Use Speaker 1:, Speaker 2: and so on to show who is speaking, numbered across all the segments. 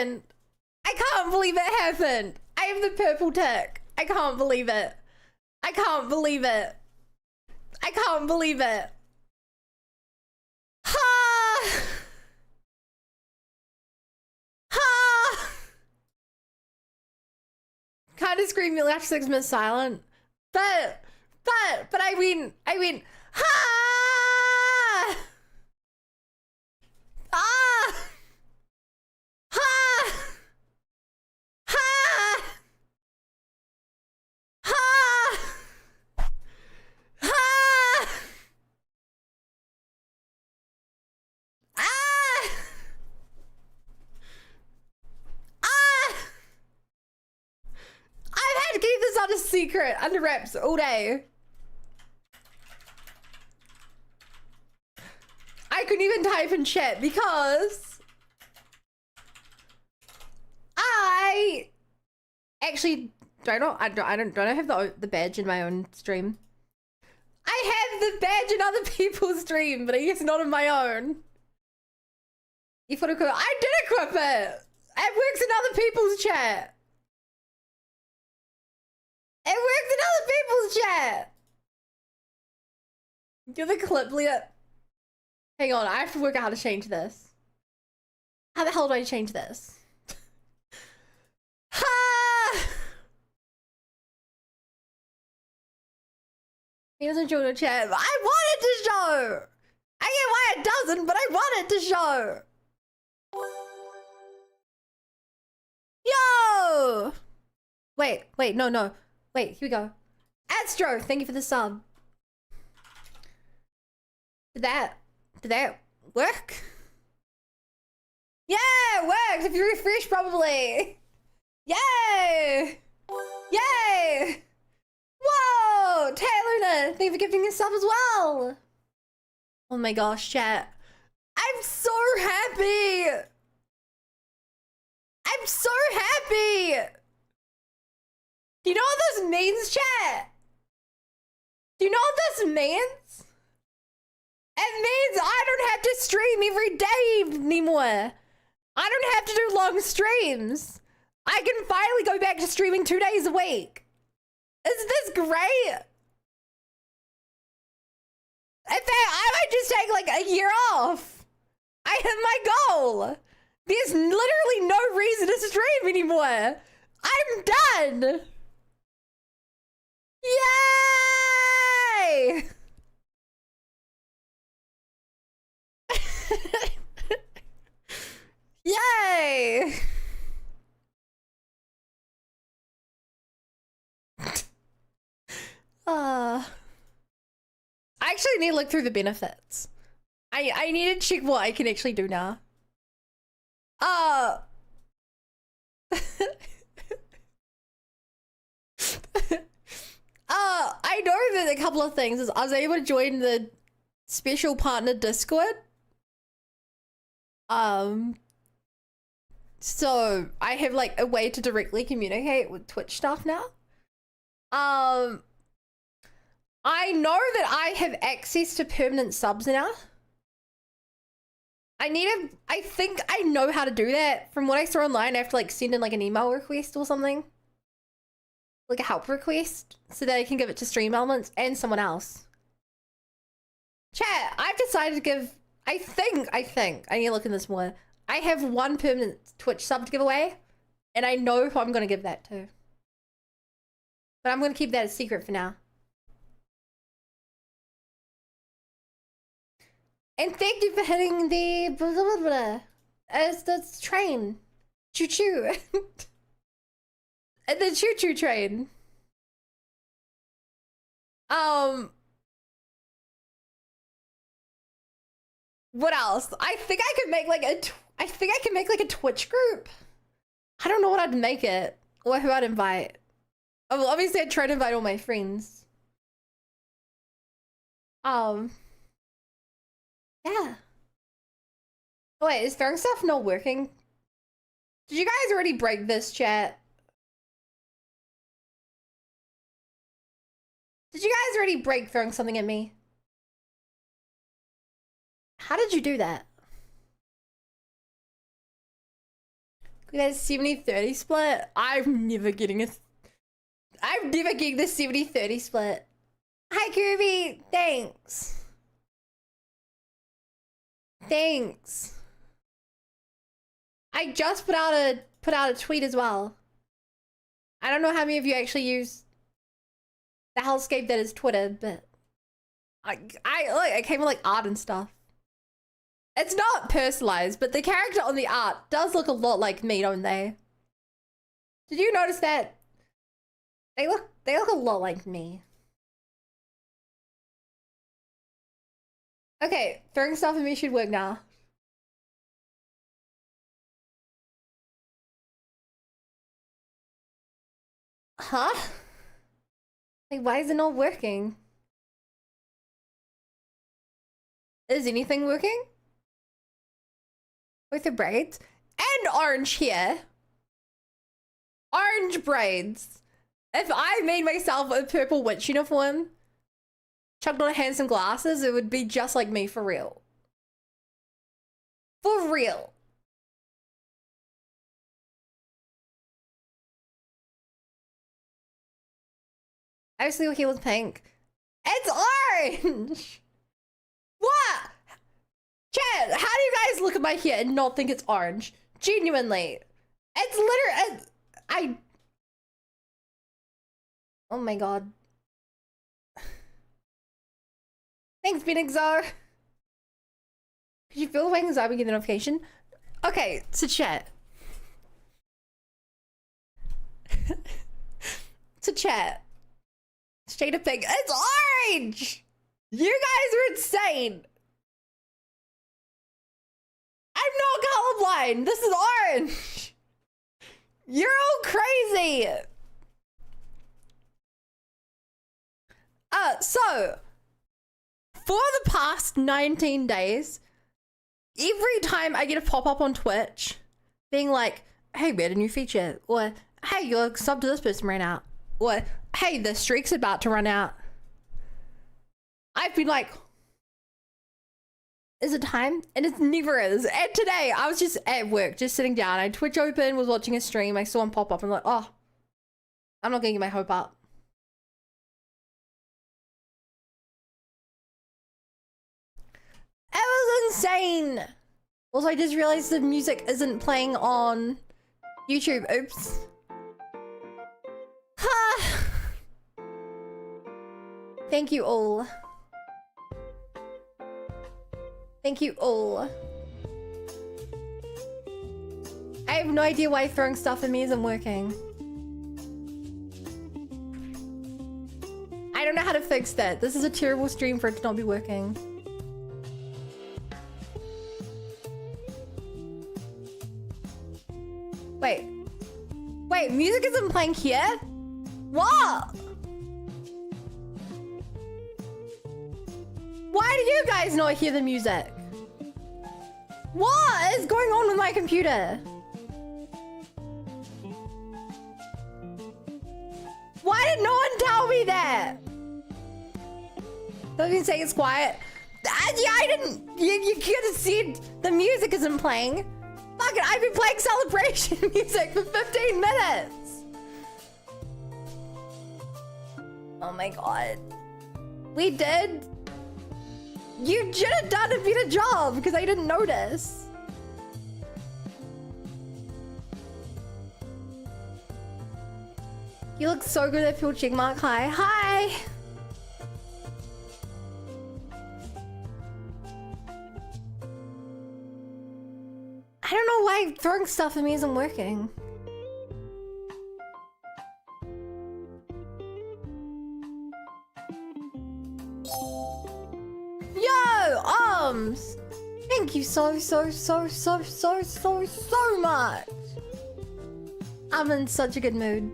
Speaker 1: happened. I can't believe it happened. I have the purple tick. I can't believe it. I can't believe it. I can't believe it. Ha! Ha! Kind of scream you left 6 minutes silent. But I mean, ha! Ah! Ha! Ha! Ha! Ha! Ah! Ah! I've had to keep this on a secret, under wraps, all day. I couldn't even type in chat because I actually don't have the badge in my own stream. I have the badge in other people's stream, but I guess not in my own. You thought I did equip it. It works in other people's chat. It works in other people's chat. You're the clip leader. Hang on, I have to work out how to change this. How the hell do I change this? Ha! He doesn't show the chat. I want it to show! I get why it doesn't, but I want it to show! Yo! Wait, no. Wait, here we go. Astro, thank you for the sub. Did that work? Yeah, it works! If you refresh, probably. Yay! Yay! Whoa! Taylor, thank you for gifting yourself as well. Oh my gosh, chat. I'm so happy! I'm so happy! Do you know what this means, chat? Do you know what this means? It means I don't have to stream every day anymore. I don't have to do long streams. I can finally go back to streaming 2 days a week. Isn't this great? In fact, I might just take like a year off. I hit my goal. There's literally no reason to stream anymore. I'm done. Yay! Yay! I actually need to look through the benefits. I need to check what I can actually do now. I know that a couple of things is I was able to join the special partner Discord. So I have like a way to directly communicate with Twitch staff now. I know that I have access to permanent subs now. I think I know how to do that. From what I saw online, I have to like send in like an email request or something. Like a help request so that I can give it to Stream Elements and someone else. Chat, I've decided to give, I think, I need to look in this more. I have 1 permanent Twitch sub to give away, and I know who I'm going to give that to. But I'm going to keep that a secret for now. And thank you for hitting the blah, blah, blah, as the train. Choo-choo. And the choo-choo train. What else? I think I could make like a Twitch group. I don't know what I'd make it or who I'd invite. Oh, well, obviously I'd try to invite all my friends. Yeah. Oh, wait, is throwing stuff not working? Did you guys already break this, chat? Did you guys already break throwing something at me? How did you do that? We had a 70-30 split. I'm never getting the 70-30 split. Hi, Kirby. Thanks. Thanks. I just put out a tweet as well. I don't know how many of you actually use the hellscape that is Twitter, but I came with like art and stuff. It's not personalized, but the character on the art does look a lot like me, don't they? Did you notice that? They look a lot like me. Okay, throwing stuff at me should work now. Huh? Like, why is it not working? Is anything working? With the braids? And orange here. Orange braids. If I made myself a purple witch uniform, chucked on handsome glasses, it would be just like me for real. For real. Obviously, he was pink. It's orange! What? Chat, how do you guys look at my hair and not think it's orange? Genuinely. It's literally... Oh my god. Thanks, Benixar. Did you feel the wings up and get the notification? Okay, so chat. To chat. Straight up pink. It's orange! You guys are insane! I'm not colorblind! This is orange! You're all crazy! So, for the past 19 days, every time I get a pop-up on Twitch being like, hey, we had a new feature, or hey, you're sub to this person right now, or hey, the streak's about to run out, I've been like, is it time? And it never is. And today, I was just at work, just sitting down, I Twitch open, was watching a stream, I saw one pop up, and I'm like, oh, I'm not gonna get my hope up. It was insane. Also, I just realized the music isn't playing on YouTube. Oops. Ha. Thank you all. Thank you all. I have no idea why throwing stuff at me isn't working. I don't know how to fix that. This is a terrible stream for it to not be working. Wait, music isn't playing here? What? Why do you guys not hear the music? What is going on with my computer? Why did no one tell me that? Don't even say it's quiet. Yeah, I didn't. You could have seen the music isn't playing. Fuck it, I've been playing celebration music for 15 minutes. Oh my god. We did. You should have done a better job because I didn't notice. You look so good at Phil Chigmark. Hi. Hi. I don't know why throwing stuff at me isn't working. Yo, arms! Thank you so much. I'm in such a good mood.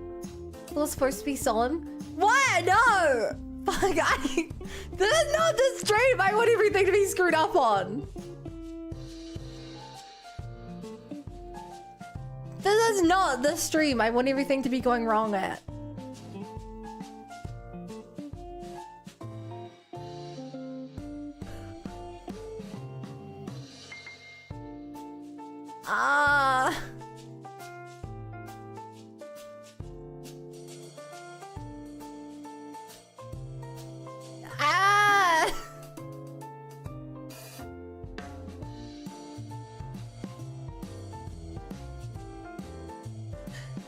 Speaker 1: It was supposed to be solemn. What? No! Fuck, this is not the stream I want everything to be screwed up on. This is not the stream I want everything to be going wrong at.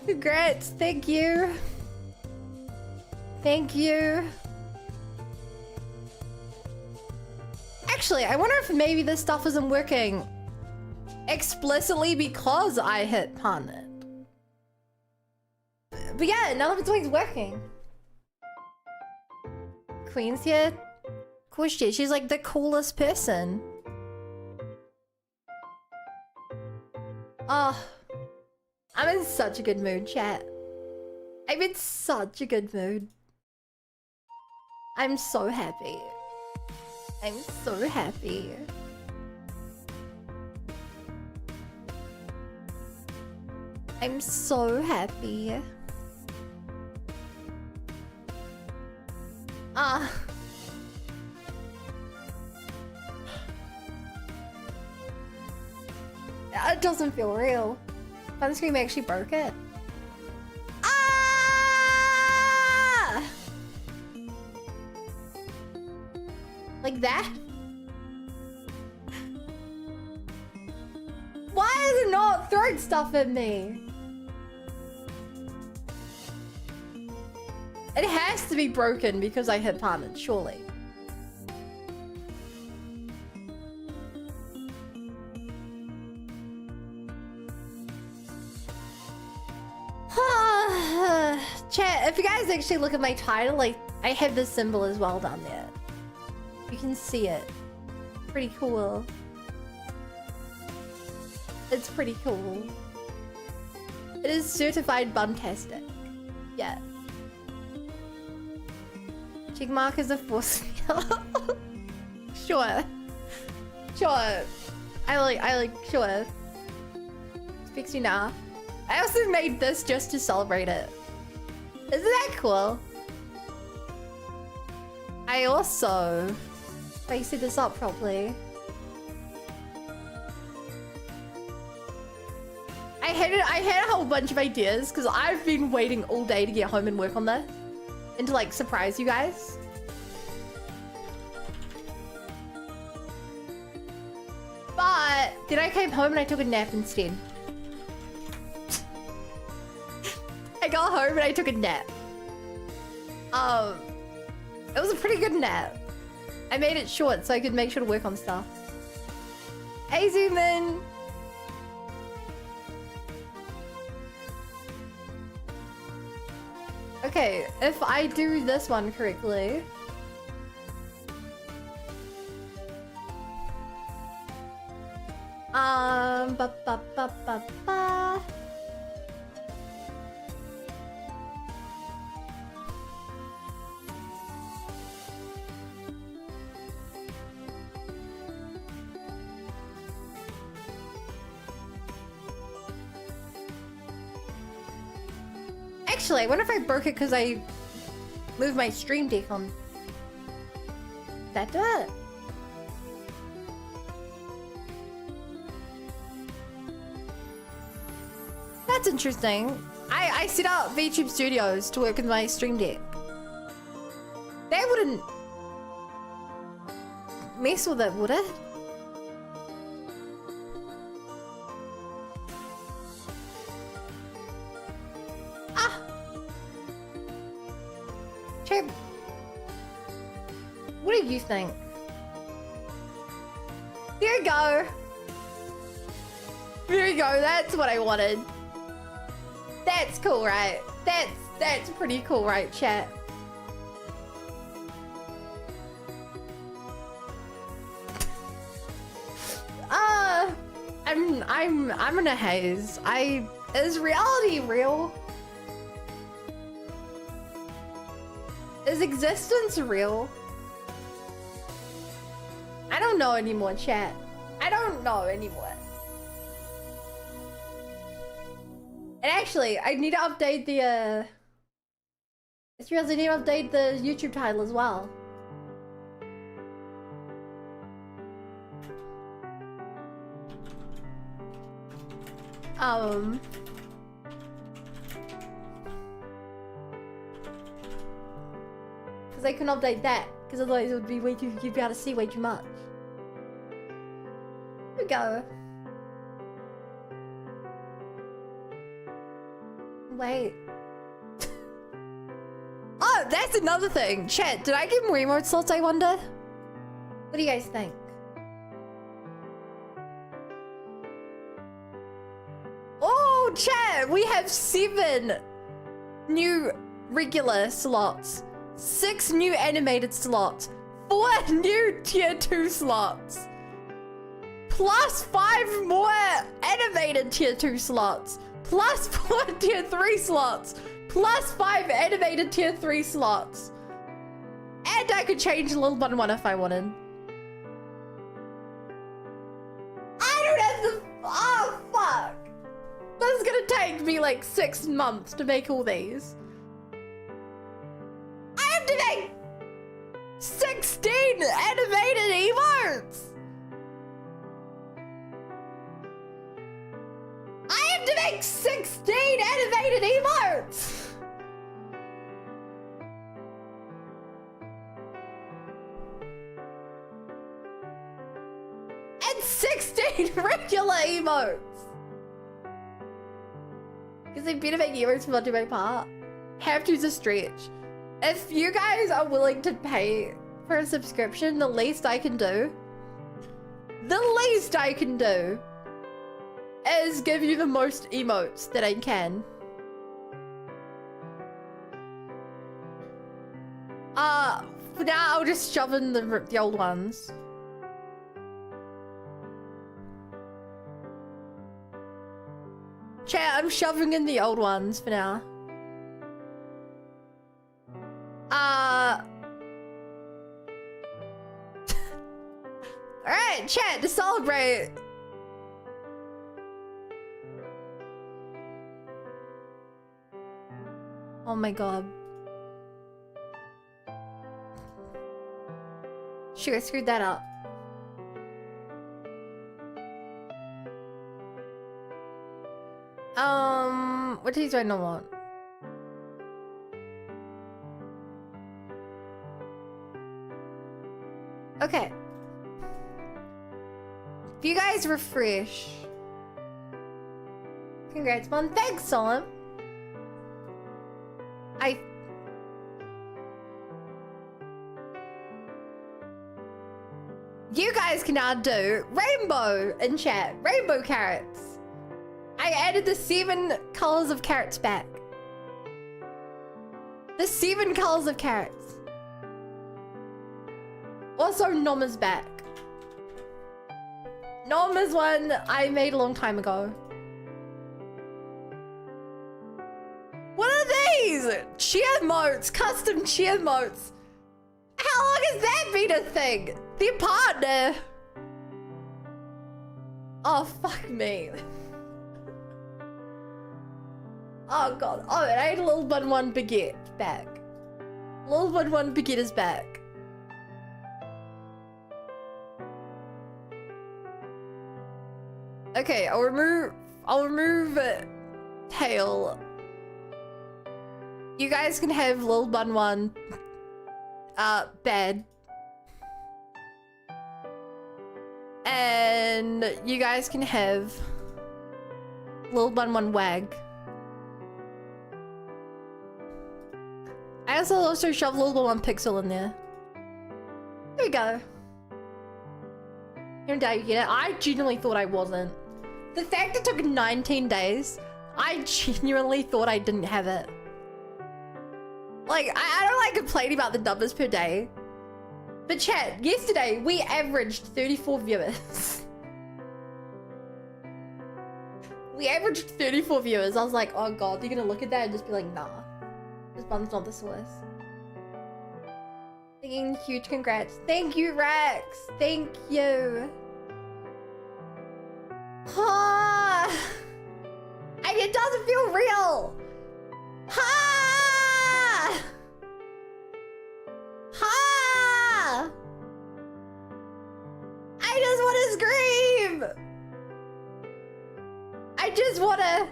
Speaker 1: Congrats, thank you. Thank you. Actually, I wonder if maybe this stuff isn't working explicitly because I hit pun. But yeah, none of it's always working. Queen's here. Cool shit, she's like the coolest person. Oh, I'm in such a good mood, chat. I'm in such a good mood. I'm so happy. I'm so happy. I'm so happy. It doesn't feel real. Fun Scream actually broke it. Ah! Like that? Why is it not throwing stuff at me? It has to be broken because I hit pun, surely. Chat, if you guys actually look at my title, like, I have this symbol as well down there. You can see it. Pretty cool. It's pretty cool. It is certified buntastic. Yeah. Check mark is a force. Sure. Sure. I like, sure. Speaks you now. I also made this just to celebrate it. Isn't that cool? I also... If I set this up properly... I had a whole bunch of ideas because I've been waiting all day to get home and work on this. And to like surprise you guys. But then I came home and I took a nap instead. I got home and I took a nap. It was a pretty good nap. I made it short so I could make sure to work on stuff. Hey, zoom in. Okay, if I do this one correctly. Ba ba ba ba ba. Actually, I wonder if I broke it because I moved my stream deck on. Did that do it? That's interesting. I set up VTube Studios to work with my stream deck. That wouldn't mess with it, would it? What do you think? There you go. There you go. That's what I wanted. That's cool, right? That's pretty cool, right, chat? I'm in a haze. Is reality real? Is existence real? I don't know anymore, chat. I don't know anymore. And actually, I need to update the, I just realized I need to update the YouTube title as well. Because I couldn't update that, because otherwise it would be way too, you'd be able to see way too much. Here we go. wait. Oh, that's another thing. Chat, did I get more emote slots, I wonder? What do you guys think? Oh, chat, we have 7 new regular slots, 6 new animated slots, 4 new tier 2 slots, plus 5 more animated tier 2 slots, plus 4 tier 3 slots, plus 5 animated tier 3 slots. And I could change Little Button 1 if I wanted. I don't have the... Oh, fuck. This is gonna take me like 6 months to make all these. I have to make 16 animated emotes. I have to make 16 animated emotes. And 16 regular emotes. Because they better make emotes for to my part. Have to's a stretch. If you guys are willing to pay for a subscription, the least I can do is give you the most emotes that I can. For now I'll just shove in the old ones. Chat, I'm shoving in the old ones for now. Alright, chat, to celebrate. Oh my god. Sure, I screwed that up. What teas do I not want? Okay. If you guys refresh. Congrats, man. Thanks, Solemn. You guys can now do rainbow in chat. Rainbow carrots. I added the 7 colors of carrots back. The 7 colors of carrots. Also, Nom is back. Nom is one I made a long time ago. What are these? Cheer motes, custom cheer motes. How long has that been a thing? The partner. Oh, fuck me. Oh god. Oh, and I had Little Bun 1 Baguette back. Little Bun 1 Baguette is back. Okay, I'll remove tail. You guys can have Little Bun 1 bed. And you guys can have Little Bun 1 wag. I also shoved Little Bun 1 pixel in there. There we go. No doubt you get it. I genuinely thought I wasn't. The fact it took 19 days, I genuinely thought I didn't have it. Like, I don't like complaining about the numbers per day. But chat, yesterday we averaged 34 viewers. We averaged 34 viewers. I was like, oh god, you're gonna look at that and just be like, nah. This bun's not the source. Thank you, huge congrats. Thank you, Rex. Thank you. Ah, and it doesn't feel real. Ha! Ha! I just want to scream. I just want to.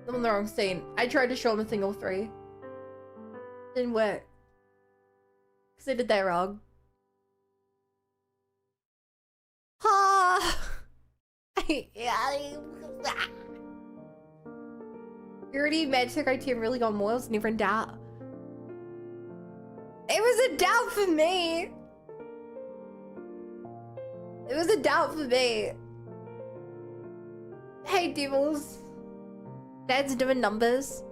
Speaker 1: I'm on the wrong scene. I tried to show him a single 3. Didn't work. Because I did that wrong. Ah! Purity, magic, IT have really gone more. It was never in doubt. It was a doubt for me. It was a doubt for me. Hey, devils. Dad's doing numbers.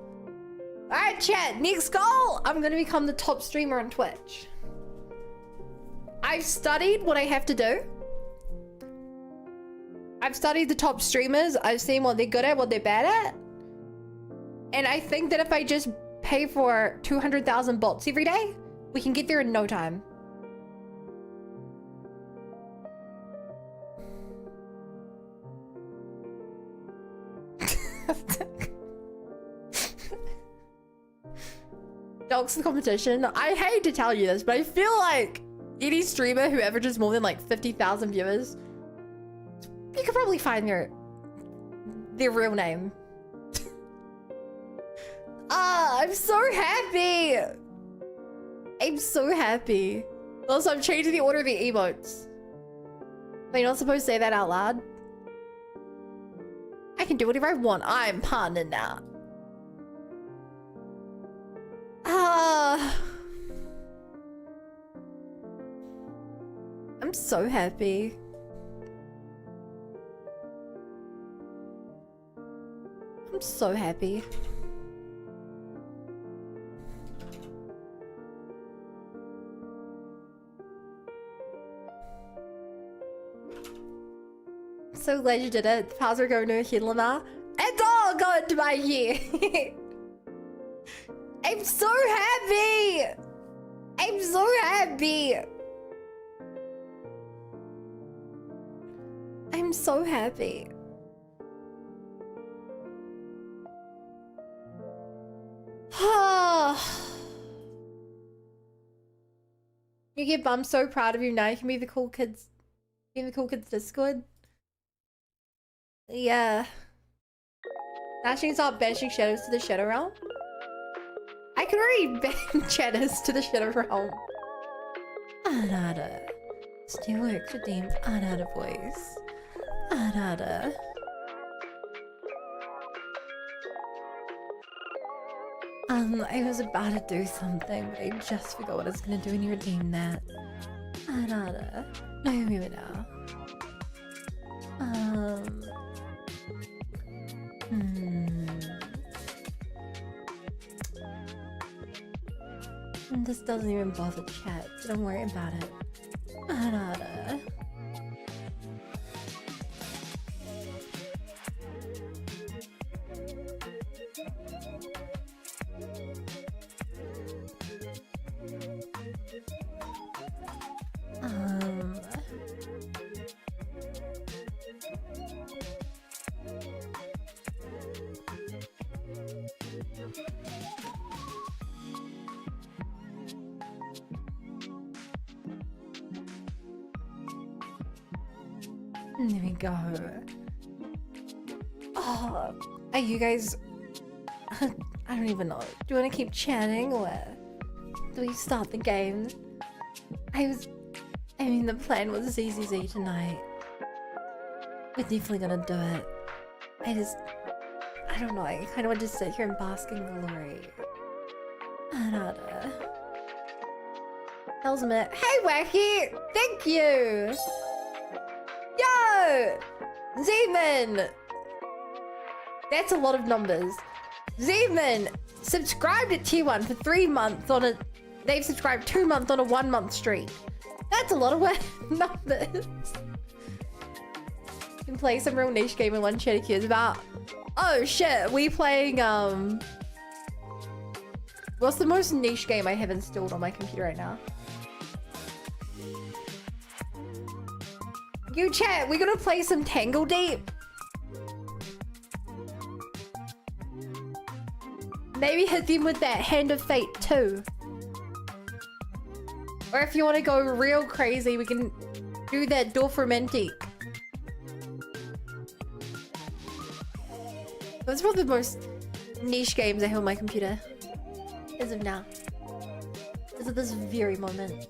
Speaker 1: Alright, chat. Next goal. I'm gonna become the top streamer on Twitch. I've studied what I have to do. I've studied the top streamers. I've seen what they're good at, what they're bad at. And I think that if I just pay for 200,000 bots every day, we can get there in no time. Dogs the competition. I hate to tell you this, but I feel like any streamer who averages more than like 50,000 viewers, you could probably find their real name. I'm so happy. I'm so happy. Also, I'm changing the order of the emotes. But you're not supposed to say that out loud. I can do whatever I want. I'm partner now. I'm so happy. I'm so happy. So glad you did it. How's it going to a head, Lama? It's all going to my head. I'm so happy. I'm so happy. I'm so happy. You get bummed. So proud of you now. You can be the cool kids. Be the cool kids Discord. Yeah. Dashing stop banishing shadows to the shadow realm. I can already ban shadows to the shadow realm. Anada. Still works redeemed. Anada voice. Anada. I was about to do something, but I just forgot what I was gonna do and you redeemed that. Anada. No, you move it now. This doesn't even bother chat, so don't worry about it. Anada. There we go. Oh, are you guys... I don't even know. Do you want to keep chatting or do we start the game? I mean, the plan was ZZZ tonight. We're definitely gonna do it. I don't know. I kind of want to sit here and bask in glory. Anada. Ultimate. Hey, Wacky! Thank you! Yo! Zeman! That's a lot of numbers. Zeman subscribed at tier 1 for 3 months on a... They've subscribed 2 months on a 1 month streak. That's a lot of numbers. You can play some real niche game in one chat who cares about. Oh shit, we playing what's the most niche game I have installed on my computer right now? You chat, we're gonna play some Tangle Deep. Maybe hit them with that Hand of Fate too. Or if you want to go real crazy, we can do that Dorfromantic. Those are probably the most niche games I have on my computer. As of now. As of this very moment.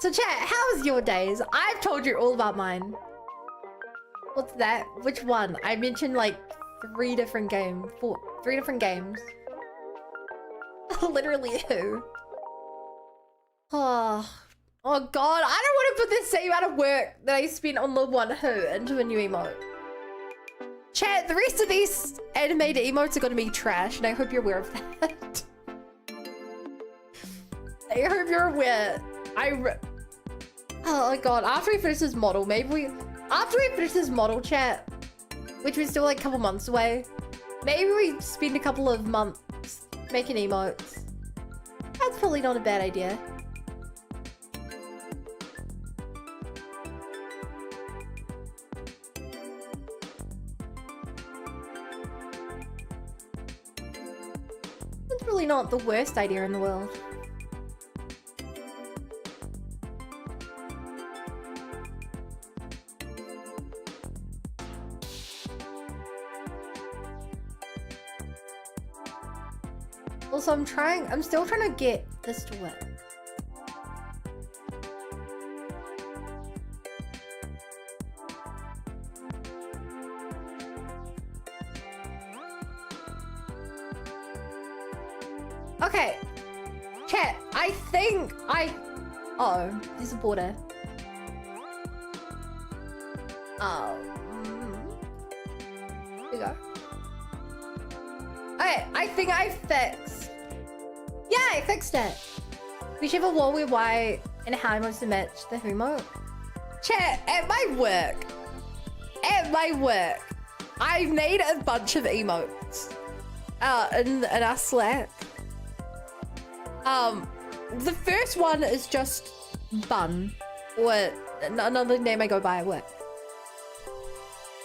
Speaker 1: So chat, how was your days? I've told you all about mine. What's that? Which one? I mentioned like three different games. Literally who? Oh god, I don't want to put the same amount of work that I spent on the one who into a new emote. Chat, the rest of these animated emotes are gonna be trash, and I hope you're aware of that. I hope you're aware. Oh my god, after we finish this model, after we finish this model, chat, which we're still like a couple months away, maybe we spend a couple of months making emotes. That's probably not a bad idea. It's really not the worst idea in the world. Also, I'm still trying to get this to work. Okay, chat, I think oh, there's a border. Oh, here we go. Okay, I think I fixed. Yeah, I fixed it. Whichever wall we white and how I'm supposed to match the Humo. Chat, at my work, I made a bunch of emotes in our Slack. The first one is just bun, or another name I go by at work.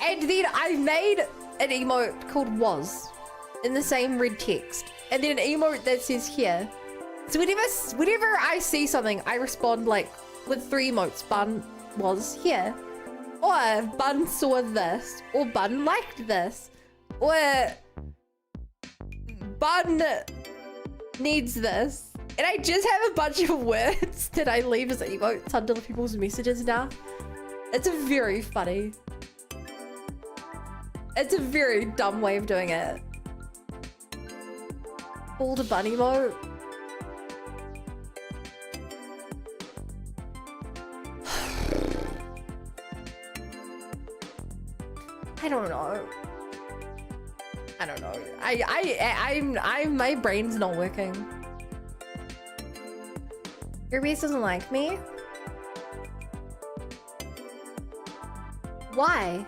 Speaker 1: And then I made an emote called was in the same red text. And then an emote that says here. So whenever I see something, I respond like with 3 emotes. Bun was here. Or Bun saw this. Or Bun liked this. Or Bun needs this. And I just have a bunch of words that I leave as emotes under people's messages now. It's a very funny. It's a very dumb way of doing it. Called a bunny emote. I don't know. I don't know. I'm my brain's not working. Your base doesn't like me? Why?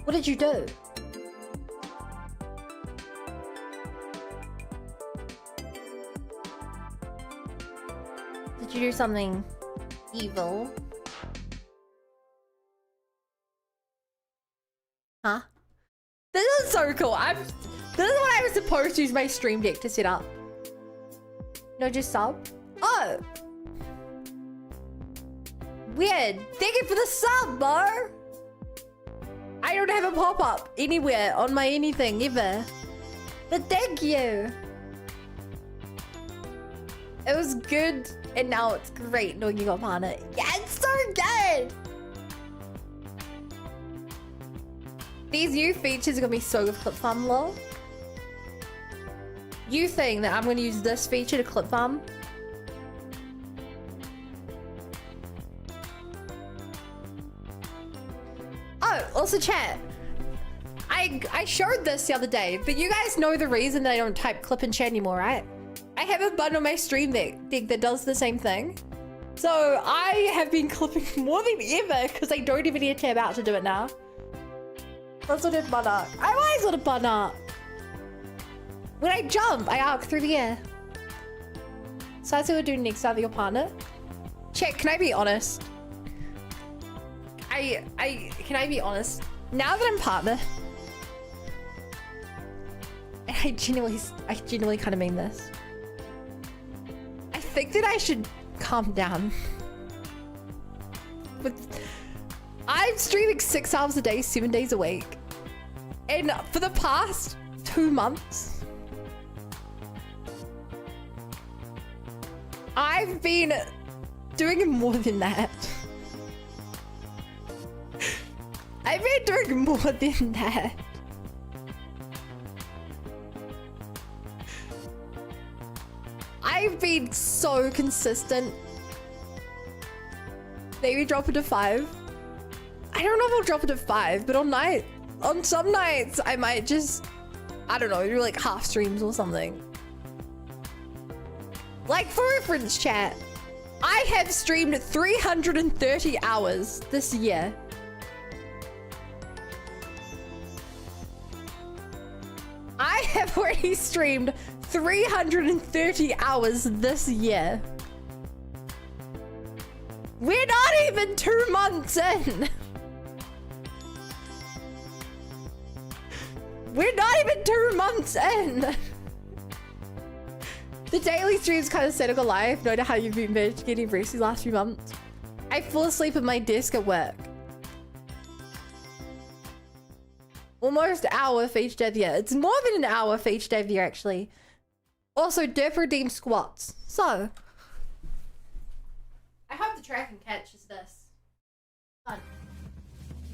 Speaker 1: What did you do? Did you do something evil? Huh? This is so cool. This is what I was supposed to use my stream deck to set up. No, just sub? Oh! Weird. Thank you for the sub, bro! I don't have a pop-up anywhere on my anything ever. But thank you! It was good, and now it's great knowing you got partner. Yeah, it's so good! These new features are gonna be so good for clip farm, lol. You think that I'm gonna use this feature to clip farm? Oh, also chat. I showed this the other day, but you guys know the reason that I don't type clip in chat anymore, right? I have a button on my stream deck that does the same thing. So I have been clipping more than ever because I don't even need to tab out to do it now. That's what did bun arc. I always want a bun arc. When I jump, I arc through the air. So that's what we're doing next time with your partner. Check, can I be honest? Can I be honest? Now that I'm partner, and I genuinely kind of mean this. I think that I should calm down. But I'm streaming 6 hours a day, 7 days a week. And for the past 2 months, I've been doing more than that. I've been doing more than that. I've been so consistent. Maybe drop it to 5. I don't know if I'll drop it to 5, but on some nights I might just, I don't know, do like half streams or something. Like for reference, chat, I have streamed 330 hours this year. I have already streamed 330 hours this year. We're not even 2 months in. We're not even 2 months in. The daily stream's kind of cynical life. Note how you've been getting rest these last few months. I fall asleep at my desk at work. Almost an hour for each day of the year. It's more than an hour for each day of the year, actually. Also, Derp redeemed squats. So, I hope the tracking catches this. 1,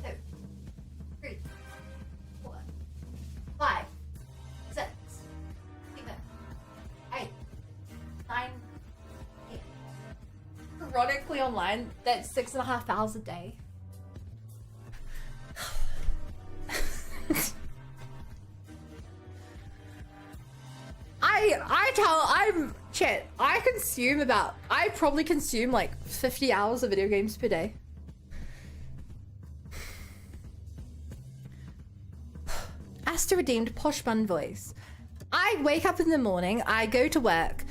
Speaker 1: 2, 3, 4, 5, 6, 7, 8, 9, 10. Chronically online, that's 6.5 hours a day. I probably consume like 50 hours of video games per day. Asta redeemed posh bun voice. I wake up in the morning, I go to work,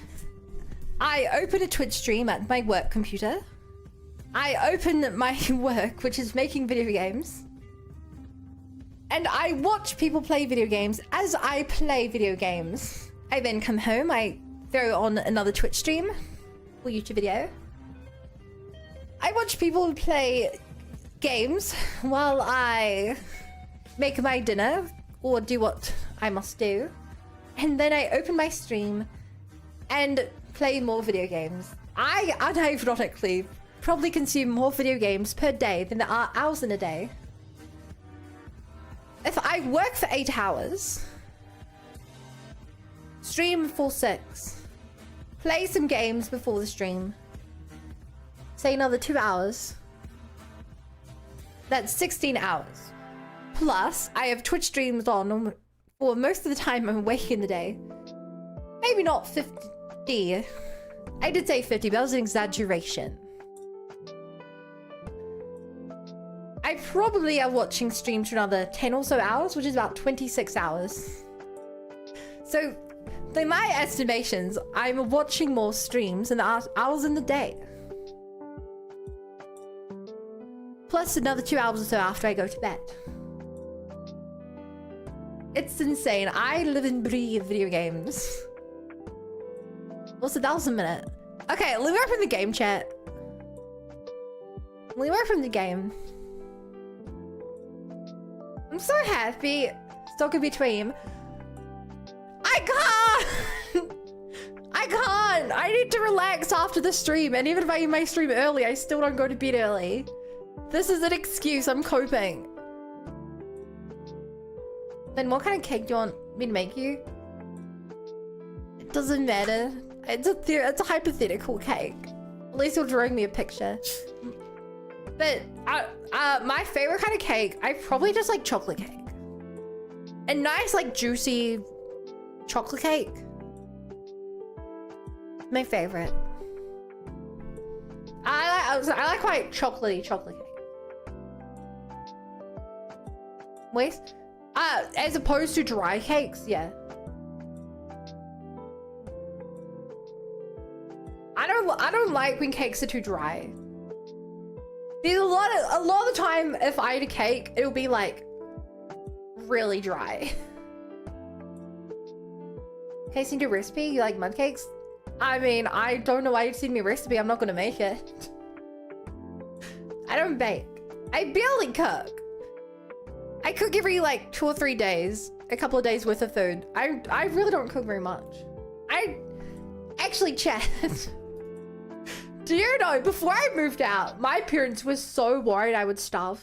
Speaker 1: I open a Twitch stream at my work computer, I open my work, which is making video games, and I watch people play video games as I play video games. I then come home, I throw on another Twitch stream or YouTube video. I watch people play games while I make my dinner or do what I must do. And then I open my stream and play more video games. I unironically probably consume more video games per day than there are hours in a day. If I work for 8 hours, stream for 6, play some games before the stream, say another 2 hours, that's 16 hours. Plus, I have Twitch streams on for most of the time I'm awake in the day. Maybe not 50. I did say 50, but that was an exaggeration. I probably am watching streams for another 10 or so hours, which is about 26 hours. So, by my estimations, I'm watching more streams than hours in the day. Plus another 2 hours or so after I go to bed. It's insane. I live and breathe video games. Also, that was a minute. Okay, let me open the game, chat. Let me open the game. I'm so happy. Still could be Tweem. I can't! I can't! I need to relax after the stream, and even if I end my stream early, I still don't go to bed early. This is an excuse, I'm coping. Then what kind of cake do you want me to make you? It doesn't matter. It's a hypothetical cake. At least you're drawing me a picture. But my favorite kind of cake, I probably just like chocolate cake. A nice like juicy chocolate cake. My favorite. I like quite chocolatey chocolate cake. Wait. As opposed to dry cakes, yeah. I don't like when cakes are too dry. There's a lot of the time if I eat a cake, it'll be like really dry. Can I send you a recipe? You like mud cakes? I mean, I don't know why you'd send me a recipe. I'm not gonna make it. I don't bake. I barely cook. I cook every like 2 or 3 days, a couple of days worth of food. I really don't cook very much. I actually, chat. Do you know, before I moved out, my parents were so worried I would starve.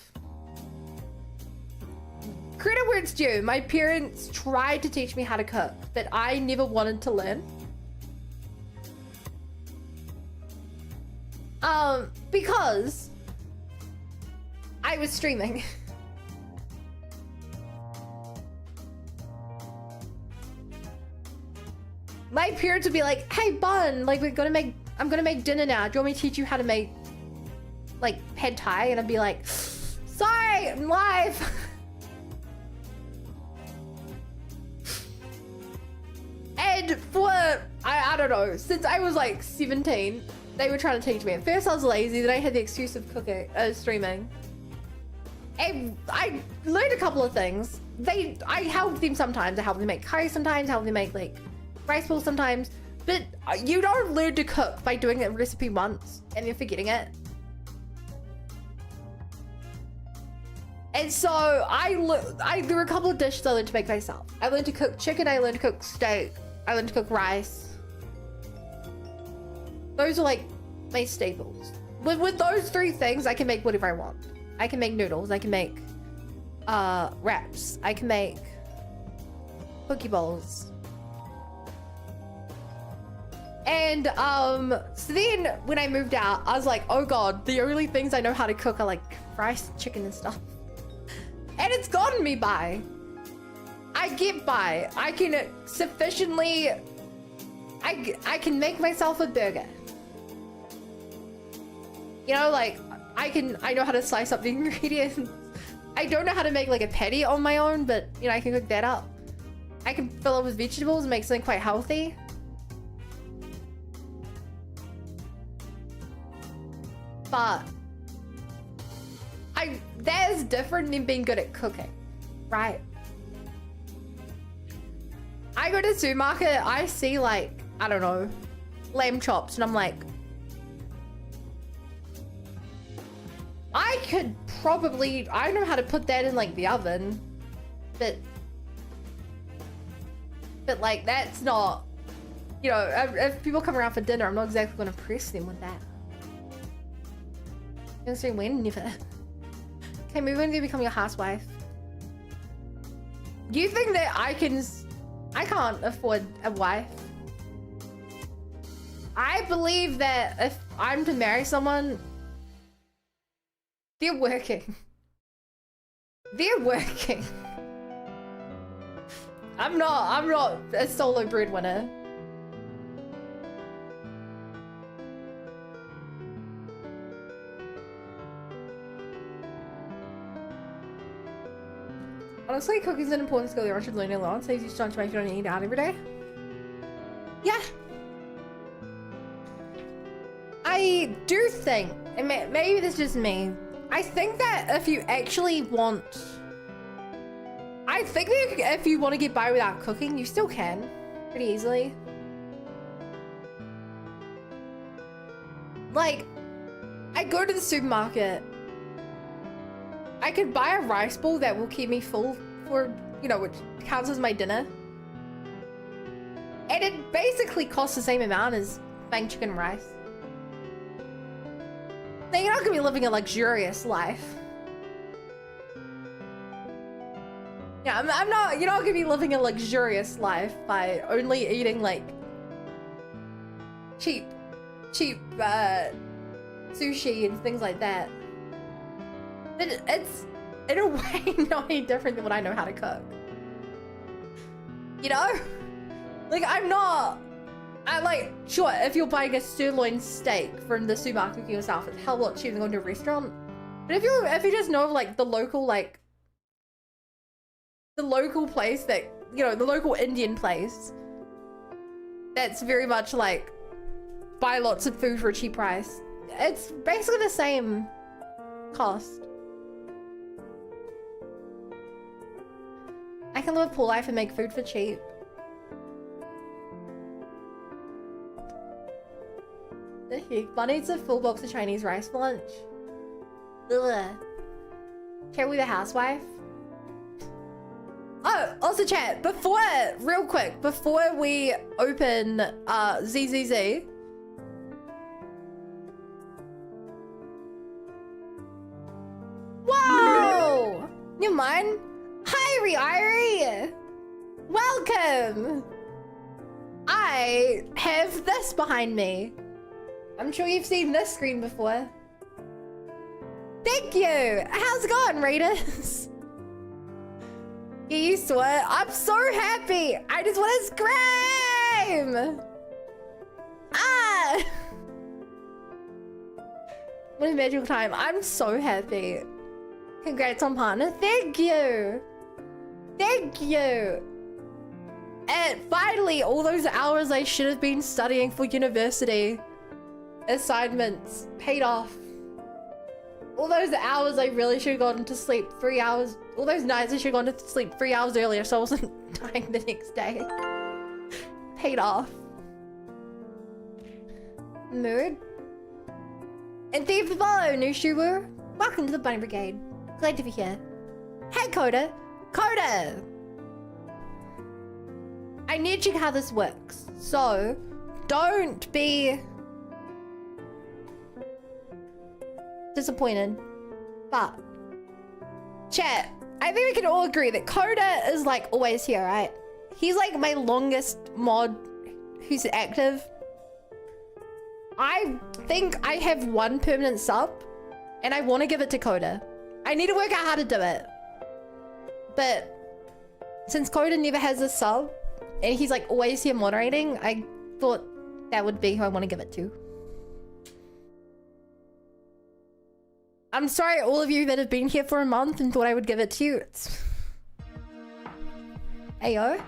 Speaker 1: Credit where it's due, my parents tried to teach me how to cook, but I never wanted to learn. Because I was streaming. My parents would be like, hey, Bun, like I'm gonna make dinner now. Do you want me to teach you how to make like pad thai? And I'd be like, sorry, I'm live. And for, I don't know, since I was like 17, they were trying to teach me. At first I was lazy, then I had the excuse of cooking, streaming. And I learned a couple of things. I helped them sometimes. I helped them make curry sometimes, helped them make like rice balls sometimes. But you don't learn to cook by doing a recipe once and then forgetting it. And so there were a couple of dishes I learned to make myself. I learned to cook chicken, I learned to cook steak, I learned to cook rice. Those are like my staples. With those three things, I can make whatever I want. I can make noodles, I can make wraps, I can make poke bowls. And so then when I moved out, I was like, oh god, the only things I know how to cook are like rice, chicken and stuff. And it's gotten me by. I get by. I can sufficiently, I can make myself a burger. You know, like I know how to slice up the ingredients. I don't know how to make like a patty on my own, but you know, I can cook that up. I can fill it with vegetables and make something quite healthy. But that is different than being good at cooking, right? I go to the supermarket, I see like, I don't know, lamb chops, and I'm like, I could probably, I know how to put that in like the oven, but like that's not, you know, if people come around for dinner, I'm not exactly going to press them with that. You don't say when, never. Okay, maybe when you become your housewife. Do you think that I can't afford a wife? I believe that if I'm to marry someone, they're working. They're working. I'm not a solo breadwinner. Honestly, cooking is an important skill everyone should learn a lot. Saves you so much money if you don't eat out every day. Yeah. I do think, and maybe this is just me, I think that if you actually want, I think that if you want to get by without cooking, you still can, pretty easily. Like, I go to the supermarket, I could buy a rice bowl that will keep me full for, you know, which counts as my dinner. And it basically costs the same amount as buying chicken and rice. Now, you're not gonna be living a luxurious life. Yeah, I'm not, you're not gonna be living a luxurious life by only eating like cheap sushi and things like that. But it's, in a way, not any different than what I know how to cook. You know? Like, sure, if you're buying a sirloin steak from the supermarket cooking yourself, it's a hell of a lot cheaper than going to a restaurant. But if you just know, like, the local place that, you know, the local Indian place, that's very much like, buy lots of food for a cheap price. It's basically the same cost. I can live a poor life and make food for cheap. Bunny eats a full box of Chinese rice for lunch. Ugh. Can we the housewife? Oh, also chat, real quick, before we open ZZZ, you mind? Hi, Irie. Welcome. I have this behind me. I'm sure you've seen this screen before. Thank you. How's it going, Raiders? Get used to it. I'm so happy. I just want to scream. Ah. What a magical time. I'm so happy. Congrats on partner. Thank you. Thank you. And finally, all those hours I should have been studying for university assignments paid off. All those hours I really should have gone to sleep 3 hours. All those nights I should have gone to sleep 3 hours earlier so I wasn't dying the next day. Paid off. Mood. And thank you for the follow, Nushuwu. Welcome to the Bunny Brigade. Glad to be here. Hey, Coda. Coda! I need to check how this works. So, don't be disappointed. But, chat, I think we can all agree that Coda is like always here, right? He's like my longest mod who's active. I think I have 1 permanent sub and I want to give it to Coda. I need to work out how to do it. But since Coda never has a sub and he's like always here moderating, I thought that would be who I want to give it to. I'm sorry, all of you that have been here for a month and thought I would give it to you. It's... Ayo?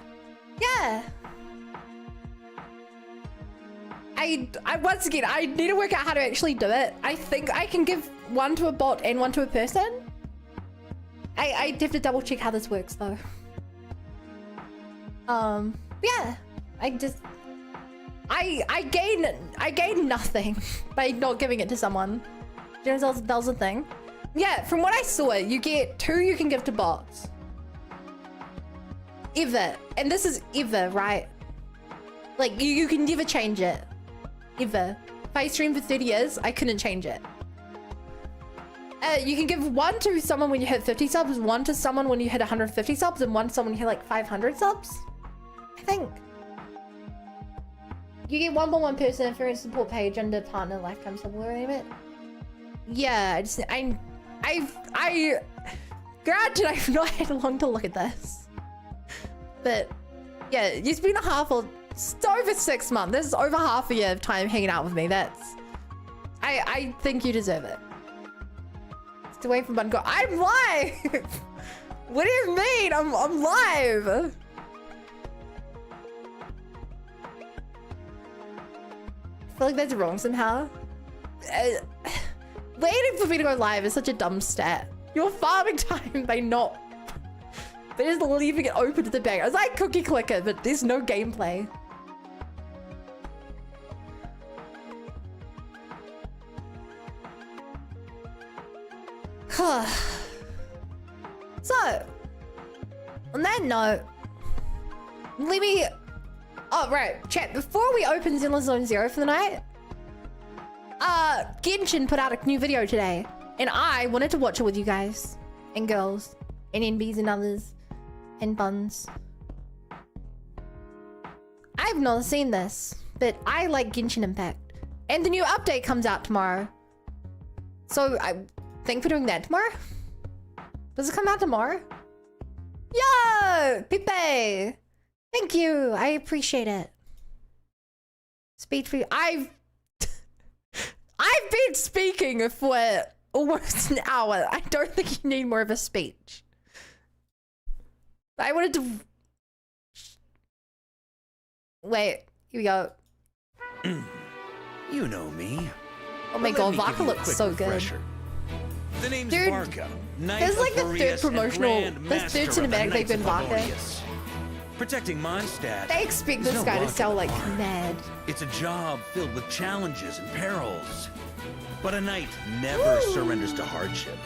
Speaker 1: Yeah. I once again, I need to work out how to actually do it. I think I can give 1 to a bot and 1 to a person. I have to double check how this works though. Yeah. I gain nothing by not giving it to someone. Do you know that was a thing? Yeah, from what I saw, you get 2 you can give to bots. Ever. And this is ever, right? Like, you can never change it. Ever. If I streamed for 30 years, I couldn't change it. You can give 1 to someone when you hit 50 subs, 1 to someone when you hit 150 subs, and 1 to someone when you hit like 500 subs. I think. You get 1 by 1 person for a support page under partner lifetime support limit. Yeah, granted, I've not had long to look at this. But yeah, it's been it's over 6 months. This is over half a year of time hanging out with me. I think you deserve it. It's away from Bungo. I'm live! What do you mean? I'm live! I feel like that's wrong somehow. Waiting for me to go live is such a dumb stat. You're farming time by just leaving it open to the back. I was like cookie clicker, but there's no gameplay. So, on that note, let me... Oh, right, chat, before we open Zenless Zone Zero for the night, Genshin put out a new video today, and I wanted to watch it with you guys, and girls, and NBs and others, and buns. I've not seen this, but I like Genshin Impact, and the new update comes out tomorrow. So I think we're doing that tomorrow? Does it come out tomorrow? Yo, Pipe! Thank you, I appreciate it. Speech for you. I've been speaking for almost an hour. I don't think you need more of a speech. I wanted to... Wait, here we go.
Speaker 2: You know me.
Speaker 1: Oh my god, Vodka looks so good.
Speaker 2: The name's
Speaker 1: Dude,
Speaker 2: Barca,
Speaker 1: this is like the third promotional, this third cinematic they've been Vodka.
Speaker 2: Protecting Mondstadt.
Speaker 1: They expect this guy to sell like mad.
Speaker 2: It's a job filled with challenges and perils. But a knight never surrenders to hardship.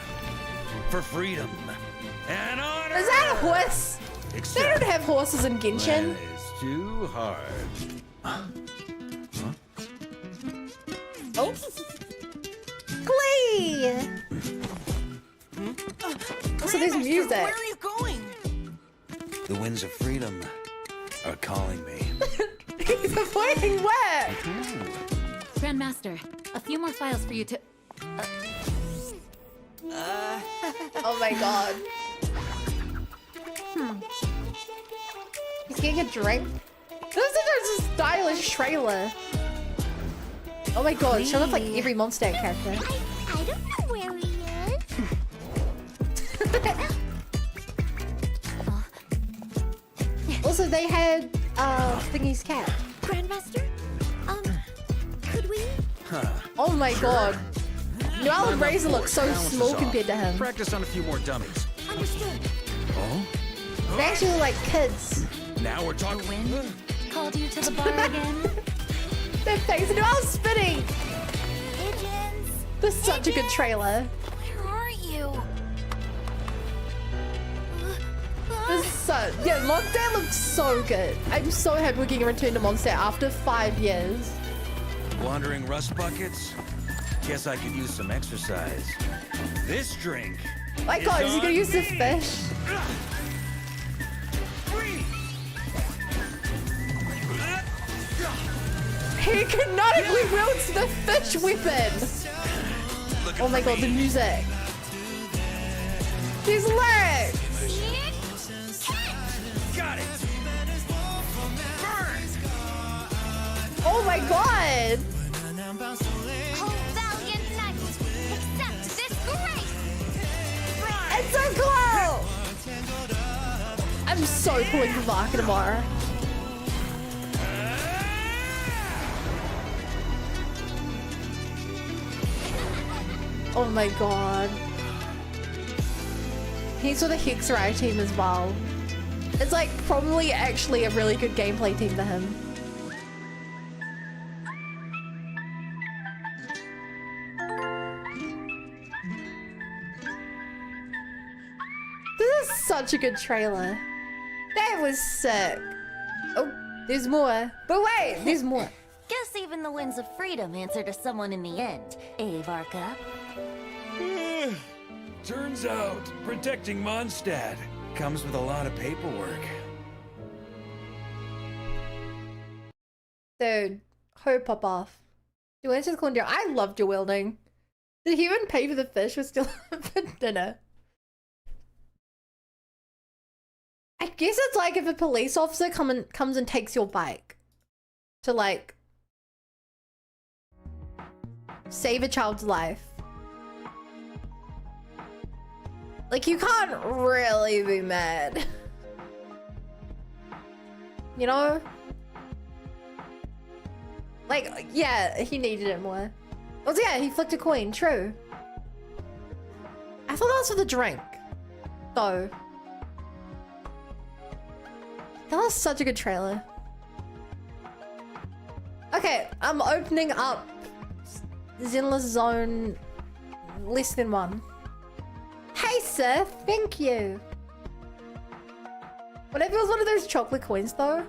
Speaker 2: For freedom and honor.
Speaker 1: Is that a horse? They don't have horses in Genshin.
Speaker 2: That is too hard.
Speaker 1: Oh. Glee! Also, there's music.
Speaker 3: Where are you going?
Speaker 2: The winds of freedom are calling me.
Speaker 1: He's avoiding where?
Speaker 4: Grandmaster, a few more files for you to...
Speaker 1: Oh my god. He's getting a drink. This is a stylish trailer. Oh my god, she looks like every Monster character.
Speaker 5: I don't know where he is.
Speaker 1: Also, they had Thingy's cat.
Speaker 5: Grandmaster? Could we?
Speaker 1: Oh my god. Noel and Razor look so
Speaker 2: Balance is
Speaker 1: small
Speaker 2: off.
Speaker 1: compared to him.
Speaker 2: Practice on a few more dummies.
Speaker 5: Understood.
Speaker 2: Oh?
Speaker 1: They actually look like kids.
Speaker 2: Now we're talking.
Speaker 4: Wind called you to the bar again?
Speaker 1: Their face, Noel's spinning.
Speaker 5: Pigeons.
Speaker 1: This is such a good trailer.
Speaker 5: Where are you?
Speaker 1: This is so, yeah, Monster looks so good. I'm so happy we're getting a return to Monster after 5 years.
Speaker 2: Wandering rust buckets? Guess I could use some exercise. This drink.
Speaker 1: My god, is he gonna use the fish? He canonically wields the fish weapon! Oh my god, the music. His legs!
Speaker 2: Got it.
Speaker 1: Oh my god!
Speaker 5: Oh, valiant knight, accept this grace.
Speaker 1: It's so cool! I'm so pulling for Vodka tomorrow. Oh my god. He's for the Hexerite team as well. It's like probably actually a really good gameplay team for him. This is such a good trailer. That was sick. Oh, there's more. But wait, there's more.
Speaker 4: Guess even the winds of freedom answer to someone in the end, eh, Varka?
Speaker 2: Turns out, protecting Mondstadt comes with a lot of paperwork.
Speaker 1: Dude, ho pop off. Duel's just calling down. I love dueling. Did he even pay for the fish? We're still for dinner. I guess it's like if a police officer comes and takes your bike to like save a child's life. Like, you can't really be mad. You know? Like, yeah, he needed it more. Oh, yeah, he flicked a coin, true. I thought that was for the drink, though. That was such a good trailer. Okay, I'm opening up Zenless Zone less than 1. Hey, sir, thank you. What if it was one of those chocolate coins, though?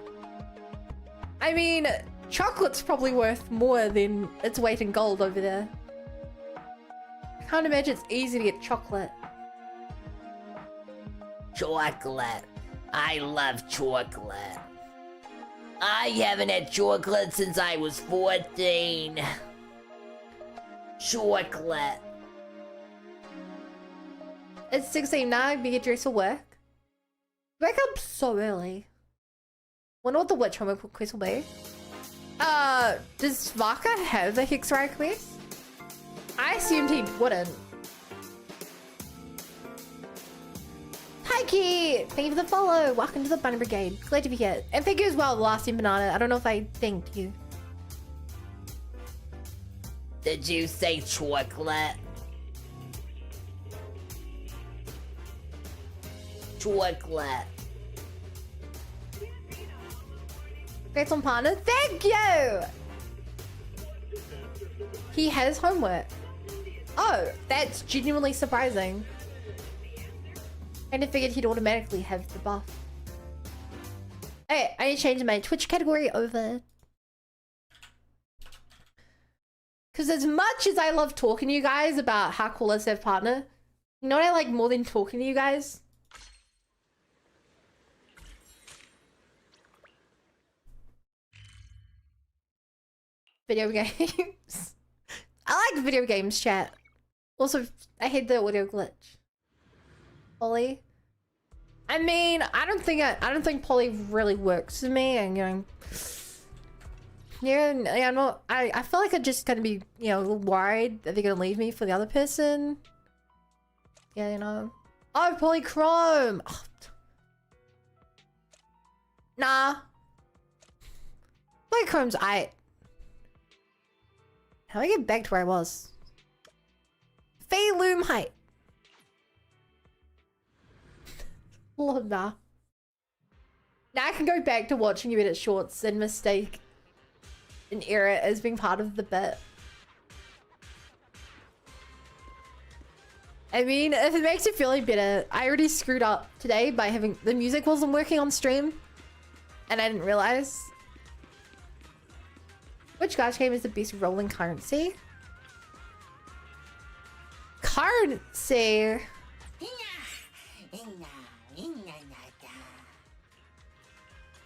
Speaker 1: I mean, chocolate's probably worth more than its weight in gold over there. I can't imagine it's easy to get chocolate.
Speaker 6: Chocolate. I love chocolate. I haven't had chocolate since I was 14. Chocolate.
Speaker 1: It's 16 now, be get dressed for work. Wake up so early. Wonder what the witch homework quest will be. Does Vaka have a Hexerite quest? I assumed he wouldn't. Hi Key! Thank you for the follow. Welcome to the Bunny Brigade. Glad to be here. And thank you as well, Lasting Banana. I don't know if I thanked you.
Speaker 6: Did you say chocolate? Chocolate.
Speaker 1: Great on partner. Thank you! He has homework. Oh, that's genuinely surprising. I figured he'd automatically have the buff. Hey, I need to change my Twitch category over. Because as much as I love talking to you guys about how cool is their partner, You know what I like more than talking to you guys? Video games. I like video games, chat. Also, I hate the audio glitch. Polly. I mean, I don't think Polly really works for me, and I'm not. I feel like I'm just gonna be, a little worried that they're gonna leave me for the other person. Yeah, Oh, Polychrome. Oh. Nah. Polychrome's How do I get back to where I was? Loom height. Love nah. Now I can go back to watching you edit shorts and mistake an error as being part of the bit. I mean, if it makes you feel any better, I already screwed up today by having the music wasn't working on stream, and I didn't realize. Which gacha game is the best rolling currency? Currency.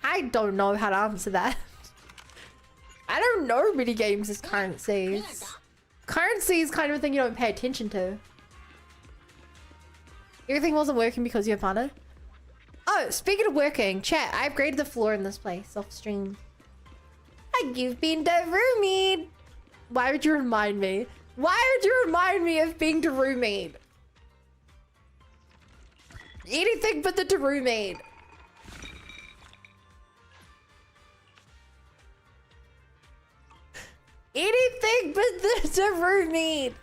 Speaker 1: I don't know how to answer that. I don't know many games as currencies. Currency is kind of a thing you don't pay attention to. Everything wasn't working because you have partner. Oh, speaking of working, chat, I upgraded the floor in this place off stream. You've been deroomied. Why would you remind me? Why would you remind me of being deroomied? Anything but the deroomied. Anything but the deroomied.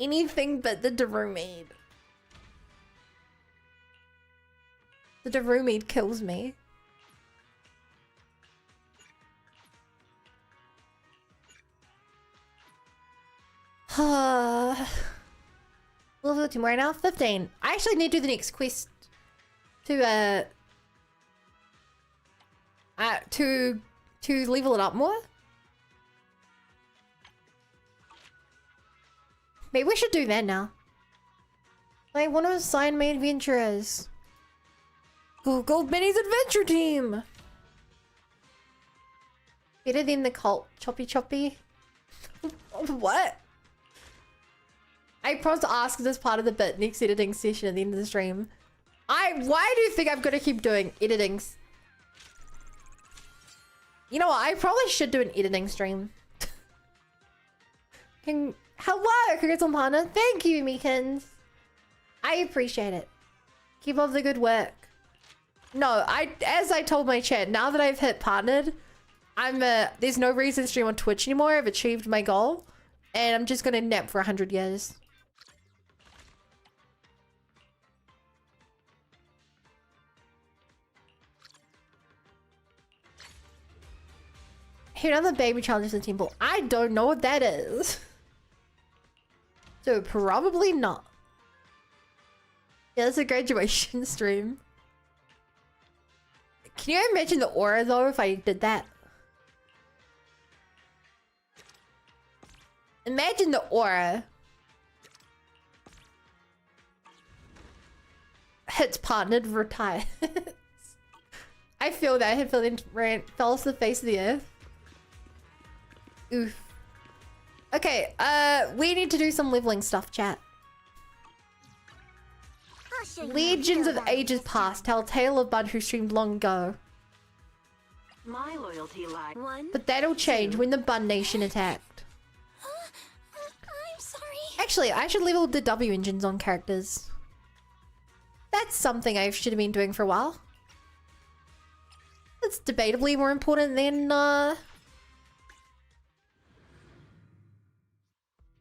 Speaker 1: Anything but the deroomied. The deroomied kills me. Level 2 more right now? 15. I actually need to do the next quest to level it up more. Maybe we should do that now. I want to assign my adventurers. Google Benny's adventure team. Better than the cult choppy. What? I promised to ask this part of the bit next editing session at the end of the stream. Why do you think I'm gonna keep doing editings? You know what? I probably should do an editing stream. Hello, congrats on partner. Thank you, Meekins. I appreciate it. Keep up the good work. No, as I told my chat, now that I've hit partnered, there's no reason to stream on Twitch anymore. I've achieved my goal, and I'm just gonna nap for 100 years. Here, another baby challenges in the temple. I don't know what that is. So probably not. Yeah, that's a graduation stream. Can you imagine the aura though if I did that? Imagine the aura. Hits partnered, retires. I feel that. I feel it fell off the face of the earth. Oof. Okay, we need to do some leveling stuff, chat. Legions of ages past tell a tale of Bud who streamed long ago.
Speaker 3: My loyalty lies.
Speaker 1: But that'll change when the Bun Nation attacked.
Speaker 5: I'm sorry.
Speaker 1: Actually, I should level the W engines on characters. That's something I should have been doing for a while. That's debatably more important than,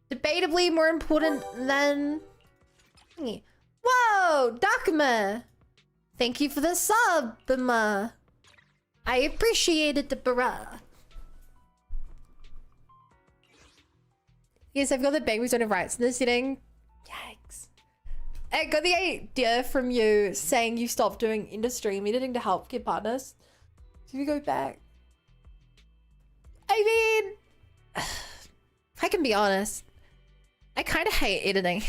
Speaker 1: debatably more important than... Whoa, Dakuma! Thank you for the sub, Buma. I appreciate it, bruh. Yes, I've got the baby zone of rights in the setting. Yikes. I got the idea from you saying you stopped doing end of stream editing to help get partners. So if you go back. I mean, if I can be honest, I kind of hate editing.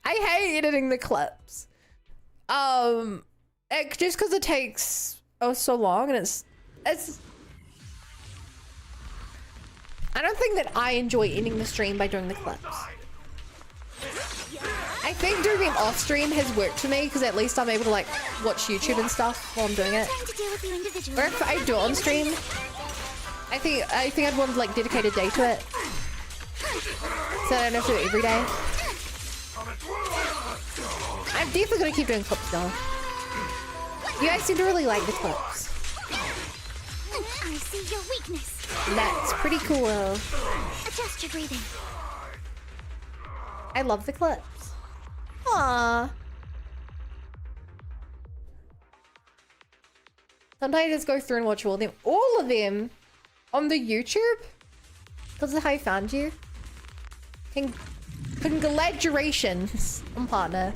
Speaker 1: I hate editing the clips. Just because it takes so long, and it's. I don't think that I enjoy ending the stream by doing the clips. I think doing them off stream has worked for me because at least I'm able to like watch YouTube and stuff while I'm doing it. Or if I do it on stream, I think I'd want like dedicate a day to it, so I don't have to do it every day. I'm definitely gonna keep doing clips though. You guys seem to really like the clips.
Speaker 5: I see your weakness.
Speaker 1: That's pretty cool.
Speaker 5: Adjust your breathing.
Speaker 1: I love the clips. Aww. Sometimes I just go through and watch all of them on the YouTube. Because of how I found you. Congratulations on partner.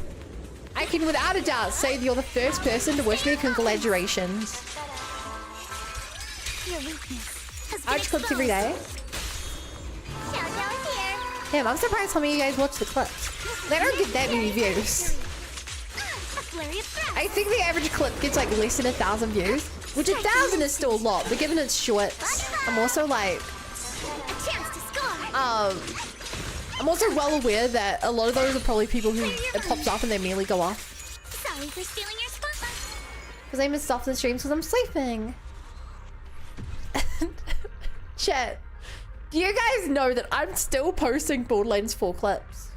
Speaker 1: I can without a doubt say that you're the first person to wish me congratulations.
Speaker 5: Your weakness.
Speaker 1: I watch clips every day. Damn, I'm surprised how many of you guys watch the clips. They don't get that many views. I think the average clip gets like less than 1,000 views, which 1,000 is still a lot, but given it's shorts, I'm also like, I'm also well aware that a lot of those are probably people who it pops up and they immediately go off.
Speaker 5: Sorry for stealing your spotlight.
Speaker 1: Because I miss stuff in the streams because I'm sleeping. Chat, do you guys know that I'm still posting Borderlands 4 clips?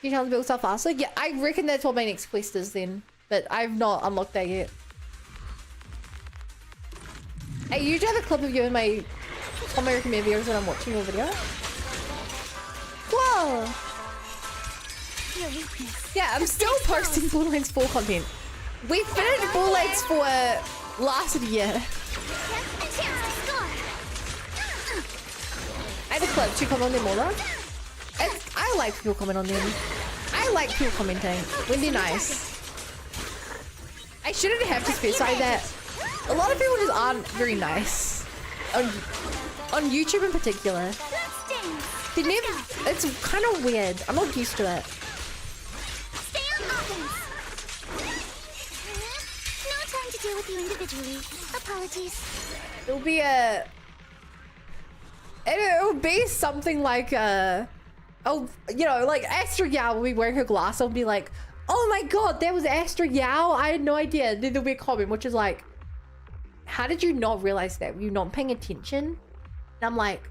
Speaker 1: Can you tell them to build stuff faster? Yeah, I reckon that's what my next quest is then. But I've not unlocked that yet. Hey, you do have a clip of you in my recommend videos when I'm watching your video? Whoa! Yeah, I'm still posting Borderlands 4 content. We finished Borderlands 4 last year. I had a clip to comment on them all though. I like people comment on them. I like people commenting when they're nice. I shouldn't have to specify that. A lot of people just aren't very nice. On YouTube in particular. They never, it's kind of weird. I'm not used to it.
Speaker 5: Stay on offense. No time to deal with you individually. Apologies.
Speaker 1: It'll be it'll be something like you know, like Astra Yao will be wearing her glass. I'll be like, oh my god, that was Astra Yao. I had no idea. Then there'll be a comment which is like, how did you not realize that? Were you not paying attention? And I'm like,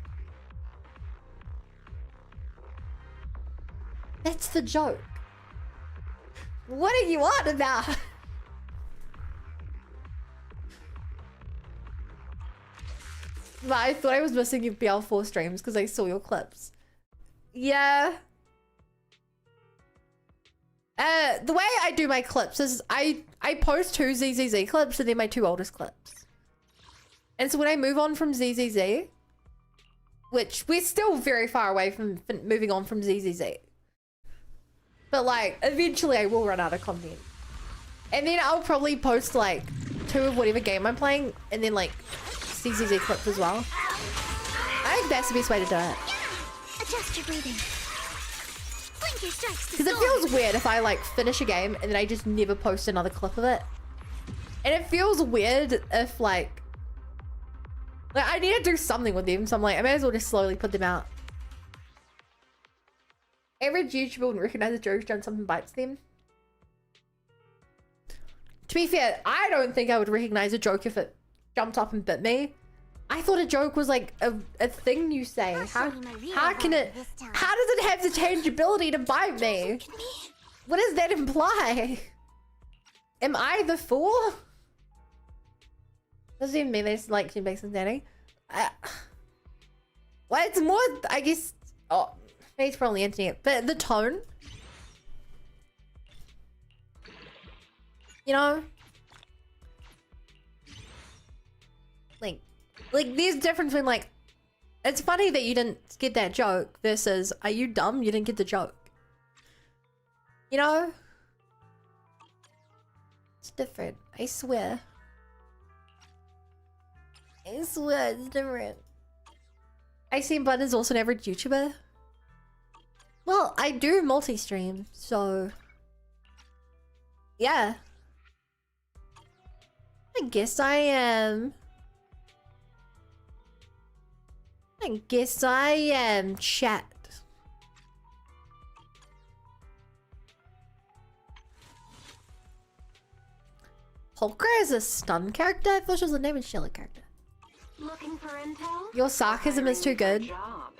Speaker 1: that's the joke. What are you on about? But I thought I was missing your BL4 streams because I saw your clips. Yeah. The way I do my clips is I post 2 ZZZ clips and then my 2 oldest clips. And so when I move on from ZZZ, which we're still very far away from moving on from ZZZ. But like, eventually I will run out of content. And then I'll probably post like 2 of whatever game I'm playing and then like ZZZ clips as well. I think that's the best way to do it.
Speaker 5: Adjust your breathing.
Speaker 1: Because it feels weird if I like finish a game and then I just never post another clip of it. And it feels weird if like I need to do something with them, so I'm like, I may as well just slowly put them out. Average YouTuber wouldn't recognize a joke's done something bites them. To be fair, I don't think I would recognize a joke if it jumped up and bit me. I thought a joke was like a thing you say. How can it, how does it have the tangibility to bite me? What does that imply? Am I the fool? Doesn't even mean they just like Jim Bakes and Danny. Well, it's more, I guess, oh, maybe it's probably the internet, but the tone. You know? Like there's a difference between like, it's funny that you didn't get that joke versus, are you dumb? You didn't get the joke. You know? It's different, I swear. I swear it's different. I seen Bun is also an average YouTuber. Well, I do multi-stream, so yeah. I guess I am. I guess I am, chat. Holker is a stun character? I thought she was a name and Sheila character.
Speaker 3: Looking for intel?
Speaker 1: Your sarcasm is too
Speaker 3: Hiring
Speaker 1: good.
Speaker 3: for a job.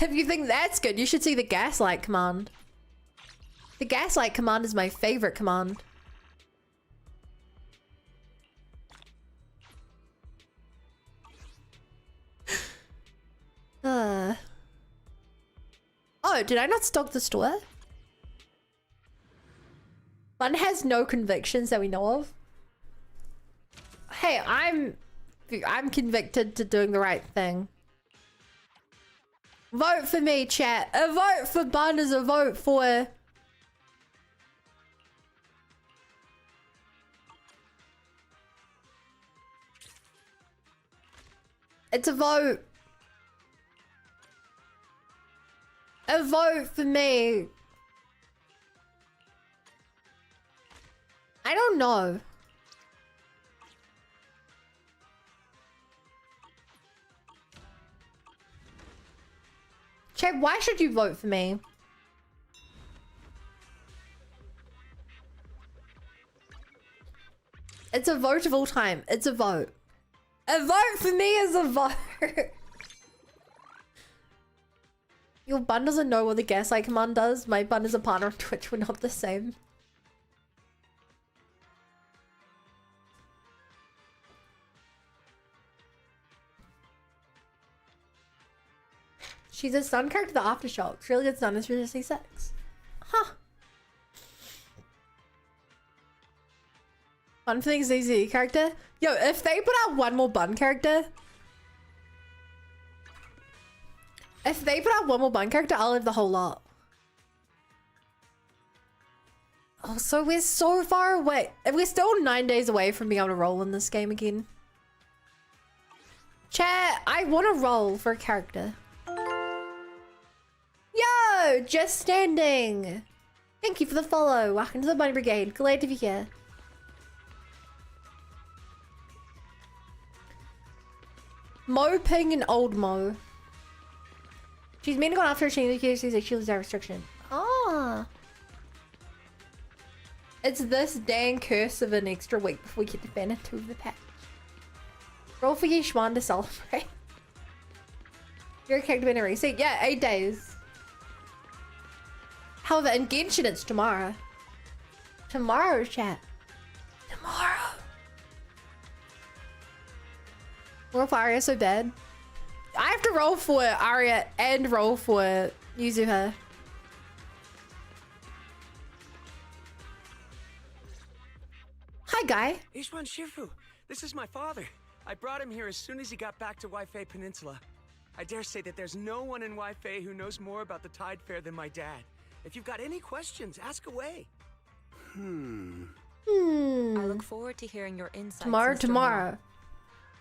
Speaker 1: If you think that's good, you should see the Gaslight command. The Gaslight command is my favorite command. Oh, did I not stock the store? Bun has no convictions that we know of. Hey, I'm convicted to doing the right thing. Vote for me, chat. A vote for Bun is a vote for... It's a vote. A vote for me. I don't know. Chat, why should you vote for me? It's a vote of all time. It's a vote. A vote for me is a vote. Your Bun doesn't know what the Gaslight command does. My Bun is a partner on Twitch. We're not the same. She's a stun character, the Aftershocks. Really good stun is resisting sex. Huh. Bun for the ZZ character. Yo, if they put out one more Bun character. If they put out one more Bun character, I'll live the whole lot. Oh, so we're so far away. We're still 9 days away from being able to roll in this game again. Chat, I want to roll for a character. Yo, just standing. Thank you for the follow. Welcome to the Bunny Brigade. Glad to be here. Mo Ping and Old Mo. She's meant to go after she accuses that she loses that restriction. Ah. It's this dang curse of an extra week before we get to Banner 2 of the patch. Roll for Yishwan to celebrate. Your character been a reset? Yeah, 8 days. However, in Genshin it's tomorrow. Tomorrow, chat. Tomorrow. Roll for Arya so bad. I have to roll for Arya and roll for Yuzuha. Hi, guy.
Speaker 7: Ishwan Shifu, this is my father. I brought him here as soon as he got back to Waifei Peninsula. I dare say that there's no one in Waifei who knows more about the Tide Fair than my dad. If you've got any questions, ask away.
Speaker 3: I look forward to hearing your insights.
Speaker 1: Tomorrow.
Speaker 3: Mo.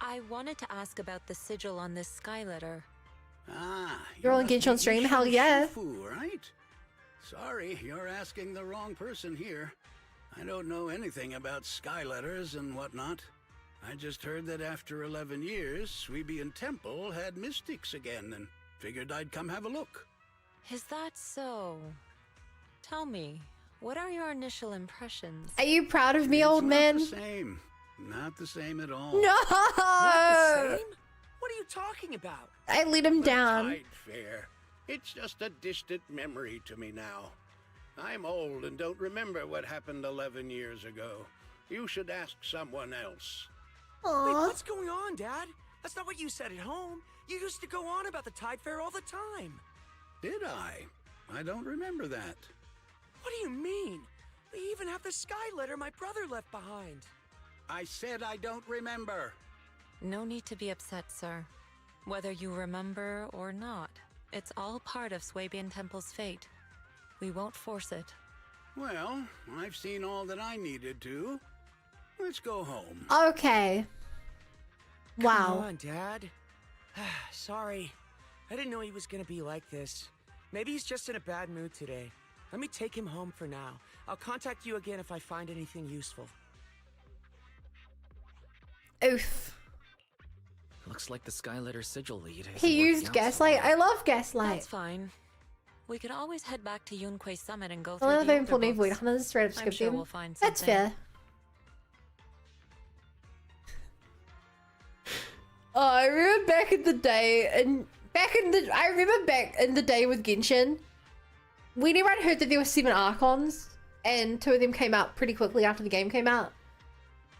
Speaker 3: I wanted to ask about the sigil on this sky letter.
Speaker 8: Ah,
Speaker 1: You're on Genshin on stream? Hell yeah.
Speaker 8: Shifu, right? Sorry, you're asking the wrong person here. I don't know anything about sky letters and whatnot. I just heard that after 11 years, Suibian Temple had mystics again and figured I'd come have a look.
Speaker 3: Is that so? Tell me, what are your initial impressions?
Speaker 1: Are you proud of me,
Speaker 8: It's
Speaker 1: old
Speaker 8: not
Speaker 1: man?
Speaker 8: the same. Not the same at all.
Speaker 1: No!
Speaker 7: Not the same? What are you talking about?
Speaker 1: I lead him
Speaker 8: The
Speaker 1: down.
Speaker 8: Tide Fair. It's just a distant memory to me now. I'm old and don't remember what happened 11 years ago. You should ask someone else.
Speaker 7: Wait,
Speaker 1: Aww.
Speaker 7: what's going on, Dad? That's not what you said at home. You used to go on about the Tide Fair all the time.
Speaker 8: Did I? I don't remember that.
Speaker 7: What do you mean? We even have the sky letter my brother left behind.
Speaker 8: I said I don't remember.
Speaker 3: No need to be upset, sir. Whether you remember or not, it's all part of Swabian Temple's fate. We won't force it.
Speaker 8: Well, I've seen all that I needed to. Let's go home.
Speaker 1: Okay. Wow.
Speaker 7: Come on, Dad. Sorry. I didn't know he was gonna be like this. Maybe he's just in a bad mood today. Let me take him home for now. I'll contact you again if I find anything useful.
Speaker 1: Oof.
Speaker 9: Looks like the Skyletter sigil lead. isn't
Speaker 1: He
Speaker 9: working
Speaker 1: used
Speaker 9: out so
Speaker 1: gaslight.
Speaker 9: well.
Speaker 1: I love gaslight.
Speaker 3: That's fine. We could always head back to Yunquei Summit and go
Speaker 1: I
Speaker 3: through
Speaker 1: love
Speaker 3: the
Speaker 1: having
Speaker 3: older
Speaker 1: plenty of
Speaker 3: books.
Speaker 1: void hunters straight up
Speaker 3: I'm
Speaker 1: skip
Speaker 3: sure
Speaker 1: them.
Speaker 3: we'll find
Speaker 1: That's
Speaker 3: something.
Speaker 1: fair. Oh, I remember back in the day, I remember back in the day with Genshin, when everyone heard that there were 7 Archons, and 2 of them came out pretty quickly after the game came out,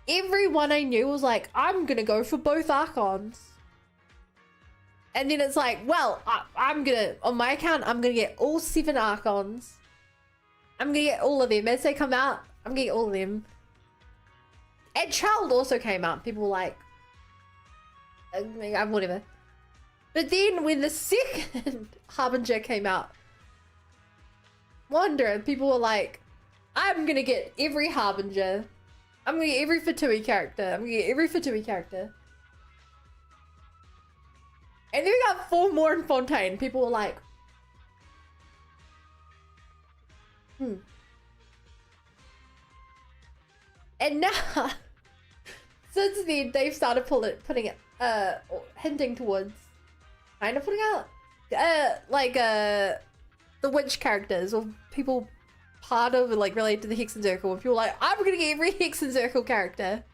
Speaker 1: everyone I knew was like, I'm gonna go for both Archons. And then it's like, well, I'm gonna, on my account, I'm gonna get all 7 Archons. I'm gonna get all of them. As they come out, I'm gonna get all of them. And Child also came out. People were like, whatever. But then when the second Harbinger came out, Wanderer, people were like, I'm gonna get every Harbinger. I'm gonna get every Fatui character. I'm gonna get every Fatui character. And then we got 4 more in Fontaine. People were like, And now, since then, they've started putting it, hinting towards, kind of putting out, the witch characters or people part of, like, related to the Hex and Circle. And people are like, I'm gonna get every Hex and Circle character.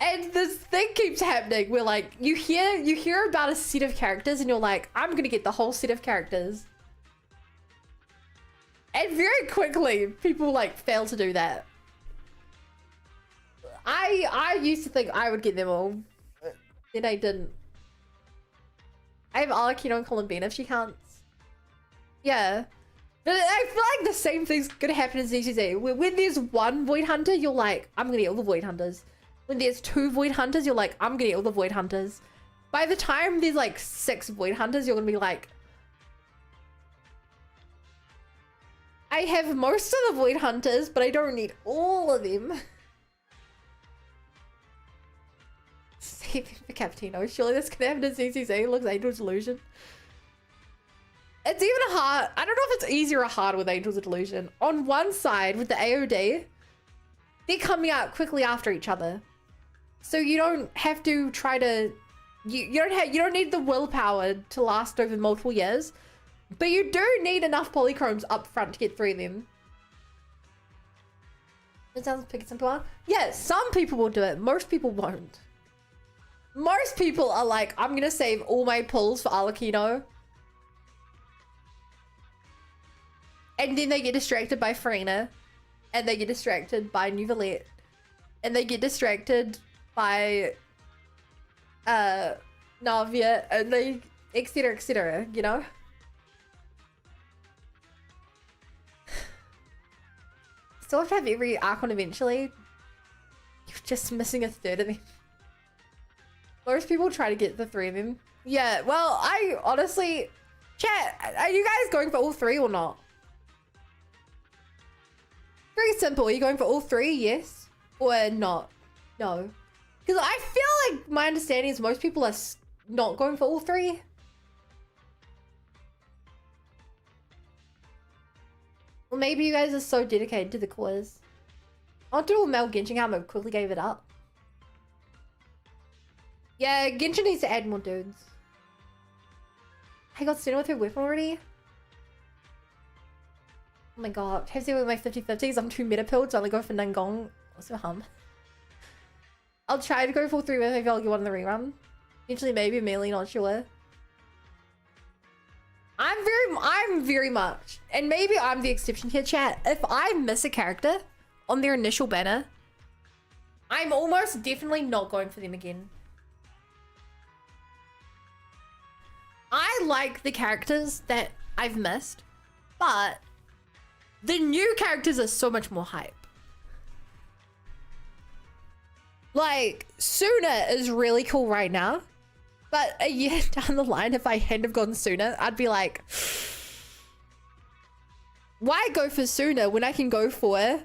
Speaker 1: And this thing keeps happening where, like, you hear about a set of characters and you're like, I'm gonna get the whole set of characters. And very quickly, people, like, fail to do that. I used to think I would get them all, but then I didn't. I have Alakino and Columbine if she counts. Yeah. But I feel like the same thing's gonna happen in ZZZ. When there's 1 Void Hunter, you're like, I'm gonna get all the Void Hunters. When there's 2 Void Hunters, you're like, I'm gonna get all the Void Hunters. By the time there's like 6 Void Hunters, you're gonna be like, I have most of the Void Hunters, but I don't need all of them. Saving for Cappuccino. Surely this can happen in ZZZ. It looks Angel's Delusion. It's even hard. I don't know if it's easier or harder with Angel's Delusion. On one side, with the AOD, they're coming out quickly after each other. So you don't have to try to... You don't need the willpower to last over multiple years. But you do need enough polychromes up front to get 3 of them. It sounds like a simple one. Yeah, some people will do it. Most people won't. Most people are like, I'm gonna save all my pulls for Alakino. And then they get distracted by Farina. And they get distracted by Nuvalette. And they get distracted by Navia. And they etc, you know? Still have to have every Archon eventually. You're just missing a third of them. Most people try to get the 3 of them. Yeah, well, I honestly... Chat, are you guys going for all 3 or not? Very simple. Are you going for all 3? Yes. Or not? No. Because I feel like my understanding is most people are not going for all 3. Well, maybe you guys are so dedicated to the cause. I'll do a Mel Genshin how I quickly gave it up. Yeah, Genshin needs to add more dudes. I got Senna with her weapon already. Oh my god. Have to with my 50-50s. I'm too meta pilled, so I only go for Nangong. Also hum. I'll try to go for 3 with maybe I'll get one in the rerun. Eventually maybe Melee, not sure. I'm very much, and maybe I'm the exception here, chat. If I miss a character on their initial banner, I'm almost definitely not going for them again. I like the characters that I've missed, but the new characters are so much more hype. Like, Suna is really cool right now, but a year down the line, if I hadn't have gotten Suna, I'd be like, why go for Suna when I can go for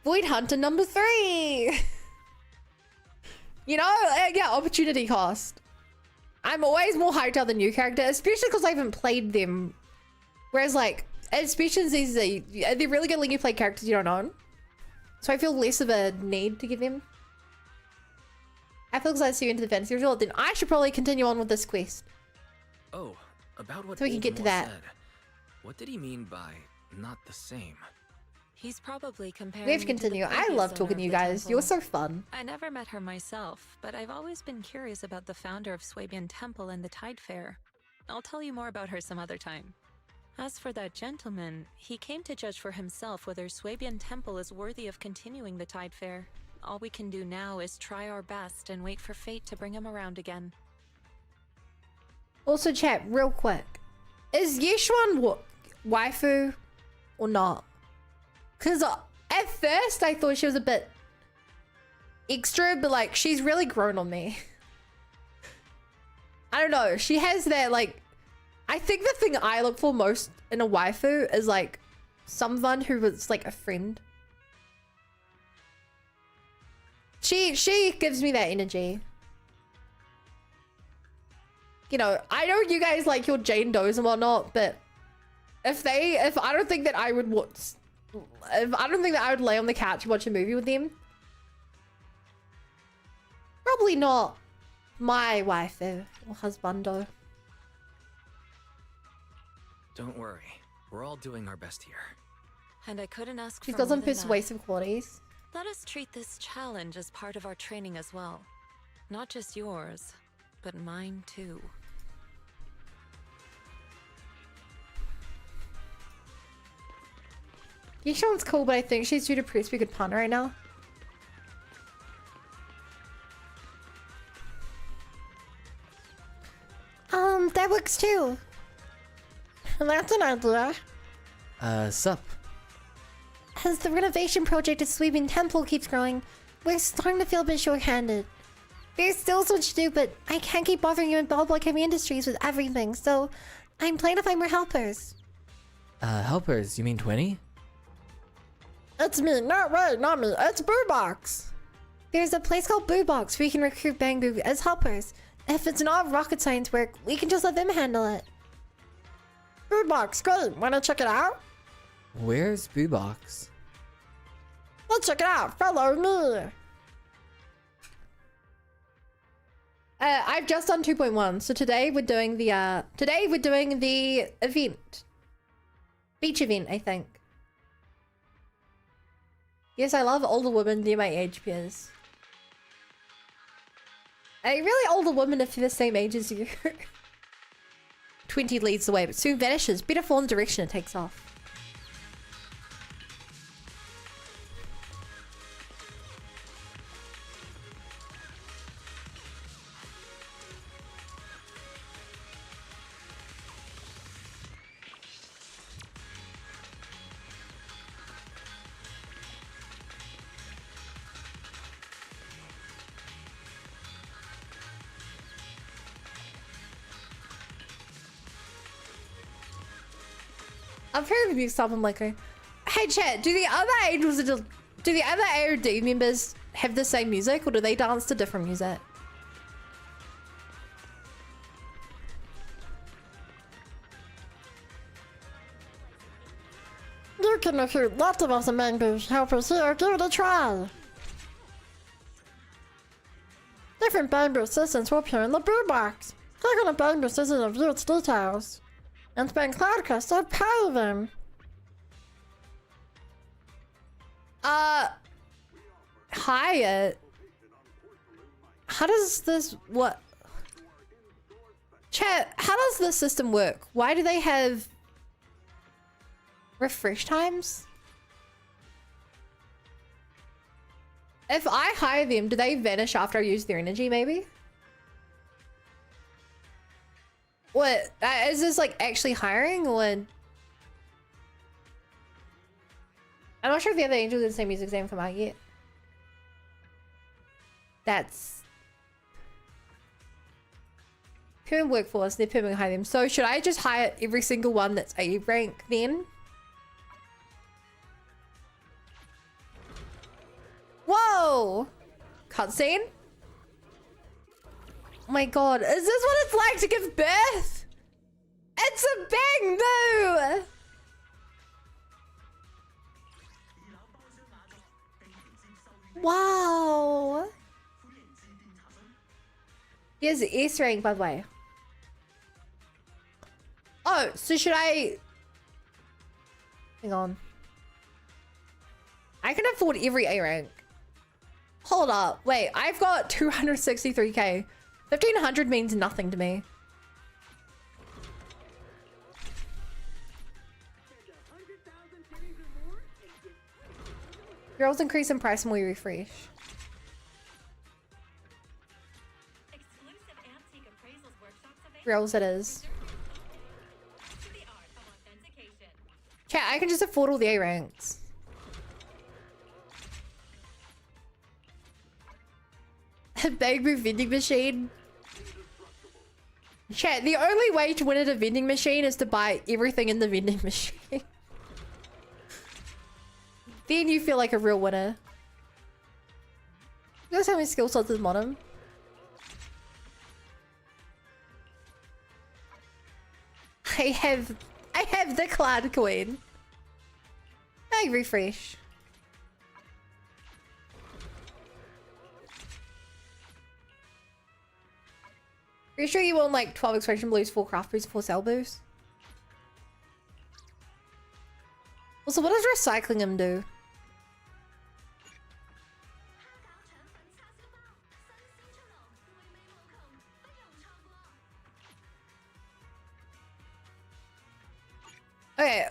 Speaker 1: Void Hunter number 3? You know, yeah, opportunity cost. I'm always more hyped out the new character, especially because I haven't played them. Whereas, like, especially these, they're really good letting you play characters you don't own. So I feel less of a need to get them. I feel excited to see you into the fantasy resort. Then I should probably continue on with this quest.
Speaker 9: Oh, about what
Speaker 1: So we can get to
Speaker 9: Voldemort
Speaker 1: that.
Speaker 9: said. What did he mean by not the same?
Speaker 3: He's probably comparing
Speaker 1: We have to
Speaker 3: me the
Speaker 1: continue. I
Speaker 3: previous
Speaker 1: love
Speaker 3: owner
Speaker 1: talking
Speaker 3: of
Speaker 1: to you
Speaker 3: the
Speaker 1: guys.
Speaker 3: temple.
Speaker 1: You're so fun.
Speaker 3: I never met her myself, but I've always been curious about the founder of Swabian Temple and the Tide Fair. I'll tell you more about her some other time. As for that gentleman, he came to judge for himself whether Swabian Temple is worthy of continuing the Tide Fair. All we can do now is try our best and wait for fate to bring him around again.
Speaker 1: Also, chat, real quick. Is Yeshuan waifu or not? Because at first I thought she was a bit extra, but like, she's really grown on me. I don't know. She has that, like, I think the thing I look for most in a waifu is like someone who was like a friend. She gives me that energy. You know, I know you guys like your Jane Does and whatnot, but if I don't think that I would lay on the couch and watch a movie with them, probably not my waifu or husbando.
Speaker 9: Don't worry. We're all doing our best here.
Speaker 3: And I couldn't ask
Speaker 1: She's
Speaker 3: for
Speaker 1: got
Speaker 3: more
Speaker 1: some
Speaker 3: than that.
Speaker 1: persuasive qualities.
Speaker 3: Let us treat this challenge as part of our training as well. Not just yours, but mine too.
Speaker 1: Yishuan's cool, but I think she's too depressed we could punt right now. That works too. That's an idea.
Speaker 10: Sup?
Speaker 5: As the renovation project at Sweeping Temple keeps growing, we're starting to feel a bit short-handed. There's still so much to do, but I can't keep bothering you and Bob like Heavy Industries with everything, so I'm planning to find more helpers.
Speaker 10: Helpers? You mean 20?
Speaker 1: It's me, not me. It's Boo Box.
Speaker 5: There's a place called Boo Box where you can recruit Bangu as helpers. If it's not rocket science work, we can just let them handle it.
Speaker 1: Boo Box, great. Wanna check it out?
Speaker 10: Where's Boo Box?
Speaker 1: Let's check it out. Follow me. I've just done 2.1, so today we're doing the event. Beach event, I think. Yes, I love older women near my age peers. Really older women if they're the same age as you. 20 leads the way, but soon vanishes. Better fall in the direction it takes off. I've heard of you something like a... Hey chat, do the other AOD members have the same music or do they dance to different music? You can recruit lots of awesome mangoes helpers here, give it a try. Different bamboo assistants will appear in the Boo Box. Click on the bamboo assistant and view its details. And spend Cloudcast to pay them. Hyatt. How does this, what? Chat, how does this system work? Why do they have refresh times? If I hire them, do they vanish after I use their energy maybe? What? Is this like actually hiring or? I'm not sure if the other angels in the same music haven't come out yet. That's permanent workforce. They're permanent hire them. So should I just hire every single one that's A rank then? Whoa! Cutscene? my god. Is this what it's like to give birth? It's a bamboo! Wow. Here's the Easter egg, by the way. Oh, so should I... Hang on. I can afford every A rank. Hold up. Wait, I've got 263k. 1500 means nothing to me. Girls increase in price when we refresh. Girls it is. Chat, I can just afford all the A ranks. A bamboo vending machine. Chat, the only way to win at a vending machine is to buy everything in the vending machine. Then you feel like a real winner. You guys have any skill slots at the bottom? I have the Clad Queen. I refresh. Are you sure you want like 12 expression blues, 4 craft boosts, 4 cell boosts? Also, what does recycling him do? Okay,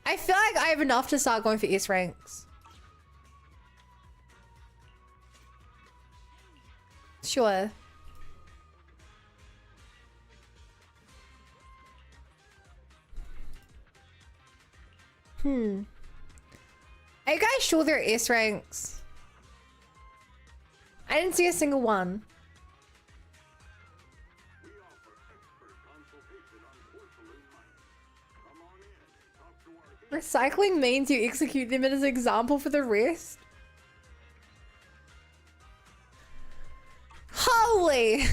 Speaker 1: I feel like I have enough to start going for S ranks. Sure. Are you guys sure they're S ranks? I didn't see a single one. Recycling means you execute them as an example for the rest. Holy!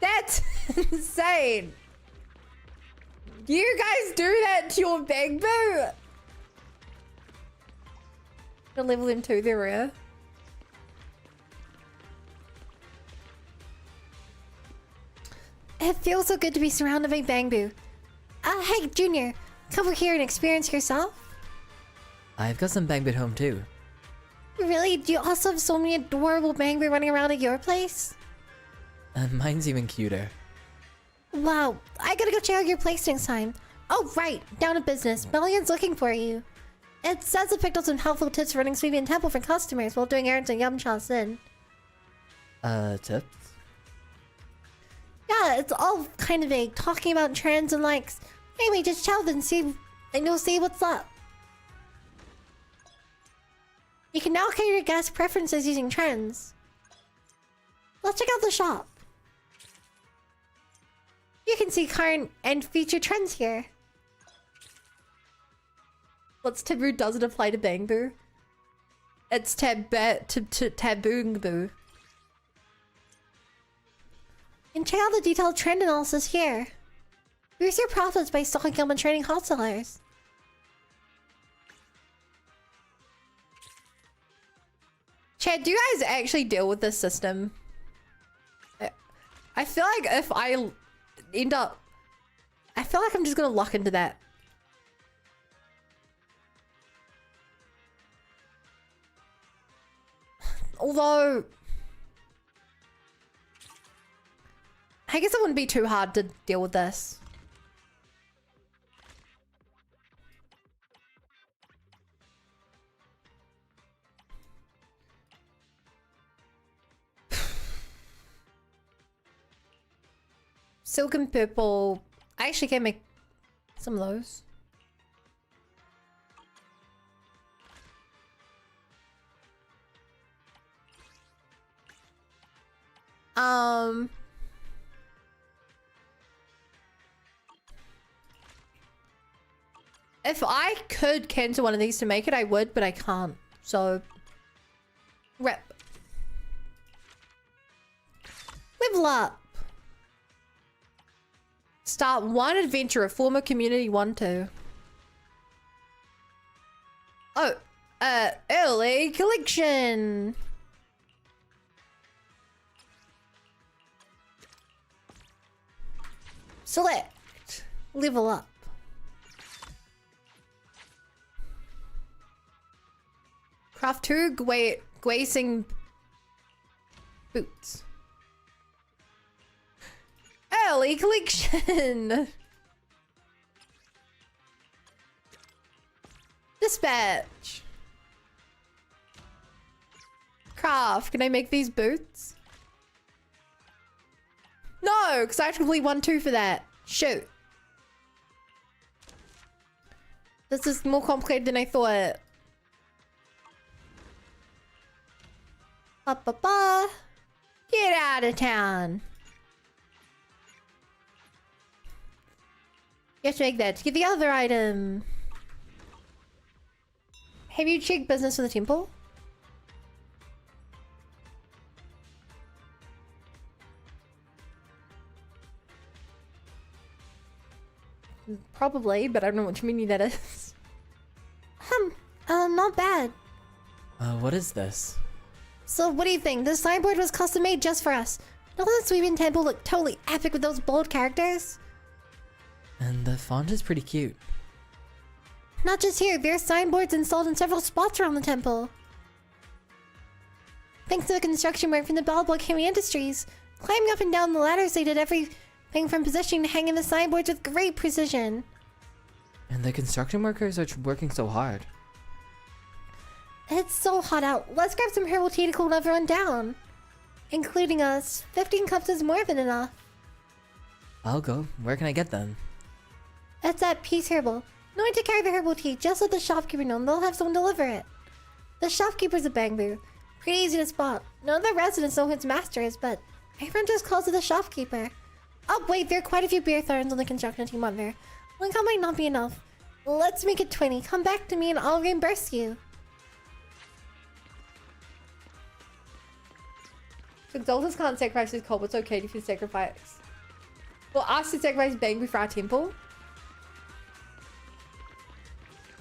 Speaker 1: That's insane! You guys do that to your bamboo? To level them too, they're rare. It feels so good to be surrounded by bamboo. Hey, Junior, come over here and experience yourself.
Speaker 10: I've got some bamboo at home too.
Speaker 5: Really? Do you also have so many adorable bamboo running around at your place?
Speaker 10: Mine's even cuter.
Speaker 5: Wow, I gotta go check out your place next time. Oh, right, down to business. Melian's looking for you. It says it picked up some helpful tips for running Sweebian Temple for customers while doing errands in Yamcha Sin.
Speaker 10: Tips?
Speaker 5: Yeah, it's all kind of vague, talking about trends and likes. Anyway, just shout and see, and you'll see what's up. You can now cater your guest preferences using trends. Let's check out the shop. You can see current and future trends here. What's taboo doesn't apply to bamboo? It's taboo. And check out the detailed trend analysis here. Boost your profits by stocking up on trading hot sellers. Chad, do you guys actually deal with this system? I feel like if I end up... I feel like I'm just gonna lock into that. Although... I guess it wouldn't be too hard to deal with this. Silk and purple. I actually can make some of those. If I could cancel one of these to make it, I would, but I can't. So, rep. up. Start one adventure, a former community 1-2. Oh, early collection. Select. Level up. Craft 2 Gwacing boots. Early collection. Dispatch. Craft. Can I make these boots? No, because I have to complete 1-2 for that. Shoot. This is more complicated than I thought. Ba-ba-ba. Get out of town. You have to make that to get the other item. Have you checked business in the temple? Probably, but I don't know which menu that is. Not bad.
Speaker 10: What is this?
Speaker 5: So what do you think? This signboard was custom made just for us. Doesn't the Sweeping Temple look totally epic with those bold characters?
Speaker 10: And the font is pretty cute.
Speaker 5: Not just here, there are signboards installed in several spots around the temple. Thanks to the construction work from the Bellblock Heavy Industries, climbing up and down the ladders, they did everything from positioning to hanging the signboards with great precision.
Speaker 10: And the construction workers are working so hard.
Speaker 5: It's so hot out. Let's grab some herbal tea to cool everyone down. Including us. 15 cups is more than enough.
Speaker 10: I'll go. Where can I get them?
Speaker 5: It's at Peace Herbal. No one to carry the herbal tea. Just let the shopkeeper know and they'll have someone deliver it. The shopkeeper's a bamboo. Pretty easy to spot. None of the residents know who its master is, but everyone just calls it the shopkeeper. Oh wait, there are quite a few beer thorns on the construction team on there. One cup might not be enough. Let's make it 20. Come back to me and I'll reimburse you. Exaltus can't sacrifice his coal, but it's okay if you sacrifice. Well, ask to sacrifice Bangbu for our temple.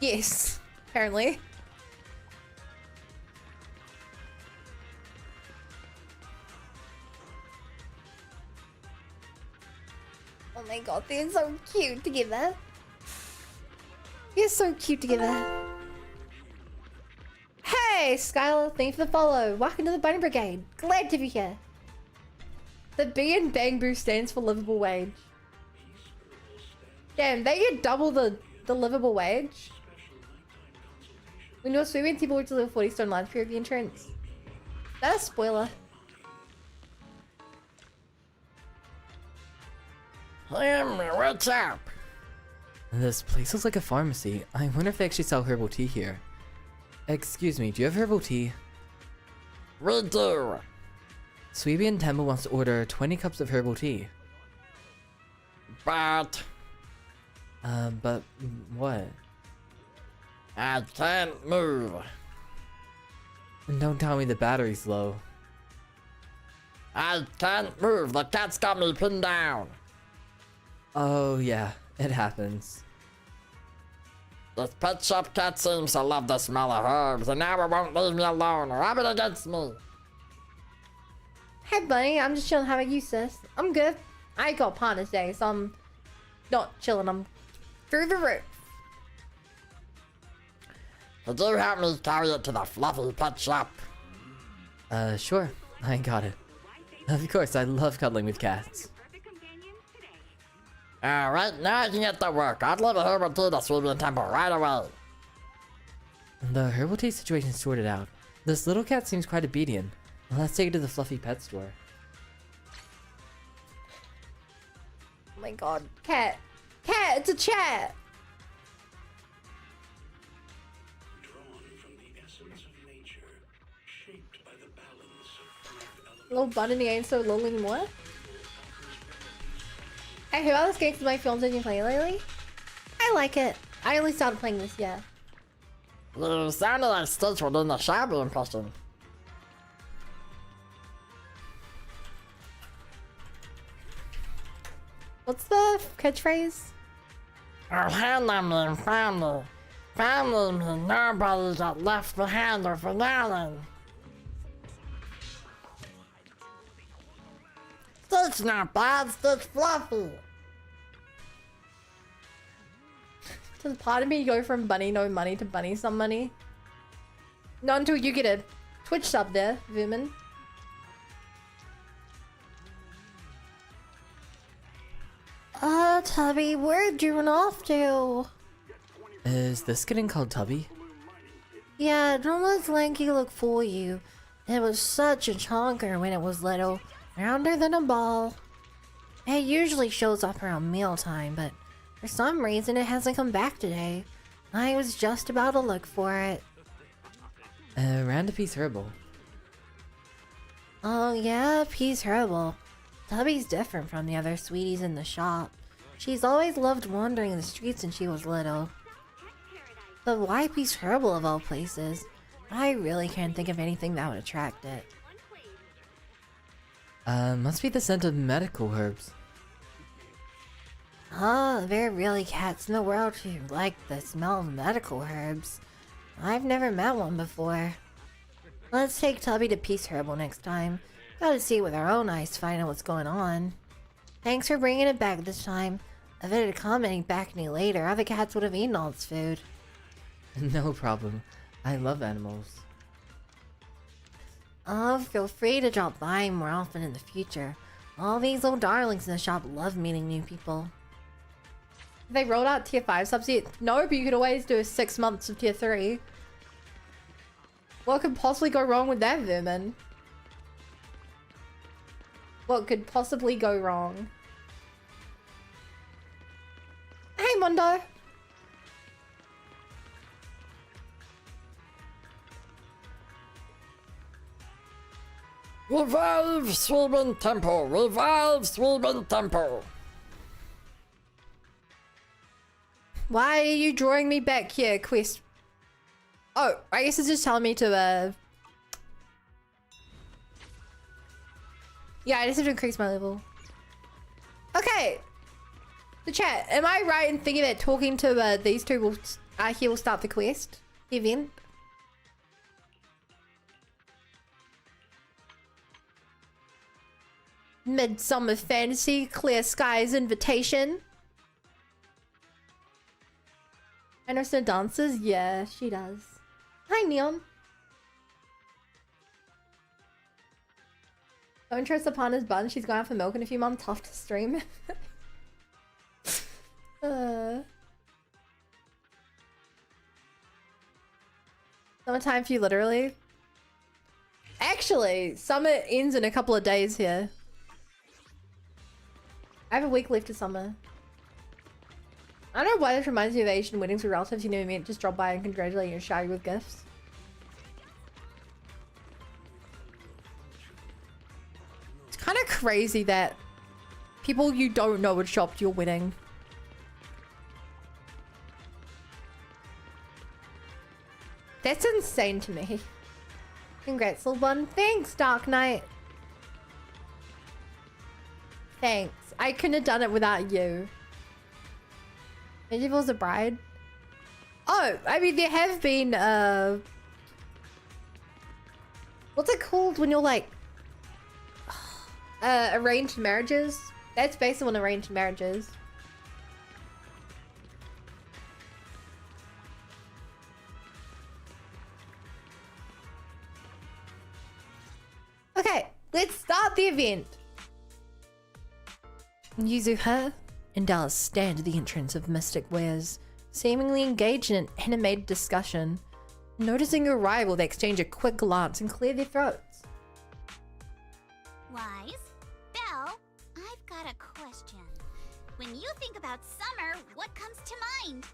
Speaker 5: Yes, apparently. Oh my god, they're so cute together. They're so cute together. Hey, Skylar, thanks for the follow. Welcome to the Bunny Brigade. Glad to be here. The B in Bangbu stands for livable wage. Damn, they get double the livable wage. We know swimming people to live 40 stone line period of the entrance. That's a spoiler.
Speaker 6: What's up?
Speaker 10: This place looks like a pharmacy. I wonder if they actually sell herbal tea here. Excuse me, do you have herbal tea?
Speaker 6: We do.
Speaker 10: Sweebian Temple wants to order 20 cups of herbal tea.
Speaker 6: But
Speaker 10: But what?
Speaker 6: I can't move.
Speaker 10: And don't tell me the battery's low.
Speaker 6: I can't move. The cat's got me pinned down.
Speaker 10: Oh yeah, it happens.
Speaker 6: This pet shop cat seems to love the smell of herbs, and now it won't leave me alone. Rub it against me.
Speaker 5: Hey buddy, I'm just chilling. How about you, sis? I'm good. I ain't got partners day, so I'm not chilling. I'm through the roof.
Speaker 6: Could you help me carry it to the fluffy pet shop?
Speaker 10: Sure. I got it. Of course, I love cuddling with cats.
Speaker 6: Alright, now I can get to work. I'll deliver herbal tea to Sweebian Temple right away.
Speaker 10: The herbal tea situation's sorted out. This little cat seems quite obedient. Let's take it to the fluffy pet store.
Speaker 5: Oh my god. Cat. Cat, it's a chat. Little bunny ain't so little anymore. Hey, who else games my films have you playing lately? I like it. I only started playing this year.
Speaker 6: You sounded like Stitch within the shabby impression.
Speaker 5: What's the catchphrase?
Speaker 6: Our handling family. Family means nobody got left behind or forgotten. Stitch not bad, Stitch fluffy.
Speaker 5: Does part of me go from bunny no money to bunny some money? Not until you get a Twitch sub there, Vuman. Tubby, where'd you run off to?
Speaker 10: Is this getting called Tubby?
Speaker 5: Yeah, don't let Lanky look for you. It was such a chonker when it was little, rounder than a ball. It usually shows up around mealtime, but for some reason it hasn't come back today. I was just about to look for it.
Speaker 10: Round a piece herbal.
Speaker 5: Oh yeah, Pea's herbal. Tubby's different from the other sweeties in the shop. She's always loved wandering the streets since she was little. But why Pea's herbal of all places? I really can't think of anything that would attract it.
Speaker 10: Must be the scent of medical herbs.
Speaker 5: Oh, there are really cats in the world who like the smell of medical herbs. I've never met one before. Let's take Tubby to Peace Herbal next time. Gotta see it with our own eyes to find out what's going on. Thanks for bringing it back this time. If it had come any back any later, other cats would have eaten all its food.
Speaker 10: No problem. I love animals.
Speaker 5: Oh, feel free to drop by more often in the future. All these little darlings in the shop love meeting new people. They rolled out tier 5 subs yet? No, but you could always do 6 months of tier 3. What could possibly go wrong with that, Vermin? What could possibly go wrong? Hey, Mondo!
Speaker 6: Revive Sweeping Temple! Revive Sweeping Temple!
Speaker 5: Why are you drawing me back here, quest? Oh, I guess it's just telling me to, yeah, I just have to increase my level. Okay. The chat, am I right in thinking that talking to these two will, he will start the quest? The event? Midsummer Fantasy, Clear Skies Invitation. Anderson dances? Yeah, she does. Hi, Neon. Don't trust upon his bun. She's going out for milk in a few months. Tough to stream. Summertime for you, literally. Actually, summer ends in a couple of days here. I have a week left of summer. I don't know why this reminds me of Asian weddings with relatives you never met. Just drop by and congratulate you and shower you with gifts. It's kind of crazy that people you don't know would shop to your wedding. That's insane to me. Congrats, little one. Thanks, Dark Knight. Thanks. I couldn't have done it without you. Medieval's a bride? Oh, I mean, there have been, what's it called when you're like, arranged marriages? That's based on arranged marriages. Okay, let's start the event. Yuzuha and Dallas stand at the entrance of Mystic Wares, seemingly engaged in an animated discussion. Noticing your arrival, they exchange a quick glance and clear their throats.
Speaker 11: Wise? Belle, I've got a question. When you think about summer, what comes to mind?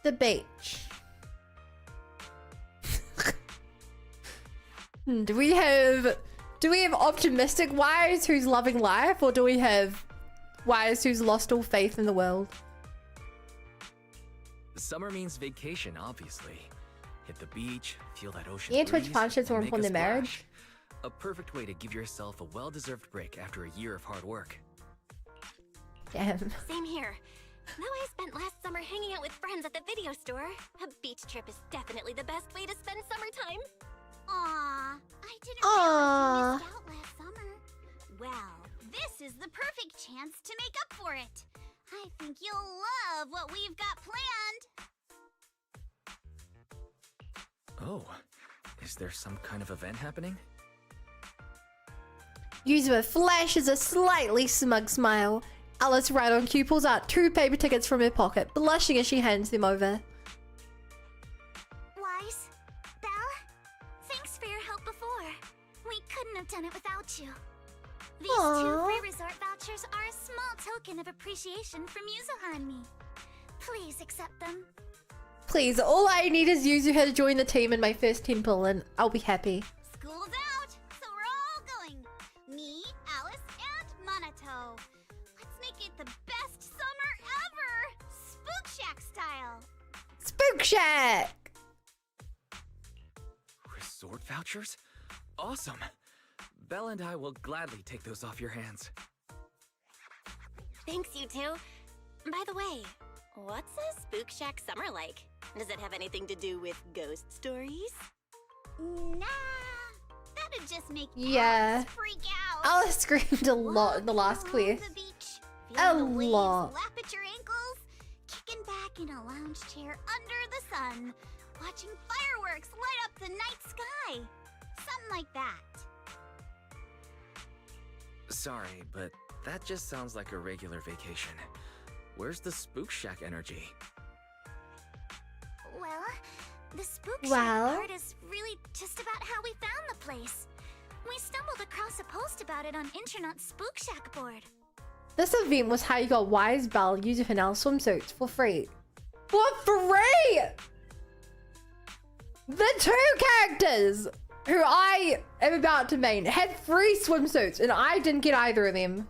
Speaker 5: The beach. Do we have optimistic Wise who's loving life, or do we have Wise who's lost all faith in the world?
Speaker 9: Summer means vacation, obviously. Hit the beach, feel that ocean
Speaker 5: Yeah, Twitch
Speaker 9: breeze,
Speaker 5: partnerships
Speaker 9: and
Speaker 5: more
Speaker 9: make
Speaker 5: important
Speaker 9: a
Speaker 5: than marriage.
Speaker 9: splash. A perfect way to give yourself a well-deserved break after a year of hard work.
Speaker 5: Damn.
Speaker 12: Same here. Though I spent last summer hanging out with friends at the video store, a beach trip is definitely the best way to spend summertime.
Speaker 11: Aw, I didn't
Speaker 5: Aw.
Speaker 11: realize you missed out last summer. Well, this is the perfect chance to make up for it. I think you'll love what we've got planned.
Speaker 9: Oh, is there some kind of event happening?
Speaker 5: Yuzuru flashes a slightly smug smile. Alice, right on cue, pulls out 2 paper tickets from her pocket, blushing as she hands them over.
Speaker 11: Wise, Belle, thanks for your help before. We couldn't have done it without you. These 2
Speaker 5: Aww.
Speaker 11: free resort vouchers are a small token of appreciation from Yuzuha and me. Please accept them.
Speaker 5: Please, all I need is Yuzuha to join the team in my first temple, and I'll be happy.
Speaker 11: School's out, so we're all going. Me, Alice, and Monato. Let's make it the best summer ever! Spook Shack style!
Speaker 5: Spook Shack!
Speaker 9: Resort vouchers? Awesome! Belle and I will gladly take those off your hands.
Speaker 12: Thanks, you two. By the way, what's a Spook Shack summer like? Does it have anything to do with ghost stories?
Speaker 11: Nah, that'd just make
Speaker 5: Yeah.
Speaker 11: Alice freak out.
Speaker 5: Alice screamed a lot in the last
Speaker 11: Walking along
Speaker 5: quest.
Speaker 11: the beach,
Speaker 5: A
Speaker 11: feeling the waves
Speaker 5: lot.
Speaker 11: lap at your ankles, kicking back in a lounge chair under the sun, watching fireworks light up the night sky. Something like that.
Speaker 9: Sorry, but that just sounds like a regular vacation. Where's the Spook Shack energy?
Speaker 11: Well, the Spook Shack
Speaker 5: Well?
Speaker 11: part is really just about how we found the place. We stumbled across a post about it on Internet's Spook Shack board.
Speaker 5: This event was how you got Wise, Belle, Yuzuha, and Alice swimsuits for free. For free! The 2 characters who I am about to main had free swimsuits, and I didn't get either of them.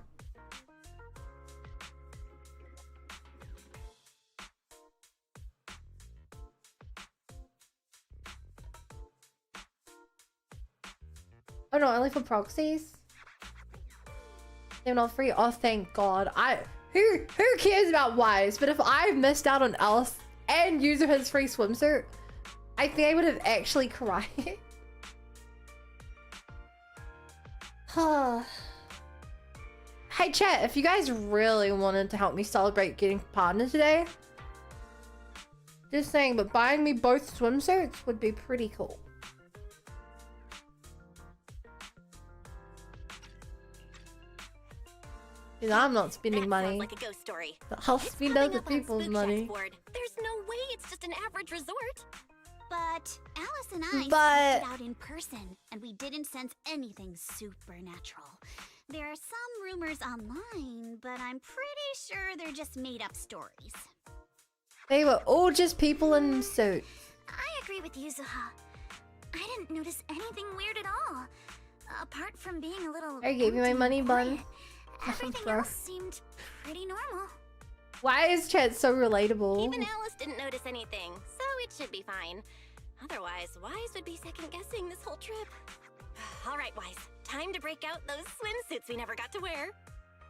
Speaker 5: Oh no, only for proxies? They're not free? Oh, thank God. Who cares about Wise? But if I missed out on Alice and Yuzuha's free swimsuit, I think I would have actually cried. Hey chat, if you guys really wanted to help me celebrate getting partnered today, just saying, but buying me both swimsuits would be pretty cool. Because I'm not spending
Speaker 12: That
Speaker 5: money.
Speaker 12: sounds like a ghost story.
Speaker 5: But I'll
Speaker 12: It's
Speaker 5: spend
Speaker 12: popping
Speaker 5: other
Speaker 12: up on
Speaker 5: people's
Speaker 12: Spook
Speaker 5: money.
Speaker 12: Shack's board. There's no way it's just an average resort.
Speaker 11: But Alice and I
Speaker 5: But-
Speaker 11: scoped it out in person, and we didn't sense anything supernatural. There are some rumors online, but I'm pretty sure they're just made-up stories.
Speaker 5: They were all just people in suits.
Speaker 11: I agree with Yuzuha. I didn't notice anything weird at all. Apart from being a little
Speaker 5: I gave you my
Speaker 11: empty
Speaker 5: money,
Speaker 11: and
Speaker 5: bun.
Speaker 11: quiet, everything
Speaker 5: Bro.
Speaker 11: else seemed pretty normal.
Speaker 5: Why is chat so relatable?
Speaker 12: Even Alice didn't notice anything, so it should be fine. Otherwise, Wise would be second-guessing this whole trip. All right, Wise. Time to break out those swimsuits we never got to wear.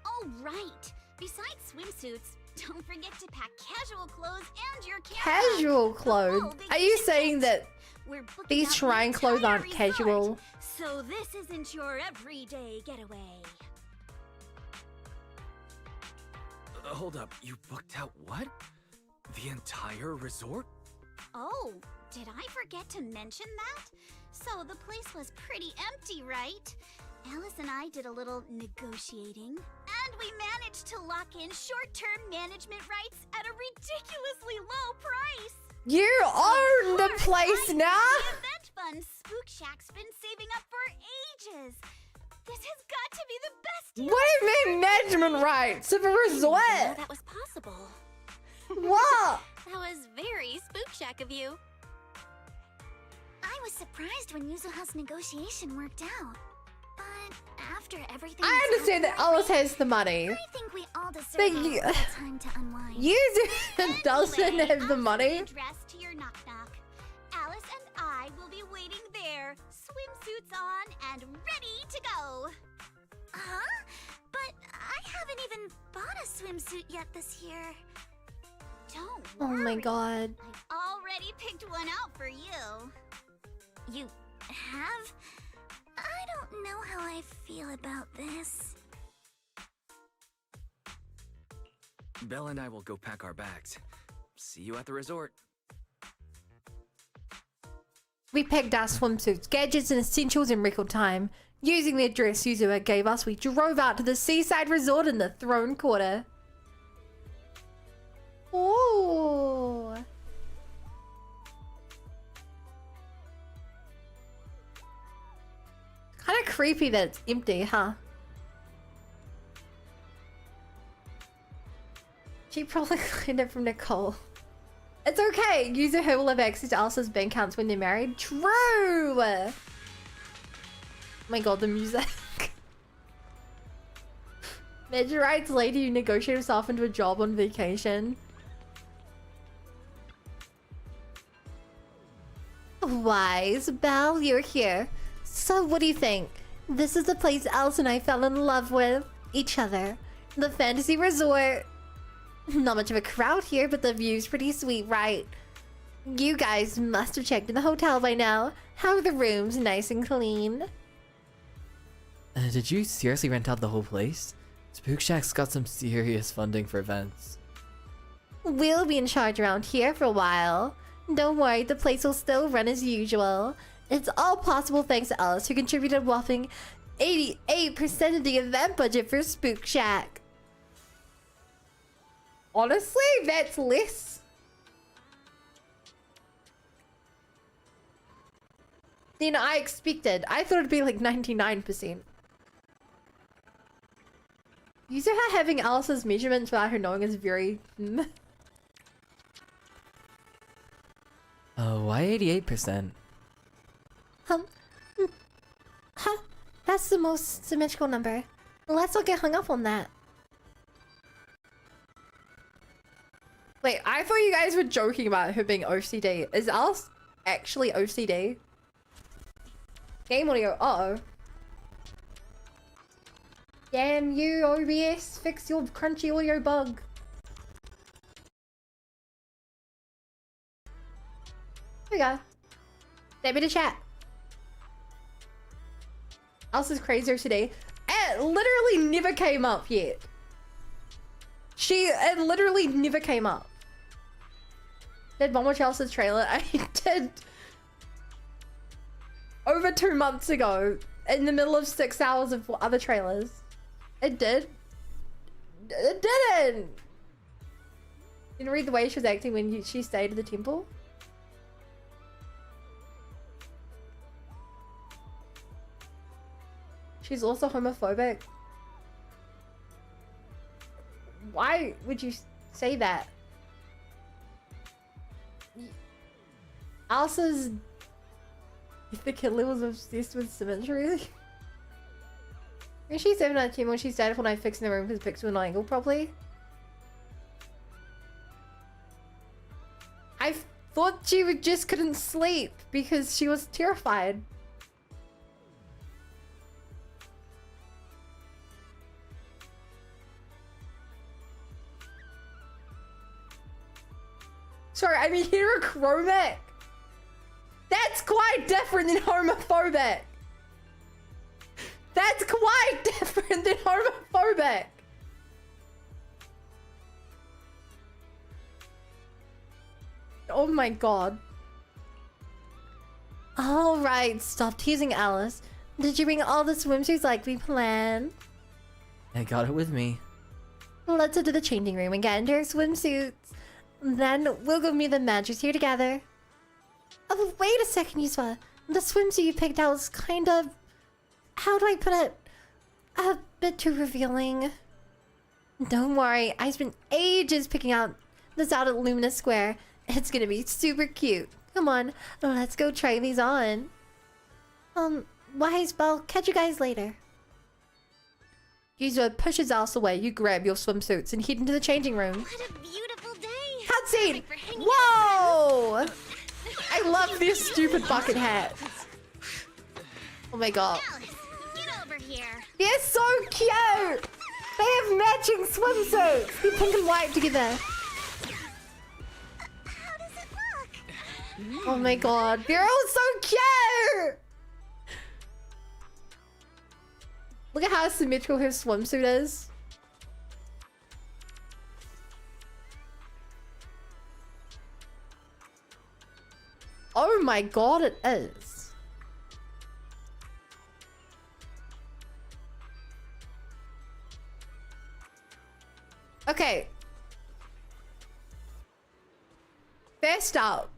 Speaker 11: Oh, right. Besides swimsuits, don't forget to pack casual clothes and your camera.
Speaker 5: Casual
Speaker 11: The
Speaker 5: clothes?
Speaker 11: whole
Speaker 5: Are you
Speaker 11: vacation
Speaker 5: saying
Speaker 11: kit.
Speaker 5: that
Speaker 11: We're booking
Speaker 5: these
Speaker 11: out the
Speaker 5: shrine clothes
Speaker 11: entire
Speaker 5: aren't casual?
Speaker 11: resort, so this isn't your everyday getaway.
Speaker 9: Hold up, you booked out what? The entire resort?
Speaker 11: Oh, did I forget to mention that? So the place was pretty empty, right? Alice and I did a little negotiating, and we managed to lock in short-term management rights at a ridiculously low price.
Speaker 5: You own the place now?
Speaker 11: The event fund Spook Shack's been saving up for ages. This has got to be the best deal.
Speaker 5: What do you mean management rights of a
Speaker 12: I didn't even know
Speaker 5: resort?
Speaker 12: that was possible.
Speaker 5: What?
Speaker 12: That was very Spook Shack of you.
Speaker 11: I was surprised when Yuzuha's negotiation worked out. But after everything,
Speaker 5: I understand that Alice has the money.
Speaker 11: I think we all deserve
Speaker 5: But
Speaker 11: a
Speaker 5: you-
Speaker 11: little time to unwind.
Speaker 5: Yuzu doesn't
Speaker 11: Anyway,
Speaker 5: have the
Speaker 11: I'll
Speaker 5: money.
Speaker 11: send the address to your knock knock. Alice and I will be waiting there, swimsuits on and ready to go. Huh? But I haven't even bought a swimsuit yet this year. Don't
Speaker 5: Oh
Speaker 11: worry.
Speaker 5: my god.
Speaker 11: I already picked one out for you. You have? I don't know how I feel about this.
Speaker 9: Belle and I will go pack our bags. See you at the resort.
Speaker 5: We packed our swimsuits, gadgets, and essentials in record time. Using the address Yuzua gave us, we drove out to the seaside resort in the Throne Quarter. Ooh. Kind of creepy that it's empty, huh? She probably learned it from Nicole. It's okay. User who will have access to Elsa's bank accounts when they're married. True. Oh my god, the music. Majorite's lady who negotiated herself into a job on vacation. Wise, Belle, you're here. So what do you think? This is the place Elsa and I fell in love with each other. The fantasy resort. Not much of a crowd here, but the view's pretty sweet, right? You guys must have checked in the hotel by now. How are the rooms? Nice and clean?
Speaker 10: Did you seriously rent out the whole place? Spook Shack's got some serious funding for events.
Speaker 5: We'll be in charge around here for a while. Don't worry, the place will still run as usual. It's all possible thanks to Alice, who contributed a whopping 88% of the event budget for Spook Shack. Honestly, that's less than I expected. I thought it'd be like 99%. User her having Alice's measurements without her knowing is very...
Speaker 10: Oh, why 88%?
Speaker 5: Huh? That's the most symmetrical number. Let's not get hung up on that. Wait, I thought you guys were joking about her being OCD. Is Alice actually OCD? Game audio. Uh-oh. Damn you, OBS. Fix your crunchy audio bug. Here we go. Let me to chat. Alice is crazier today. It literally never came up yet. It literally never came up. Did one watch Alice's trailer? I did. Over 2 months ago. In the middle of 6 hours of other trailers. It did. It didn't. Didn't read the way she was acting when she stayed at the temple. She's also homophobic. Why would you say that? Alice's... If the killer was obsessed with symmetry. Is she 7 out of 10 when she started when I fixed the room because picked to an angle properly? I thought she just couldn't sleep because she was terrified. Sorry, I mean heterochromic. That's quite different than homophobic. That's quite different than homophobic. Oh my god. Alright, stop teasing Alice. Did you bring all the swimsuits like we planned?
Speaker 10: I got it with me.
Speaker 5: Let's head to the changing room and get into our swimsuits. Then we'll go meet the managers here together. Oh, wait a second, Yusua. The swimsuit you picked out is kind of... How do I put it? A bit too revealing. Don't worry, I spent ages picking out this out at Luminous Square. It's gonna be super cute. Come on, let's go try these on. Wise Belle, catch you guys later. Yuzua pushes Alice away. You grab your swimsuits and head into the changing room.
Speaker 11: What a beautiful day!
Speaker 5: Cutscene! Whoa! I love this stupid bucket hat. Oh my god.
Speaker 11: Alice, get over here.
Speaker 5: They're so cute! They have matching swimsuits! They're pink and white together.
Speaker 11: How does it look?
Speaker 5: Oh my god, they're all so cute! Look at how symmetrical her swimsuit is. Oh my god, it is. Okay. First up.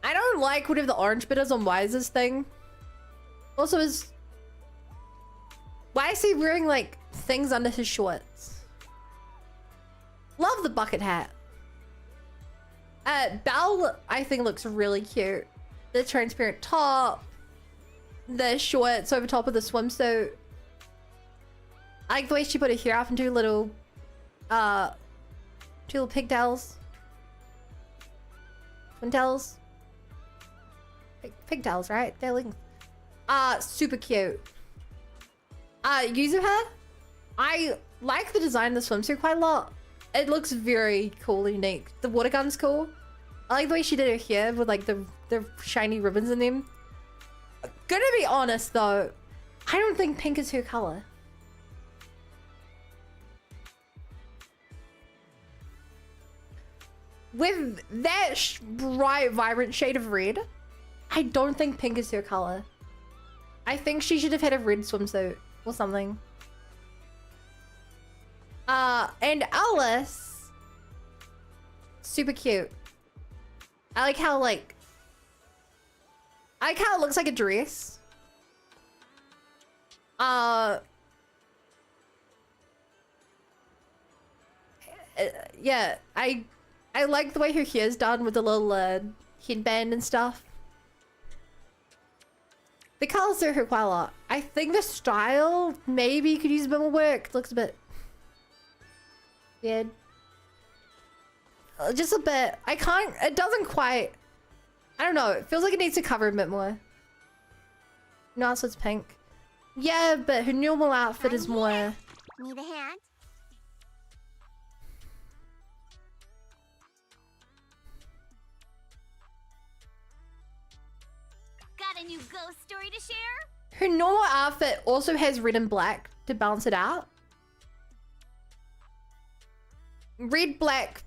Speaker 5: I don't like whatever the orange bit is on Wise's thing. Also is... Why is he wearing like things under his shorts? Love the bucket hat. Belle, I think looks really cute. The transparent top. The shorts over top of the swimsuit. I like the way she put her hair up into two little pigtails. Twintails? Pigtails, right? They're like, super cute. Yuzuha, I like the design of the swimsuit quite a lot. It looks very cool and unique. The water gun's cool. I like the way she did her hair with like the shiny ribbons in them. Gonna be honest though, I don't think pink is her color. With that bright, vibrant shade of red, I don't think pink is her color. I think she should have had a red swimsuit or something. And Alice, super cute. I like how it looks like a dress. Yeah, I like the way her hair's done with the little headband and stuff. The colors suit her quite a lot. I think the style maybe could use a bit more work. Looks a bit weird. Just a bit. It doesn't quite. I don't know. It feels like it needs to cover a bit more. No, so it's pink. Yeah, but her normal outfit is more.
Speaker 11: Need a hand? Got a new ghost story to share?
Speaker 5: Her normal outfit also has red and black to balance it out. Red, black,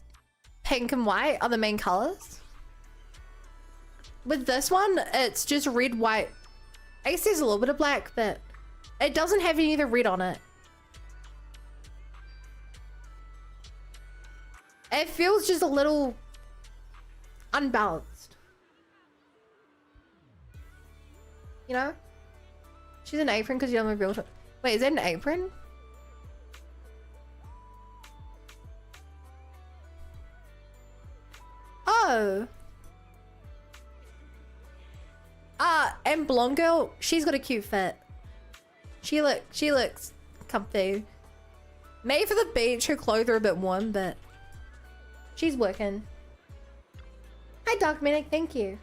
Speaker 5: pink, and white are the main colors. With this one, it's just red, white. I guess there's a little bit of black, but it doesn't have any of the red on it. It feels just a little unbalanced. You know? She's an apron because you don't have a real... Wait, is that an apron? Oh. And blonde girl, she's got a cute fit. She looks comfy. Maybe for the beach, her clothes are a bit warm, but she's working. Hi, Dark Manic, thank you.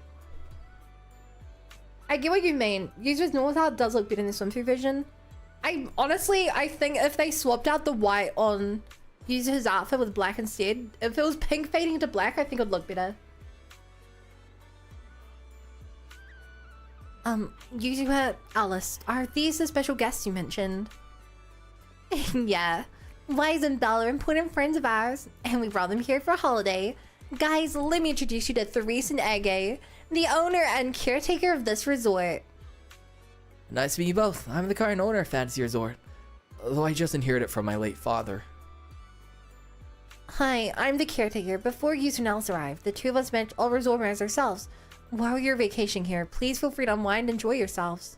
Speaker 5: I get what you mean. User's normal style does look better in the swimsuit version. I think if they swapped out the white on User's outfit with black instead, if it was pink fading to black, I think it would look better. User Alice, are these the special guests you mentioned? Yeah. Wise and Bella are important friends of ours, and we brought them here for a holiday. Guys, let me introduce you to Therese and Age, the owner and caretaker of this resort.
Speaker 10: Nice to meet you both. I'm the current owner of Fantasy Resort, though I just inherited it from my late father.
Speaker 5: Hi, I'm the caretaker. Before User and Alice arrived, the two of us met all resort owners ourselves. While you're vacationing here, please feel free to unwind and enjoy yourselves.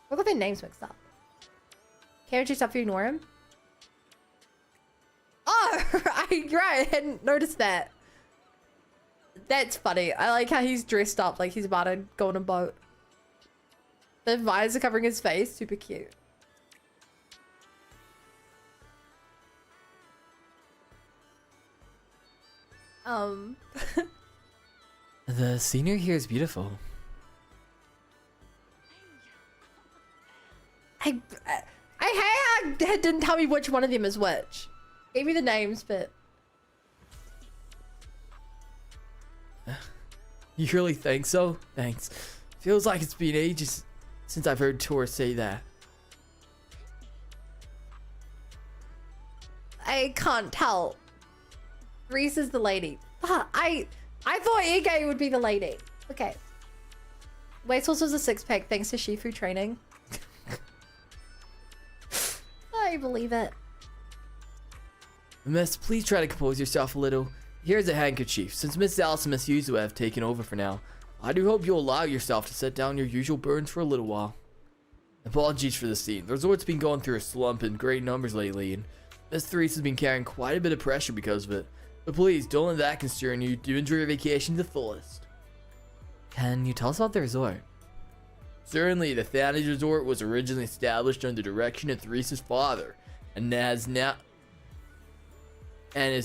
Speaker 5: What if their names mixed up? Carriage yourself if you ignore him? Oh, right, I hadn't noticed that. That's funny. I like how he's dressed up like he's about to go on a boat. The visor covering his face, super cute.
Speaker 10: The scenery here is beautiful.
Speaker 1: It didn't tell me which one of them is which. Gave me the names, but...
Speaker 10: You really think so? Thanks. Feels like it's been ages since I've heard Tor say that.
Speaker 1: I can't tell. Reese is the lady. I thought Ige would be the lady. Okay. Wasteful was a six-pack thanks to Shifu training. I believe it.
Speaker 10: Miss, please try to compose yourself a little. Here's a handkerchief. Since Miss Alice and Miss Yuzu have taken over for now, I do hope you'll allow yourself to set down your usual burdens for a little while. Apologies for the scene. The resort's been going through a slump in great numbers lately, and Miss Therese has been carrying quite a bit of pressure because of it. But please, don't let that concern you. Do enjoy your vacation to the fullest. Can you tell us about the resort?
Speaker 2: Certainly, the Thana's Resort was originally established under the direction of Therese's father, and is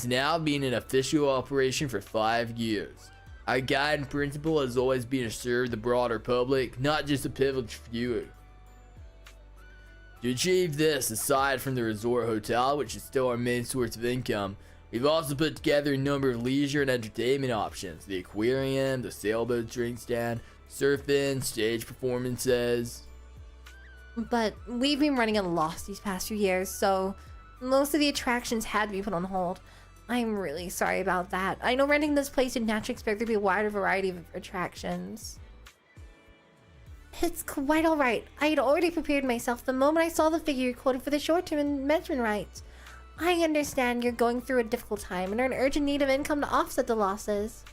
Speaker 2: now been in official operation for 5 years. Our guiding principle has always been to serve the broader public, not just a privileged few. To achieve this, aside from the resort hotel, which is still our main source of income, we've also put together a number of leisure and entertainment options: the aquarium, the sailboat drink stand, surfing, stage performances.
Speaker 1: But we've been running a loss these past few years, so most of the attractions had to be put on hold. I'm really sorry about that. I know renting this place did naturally expect there to be a wider variety of attractions. It's quite alright. I had already prepared myself the moment I saw the figure you quoted for the short-term management rights. I understand you're going through a difficult time and are in urgent need of income to offset the losses.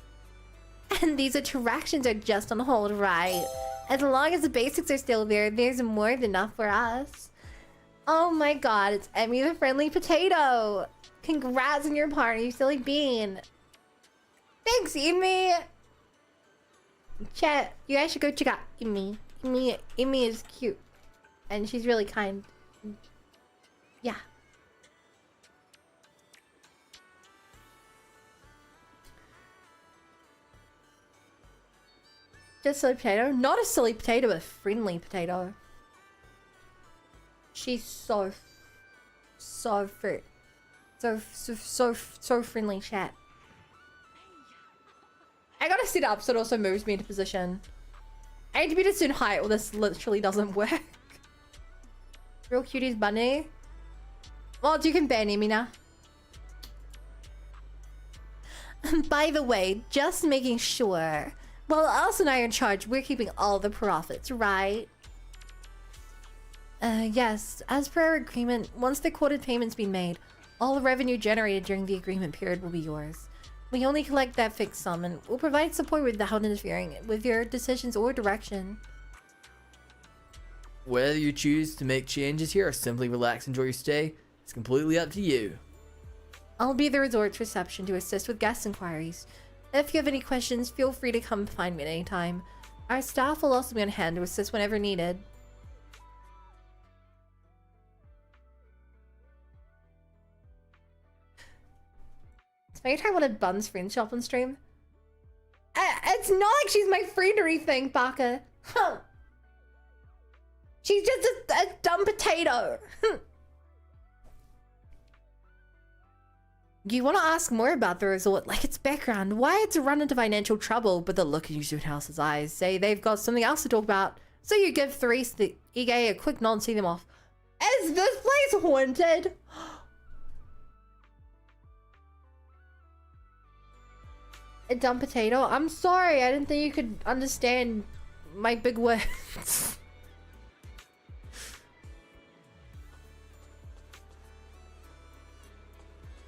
Speaker 1: And these attractions are just on hold, right? As long as the basics are still there, there's more than enough for us. Oh my god, it's Emmy the Friendly Potato! Congrats on your party, you silly bean! Thanks, Emmy! Chat, you guys should go check out Emmy. Emmy is cute. And she's really kind. Yeah. Just silly potato? Not a silly potato, a friendly potato. She's so friendly, chat. I gotta sit up so it also moves me into position. I need to be at a certain height or this literally doesn't work. Real cuties bunny. Well, you can ban me now. By the way, just making sure. While Alice and I are in charge, we're keeping all the profits, right? Yes. As per our agreement, once the quoted payment's been made, all the revenue generated during the agreement period will be yours. We only collect that fixed sum, and we'll provide support without interfering with your decisions or direction.
Speaker 10: Whether you choose to make changes here or simply relax and enjoy your stay, it's completely up to you.
Speaker 1: I'll be at the resort's reception to assist with guest inquiries. If you have any questions, feel free to come find me at any time. Our staff will also be on hand to assist whenever needed. So you trying to want Bun's friend shop on stream? It's not like she's my friend or anything, Baka. Huh. She's just a dumb potato. You want to ask more about the resort, like its background, why it's run into financial trouble, but the look in Yuzu House's eyes say they've got something else to talk about. So you give Therese the Ige a quick nod and see them off. Is this place haunted? A dumb potato? I'm sorry, I didn't think you could understand my big words.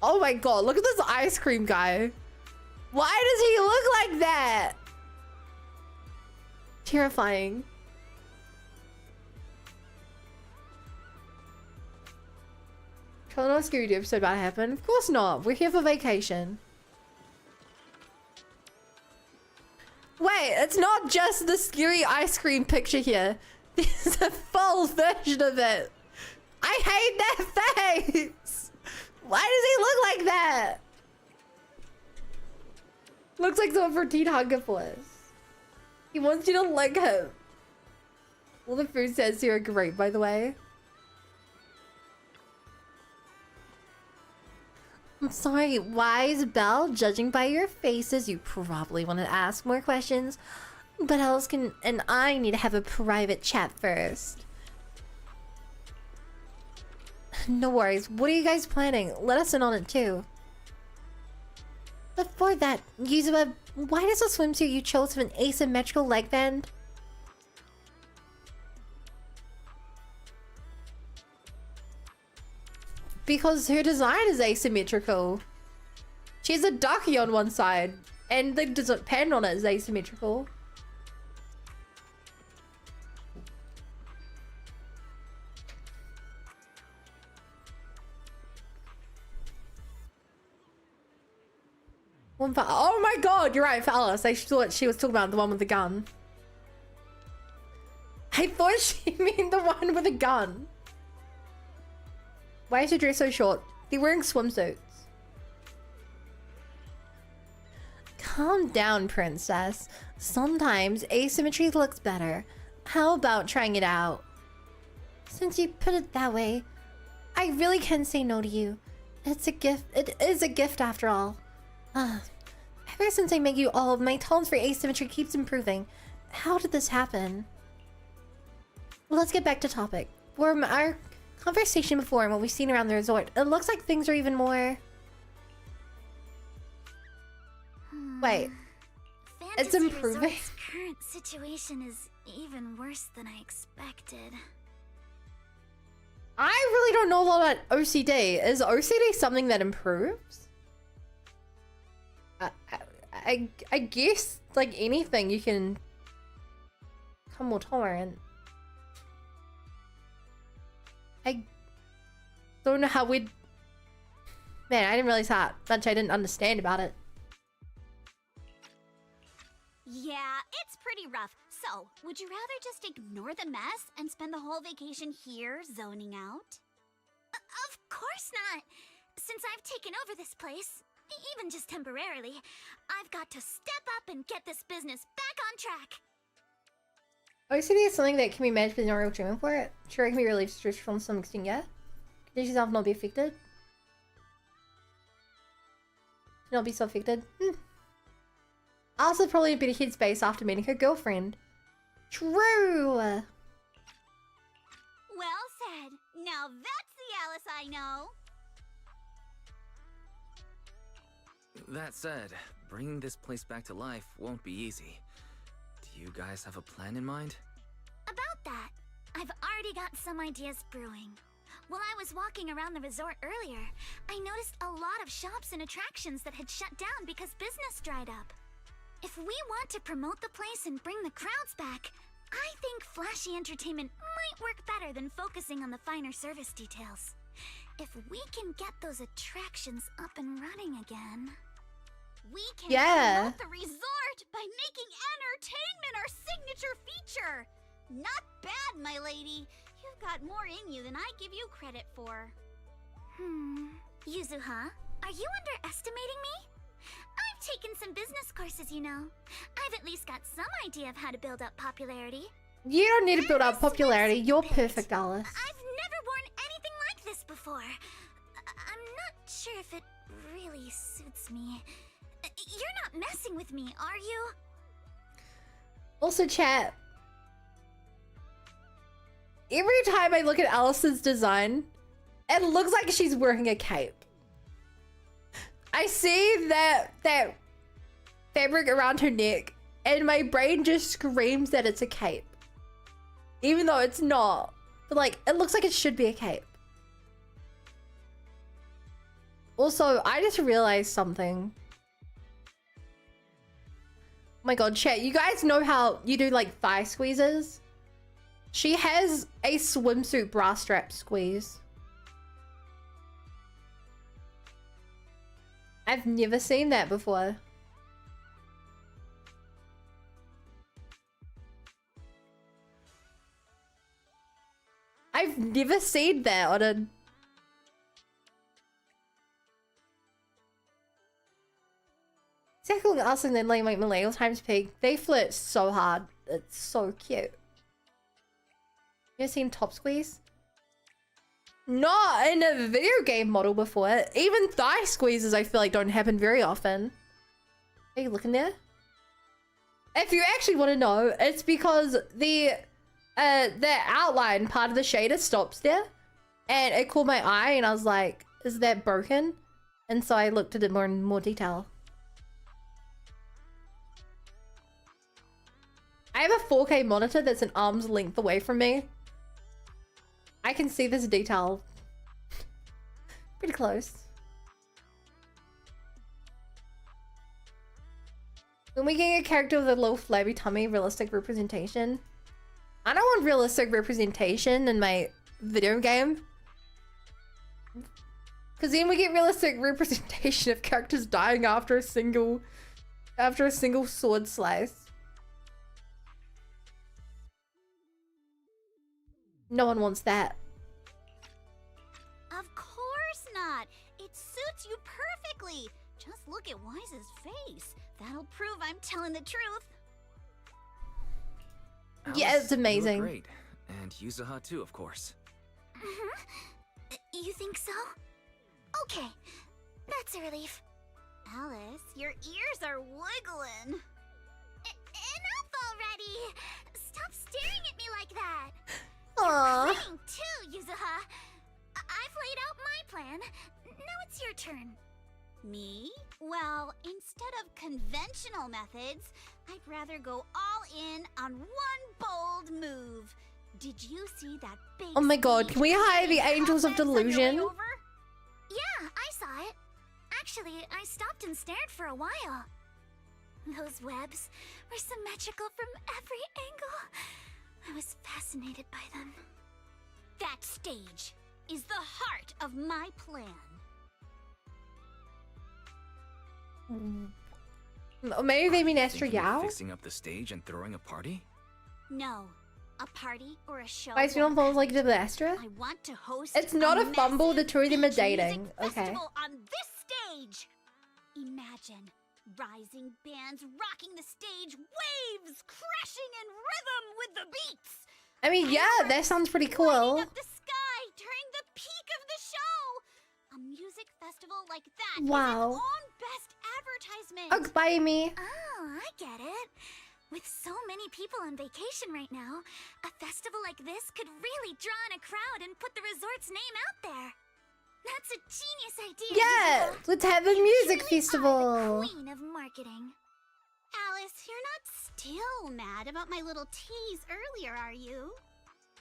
Speaker 1: Oh my god, look at this ice cream guy. Why does he look like that? Terrifying. Tell no Scooby-Doo episode about to happen. Of course not. We're here for vacation. Wait, it's not just the scary ice cream picture here. There's a full version of it. I hate that face. Why does he look like that? Looks like someone for Teen Hunger Force. He wants you to lick him. All the food says here are great, by the way.
Speaker 5: I'm sorry, Wise Belle, judging by your faces, you probably want to ask more questions. But Alice and I need to have a private chat first. No worries, what are you guys planning? Let us in on it too. Before that, Yuzua, why does the swimsuit you chose have an asymmetrical leg band? Because her design is asymmetrical. She has a ducky on one side, and the pen on it is asymmetrical. Oh my god, you're right, for Alice. I thought she was talking about the one with the gun. I thought she meant the one with the gun. Why is your dress so short? They're wearing swimsuits. Calm down, princess. Sometimes asymmetry looks better. How about trying it out? Since you put it that way, I really can't say no to you. It's a gift. It is a gift after all. Ever since I met you all, my tolerance for asymmetry keeps improving. How did this happen? Well, let's get back to topic. For our conversation before and what we've seen around the resort, it looks like things are even more... Wait. It's improving?
Speaker 11: Resort's current situation is even worse than I expected.
Speaker 5: I really don't know a lot about OCD. Is OCD something that improves? I guess, like anything, you can become more tolerant. I don't know how we'd... Man, I didn't realize how much I didn't understand about it.
Speaker 11: Yeah, it's pretty rough. So, would you rather just ignore the mess and spend the whole vacation here zoning out? Of course not! Since I've taken over this place, even just temporarily, I've got to step up and get this business back on track.
Speaker 5: OCD is something that can be managed with no real treatment for it. Sure, it can be relieved from some extent, yeah? Conditions yourself not be affected. Not be so affected. Also, probably a bit of headspace after meeting her girlfriend. True!
Speaker 11: Well said. Now that's the Alice I know.
Speaker 9: That said, bringing this place back to life won't be easy. Do you guys have a plan in mind?
Speaker 11: About that, I've already got some ideas brewing. While I was walking around the resort earlier, I noticed a lot of shops and attractions that had shut down because business dried up. If we want to promote the place and bring the crowds back, I think flashy entertainment might work better than focusing on the finer service details. If we can get those attractions up and running again, we can promote the resort by making entertainment our signature feature. Not bad, my lady. You've got more in you than I give you credit for. Yuzuha, are you underestimating me? I've taken some business courses, you know. I've at least got some idea of how to build up popularity.
Speaker 5: You don't need to build up popularity. You're perfect, Alice.
Speaker 11: I've never worn anything like this before. I'm not sure if it really suits me. You're not messing with me, are you?
Speaker 5: Also, chat. Every time I look at Alice's design, it looks like she's wearing a cape. I see that fabric around her neck, and my brain just screams that it's a cape. Even though it's not. But like, it looks like it should be a cape. Also, I just realized something. Oh my god, chat, you guys know how you do like thigh squeezes? She has a swimsuit bra strap squeeze. I've never seen that before. I've never seen that on a... Second us and then like Millennial times Pig. They flirt so hard. It's so cute. You ever seen Top Squeeze?
Speaker 1: not in a video game model before. Even thigh squeezes, I feel like, don't happen very often. Are you looking there? If you actually want to know, it's because the outline part of the shader stops there, and it caught my eye, and I was like, "Is that broken?" And so I looked at it more in more detail. I have a 4K monitor that's an arm's length away from me. I can see this detail pretty close. When we get a character with a little flabby tummy, realistic representation. I don't want realistic representation in my video game. Because then we get realistic representation of characters dying after a single sword slice. No one wants that.
Speaker 11: Of course not. It suits you perfectly. Just look at Wise's face. That'll prove I'm telling the truth.
Speaker 1: Yeah, it's amazing.
Speaker 9: You look great. And Yuzuha too, of course.
Speaker 11: You think so? Okay, that's a relief. Alice, your ears are wiggling. Enough already! Stop staring at me like that.
Speaker 1: Aww.
Speaker 11: You're playing too, Yuzuha. I've laid out my plan. Now it's your turn. Me? Well, instead of conventional methods, I'd rather go all in on one bold move. Did you see that big
Speaker 1: Oh my god,
Speaker 11: speech
Speaker 1: can we hire the
Speaker 11: and
Speaker 1: Angels of
Speaker 11: comments on your way
Speaker 1: Delusion?
Speaker 11: over? Yeah, I saw it. Actually, I stopped and stared for a while. Those webs were symmetrical from every angle. I was fascinated by them. That stage is the heart of my plan.
Speaker 1: Maybe they mean Astro
Speaker 9: Thinking of
Speaker 1: Yao?
Speaker 9: fixing up the stage and throwing a party?
Speaker 11: No, a party or a show.
Speaker 1: Why is it on phones like you did with Astra?
Speaker 11: I want to host.
Speaker 1: It's not a fumble, the
Speaker 11: massive
Speaker 1: two of them are
Speaker 11: beach
Speaker 1: dating.
Speaker 11: music
Speaker 1: Okay.
Speaker 11: festival on this stage. Imagine rising bands rocking the stage, waves crashing in rhythm with the beats.
Speaker 1: I mean, yeah, that sounds pretty cool.
Speaker 11: Lighting up the sky during the peak of the show. A music festival like that
Speaker 1: Wow.
Speaker 11: is its own best advertisement.
Speaker 1: Oh, bye, me.
Speaker 11: Oh, I get it. With so many people on vacation right now, a festival like this could really draw in a crowd and put the resort's name out there. That's a genius idea.
Speaker 1: Yeah,
Speaker 11: Yuzuha.
Speaker 1: let's have a
Speaker 11: You
Speaker 1: music
Speaker 11: truly are
Speaker 1: festival.
Speaker 11: the queen of marketing. Alice, you're not still mad about my little tease earlier, are you?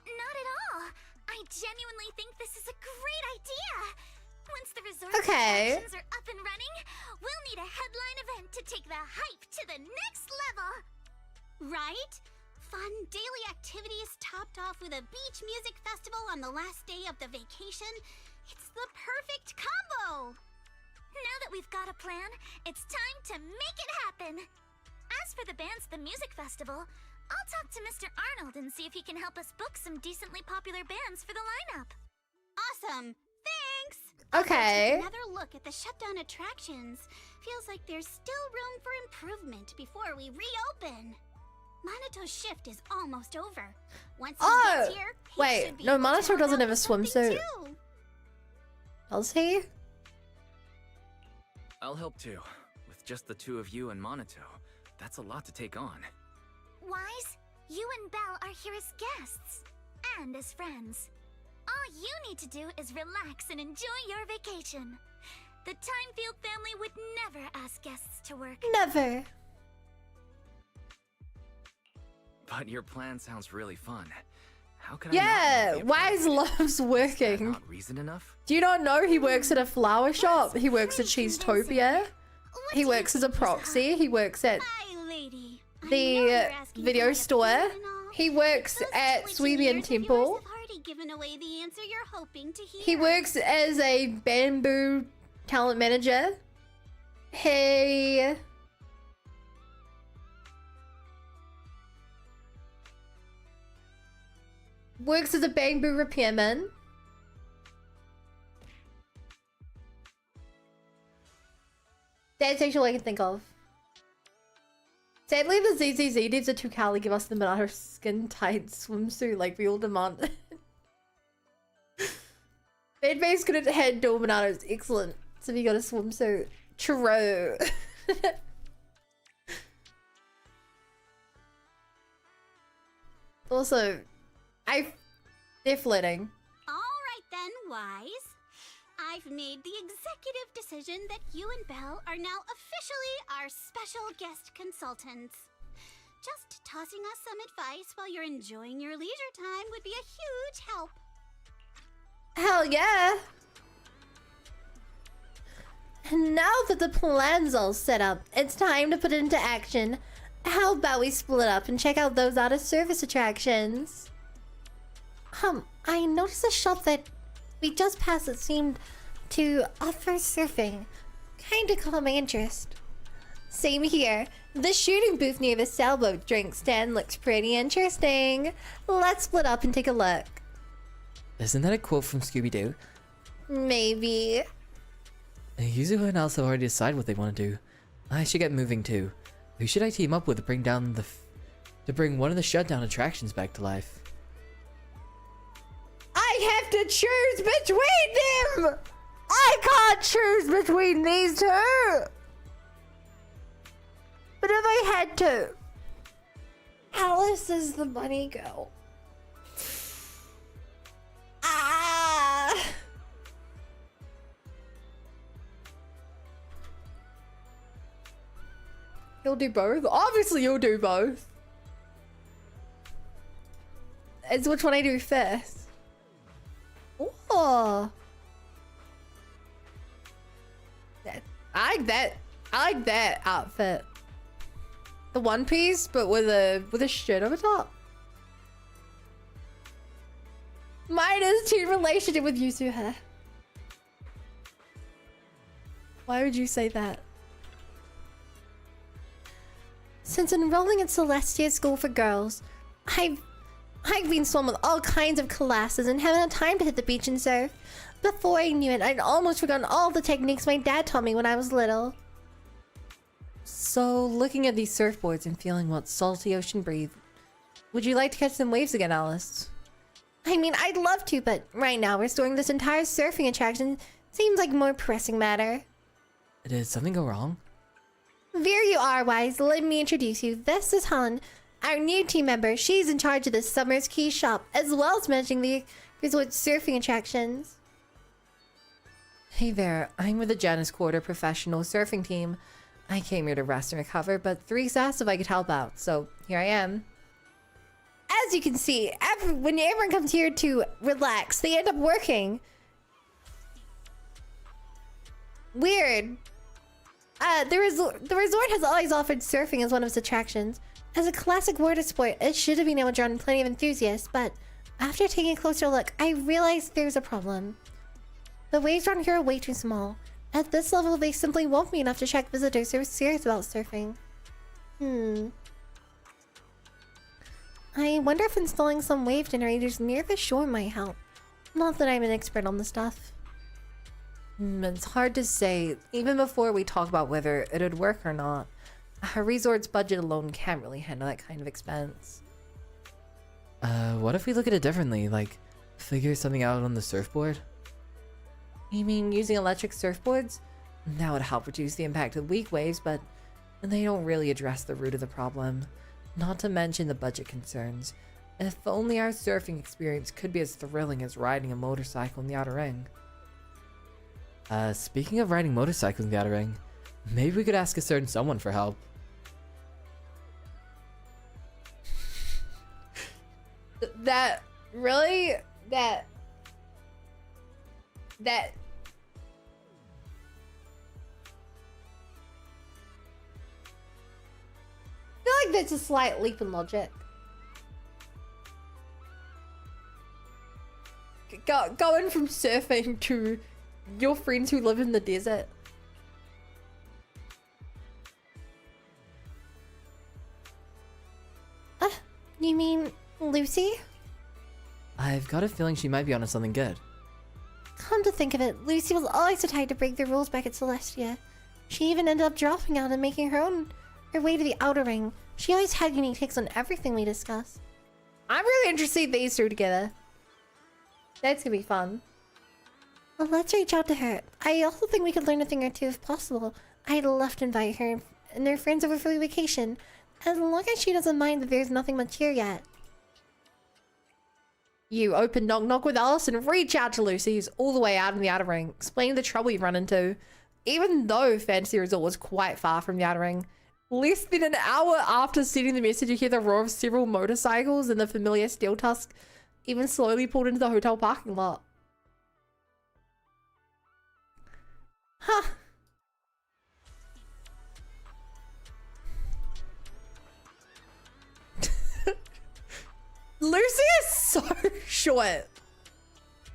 Speaker 11: Not at all. I genuinely think this is a great idea. Once the resort
Speaker 1: Okay.
Speaker 11: attractions are up and running, we'll need a headline event to take the hype to the next level. Right? Fun daily activities topped off with a beach music festival on the last day of the vacation. It's the perfect combo. Now that we've got a plan, it's time to make it happen. As for the bands at the music festival, I'll talk to Mr. Arnold and see if he can help us book some decently popular bands for the lineup. Awesome. Thanks.
Speaker 1: Okay.
Speaker 11: Another look at the shutdown attractions. Feels like there's still room for improvement before we reopen. Manato's shift is almost over. Once he gets here, he
Speaker 1: wait,
Speaker 11: should be
Speaker 1: no,
Speaker 11: able to
Speaker 1: Manato
Speaker 11: help
Speaker 1: doesn't
Speaker 11: out
Speaker 1: have a
Speaker 11: with something
Speaker 1: swimsuit.
Speaker 11: too.
Speaker 1: Does he?
Speaker 9: I'll help too. With just the two of you and Monato, that's a lot to take on.
Speaker 11: Wise, you and Belle are here as guests and as friends. All you need to do is relax and enjoy your vacation. The Timefield family would never ask guests to work.
Speaker 1: Never.
Speaker 9: But your plan sounds really fun. How can I
Speaker 1: Yeah,
Speaker 9: not want to be a part
Speaker 1: Wise
Speaker 9: of it?
Speaker 1: loves
Speaker 9: Is that
Speaker 1: working.
Speaker 9: not reason enough?
Speaker 1: Do you not know he works at a flower shop? He works at Cheesetopia.
Speaker 11: What
Speaker 1: He
Speaker 11: do you
Speaker 1: works as a
Speaker 11: think, Yuzuha?
Speaker 1: proxy. He works at
Speaker 11: My lady, I know
Speaker 1: the
Speaker 11: you're asking
Speaker 1: video
Speaker 11: for a
Speaker 1: store.
Speaker 11: favor and all.
Speaker 1: He works
Speaker 11: Those
Speaker 1: at
Speaker 11: points
Speaker 1: Sweebian
Speaker 11: and years of yours
Speaker 1: Temple.
Speaker 11: have already given away the answer you're hoping to hear.
Speaker 1: He works as a bamboo talent manager. He works as a bamboo repairman. That's actually all I can think of. Sadly, the ZZZ devs are too cowardly to give us the Minato skin tight swimsuit like we all demand. Inmate's gonna head Dominados. Excellent. So we got a swimsuit. True. Also, they're flirting.
Speaker 11: Alright then, Wise. I've made the executive decision that you and Belle are now officially our special guest consultants. Just tossing us some advice while you're enjoying your leisure time would be a huge help.
Speaker 1: Hell yeah! And now that the plan's all set up, it's time to put it into action. How about we split up and check out those out-of-service attractions? I noticed a shop that we just passed that seemed to offer surfing. Kinda caught my interest. Same here. The shooting booth near the sailboat drink stand looks pretty interesting. Let's split up and take a look.
Speaker 10: Isn't that a quote from Scooby-Doo?
Speaker 1: Maybe.
Speaker 10: Yuzuha and Alice have already decided what they want to do. I should get moving too. Who should I team up with to bring down to bring one of the shutdown attractions back to life?
Speaker 1: I have to choose between them! I can't choose between these two! But if I had to, Alice is the bunny girl. Ah! You'll do both? Obviously you'll do both. It's which one I do first. Oh. I like that. I like that outfit. The one piece, but with a shirt over top. Mine is teen relationship with Yusuha. Why would you say that? Since enrolling in Celestia School for Girls, I've been swamped with all kinds of classes and haven't had time to hit the beach and surf. Before I knew it, I'd almost forgotten all the techniques my dad taught me when I was little. So, looking at these surfboards and feeling what salty ocean breathe, would you like to catch some waves again, Alice? I mean, I'd love to, but right now restoring this entire surfing attraction seems like a more pressing matter.
Speaker 10: Did something go wrong?
Speaker 1: There you are, Wise. Let me introduce you. This is Han, our new team member. She's in charge of the Summer's Key shop, as well as managing the resort surfing attractions.
Speaker 10: Hey there, I'm with the Janus Quarter professional surfing team. I came here to rest and recover, but Threes asked if I could help out, so here I am.
Speaker 1: As you can see, when everyone comes here to relax, they end up working. Weird. The resort has always offered surfing as one of its attractions. As a classic water sport, it should have been able to draw in plenty of enthusiasts, but after taking a closer look, I realized there's a problem. The waves around here are way too small. At this level, they simply won't be enough to attract visitors who are serious about surfing. I wonder if installing some wave generators near the shore might help. Not that I'm an expert on the stuff.
Speaker 10: It's hard to say, even before we talk about whether it would work or not. Our resort's budget alone can't really handle that kind of expense. What if we look at it differently, like figure something out on the surfboard?
Speaker 1: You mean using electric surfboards?
Speaker 10: That would help reduce the impact of weak waves, but they don't really address the root of the problem. Not to mention the budget concerns. If only our surfing experience could be as thrilling as riding a motorcycle in the Outer Ring. Speaking of riding motorcycles in the Outer Ring, maybe we could ask a certain someone for help.
Speaker 1: That really? That I feel like that's a slight leap in logic. Going from surfing to your friends who live in the desert. You mean Lucy?
Speaker 10: I've got a feeling she might be onto something good.
Speaker 1: Come to think of it, Lucy was always the type to break the rules back at Celestia. She even ended up dropping out and making her way to the Outer Ring. She always had unique takes on everything we discuss. I'm really interested in these two together. That's gonna be fun.
Speaker 5: Well, let's reach out to her. I also think we could learn a thing or two if possible. I'd love to invite her and their friends over for a vacation. As long as she doesn't mind that there's nothing much here yet.
Speaker 1: You open Knock Knock with Alice and reach out to Lucy's all the way out in the outer ring, explaining the trouble you've run into. Even though Fantasy Resort was quite far from the outer ring, less than an hour after sending the message, you hear the roar of several motorcycles and the familiar steel tusk even slowly pulled into the hotel parking lot. Huh. Lucy is so short.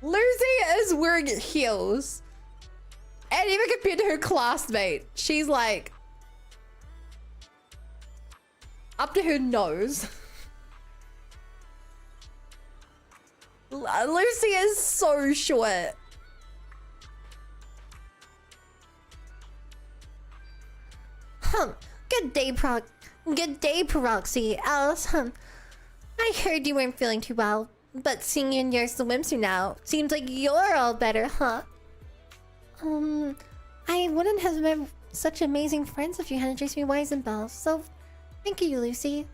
Speaker 1: Lucy is wearing heels. And even compared to her classmate, she's like up to her nose. Lucy is so short.
Speaker 5: Good day, Proxy. Alice, I heard you weren't feeling too well, but seeing you in your swimsuit now, seems like you're all better, huh? I wouldn't have been such amazing friends if you hadn't traced me Wise and Bell, so thank you, Lucy.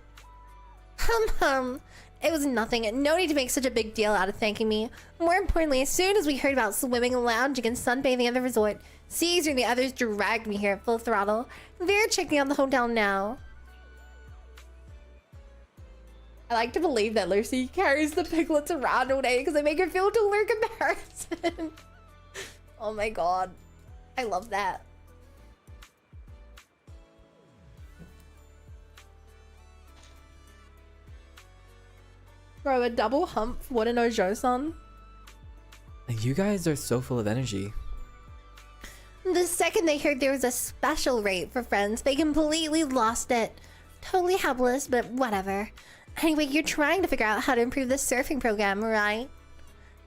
Speaker 5: It was nothing. No need to make such a big deal out of thanking me. More importantly, as soon as we heard about swimming, lounging, and sunbathing at the resort, Caesar and the others dragged me here at full throttle. They're checking out the hotel now.
Speaker 1: I like to believe that Lucy carries the piglets around all day because they make her feel taller comparison. Oh my god. I love that. Bro, a double hump for Wooden Ojo-san?
Speaker 10: You guys are so full of energy.
Speaker 5: The second they heard there was a special rate for friends, they completely lost it. Totally helpless, but whatever. Anyway, you're trying to figure out how to improve the surfing program, right?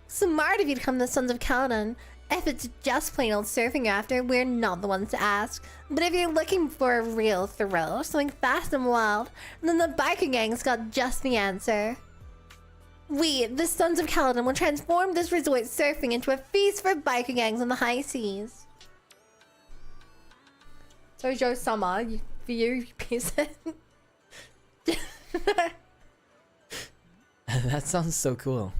Speaker 5: Smart of you to come to the Sons of Caledon. If it's just plain old surfing you're after, we're not the ones to ask. But if you're looking for a real thrill, something fast and wild, then the biker gang's got just the answer. We, the Sons of Caledon, will transform this resort surfing into a feast for biker gangs on the high seas.
Speaker 1: Tojo Summer, for you peasant.
Speaker 10: That sounds so cool.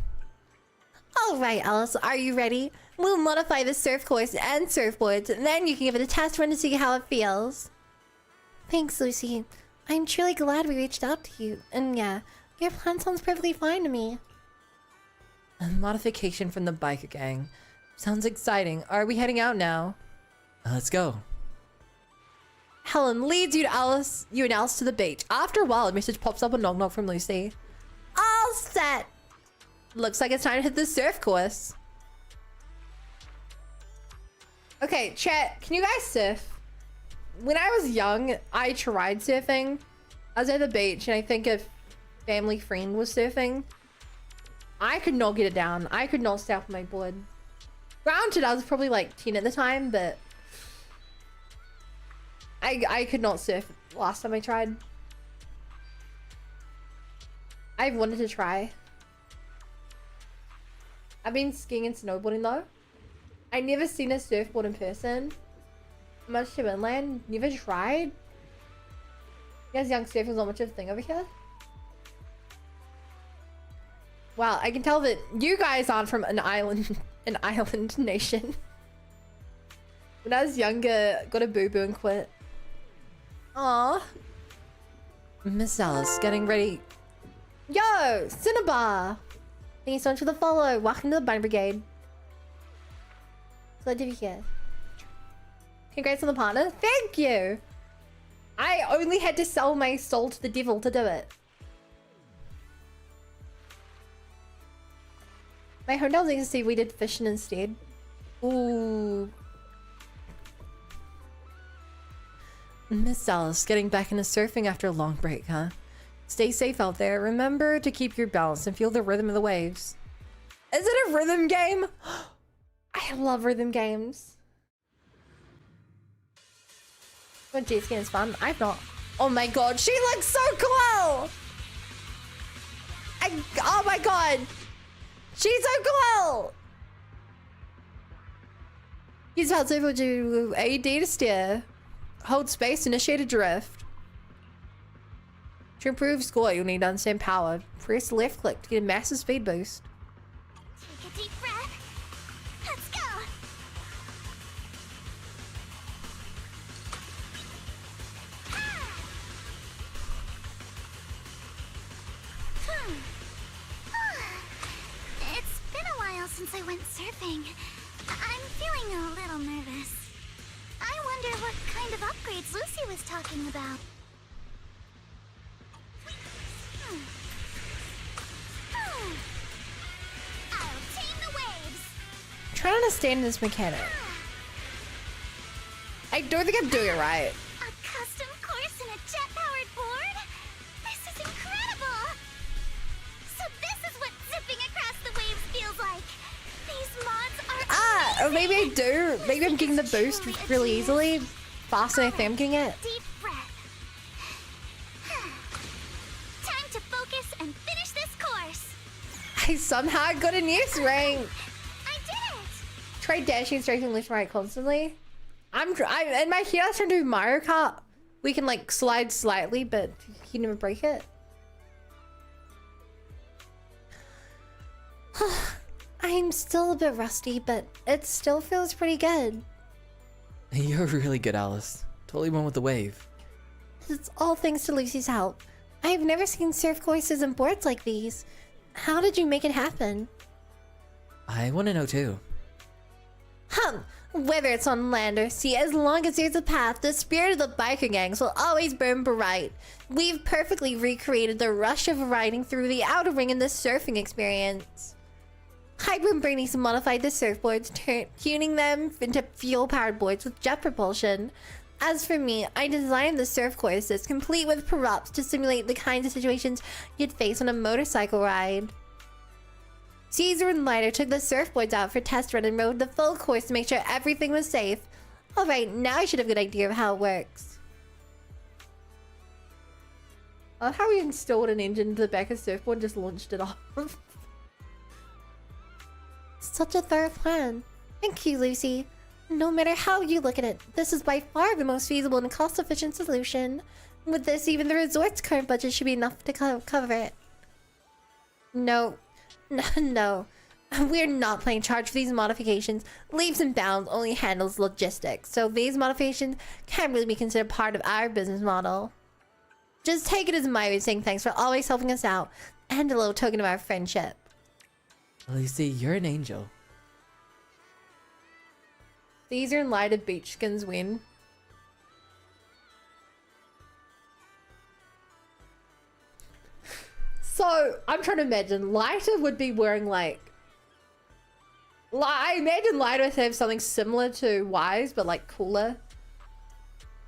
Speaker 5: Alright, Alice, are you ready? We'll modify the surf course and surfboards, and then you can give it a test run to see how it feels. Thanks, Lucy. I'm truly glad we reached out to you. And yeah, your plan sounds perfectly fine to me.
Speaker 1: A modification from the biker gang. Sounds exciting. Are we heading out now?
Speaker 10: Let's go.
Speaker 1: Helen leads you and Alice to the beach. After a while, a message pops up on Knock Knock from Lucy.
Speaker 5: All set!
Speaker 1: Looks like it's time to hit the surf course. Okay, chat, can you guys surf? When I was young, I tried surfing. I was at the beach and I think a family friend was surfing. I could not get it down. I could not stay off my board. Granted, I was probably like 10 at the time, but I could not surf last time I tried. I wanted to try. I've been skiing and snowboarding though. I never seen a surfboard in person. Much to inland. Never tried. You guys young surfers not much of a thing over here. Wow, I can tell that you guys aren't from an island nation. When I was younger, got a boo-boo and quit. Aww.
Speaker 10: Miss Alice, getting ready.
Speaker 1: Yo, Cinnabar! Thank you so much for the follow. Welcome to the Bind Brigade. Glad to be here. Congrats on the partner. Thank you! I only had to sell my soul to the devil to do it. My hometown's easy to see. We did fishing instead. Ooh.
Speaker 10: Miss Alice, getting back into surfing after a long break, huh? Stay safe out there. Remember to keep your balance and feel the rhythm of the waves.
Speaker 1: Is it a rhythm game? I love rhythm games. But jet skiing is fun. I've not. Oh my god, she looks so cool! Oh my god! She's so cool! Use power surfboard to AD to steer. Hold space, initiate a drift. To improve score, you'll need to understand power. Press left click to get a massive speed boost.
Speaker 11: Take a deep breath. Let's go. It's been a while since I went surfing. I'm feeling a little nervous. I wonder what kind of upgrades Lucy was talking about. I'll tame the waves.
Speaker 1: Try to understand this mechanic. I don't think I'm doing it right.
Speaker 11: A custom course and a jet-powered board? This is incredible! So this is what zipping across the waves feels like. These mods are
Speaker 1: Or maybe I do. Maybe I'm getting the boost really easily. Faster than I think I'm getting it.
Speaker 11: Deep breath. Time to focus and finish this course.
Speaker 1: I somehow got a news rank.
Speaker 11: I did it!
Speaker 1: Try dashing straight and left and right constantly. I'm in my head I was trying to do Mario Kart. We can like slide slightly, but you never break it. I'm still a bit rusty, but it still feels pretty good.
Speaker 10: You're really good, Alice. Totally went with the wave.
Speaker 5: It's all thanks to Lucy's help. I've never seen surf courses and boards like these. How did you make it happen?
Speaker 10: I want to know too.
Speaker 5: Whether it's on land or sea, as long as there's a path, the spirit of the biker gangs will always burn bright. We've perfectly recreated the rush of riding through the outer ring in this surfing experience. Hyper and Brainies modified the surfboards, tuning them into fuel-powered boards with jet propulsion. As for me, I designed the surf courses, complete with props to simulate the kinds of situations you'd face on a motorcycle ride. Caesar and Lighter took the surfboards out for test run and rode the full course to make sure everything was safe. Alright, now I should have a good idea of how it works.
Speaker 1: I love how we installed an engine into the back of the surfboard and just launched it off.
Speaker 5: Such a thorough plan. Thank you, Lucy. No matter how you look at it, this is by far the most feasible and cost-efficient solution. With this, even the resort's current budget should be enough to cover it. No. No. We're not playing charge for these modifications. Leaps and Bounds only handles logistics, so these modifications can't really be considered part of our business model. Just take it as my way of saying thanks for always helping us out, and a little token of our friendship.
Speaker 10: Lucy, you're an angel.
Speaker 1: Caesar and Lighter beach skins win. So, I'm trying to imagine. Lighter would be wearing like... I imagine Lighter would have something similar to Wise, but like cooler.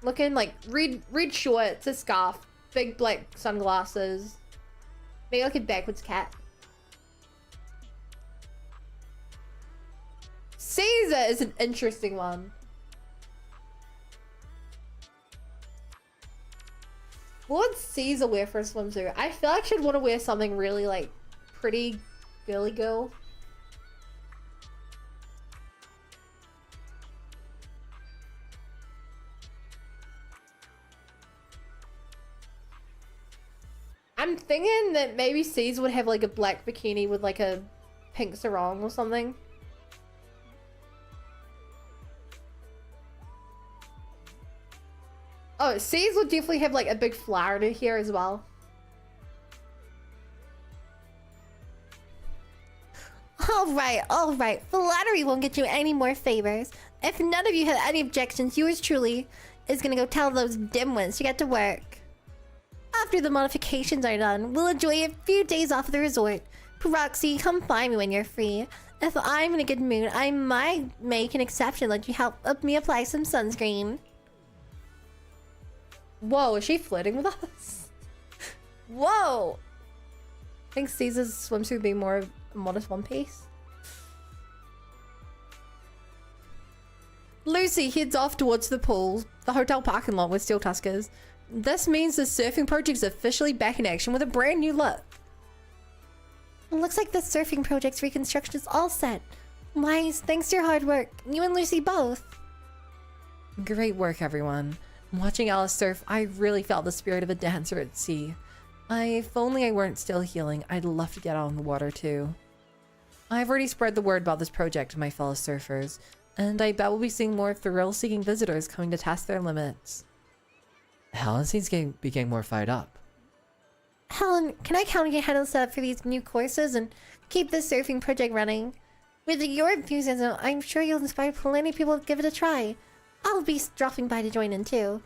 Speaker 1: Looking like red shorts, a scarf, big black sunglasses. Maybe like a backwards cat. Caesar is an interesting one. What would Caesar wear for a swimsuit? I feel like she'd want to wear something really like pretty girly girl. I'm thinking that maybe Caesar would have like a black bikini with like a pink sarong or something. Oh, Caesar would definitely have like a big flower to here as well.
Speaker 5: Alright. Flattery won't get you any more favors. If none of you have any objections, yours truly is gonna go tell those dimwits to get to work. After the modifications are done, we'll enjoy a few days off at the resort. Proxy, come find me when you're free. If I'm in a good mood, I might make an exception, let you help me apply some sunscreen.
Speaker 1: Whoa, is she flirting with us? Whoa! I think Caesar's swimsuit would be more of a modest one piece. Lucy heads off towards the pool, the hotel parking lot with Steel Tuskers. This means the surfing project's officially back in action with a brand new look.
Speaker 5: Looks like the surfing project's reconstruction is all set. Nice, thanks to your hard work. You and Lucy both.
Speaker 1: Great work, everyone. Watching Alice surf, I really felt the spirit of a dancer at sea. If only I weren't still healing, I'd love to get out on the water too. I've already spread the word about this project to my fellow surfers, and I bet we'll be seeing more thrill-seeking visitors coming to test their limits.
Speaker 10: Helen seems to be getting more fired up.
Speaker 5: Helen, can I count on your handle set up for these new courses and keep this surfing project running? With your enthusiasm, I'm sure you'll inspire plenty of people to give it a try. I'll be dropping by to join in too.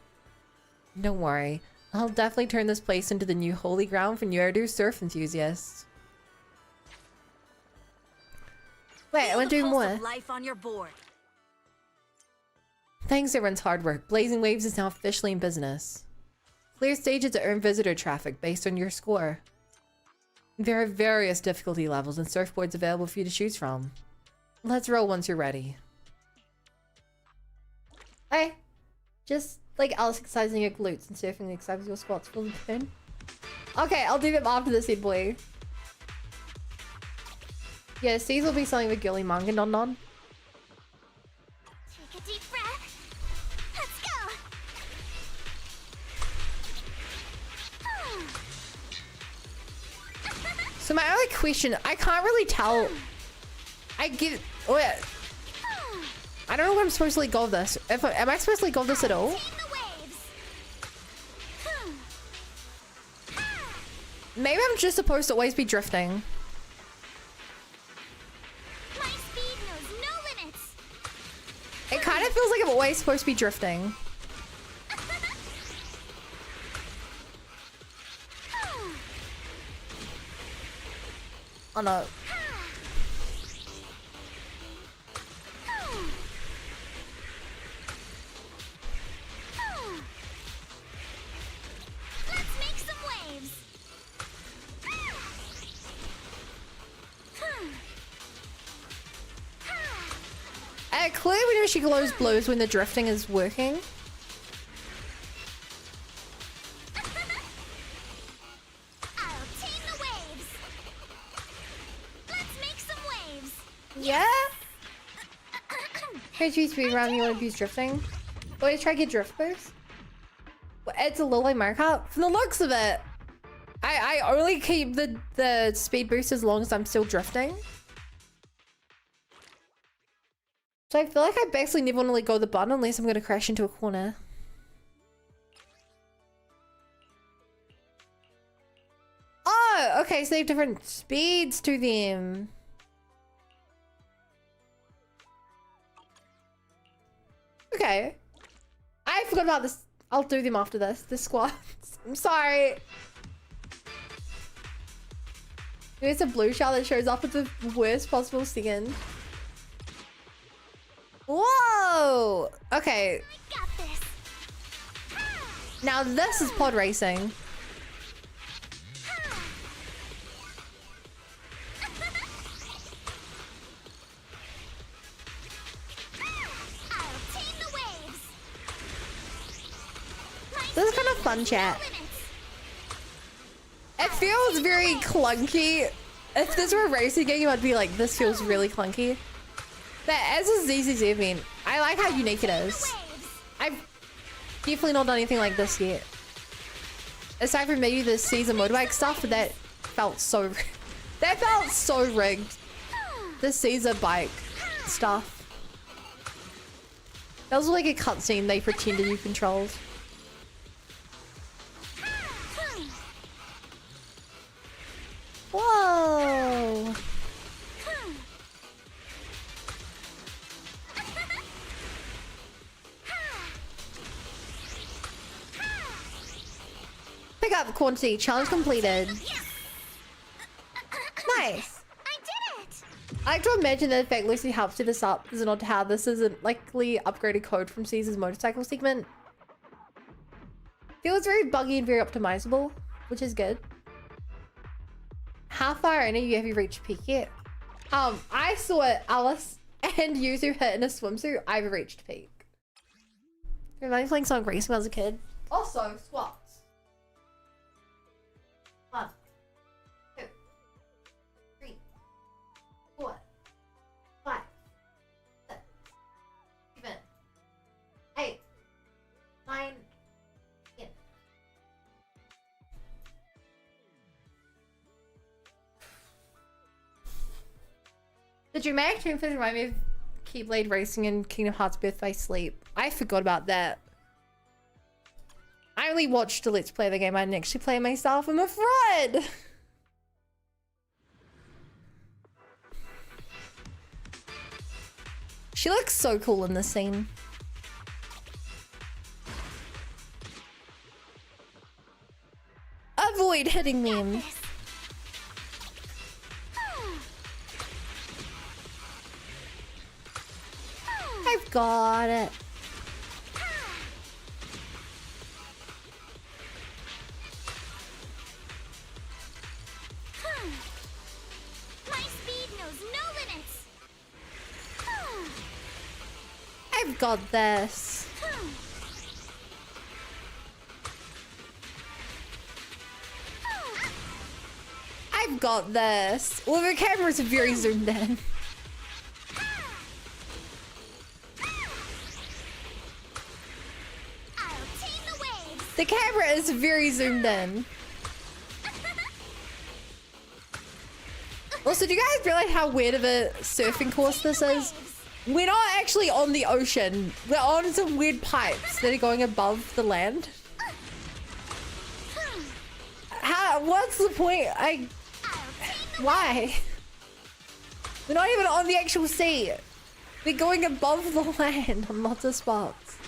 Speaker 1: Don't worry, I'll definitely turn this place into the new holy ground for New surf enthusiasts.
Speaker 5: Wait, I want to do more.
Speaker 13: Life on your board.
Speaker 1: Thanks to everyone's hard work, Blazing Waves is now officially in business. Clear stages to earn visitor traffic based on your score. There are various difficulty levels and surfboards available for you to choose from. Let's roll once you're ready.
Speaker 5: Hey, just like Alice exercising your glutes and surfing the exercise squats for the pin. Okay, I'll do them after this, boy. Yeah, these will be something with girly manga non.
Speaker 11: Take a deep breath. Let's go.
Speaker 1: So my only question, I can't really tell. I get. Oh yeah. I don't know what I'm supposed to let go of this. Am I supposed to let go of this at all? Maybe I'm just supposed to always be drifting.
Speaker 11: My speed knows no limits.
Speaker 1: It kind of feels like I'm always supposed to be drifting. Oh no.
Speaker 11: Let's make some waves.
Speaker 1: Clearly we know she glows blues when the drifting is working.
Speaker 11: I'll tame the waves. Let's make some waves.
Speaker 5: Yeah? Here's you speed around, you want to use drifting? Always try to get drift boost. Well, it's a low light markup.
Speaker 1: From the looks of it, I only keep the speed boost as long as I'm still drifting. So I feel like I basically never want to let go of the button unless I'm going to crash into a corner. Oh, okay, so they have different speeds to them. Okay. I forgot about this. I'll do them after this. The squats. I'm sorry. There's a blue shell that shows up at the worst possible second. Whoa! Okay.
Speaker 11: I got this.
Speaker 1: Now this is pod racing.
Speaker 11: I'll tame the waves.
Speaker 1: This is kind of fun, chat. It feels very clunky. If this were a racing game, I'd be like, this feels really clunky. But as a ZZZ event, I like how unique it is. I've definitely not done anything like this yet. Aside from maybe the season motorbike stuff, but that felt so rigged. The Caesar bike stuff. That was like a cutscene they pretended you controlled. Whoa! Pick up quantity. Challenge completed. Nice.
Speaker 11: I did it.
Speaker 1: I like to imagine that the fact Lucy helped set this up is not how this is a likely upgraded code from Caesar's motorcycle segment. Feels very buggy and very optimizable, which is good. How far in have you reached peak yet? I saw it, Alice and Yuzu hit in a swimsuit. I've reached peak. Remember playing Sonic Racing when I was a kid? Also, squats. 1, 2, 3, 4, 5, The dramatic turn plays remind me of Keyblade Racing and Kingdom Hearts Birth by Sleep. I forgot about that. I only watched the Let's Play of the game. I didn't actually play it myself. I'm a fraud! She looks so cool in this scene. Avoid hitting me. I've got it.
Speaker 11: My speed knows no limits.
Speaker 1: I've got this. I've got this. Well, the camera's very zoomed in. The camera is very zoomed in. Also, do you guys realize how weird of a surfing course this is? We're not actually on the ocean. We're on some weird pipes that are going above the land. What's the point? Why? We're not even on the actual sea. We're going above the land on lots of spots.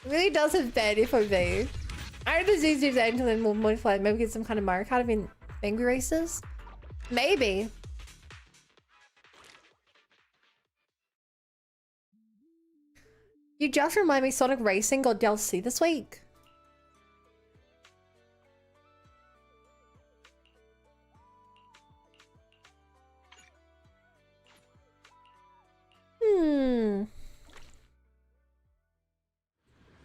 Speaker 1: It really does have bad FOV. I know there's easier to until then we'll modify it. Maybe get some kind of Mario Kart event angry races. Maybe. You just remind me Sonic Racing got DLC this week.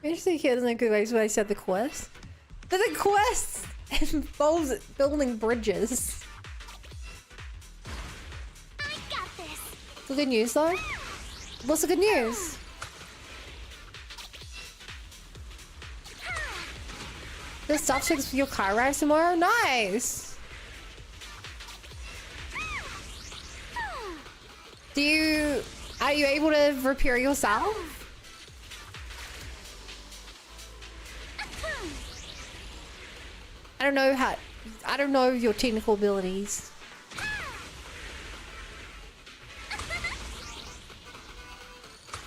Speaker 1: Actually, here doesn't good ways when I said the quest. But the quest involves building bridges.
Speaker 11: I got this.
Speaker 1: The good news though? What's the good news? The stuff checks for your car ride tomorrow? Nice! Are you able to repair yourself? I don't know your technical abilities.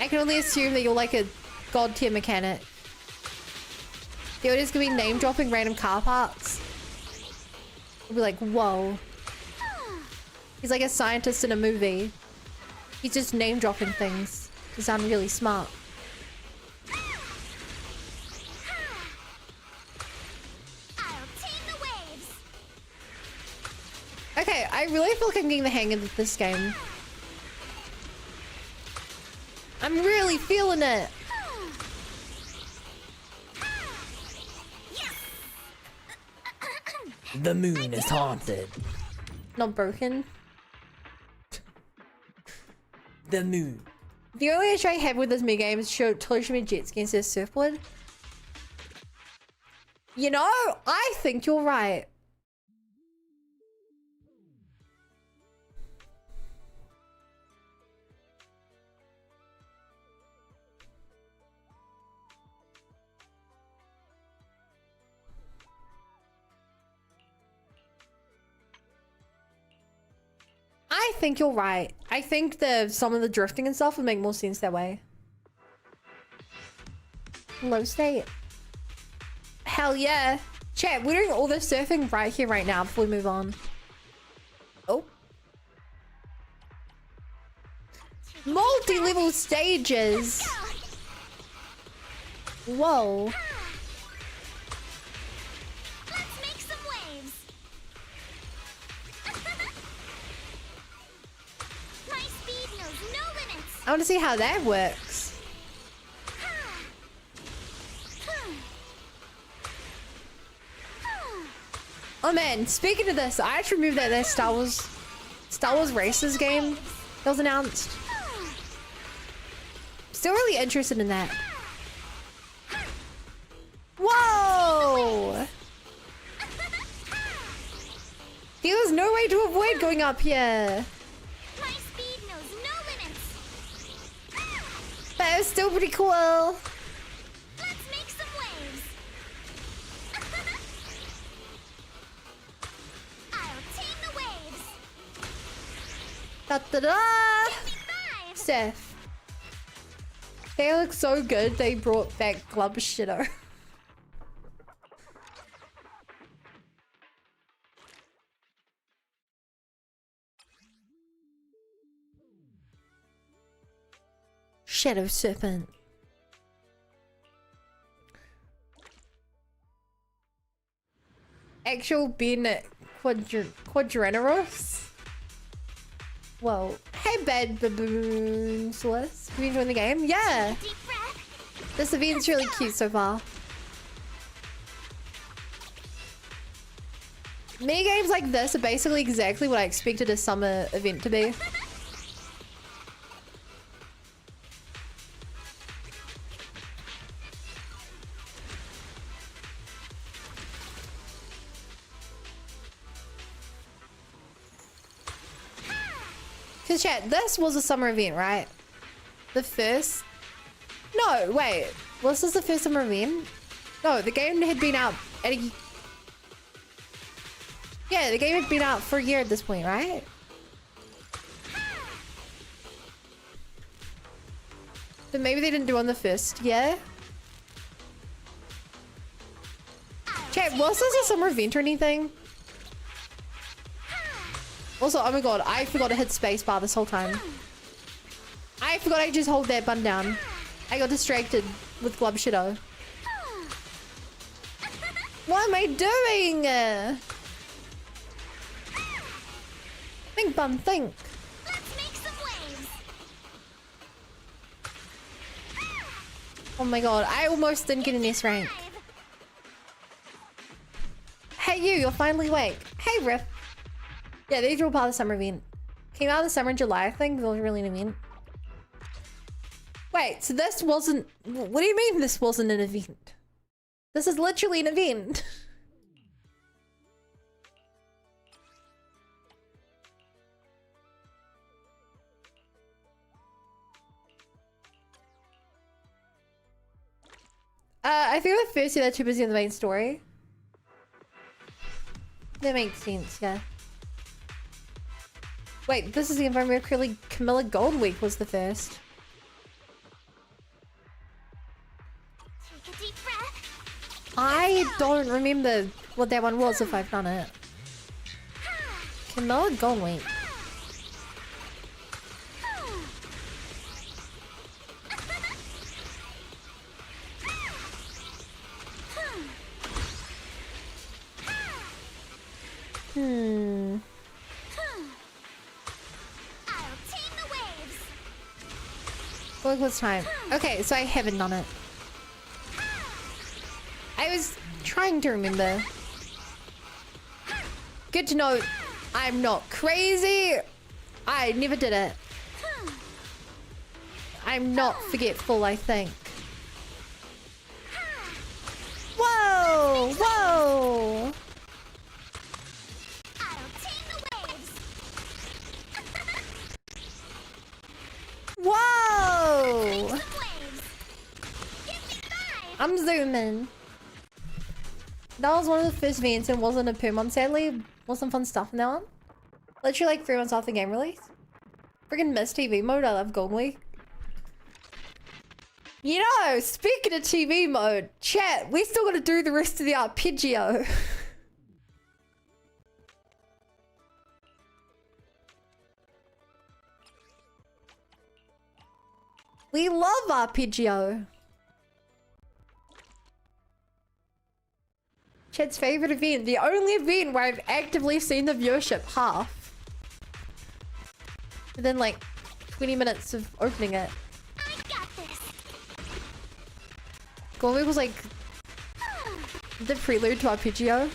Speaker 1: I can only assume that you're like a god tier mechanic. You're just gonna be name dropping random car parts. I'll be like, whoa. He's like a scientist in a movie. He's just name dropping things to sound really smart. Okay, I really feel like I'm getting the hang of this game. I'm really feeling it.
Speaker 10: The moon is haunted.
Speaker 1: Not broken.
Speaker 10: The moon.
Speaker 1: The only issue I have with this mini game is totally show me jet ski instead of surfboard. You know, I think you're right. I think you're right. I think some of the drifting and stuff would make more sense that way. Low state. Hell yeah. Chat, we're doing all this surfing right here, right now before we move on. Oh. Multi-level stages. Whoa.
Speaker 11: Let's make some waves. My speed knows no limits.
Speaker 1: I want to see how that works. Oh man, speaking of this, I actually removed that Star Wars Races game that was announced. Still really interested in that. Whoa! Whoa! There was no way to avoid going up here.
Speaker 11: My speed knows no limits.
Speaker 1: But it was still pretty cool.
Speaker 11: Let's make some waves. I'll tame the waves.
Speaker 1: Da da da! Seth. They look so good, they brought back Glub Shitter. Shadow Serpent. Actual Ben Quadraneros? Whoa. Hey, Bad Baboons List. Have you enjoyed the game? Yeah. This event's really cute so far. Mini games like this are basically exactly what I expected a summer event to be. Cause chat, this was a summer event, right? The first? No, wait. Was this the first summer event? No, the game had been out at a... Yeah, the game had been out for a year at this point, right? But maybe they didn't do it on the first, yeah? Chat, was this a summer event or anything? Also, oh my god, I forgot to hit spacebar this whole time. I forgot I just hold that button down. I got distracted with Glub Shitter. What am I doing? Think, bum, think.
Speaker 11: Let's make some waves.
Speaker 1: Oh my god, I almost didn't get an S rank. Hey you, you're finally awake. Hey Riff. Yeah, these were all part of the summer event. Came out in the summer in July, I think. It was really an event. Wait, so this wasn't... What do you mean this wasn't an event? This is literally an event. I think the first year they're too busy in the main story. That makes sense, yeah. Wait, this is the environment where Camilla Gold Week was the first.
Speaker 11: Take a deep breath.
Speaker 1: I don't remember what that one was if I've done it. Camilla Gold Week. Hmm.
Speaker 11: I'll tame the waves.
Speaker 1: What was time? Okay, so I haven't done it. I was trying to remember. Good to know I'm not crazy. I never did it. I'm not forgetful, I think. Whoa! Whoa!
Speaker 11: I'll tame the waves.
Speaker 1: Whoa!
Speaker 11: Some waves. Give me 5.
Speaker 1: I'm zooming. That was one of the first events and wasn't a per month, sadly. Was some fun stuff in that one. Literally like 3 months after the game release. Friggin' miss TV mode, I love Golden Week. You know, speaking of TV mode, chat, we still gotta do the rest of the arpeggio. We love arpeggio. Chat's favorite event, the only event where I've actively seen the viewership half. Within like 20 minutes of opening it.
Speaker 11: I got this.
Speaker 1: Golden Week was like the prelude to arpeggio.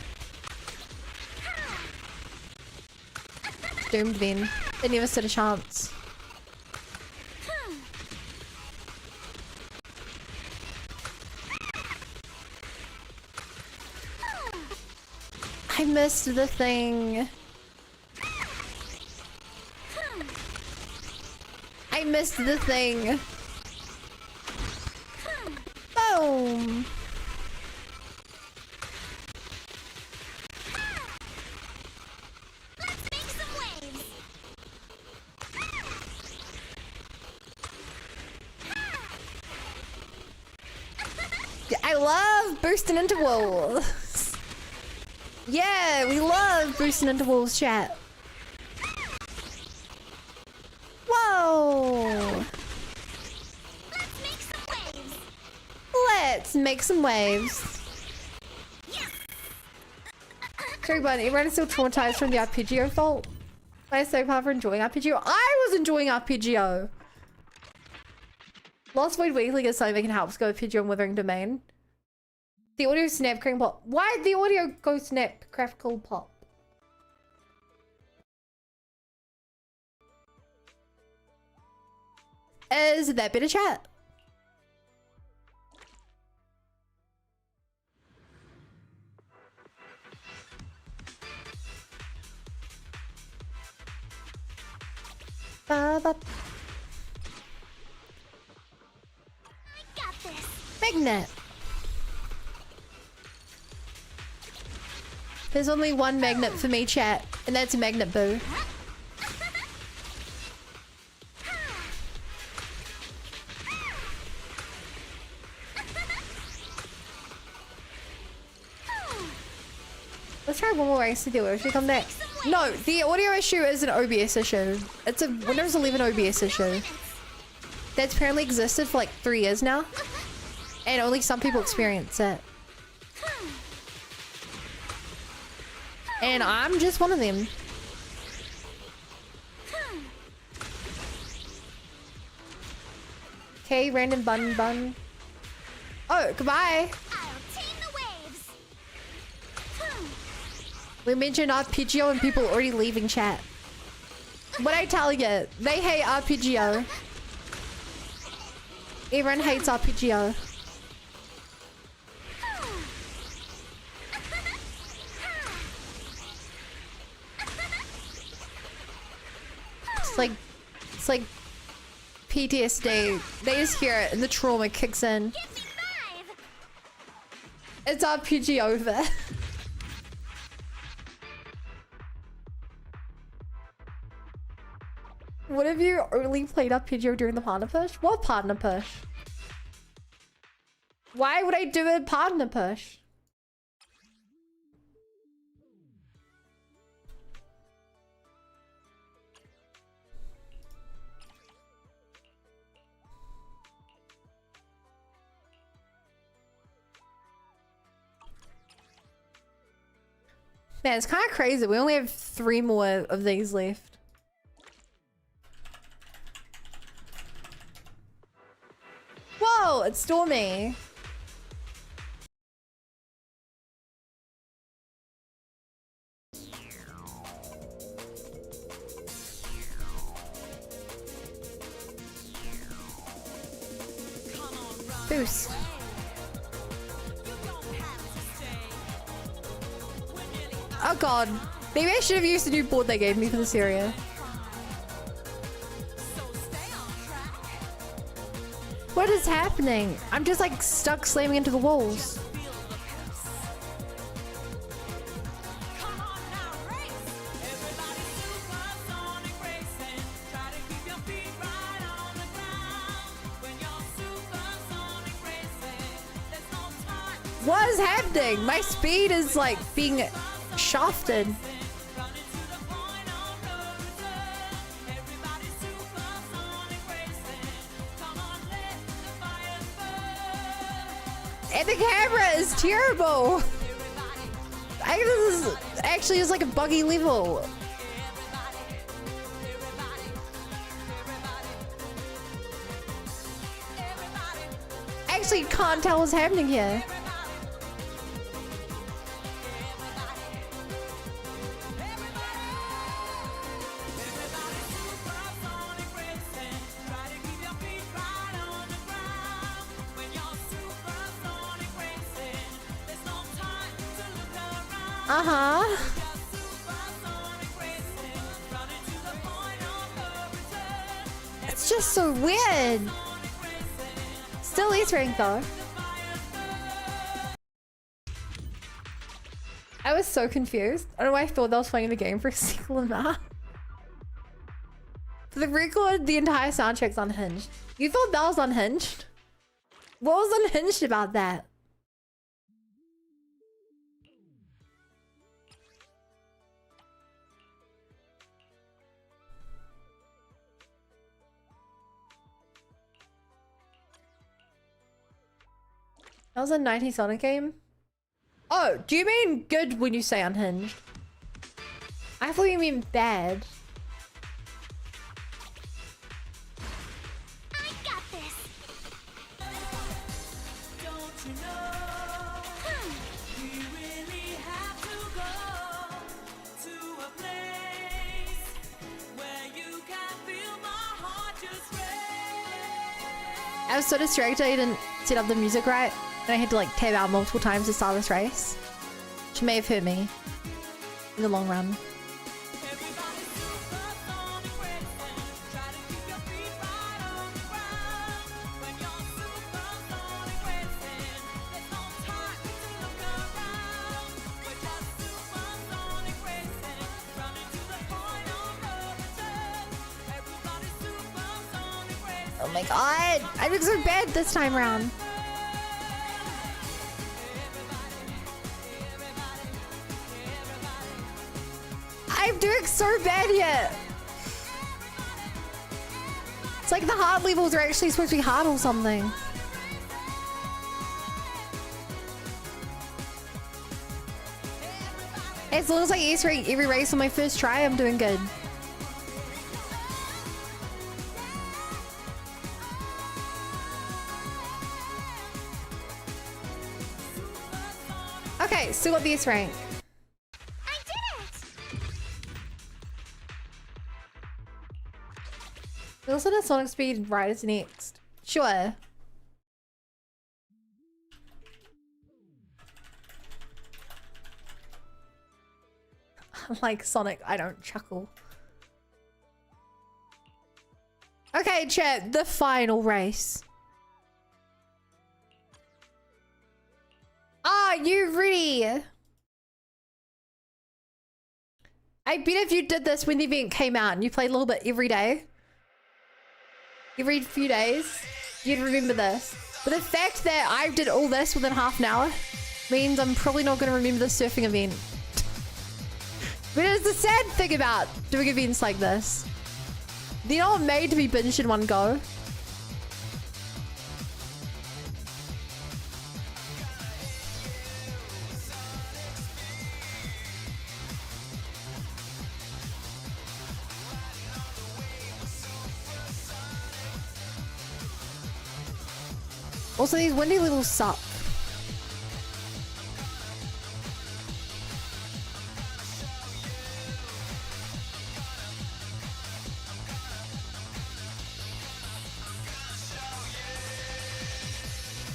Speaker 1: Doomed then. They never stood a chance.
Speaker 5: missed the thing. I missed the thing. Boom.
Speaker 11: Let's make some waves.
Speaker 5: I love bursting into walls. Yeah, we love bursting into walls, chat. Whoa.
Speaker 11: Let's make some waves.
Speaker 5: Let's make some waves. Sorry, but everyone is still traumatized from the Arpeggio fault. I so far for enjoying Arpeggio. I was enjoying Arpeggio. Lost Void Weekly is something that can help go Arpeggio and Withering Domain. The audio snap crackle pop. Why did the audio go snap crackle pop? Is that better, chat?
Speaker 11: I got this.
Speaker 5: Magnet. There's only one magnet for me, chat, and that's a magnet boo. Let's try one more race to do it. Should we come back? No, the audio issue is an OBS issue. It's a Windows 11 OBS issue. That's apparently existed for like 3 years now. And only some people experience it. And I'm just one of them. Okay, random bun. Oh, goodbye.
Speaker 11: I'll tame the waves.
Speaker 5: We mentioned Arpeggio and people already leaving chat. What I tell you, they hate Arpeggio. Everyone hates Arpeggio. It's like PTSD. They just hear it and the trauma kicks in.
Speaker 11: Give me 5.
Speaker 5: It's RPG over. What if you only played RPG during the partner push? What partner push? Why would I do a partner push? Man, it's kind of crazy. We only have 3 more of these left. Whoa, it's Stormy. Boost. Oh god. Maybe I should have used the new board they gave me for this area. What is happening? I'm just like stuck slamming into the walls. What is happening? My speed is like being shafted. And the camera is terrible. I think this is actually is like a buggy level. Actually can't tell what's happening here. Uh-huh. It's just so weird. Still is ranked though. I was so confused. I don't know why I thought I was playing the game for a single amount. For the record, the entire soundtrack's unhinged. You thought that was unhinged? What was unhinged about that? That was a 90s Sonic game? Oh, do you mean good when you say unhinged? I thought you mean bad.
Speaker 11: I got this. Don't you know? We really have to go to a place where you can feel my heart just race.
Speaker 5: I was so distracted I didn't set up the music right. And I had to like tab out multiple times to start this race. Which may have hurt me in the long run. Oh my god! I look so bad this time around. I'm doing so bad here. It's like the hard levels are actually supposed to be hard or something. As long as I ace rank every race on my first try, I'm doing good. Okay, still got the ace rank.
Speaker 11: I did it!
Speaker 5: Listen to Sonic Speed Riders next. Sure. Like Sonic, I don't chuckle. Okay, chat, the final race. Are you ready? I bet if you did this when the event came out and you played a little bit every day, every few days, you'd remember this. But the fact that I did all this within half an hour means I'm probably not going to remember the surfing event. But it's the sad thing about doing events like this. They're not made to be binged in one go. Also, these windy levels suck.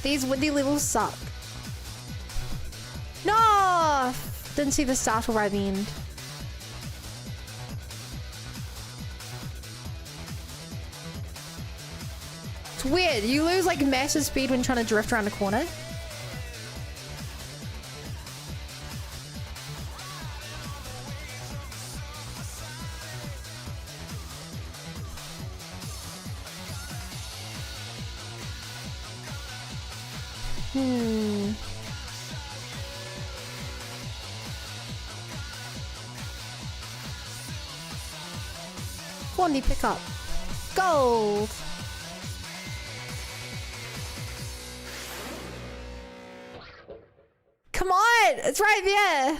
Speaker 5: These windy levels suck. No! Didn't see the startle right at the end. It's weird. You lose like massive speed when trying to drift around a corner. Wandy pick up. Gold! Come on! It's right there!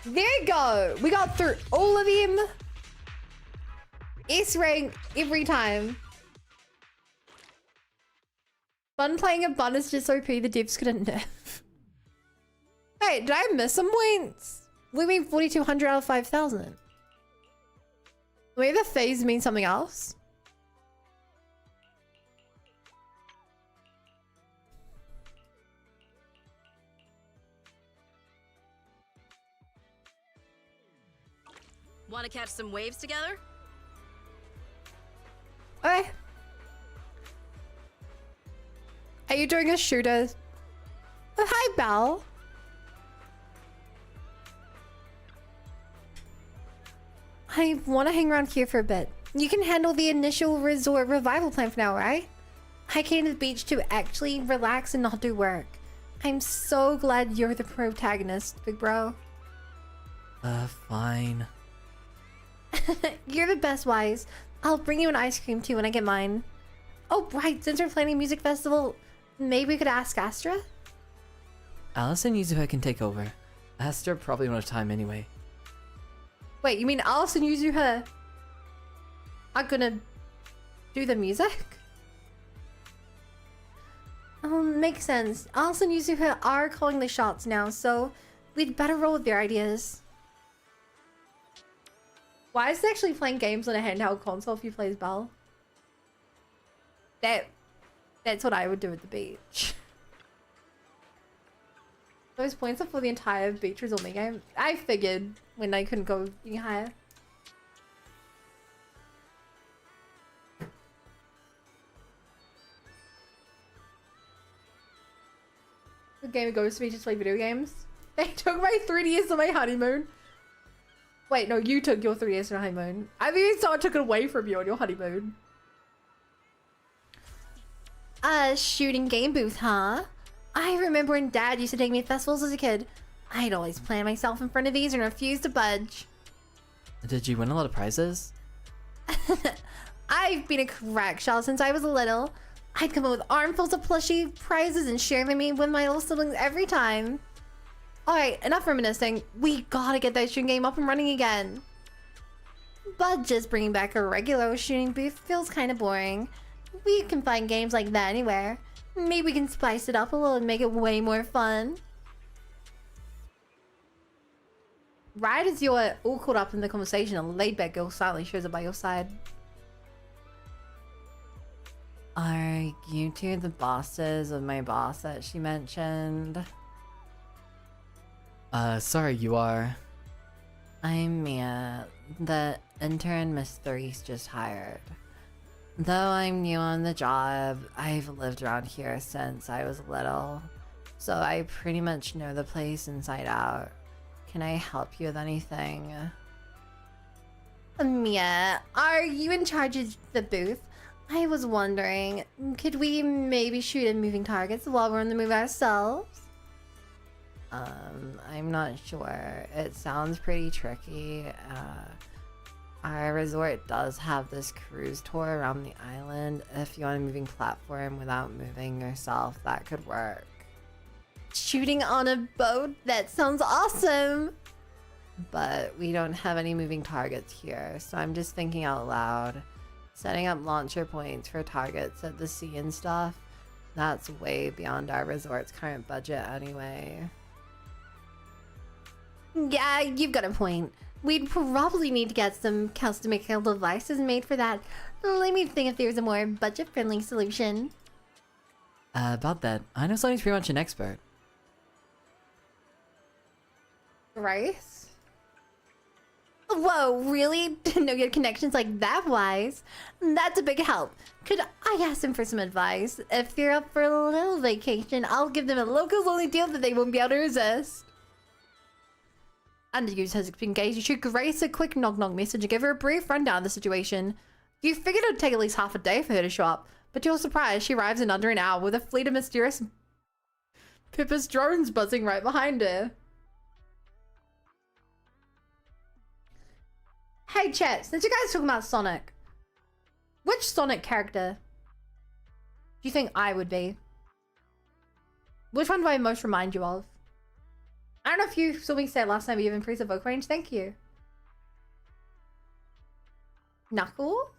Speaker 5: There you go! We got through all of them. S rank every time. Fun playing a bun is just OP, the devs couldn't nerf. Hey, did I miss some points? We mean 4,200 out of 5,000. Maybe the phase means something else?
Speaker 13: Want to catch some waves together?
Speaker 1: Okay. Are you doing a shooter? Oh, hi, Belle. I want to hang around here for a bit. You can handle the initial resort revival plan for now, right? I came to the beach to actually relax and not do work. I'm so glad you're the protagonist, big bro.
Speaker 10: Fine.
Speaker 1: You're the best, Wise. I'll bring you an ice cream too when I get mine. Oh, right, since we're planning a music festival, maybe we could ask Astra?
Speaker 10: Alice and Yuzuha can take over. Astra probably won't have time anyway.
Speaker 1: Wait, you mean Alice and Yuzuha are gonna do the music? Makes sense. Alice and Yuzuha are calling the shots now, so we'd better roll with their ideas. Why is it actually playing games on a handheld console if you play as Belle? That's what I would do at the beach. Those points are for the entire beach resort game. I figured when I couldn't go any higher. The game goes to me to play video games. They took my 3DS on my honeymoon. Wait, no, you took your 3DS on your honeymoon. I think someone took it away from you on your honeymoon. Shooting game booth, huh? I remember when Dad used to take me to festivals as a kid. I'd always plant myself in front of these and refuse to budge.
Speaker 10: Did you win a lot of prizes?
Speaker 1: I've been a crack shot since I was little. I'd come up with armfuls of plushie prizes and share them with my little siblings every time. Alright, enough reminiscing. We gotta get that shooting game up and running again. But just bringing back a regular shooting booth feels kind of boring. We can find games like that anywhere. Maybe we can spice it up a little and make it way more fun. Right as you're all caught up in the conversation, a laid-back girl silently shows up by your side.
Speaker 5: Are you two the bosses of my boss that she mentioned?
Speaker 10: Sorry, you are.
Speaker 5: I'm Mia, the intern Miss Therese just hired. Though I'm new on the job, I've lived around here since I was little, so I pretty much know the place inside out. Can I help you with anything?
Speaker 1: Mia, are you in charge of the booth? I was wondering, could we maybe shoot at moving targets while we're on the move ourselves?
Speaker 5: I'm not sure. It sounds pretty tricky. Our resort does have this cruise tour around the island. If you want a moving platform without moving yourself, that could work.
Speaker 1: Shooting on a boat? That sounds awesome!
Speaker 5: But we don't have any moving targets here, so I'm just thinking out loud. Setting up launcher points for targets at the sea and stuff, that's way beyond our resort's current budget anyway.
Speaker 1: Yeah, you've got a point. We'd probably need to get some custom mechanical devices made for that. Let me think if there's a more budget-friendly solution.
Speaker 10: About that, I know somebody's pretty much an expert.
Speaker 1: Rice? Whoa, really? Didn't know you had connections like that, Wise. That's a big help. Could I ask him for some advice? If you're up for a little vacation, I'll give them a locals-only deal that they won't be able to resist. Underuse has been engaged. You shoot Grace a quick knock-knock message and give her a brief rundown of the situation. You figured it would take at least half a day for her to show up, but to your surprise, she arrives in under an hour with a fleet of mysterious Pippa's drones buzzing right behind her. Hey chat, since you guys are talking about Sonic, which Sonic character do you think I would be? Which one do I most remind you of? I don't know if you saw me say it last time, but you have increased the vocal range. Thank you. Knuckles?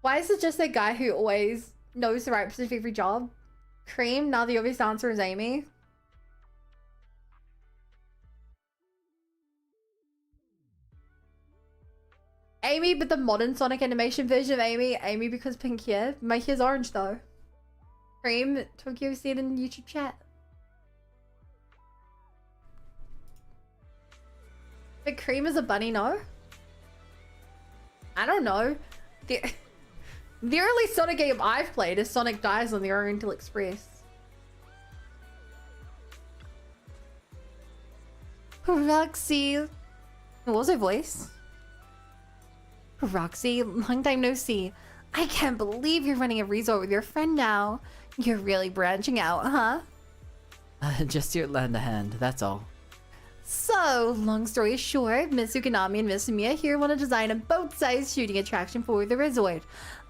Speaker 1: Why is it just that guy who always knows the right person for every job? Cream? Now the obvious answer is Amy. Amy, but the modern Sonic animation version of Amy. Amy because pink hair. My hair's orange though. Cream, Tokyo see it in YouTube chat. But Cream is a bunny, no? I don't know. The only Sonic game I've played is Sonic Dies on the Oriental Express. Roxy. What was her voice? Roxy, long time no see. I can't believe you're running a resort with your friend now. You're really branching out, huh?
Speaker 10: Just your lend a hand, that's all.
Speaker 1: So, long story short, Miss Ukanami and Miss Mia here want to design a boat-sized shooting attraction for the resort.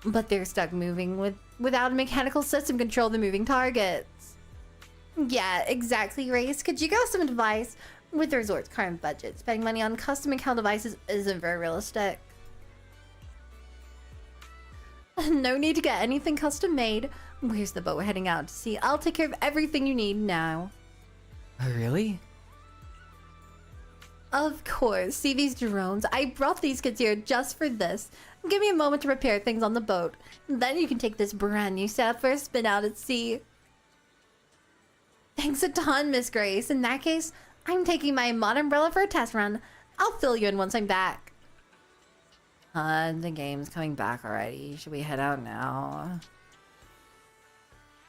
Speaker 1: But they're stuck moving without a mechanical system control the moving targets. Yeah, exactly, Race. Could you give us some advice? With the resort's current budget, spending money on custom account devices isn't very realistic. No need to get anything custom made. Where's the boat we're heading out to sea? I'll take care of everything you need now.
Speaker 10: Really?
Speaker 1: Of course. See these drones? I brought these kids here just for this. Give me a moment to prepare things on the boat. Then you can take this brand new setup for a spin out at sea. Thanks a ton, Miss Grace. In that case, I'm taking my mod umbrella for a test run. I'll fill you in once I'm back. The game's coming back already. Should we head out now?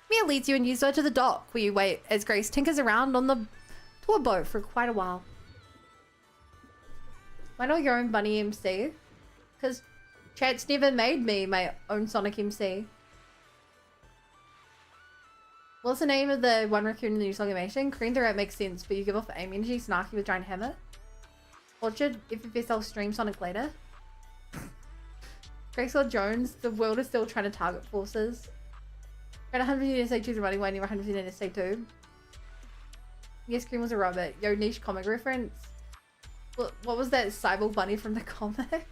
Speaker 1: Mia leads you and Yuzo to the dock where you wait as Grace tinkers around on the tour boat for quite a while. Why not your own bunny MC? Because Chat's never made me my own Sonic MC. What's the name of the one raccoon in the new song animation? Green Throat makes sense, but you give off aim energy, snarky with giant hammer. Orchard, FFSL stream Sonic later. Gracewell Jones, the world is still trying to target forces. Got 100% SA2 is running, why never 100% SA2. Yes, Cream was a robot. Yo, niche comic reference. What was that cyborg bunny from the comic?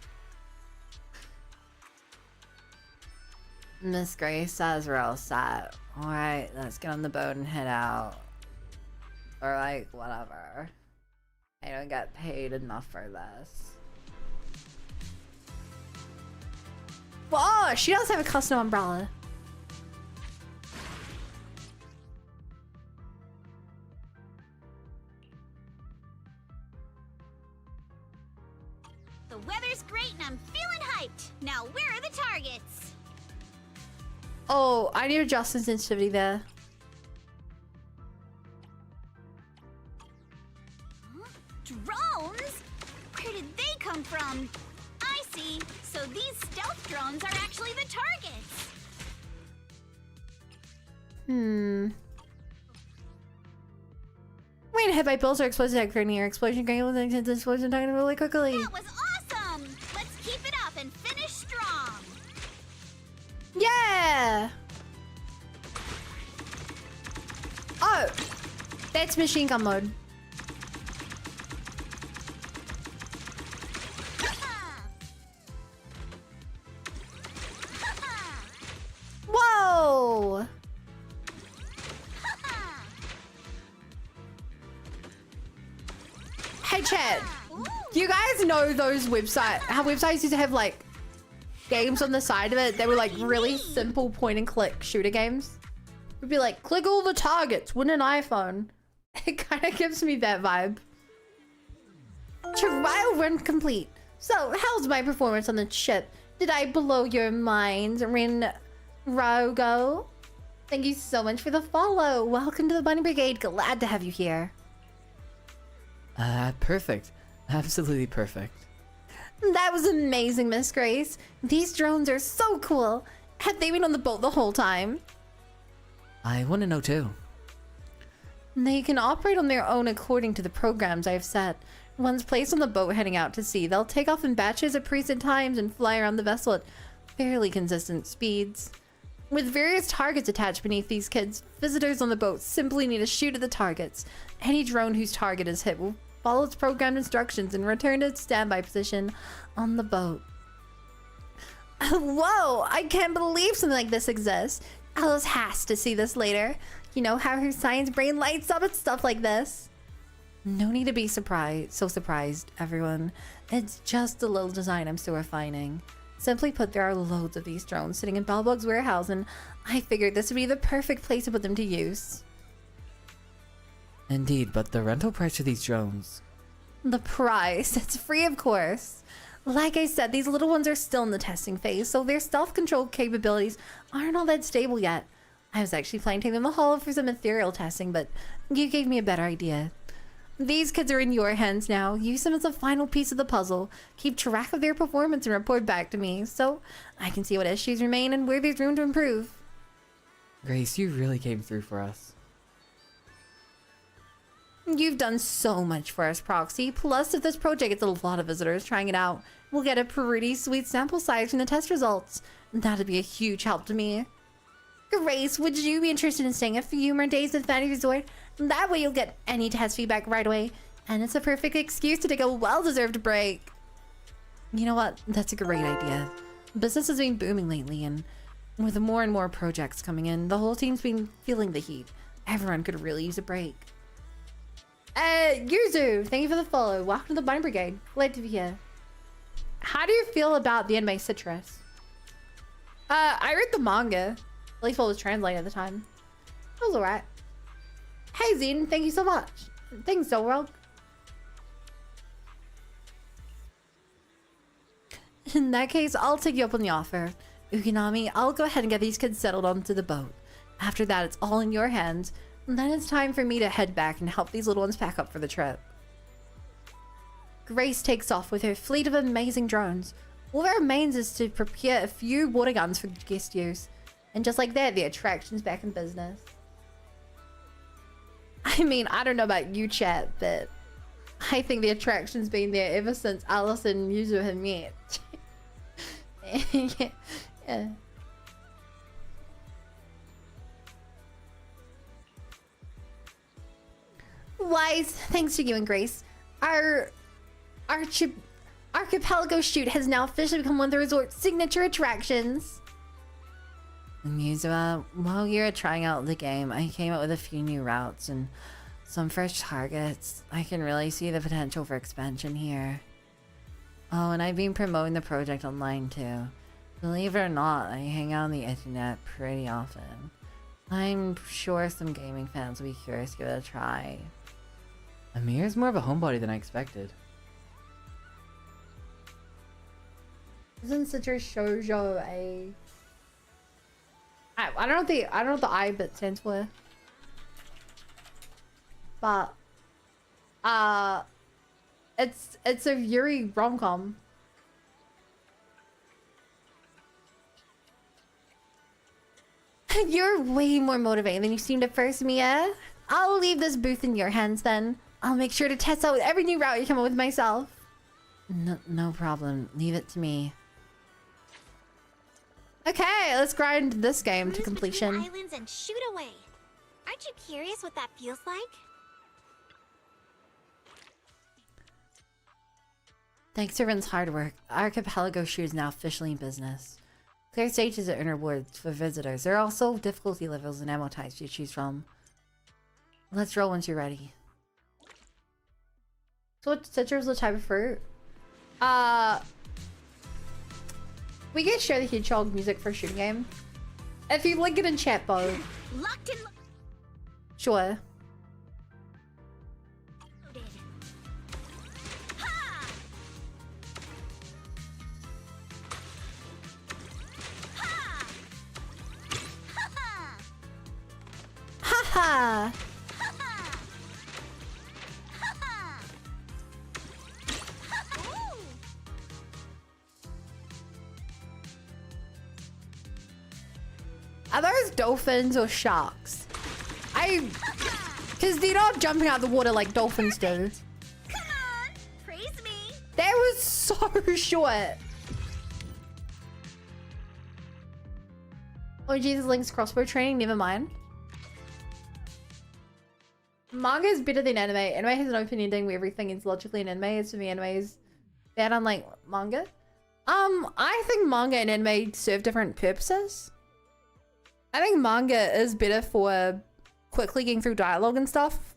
Speaker 1: Miss Grace says we're all set. Alright, let's get on the boat and head out. Or like, whatever. I don't get paid enough for this. Whoa, she does have a custom umbrella.
Speaker 11: The weather's great and I'm feeling hyped. Now where are the targets?
Speaker 1: Oh, I need to adjust the sensitivity there.
Speaker 11: Huh? Drones? Where did they come from? I see. So these stealth drones are actually the targets.
Speaker 1: Wait, hit by bills or explosive attack for near explosion going with the explosion time really quickly.
Speaker 11: That was awesome! Let's keep it up and finish strong.
Speaker 1: Yeah! Oh! That's machine gun mode. Whoa! Hey chat, you guys know those how websites used to have like games on the side of it that were like really simple point and click shooter games? It would be like, click all the targets, win an iPhone. It kind of gives me that vibe. Trial run complete. So, how's my performance on the ship? Did I blow your mind, Rin Rogo? Thank you so much for the follow. Welcome to the Bunny Brigade. Glad to have you here.
Speaker 10: Perfect. Absolutely perfect.
Speaker 1: That was amazing, Miss Grace. These drones are so cool. Have they been on the boat the whole time?
Speaker 10: I want to know too.
Speaker 1: They can operate on their own according to the programs I've set. Once placed on the boat heading out to sea, they'll take off in batches at preset times and fly around the vessel at fairly consistent speeds. With various targets attached beneath these kids, visitors on the boat simply need to shoot at the targets. Any drone whose target is hit will follow its programmed instructions and return to its standby position on the boat. Whoa, I can't believe something like this exists. Alice has to see this later. You know how her science brain lights up at stuff like this. No need to be surprised, everyone. It's just a little design I'm still refining. Simply put, there are loads of these drones sitting in Balbug's warehouse, and I figured this would be the perfect place to put them to use.
Speaker 10: Indeed, but the rental price for these drones...
Speaker 5: The price. It's free, of course. Like I said, these little ones are still in the testing phase, so their self-control capabilities aren't all that stable yet. I was actually planning to take them to the hall for some ethereal testing, but you gave me a better idea. These kids are in your hands now. Use them as a final piece of the puzzle. Keep track of their performance and report back to me, so I can see what issues remain and where there's room to improve.
Speaker 10: Grace, you really came through for us.
Speaker 5: You've done so much for us, Proxy. Plus, if this project gets a lot of visitors trying it out, we'll get a pretty sweet sample size from the test results. That'd be a huge help to me. Grace, would you be interested in staying a few more days at Vanity Resort? That way you'll get any test feedback right away, and it's a perfect excuse to take a well-deserved break. You know what? That's a great idea. Business has been booming lately, and with more and more projects coming in, the whole team's been feeling the heat. Everyone could really use a break. Yuzu, thank you for the follow. Welcome to the Bunny Brigade. Glad to be here. How do you feel about the anime Citrus? I read the manga. At least what was translated at the time. It was alright. Hey Zine, thank you so much. Thanks, Zolrog. In that case, I'll take you up on the offer. Ukinami, I'll go ahead and get these kids settled onto the boat. After that, it's all in your hands. And then it's time for me to head back and help these little ones pack up for the trip. Grace takes off with her fleet of amazing drones. All that remains is to prepare a few water guns for guest use. And just like that, the attraction's back in business. I mean, I don't know about you, chat, but I think the attraction's been there ever since Alice and Yuzu have met. yeah. Wise, thanks to you and Grace. Our archipelago shoot has now officially become one of the resort's signature attractions. Yuzu, while you're trying out the game, I came up with a few new routes and some fresh targets. I can really see the potential for expansion here. Oh, and I've been promoting the project online too. Believe it or not, I hang out on the internet pretty often. I'm sure some gaming fans will be curious to give it a try.
Speaker 10: Amir's more of a homebody than I expected.
Speaker 5: Isn't Citrus Shoujo a... I don't know what the I bit stands for. But it's a Yuri rom-com. You're way more motivated than you seemed at first, Mia. I'll leave this booth in your hands then. I'll make sure to test out every new route you come up with myself. No problem. Leave it to me. Okay, let's grind this game to completion.
Speaker 12: Islands and shoot away. Aren't you curious what that feels like?
Speaker 5: Thanks to everyone's hard work, Archipelago Shoot is now officially in business. Clear stages are earn rewards for visitors. There are also difficulty levels and ammo types to choose from. Let's roll once you're ready. So what citrus is the type of fruit? We can share the Hedgehog music for a shooting game. If you link it in chat, Bo.
Speaker 11: Locked in.
Speaker 5: Sure. Haha! Are those dolphins or sharks? Because they're not jumping out of the water like dolphins do.
Speaker 11: Come on, praise me.
Speaker 5: That was so short. Oh Jesus, Link's crossbow training, never mind. Manga is better than anime. Anime has an open ending where everything is logically in anime. As for me, anime is bad unlike manga. I think manga and anime serve different purposes. I think manga is better for quickly getting through dialogue and stuff.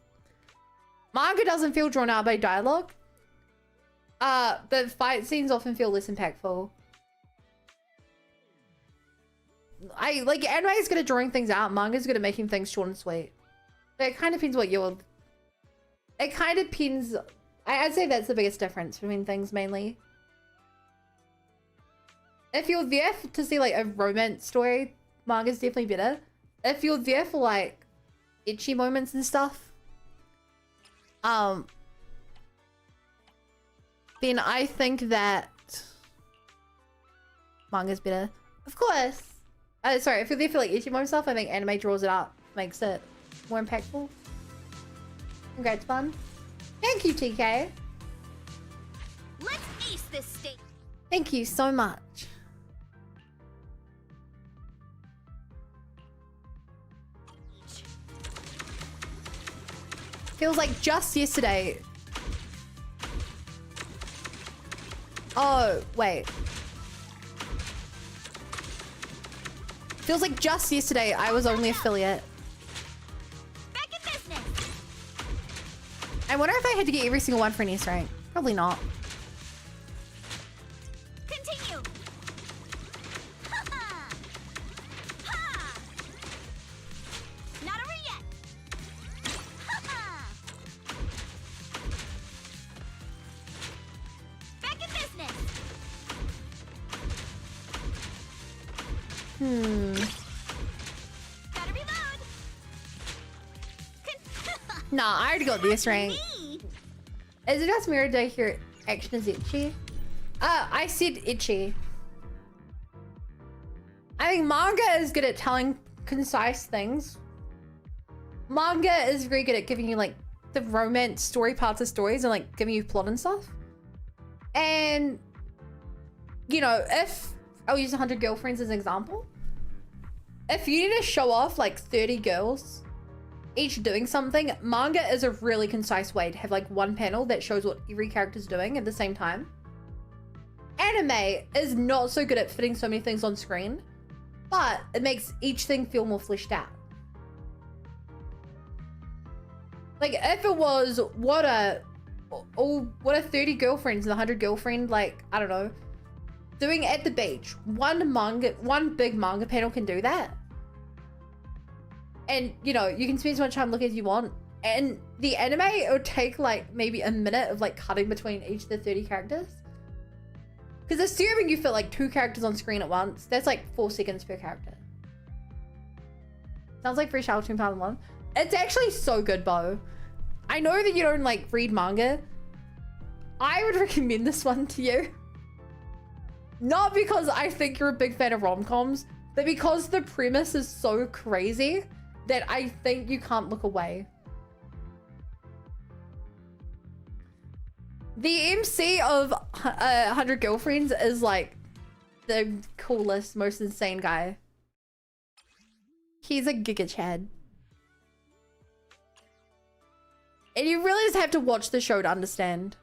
Speaker 5: Manga doesn't feel drawn out by dialogue. The fight scenes often feel less impactful. Anime is good at drawing things out. Manga is good at making things short and sweet. But it kind of depends what you're... It kind of depends
Speaker 1: I'd say that's the biggest difference between things mainly. If you're there to see like a romance story, manga's definitely better. If you're there for like itchy moments and stuff, then I think that manga's better. Of course. Sorry, if you're there for like itchy moment stuff, I think anime draws it up, makes it more impactful. Congrats, fun. Thank you, TK.
Speaker 11: Let's ace this state.
Speaker 1: Thank you so much. Feels like just yesterday. Oh, wait. Feels like just yesterday I was only affiliate.
Speaker 11: Back in business.
Speaker 1: I wonder if I had to get every single one for an S rank. Probably not.
Speaker 11: Continue. Ha ha. Ha. Not over yet. Ha ha. Back in business. Gotta reload.
Speaker 1: Nah, I already got the S rank.
Speaker 11: Me.
Speaker 1: Is it just me or did I hear action is itchy? I said itchy. I think manga is good at telling concise things. Manga is very good at giving you like the romance story parts of stories and like giving you plot and stuff. And you know, if I'll use 100 Girlfriends as an example. If you need to show off like 30 girls each doing something, manga is a really concise way to have like one panel that shows what every character's doing at the same time. Anime is not so good at fitting so many things on screen, but it makes each thing feel more fleshed out. Like if it was what a 30 girlfriends and 100 girlfriend, like I don't know, doing at the beach, one big manga panel can do that. And you know, you can spend as much time looking as you want. And the anime, it would take like maybe a minute of like cutting between each of the 30 characters. Because assuming you fit like 2 characters on screen at once, that's like 4 seconds per character. Sounds like Fresh Out 2001. It's actually so good, Bo. I know that you don't like read manga. I would recommend this one to you. Not because I think you're a big fan of rom-coms, but because the premise is so crazy that I think you can't look away. The MC of 100 Girlfriends is like the coolest, most insane guy. He's a Giga Chad. And you really just have to watch the show to understand.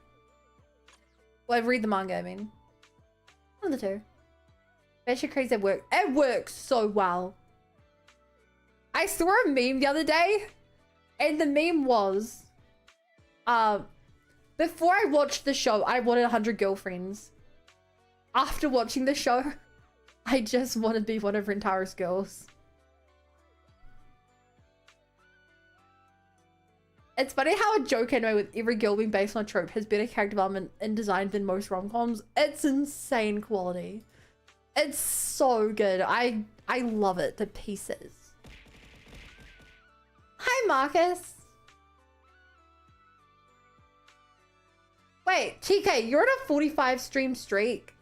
Speaker 1: Well, read the manga, I mean. One of the two. Batshit crazy at work. It works so well. I saw a meme the other day, and the meme was, before I watched the show, I wanted 100 girlfriends. After watching the show, I just want to be one of Rentaro's girls. It's funny how a joke anime with every girl being based on a trope has better character development and design than most rom-coms. It's insane quality. It's so good. I love it to pieces. Hi, Marcus. Wait, TK, you're on a 45 stream streak.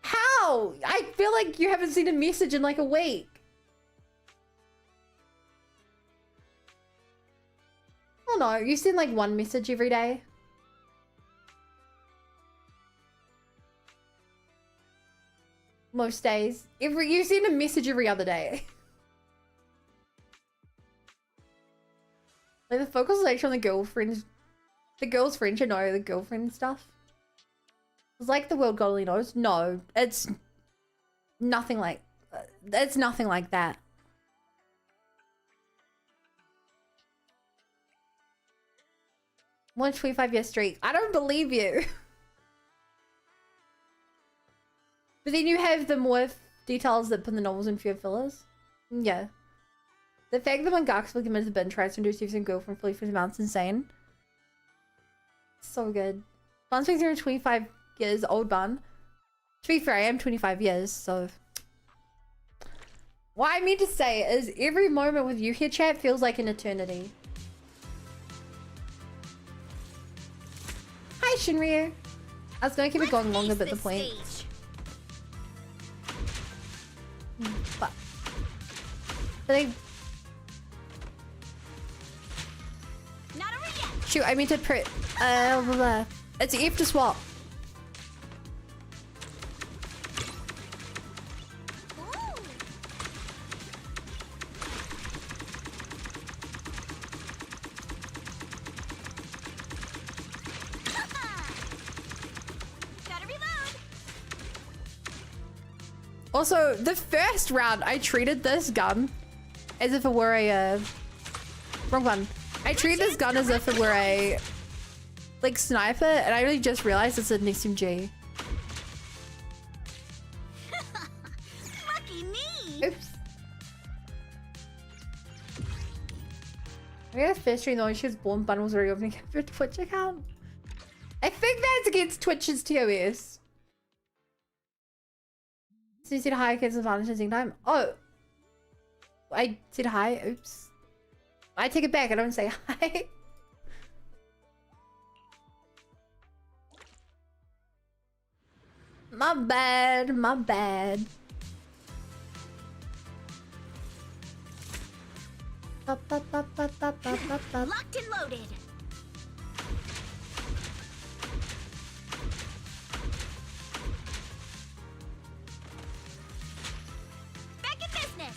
Speaker 1: How? I feel like you haven't seen a message in like a week. Oh no, you send like one message every day. Most days. You send a message every other day. Like the focus is actually on the girlfriends. The girl's friendship, no, the girlfriend stuff. It's like the world God only knows. No, it's nothing like that. One 25-year streak. I don't believe you. But then you have the more details that put the novels in fewer fillers. Yeah. The fact that when Gaku's committed to the bin tries to induce his girlfriend flee for the mountain's insane.
Speaker 5: So good. Bun's been 25 years old, Bun. To be fair, I am 25 years, so... What I mean to say is every moment with you here, chat, feels like an eternity. Hi, Shinryu. I was gonna keep it going longer, but the point... But I... Shoot, I mean to print. It's F to swap. Also, the first round, I treated this gun as if it were a, wrong one. I treated this gun as if it were a, like, sniper, and I really just realized it's an SMG.
Speaker 11: Lucky me!
Speaker 5: Oops. I got a first stream though, she was born, Bun was already opening up her Twitch account. I think that's against Twitch's TOS. So you said hi, kids, and fun at time. Oh, I said hi. Oops. I take it back. I don't say hi. My bad. My bad.
Speaker 11: Locked and loaded. Back in business.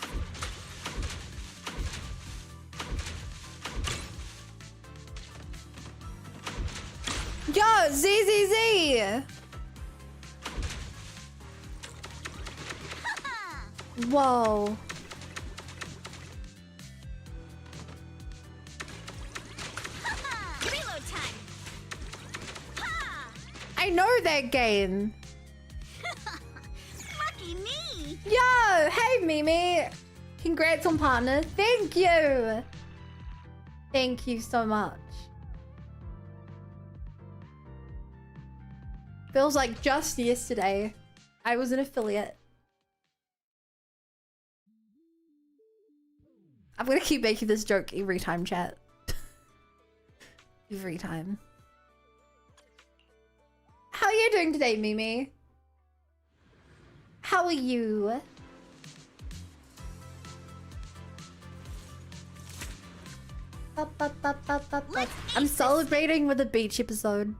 Speaker 5: Yo, ZZZ. Whoa.
Speaker 11: Reload time.
Speaker 5: I know that game.
Speaker 11: Lucky me.
Speaker 5: Yo, hey Mimi. Congrats on partner. Thank you. Thank you so much. Feels like just yesterday I was an affiliate. I'm gonna keep making this joke every time, chat. Every time. How are you doing today, Mimi? How are you? I'm celebrating with a beach episode.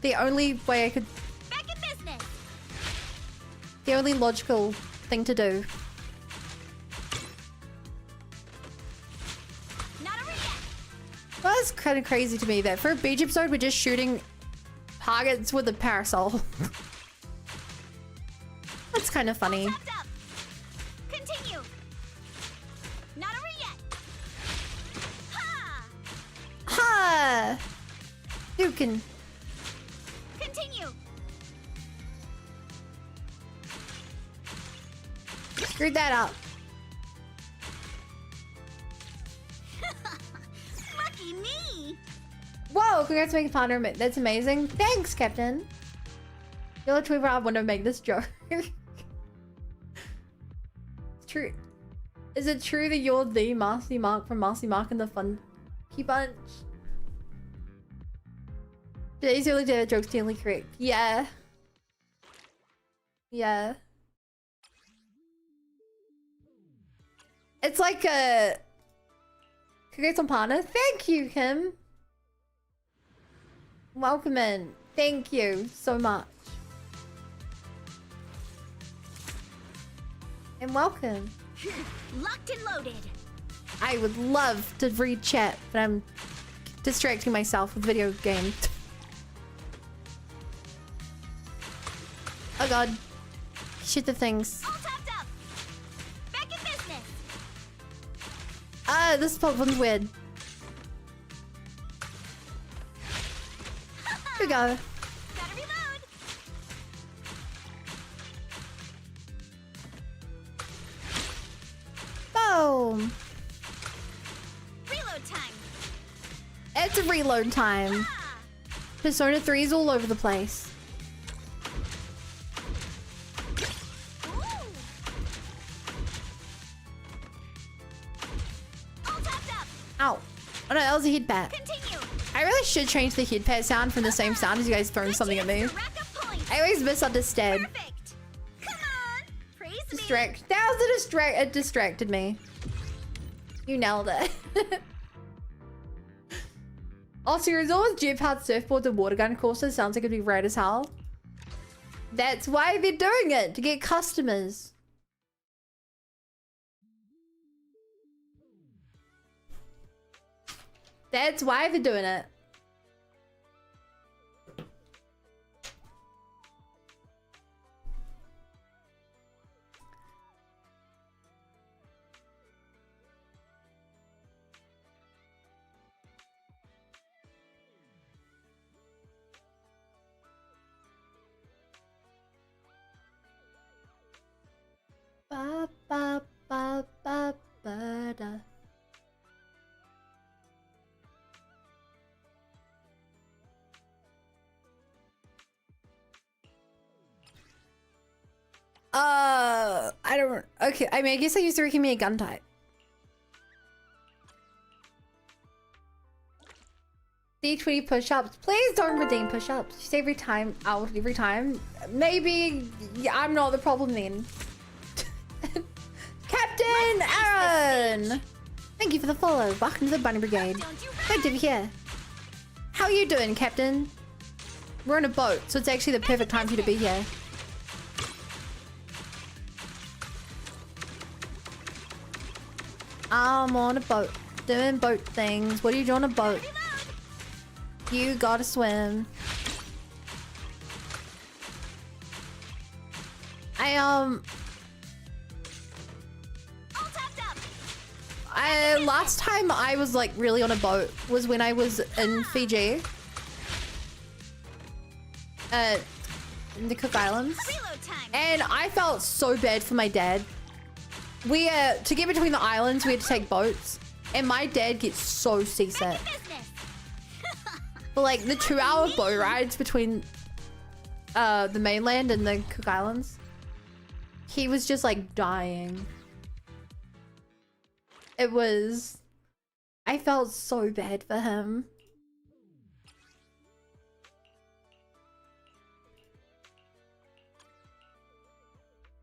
Speaker 5: The only way I could...
Speaker 11: Back in business.
Speaker 5: The only logical thing to do.
Speaker 11: Not over yet.
Speaker 5: Well, that's kind of crazy to me that for a beach episode we're just shooting targets with a parasol. That's kind of funny.
Speaker 11: All tapped up. Continue. Not over yet. Ha!
Speaker 5: Ha! You can...
Speaker 11: Continue.
Speaker 5: Screwed that up.
Speaker 11: Lucky me.
Speaker 5: Whoa, congrats on making partner. That's amazing. Thanks, Captain. You're the tweeter I want to make this joke. It's true. Is it true that you're the Marcy Mark from Marcy Mark and the Funky Bunch? Today's early day joke's totally correct. Yeah. Yeah. It's like a... Congrats on partner. Thank you, Kim. Welcome in. Thank you so much. And welcome.
Speaker 11: Locked and loaded.
Speaker 5: I would love to read chat, but I'm distracting myself with video games. Oh god. Shoot the things.
Speaker 11: All tapped up. Back in business.
Speaker 5: Ah, this one's weird. Here we go.
Speaker 11: Gotta reload.
Speaker 5: Boom. lots of reload time. Persona 3 is all over the place. Ow. Oh no, that was a head pat. I really should change the head pat sound from the same sound as you guys throwing something at me. I always misunderstand. Distract. That was a distract. It distracted me. You nailed it. Also, there's always jetpack surfboards and water gun courses. Sounds like it'd be right as hell. That's why they're doing it, to get customers. That's why they're doing it. Ba ba ba ba ba da. I don't. Okay, I mean, I guess I used to give me a gun type. D20 push-ups. Please don't redeem push-ups. Just every time, out every time. Maybe I'm not the problem then. Captain Aaron! Thank you for the follow. Welcome to the Bunny Brigade. Good to be here. How are you doing, Captain? We're on a boat, so it's actually the perfect time for you to be here. I'm on a boat, doing boat things. What are you doing on a boat? You gotta swim. Last time I was like really on a boat was when I was in Fiji. In the Cook Islands. And I felt so bad for my dad. We, to get between the islands, we had to take boats. And my dad gets so seasick. But like the 2-hour boat rides between the mainland and the Cook Islands, he was just like dying. It was... I felt so bad for him.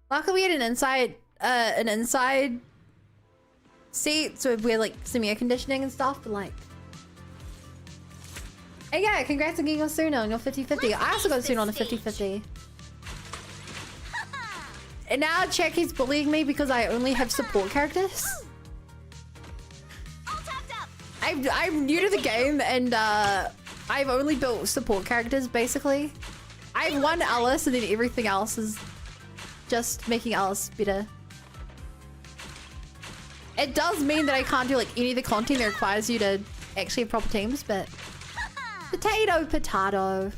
Speaker 5: Luckily we had an inside seat, so we had like some air conditioning and stuff, but like... Hey, yeah, congrats on getting your Suna on your 50-50. I also got Suna on a 50-50. And now Checky's bullying me because I only have support characters. I'm new to the game and I've only built support characters basically. I have one Alice and then everything else is just making Alice better. It does mean that I can't do like any of the content that requires you to actually have proper teams, but potato, potato.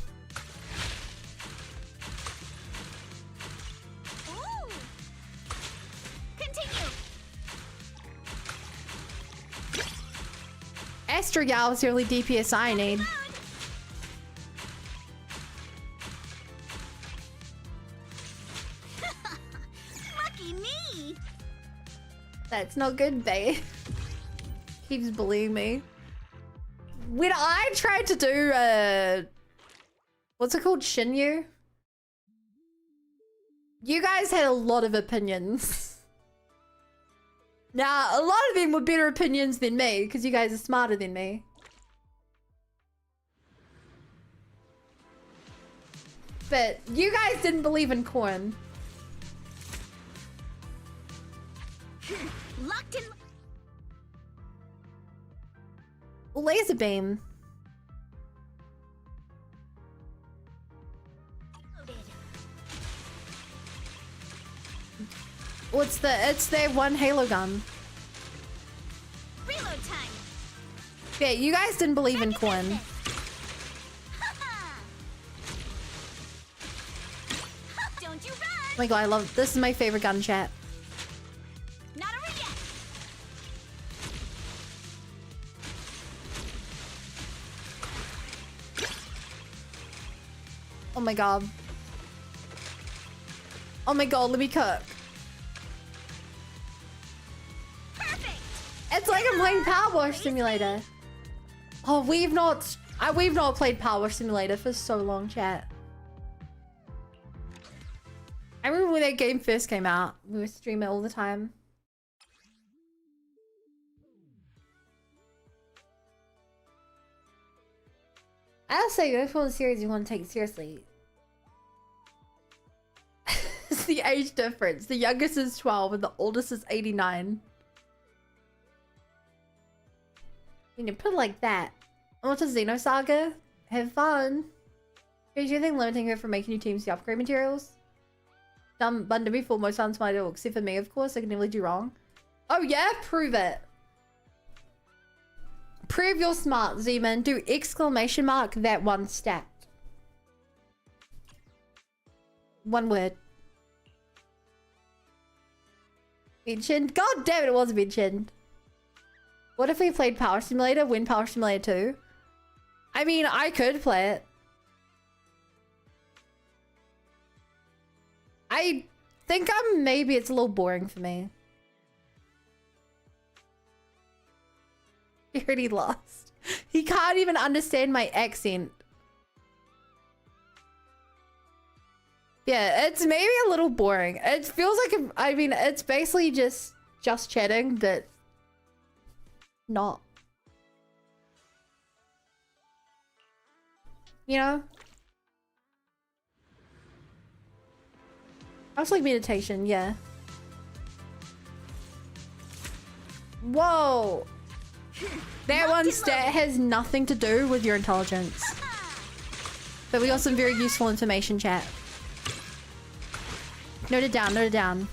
Speaker 5: Astro Gal is the only DPS I need.
Speaker 11: Lucky me.
Speaker 5: That's not good, babe. Keeps bullying me. When I tried to do what's it called, Shinyu? You guys had a lot of opinions. Now, a lot of them were better opinions than me, because you guys are smarter than me. But you guys didn't believe in corn.
Speaker 11: Locked in.
Speaker 5: Laser beam. What's the? It's their one Halo gun.
Speaker 11: Reload time.
Speaker 5: Yeah, you guys didn't believe in corn.
Speaker 11: Don't you run.
Speaker 5: Oh my god, I love this. Is my favorite gun chat.
Speaker 11: Not over yet.
Speaker 1: Oh my god. Oh my god, let me cook.
Speaker 11: Perfect.
Speaker 1: It's like I'm playing Power Wash Simulator. Oh, we've not played Power Wash Simulator for so long, chat. I remember when that game first came out. We would stream it all the time. I'll say if one series you want to take seriously. It's the age difference. The youngest is 12 and the oldest is 89. You know, put it like that. I want to Xenosaga. Have fun. Is anything limiting her from making new teams the upgrade materials? Dumb bun to be full most sounds my except for me, of course. I can nearly do wrong. Oh yeah, prove it. Prove you're smart, Z-Man. Do exclamation mark that one stat. One word. Mentioned. God damn it, it was mentioned. What if we played Power Simulator? Win Power Simulator 2? I mean, I could play it. I think maybe it's a little boring for me. He already lost. He can't even understand my accent. Yeah, it's maybe a little boring. It feels like, I mean, it's basically just chatting, but not. You know? I was like meditation, yeah. Whoa! That one stat has nothing to do with your intelligence. But we got some very useful information, chat. Note it down, note it down.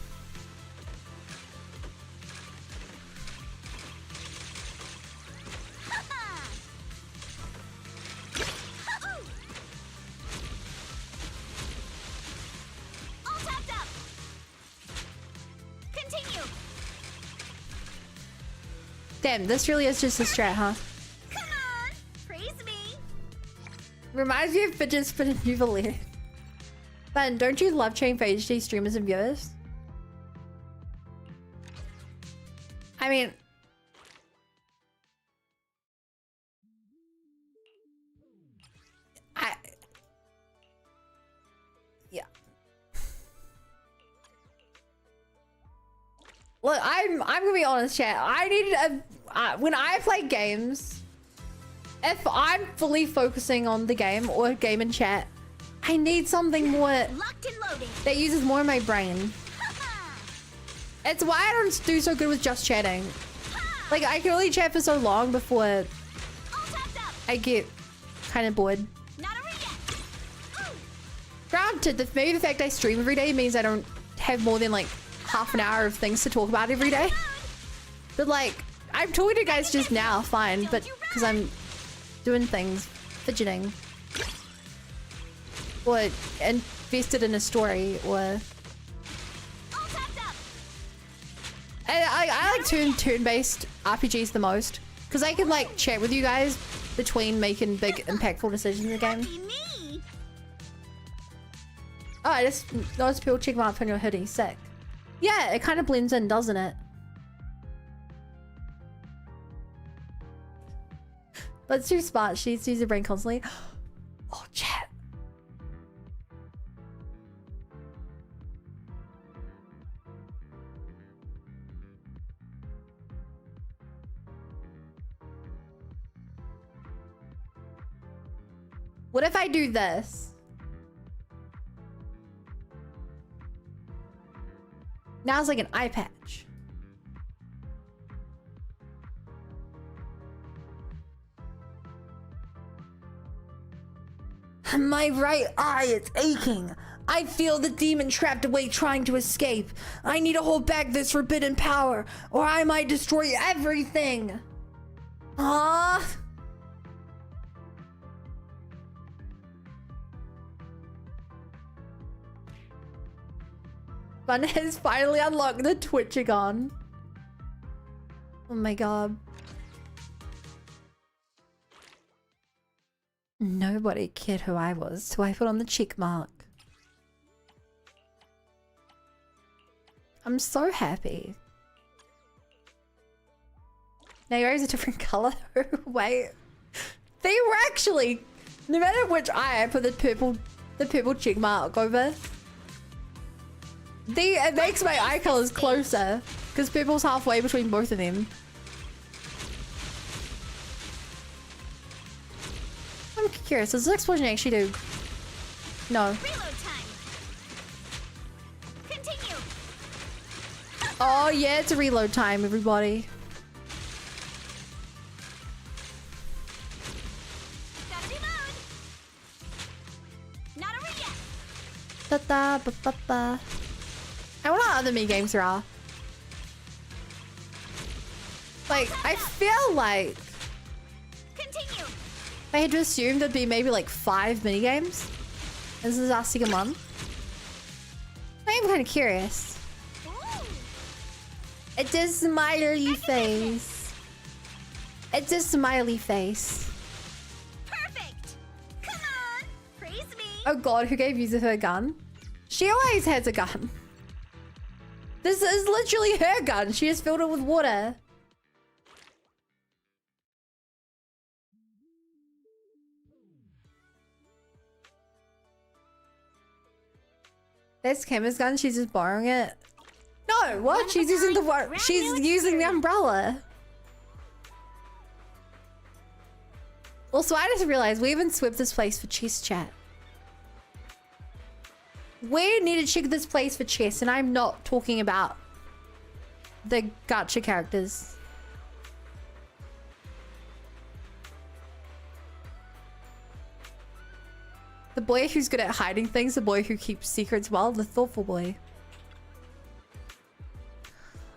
Speaker 11: All tapped up. Continue.
Speaker 1: Damn, this really is just a strat, huh?
Speaker 11: Come on. Praise me.
Speaker 1: Reminds me of fidget spinner Jubilee. Ben, don't you love chatting for HD streamers and viewers? I mean... Yeah. Look, I'm gonna be honest, chat. I needed a... when I play games, if I'm fully focusing on the game or game and chat, I need something more that uses more of my brain. It's why I don't do so good with just chatting. Like, I can only chat for so long before I get kind of bored. Granted, maybe the fact I stream every day means I don't have more than like half an hour of things to talk about every day. But like, I'm talking to you guys just now, fine, but because I'm doing things, fidgeting. Or invested in a story, or... I like turn-based RPGs the most. Because I can like chat with you guys between making big impactful decisions in the game. Oh, I just noticed people checking out on your hoodie. Sick. Yeah, it kind of blends in, doesn't it? Let's do smart sheets, use your brain constantly. Oh, chat. What if I do this? Now it's like an eye patch. My right eye is aching. I feel the demon trapped away trying to escape. I need to hold back this forbidden power, or I might destroy everything. Ah. Fun has finally unlocked the Twitchagon. Oh my god.
Speaker 5: Nobody cared who I was, so I put on the check mark. I'm so happy. Now your eyes are a different color. Wait. They were actually, no matter which eye I put the purple check mark over, it makes my eye colors closer because purple's halfway between both of them. I'm curious, does this explosion actually do? No.
Speaker 11: Reload time. Continue.
Speaker 5: Oh yeah, it's a reload time, everybody.
Speaker 11: Gotta reload. Not over yet.
Speaker 5: Da da ba ba ba. I wonder what other mini games there are. Like, I feel like
Speaker 11: Continue.
Speaker 5: I had to assume there'd be maybe like 5 mini games. This is our second one. I'm kind of curious.
Speaker 11: Ooh.
Speaker 5: It's a smiley face. It's a smiley face.
Speaker 11: Perfect. Come on. Praise me.
Speaker 5: Oh god, who gave Yuzu her gun? She always has a gun. This is literally her gun. She just filled it with water. That's Kama's gun. She's just borrowing it. No, what? She's using the umbrella. Also, I just realized we haven't swept this place for chess chat. We need to check this place for chess, and I'm not talking about the gacha characters. The boy who's good at hiding things, the boy who keeps secrets well, the thoughtful boy.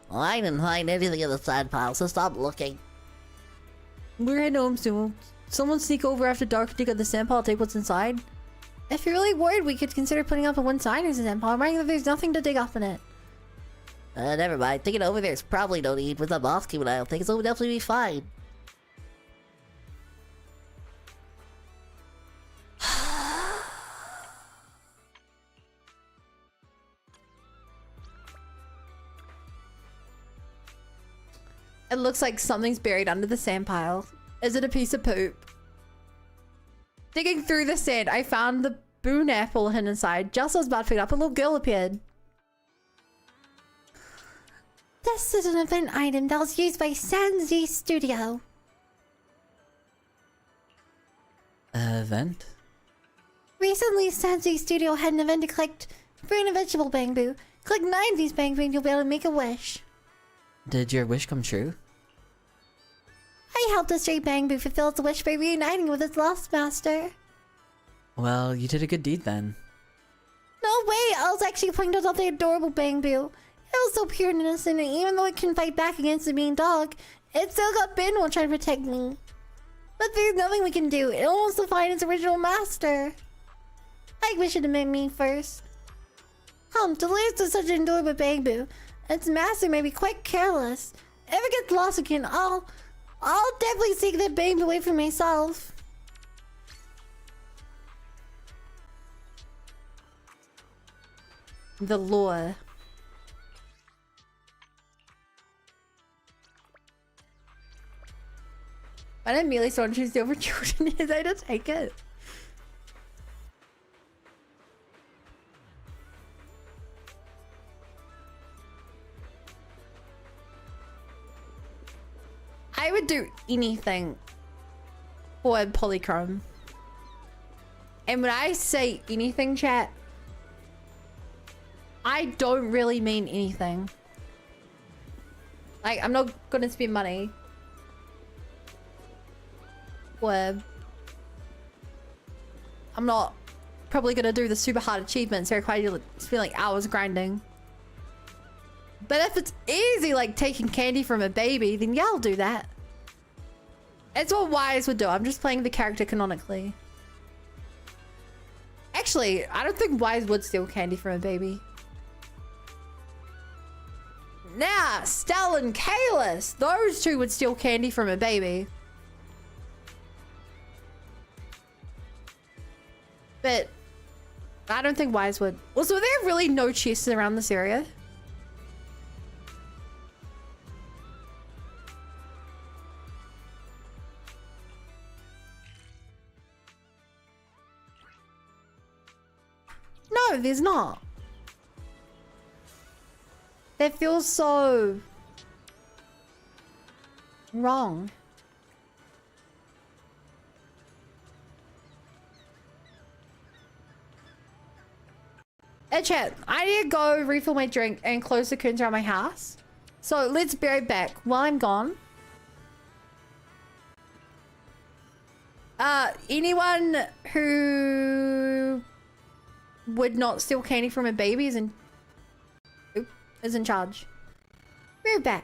Speaker 6: Well, I didn't find anything in the sand pile, so stop looking.
Speaker 5: We're heading home soon. Someone sneak over after dark, dig at the sand pile, take what's inside. If you're really worried, we could consider putting up a one-side as a sand pile, right? There's nothing to dig up in it.
Speaker 6: Never mind. Thinking over there's probably no need with the boss keeping an eye on things, so we'll definitely be fine.
Speaker 5: It looks like something's buried under the sand pile. Is it a piece of poop? Digging through the sand, I found the boon apple hidden inside. Just as I was about to pick it up, a little girl appeared. This is an event item that was used by Sanzi Studio.
Speaker 10: Event?
Speaker 5: Recently, Sanzi Studio had an event to collect fruit and vegetable bamboo. Collect 9 of these bamboo and you'll be able to make a wish.
Speaker 10: Did your wish come true?
Speaker 5: I helped a stray bamboo fulfill its wish by reuniting with its lost master.
Speaker 10: Well, you did a good deed then.
Speaker 5: No way! I was actually pointing out the adorable bamboo. It was so pure and innocent, and even though it can fight back against the mean dog, it still got bitten while trying to protect me. But there's nothing we can do. It wants to find its original master. I wish it had met me first. To lose to such an adorable bamboo, its master may be quite careless. If it gets lost again, I'll definitely take that bamboo away from myself. The lore. I didn't immediately start choosing over children. Is I just take it. I would do anything for a polychrome. And when I say anything, chat, I don't really mean anything. Like, I'm not gonna spend money. Or I'm not probably gonna do the super hard achievements that require you to spend like hours grinding. But if it's easy, like taking candy from a baby, then yeah, I'll do that. It's what Wise would do. I'm just playing the character canonically. Actually, I don't think Wise would steal candy from a baby. Nah, Stell and Kalis, those two would steal candy from a baby.
Speaker 1: I don't think Wise would. Also, are there really no chests around this area? No, there's not. That feels so wrong. Hey chat, I need to go refill my drink and close the curtains around my house. So let's be right back. While I'm gone, anyone who would not steal candy from a baby is in charge. Be right back.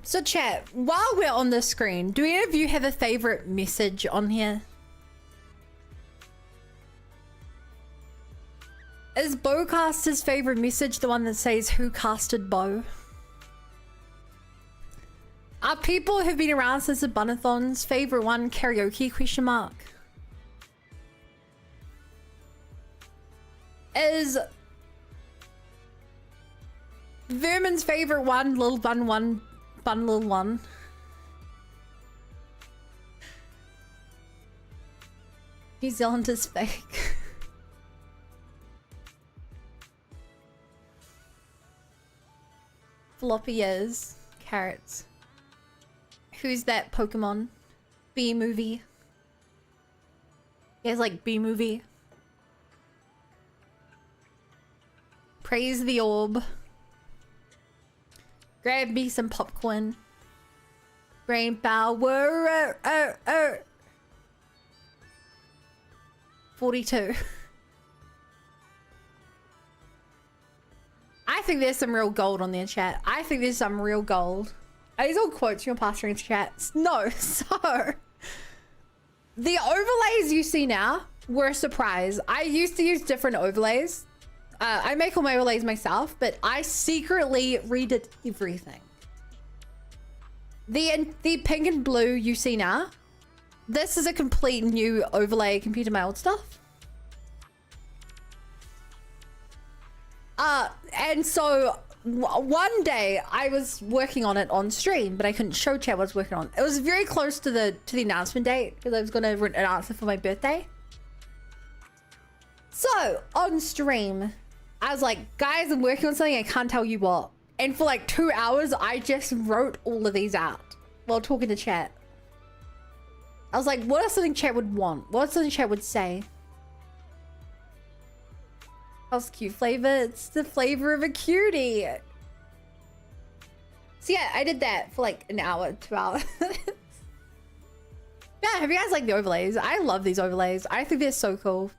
Speaker 1: So chat, while we're on the screen, do any of you have a favorite message on here? Is Bowcaster's favorite message the one that says who casted Bow? Are people who've been around since the Bunathon's favorite one karaoke question mark? Is Vermin's favorite one Lil Bun One Bun Lil One? New Zealand is fake. Floppy is carrots. Who's that Pokemon? B movie. He has like B movie. Praise the orb. Grab me some popcorn. Brain power. 42. I think there's some real gold on their chat. I think there's some real gold. Are these all quotes you're passing into chats? No. So, the overlays you see now were a surprise. I used to use different overlays. I make all my overlays myself, but I secretly redid everything. The pink and blue you see now, this is a complete new overlay compared to my old stuff. And so one day I was working on it on stream, but I couldn't show chat what I was working on. It was very close to the announcement date because I was going to announce it for my birthday. So on stream, I was like, guys, I'm working on something, I can't tell you what. And for like 2 hours, I just wrote all of these out while talking to chat. I was like, what is something chat would want? What is something chat would say? How's cute flavor? It's the flavor of a cutie. So yeah, I did that for like an hour, 2 hours. Yeah, have you guys liked the overlays? I love these overlays. I think they're so cool.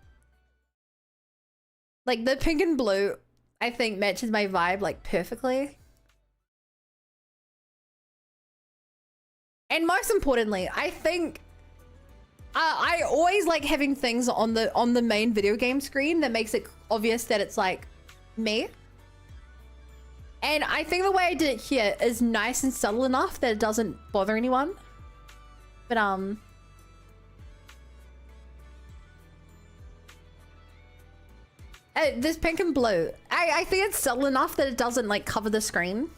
Speaker 1: Like the pink and blue, I think matches my vibe like perfectly. And most importantly, I think I always like having things on the main video game screen that makes it obvious that it's like me. And I think the way I did it here is nice and subtle enough that it doesn't bother anyone. But this pink and blue, I think it's subtle enough that it doesn't like cover the screen.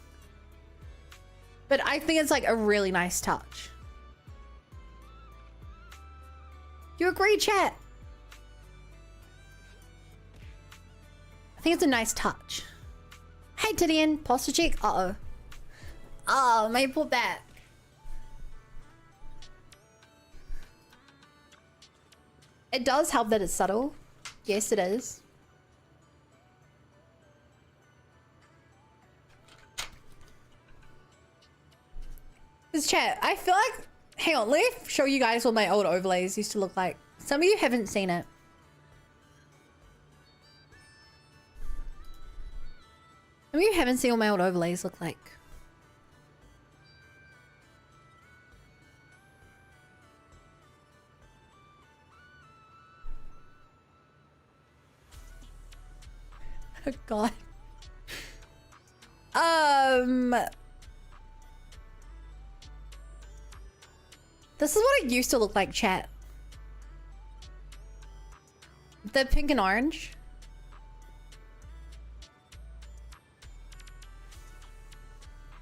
Speaker 1: But I think it's like a really nice touch. You agree, chat? I think it's a nice touch. Hey, Tidian, posture cheek. Uh-oh. Oh, may pull back. It does help that it's subtle. Yes, it is. This chat, I feel like, hang on, let me show you guys what my old overlays used to look like. Some of you haven't seen it. Some of you haven't seen what my old overlays look like. Oh God. This is what it used to look like, chat. The pink and orange.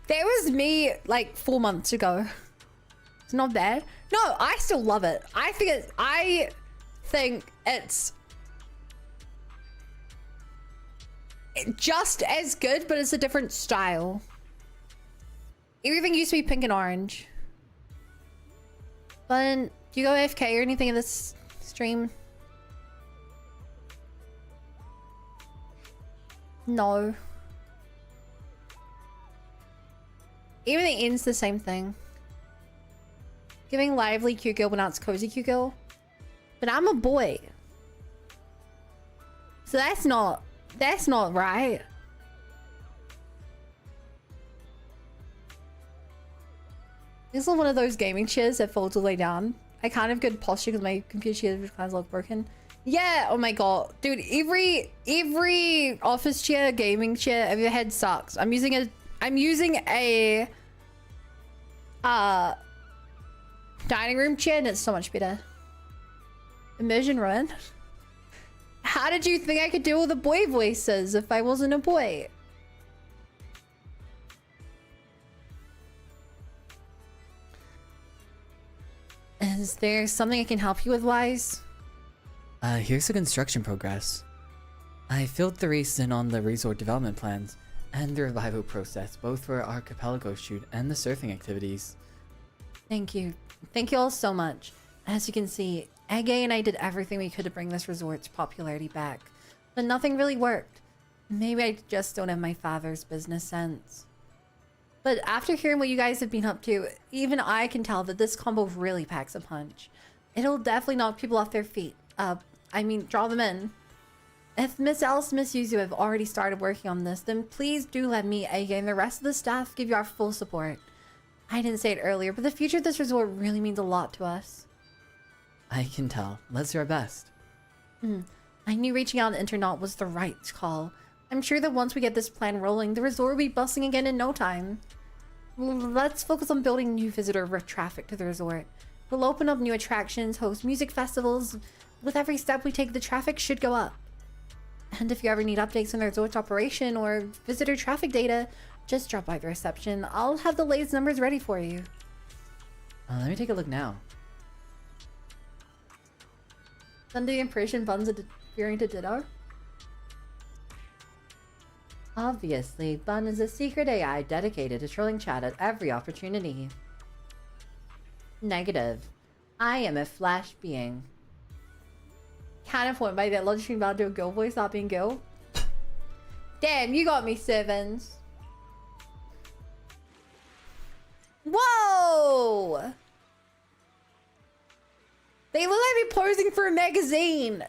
Speaker 1: That was me like 4 months ago. It's not bad. No, I still love it. I think it's just as good, but it's a different style. Everything used to be pink and orange. But do you go AFK or anything in this stream? No. Everything ends the same thing. Giving lively cute girl, but now it's cozy cute girl. But I'm a boy. So that's not right. This is one of those gaming chairs that folds all the way down. I can't have good posture because my computer chair kind of look broken. Yeah, oh my god. Dude, every office chair, gaming chair I've ever had sucks. I'm using a dining room chair and it's so much better. Immersion run. How did you think I could do all the boy voices if I wasn't a boy? Is there something I can help you with, Wise?
Speaker 13: Here's the construction progress. I filled the in on the resort development plans and the revival process, both for our archipelago shoot and the surfing activities.
Speaker 1: Thank you. Thank you all so much. As you can see, Ege and I did everything we could to bring this resort's popularity back, but nothing really worked. Maybe I just don't have my father's business sense. But after hearing what you guys have been up to, even I can tell that this combo really packs a punch. It'll definitely knock people off their feet. Draw them in. If Miss Alice and Miss Yuzu have already started working on this, then please do let me, Ege, and the rest of the staff give you our full support. I didn't say it earlier, but the future of this resort really means a lot to us.
Speaker 13: I can tell. Let's do our best.
Speaker 1: I knew reaching out on the internet was the right call. I'm sure that once we get this plan rolling, the resort will be bustling again in no time. Let's focus on building new visitor traffic to the resort. We'll open up new attractions, host music festivals. With every step we take, the traffic should go up. And if you ever need updates on the resort's operation or visitor traffic data, just drop by the reception. I'll have the latest numbers ready for you.
Speaker 13: Let me take a look now.
Speaker 1: Under the impression Bun's adhering to Ditto?
Speaker 5: Obviously, Bun is a secret AI dedicated to trolling chat at every opportunity. Negative. I am a flash being.
Speaker 1: Counterpoint by that logic stream about to do a girl voice not being girl. Damn, you got me, Sevens. Whoa! They look like they're posing for a magazine.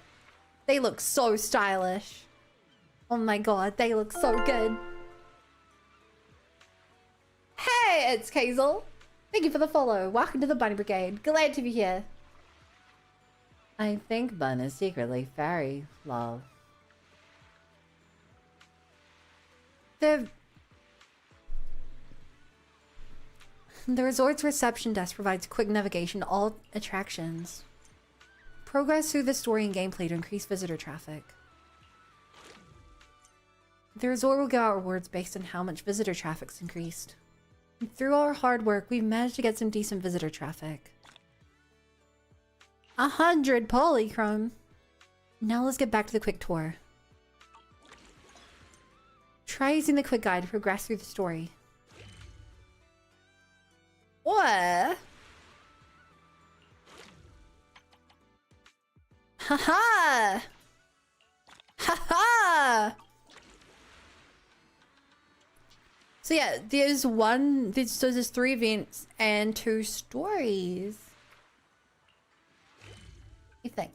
Speaker 1: They look so stylish. Oh my god, they look so good. Hey, it's Kazel. Thank you for the follow. Welcome to the Bunny Brigade. Glad to be here.
Speaker 5: I think Bun is secretly fairy, love.
Speaker 1: The resort's reception desk provides quick navigation to all attractions. Progress through the story and gameplay to increase visitor traffic. The resort will give out rewards based on how much visitor traffic's increased. And through our hard work, we've managed to get some decent visitor traffic. 100 polychrome. Now let's get back to the quick tour. Try using the quick guide to progress through the story. What? Haha! Haha! So yeah, there's 3 events and 2 stories. You think?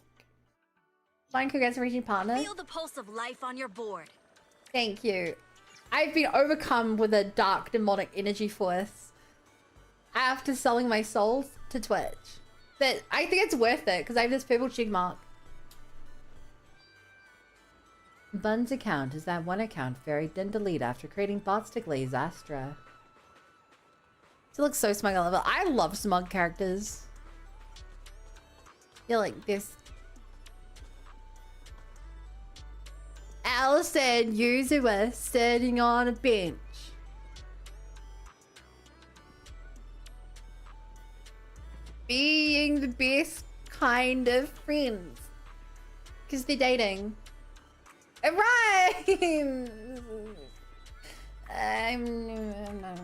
Speaker 1: Fine, congrats on reaching partner.
Speaker 14: Feel the pulse of life on your board.
Speaker 1: Thank you. I've been overcome with a dark demonic energy force after selling my souls to Twitch. But I think it's worth it because I have this purple check mark.
Speaker 5: Bun's account is that one account Fairy didn't delete after creating bots to glaze Astra.
Speaker 1: It looks so smug. I love smug characters. You're like this. Alice and Yuzu were sitting on a bench. Being the best kind of friends. Because they're dating. Right! I'm not...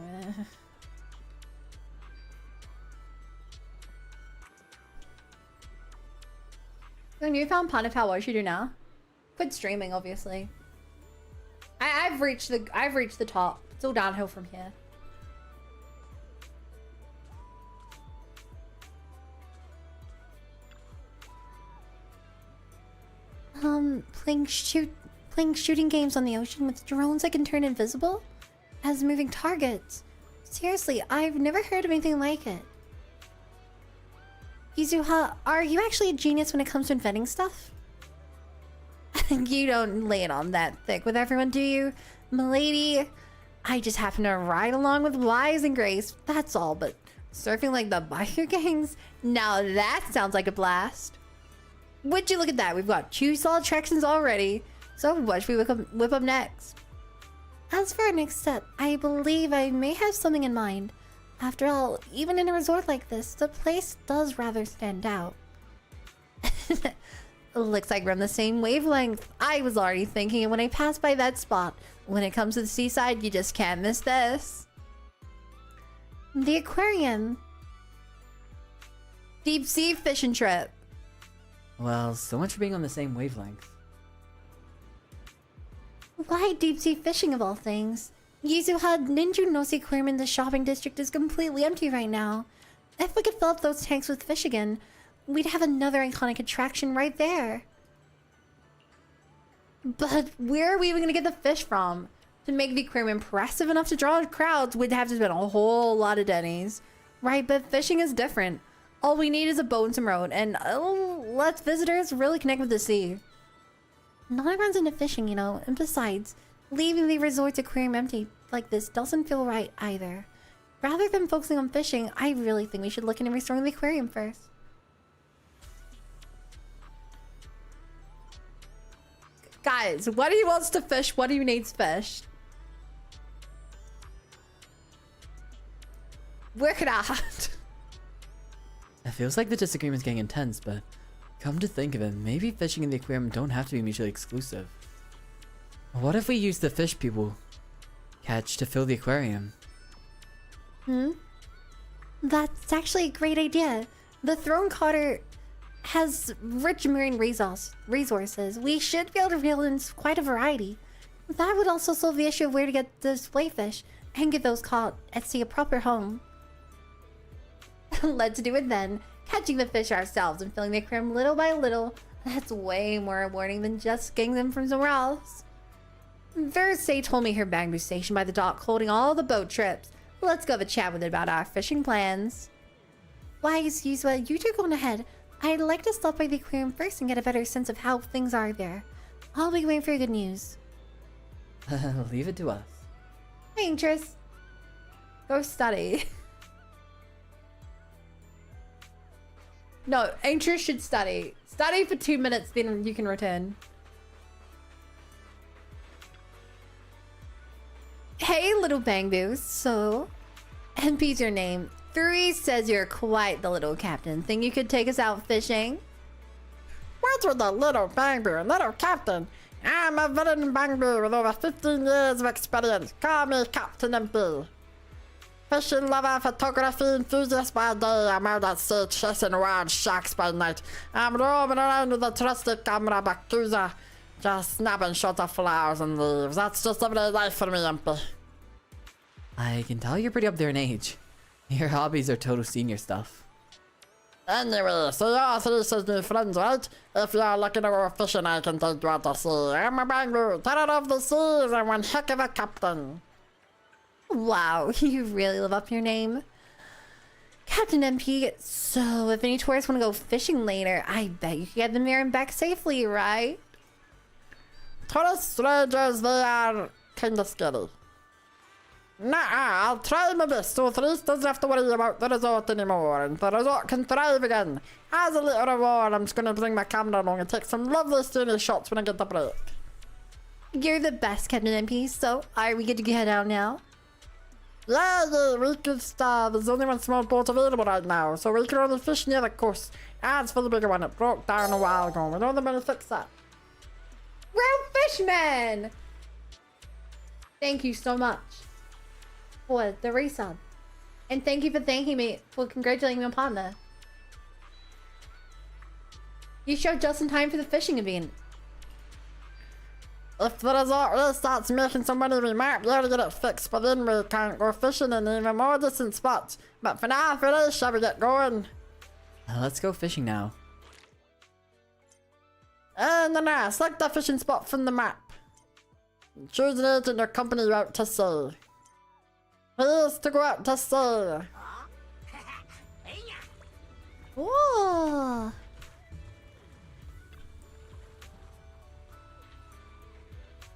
Speaker 1: The newfound partner power, what should you do now? Quit streaming, obviously. I've reached the top. It's all downhill from here. Playing shooting games on the ocean with drones that can turn invisible as moving targets.
Speaker 5: Seriously, I've never heard of anything like it. Yuzuha, are you actually a genius when it comes to inventing stuff? You don't lay it on that thick with everyone, do you? Milady, I just happen to ride along with Wise and Grace, that's all, but surfing like the biker gangs? Now that sounds like a blast. Would you look at that, we've got 2 solid attractions already. So what should we whip up next? As for our next step, I believe I may have something in mind. After all, even in a resort like this, the place does rather stand out. Looks like we're on the same wavelength. I was already thinking it when I passed by that spot. When it comes to the seaside, you just can't miss this. The aquarium. Deep sea fishing trip.
Speaker 13: Well, so much for being on the same wavelength.
Speaker 5: Why deep sea fishing of all things? Yuzuha, Ninja Nosi Aquarium in the shopping district is completely empty right now. If we could fill up those tanks with fish again, we'd have another iconic attraction right there. But where are we even gonna get the fish from? To make the aquarium impressive enough to draw crowds, we'd have to spend a whole lot of Denny's. Right, but fishing is different. All we need is a boat and some road, and let visitors really connect with the sea. Not everyone's into fishing, you know, and besides, leaving the resort's aquarium empty like this doesn't feel right either. Rather than focusing on fishing, I really think we should look into restoring the aquarium first. Guys, what do you wants to fish? What do you needs fished? Work it out.
Speaker 13: It feels like the disagreement's getting intense, but come to think of it, maybe fishing and the aquarium don't have to be mutually exclusive. What if we use the fish people catch to fill the aquarium?
Speaker 5: That's actually a great idea. The Throne Cutter has rich marine resources. We should be able to reel in quite a variety. That would also solve the issue of where to get the display fish and get those caught at sea a proper home. Let's do it then. Catching the fish ourselves and filling the aquarium little by little. That's way more rewarding than just getting them from somewhere else. Versay told me her bamboo station by the dock holding all the boat trips. Let's go have a chat with it about our fishing plans. Why, Yuzua, you two go on ahead. I'd like to stop by the aquarium first and get a better sense of how things are there. I'll be waiting for your good news.
Speaker 13: Leave it to us.
Speaker 5: Hey, Tris. Go study. No, Antress should study. Study for 2 minutes, then you can return. Hey, little Bangboos. So, MP's your name. 3 says you're quite the little captain. Think you could take us out fishing?
Speaker 6: What's with the little Bangbu, little captain? I'm a villain Bangbu with over 15 years of experience. Call me Captain MP. Fishing lover, photography enthusiast by day. I'm out at sea chasing wild sharks by night. I'm roaming around with a trusty camera Bakuza, just snapping shots of flowers and leaves. That's just everyday life for me, MP.
Speaker 13: I can tell you're pretty up there in age. Your hobbies are total senior stuff.
Speaker 6: Anyway, so you're 3 says new friends, right? If you're looking to go fishing, I can take you out to sea. I'm a Bangbu, terror of the seas, and one heck of a captain.
Speaker 5: Wow, you really live up your name. Captain MP, so if any tourists want to go fishing later, I bet you can get them there and back safely, right?
Speaker 6: Tourist strangers, they are kinda scary. Nah, I'll try my best so 3 doesn't have to worry about the resort anymore, and the resort can thrive again. As a little reward, I'm just gonna bring my camera along and take some lovely scenery shots when I get the break.
Speaker 5: You're the best, Captain MP, so are we good to head out now?
Speaker 6: Yeah, we could start. There's only 1 small boat available right now, so we can only fish near the coast. As for the bigger one, it broke down a while ago. We don't have money to fix that.
Speaker 5: We're fishmen! Thank you so much for the resub. And thank you for thanking me for congratulating my partner. You showed just in time for the fishing event.
Speaker 6: If the resort really starts making some money, we might be able to get it fixed, but then we can't go fishing in even more distant spots. But for now, for this, shall we get going?
Speaker 13: Let's go fishing now.
Speaker 6: And then select the fishing spot from the map. Choose an agent or company route to sea. Please to go out to sea.
Speaker 5: Ooh.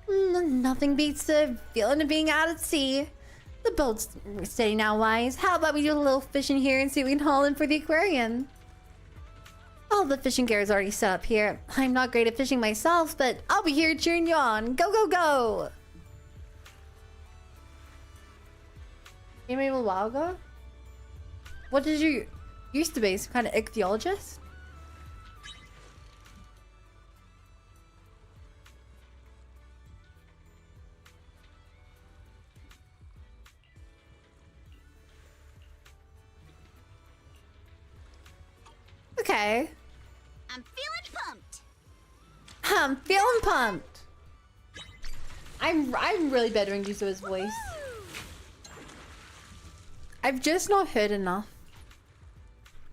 Speaker 5: Nothing beats the feeling of being out at sea. The boat's steady now, Wise. How about we do a little fishing here and see what we can haul in for the aquarium? All the fishing gear is already set up here. I'm not great at fishing myself, but I'll be here cheering you on. Go, go, go! You made a little while ago? What did you used to be? Some kind of ichthyologist? Okay.
Speaker 11: I'm feeling pumped.
Speaker 5: I'm feeling pumped. I'm really bad doing use of his voice. I've just not heard enough.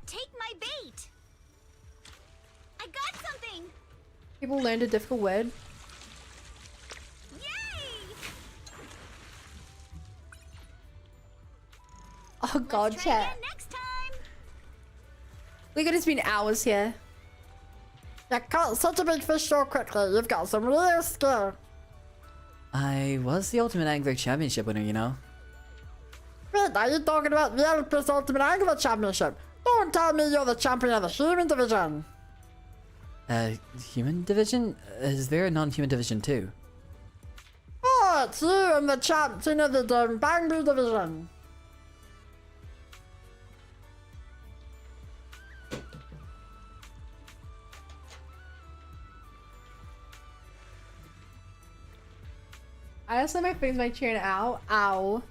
Speaker 11: Take my bait. I got something.
Speaker 5: People learned a difficult word.
Speaker 11: Yay!
Speaker 5: Oh god,
Speaker 11: Let's try
Speaker 5: chat.
Speaker 11: again next time.
Speaker 5: We could have spent hours here.
Speaker 6: You caught such a big fish so quickly. You've got some real skill.
Speaker 13: I was the Ultimate Angler Championship winner, you know.
Speaker 6: Wait, are you talking about the Elpis Ultimate Angler Championship? Don't tell me you're the champion of the human division.
Speaker 13: Human division? Is there a non-human division too?
Speaker 6: Oh, it's you and the champion of the Bangbu division.
Speaker 5: I just let my face my chin out. Ow.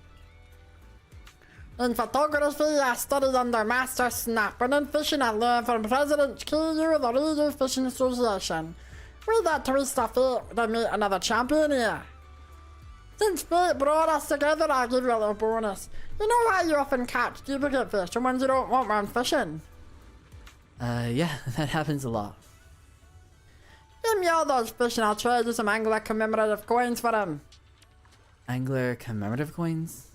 Speaker 6: In photography, I studied under Master Snap, and in fishing, I learned from President Kiyu of the Regional Fishing Association. With that twist of fate, to meet another champion here. Since fate brought us together, I'll give you a little bonus. You know how you often catch duplicate fish and ones you don't want when fishing?
Speaker 13: Yeah, that happens a lot.
Speaker 6: Give me all those fish and I'll trade you some angler commemorative coins for them.
Speaker 13: Angler commemorative coins?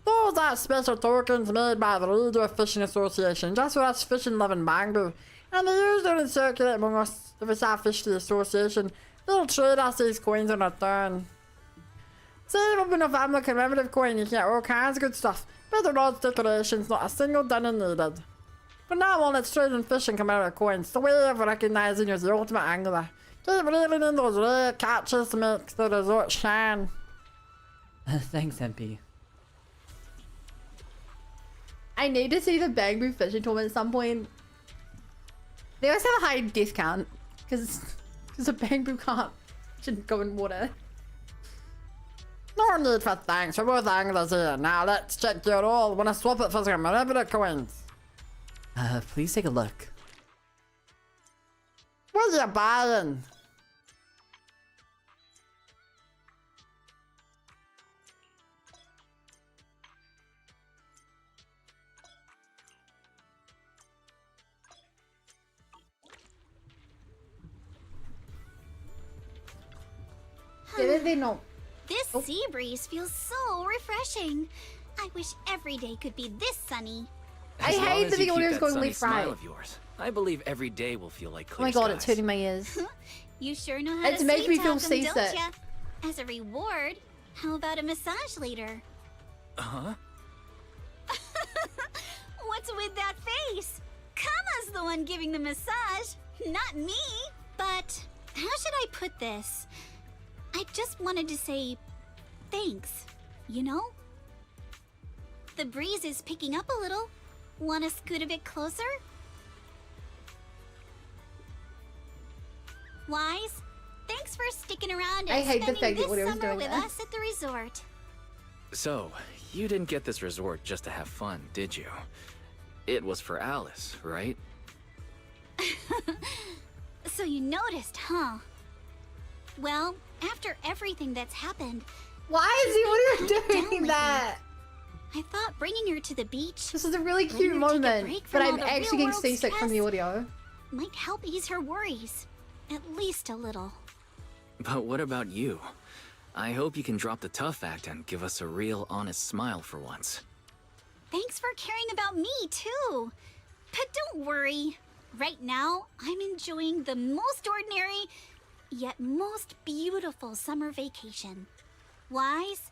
Speaker 6: Those are special tokens made by the Regional Fishing Association just for us fishing-loving Bangbu. And they usually circulate among us if it's our fish the association. They'll trade us these coins in return. Save up enough angler commemorative coin, you get all kinds of good stuff. Better rods, decorations, not a single dunning needed. But now on, let's trade in fishing commemorative coins, the way of recognizing you as the ultimate angler. Keep reeling in those rare catches to make the resort shine.
Speaker 13: Thanks, MP.
Speaker 5: I need to see the Bangbu fishing tournament at some point. They always have a high death count because a Bangbu can't shouldn't go in water.
Speaker 6: No need for thanks, we're both anglers here. Now let's check your roll. Wanna swap it for some commemorative coins?
Speaker 13: Please take a look.
Speaker 6: What are you buying?
Speaker 5: They know.
Speaker 11: This sea breeze feels so refreshing. I wish every day could be this sunny.
Speaker 5: I hate that the audio's going really fried.
Speaker 9: Of yours. I believe every day will feel like
Speaker 5: Oh
Speaker 9: clear
Speaker 5: my god,
Speaker 9: skies.
Speaker 5: it's hurting my ears.
Speaker 11: You sure know how
Speaker 5: It's
Speaker 11: to
Speaker 5: making me
Speaker 11: sweet
Speaker 5: feel
Speaker 11: talk 'em, don't
Speaker 5: seasick.
Speaker 11: ya? As a reward, how about a massage later?
Speaker 9: Huh?
Speaker 11: What's with that face? Kama's the one giving the massage, not me. But how should I put this? I just wanted to say thanks, you know? The breeze is picking up a little. Want to scoot a bit closer? Wise, thanks for sticking around
Speaker 5: I
Speaker 11: and
Speaker 5: hate the
Speaker 11: spending
Speaker 5: fact that
Speaker 11: this
Speaker 5: Audio's
Speaker 11: summer
Speaker 5: doing
Speaker 11: with
Speaker 5: that.
Speaker 11: us at the resort.
Speaker 9: So, you didn't get this resort just to have fun, did you? It was for Alice, right?
Speaker 11: So you noticed, huh? Well, after everything that's happened,
Speaker 5: why is he doing
Speaker 11: lately.
Speaker 5: that?
Speaker 11: I thought bringing her to the beach.
Speaker 5: This is a really
Speaker 11: letting
Speaker 5: cute
Speaker 11: her take a
Speaker 5: moment,
Speaker 11: break
Speaker 5: but
Speaker 11: from all
Speaker 5: I'm
Speaker 11: the
Speaker 5: actually getting
Speaker 11: real-world
Speaker 5: seasick from the
Speaker 11: stress
Speaker 5: audio.
Speaker 11: might help ease her worries, at least a little.
Speaker 9: But what about you? I hope you can drop the tough act and give us a real, honest smile for once.
Speaker 11: Thanks for caring about me, too. But don't worry. Right now, I'm enjoying the most ordinary, yet most beautiful summer vacation. Wise,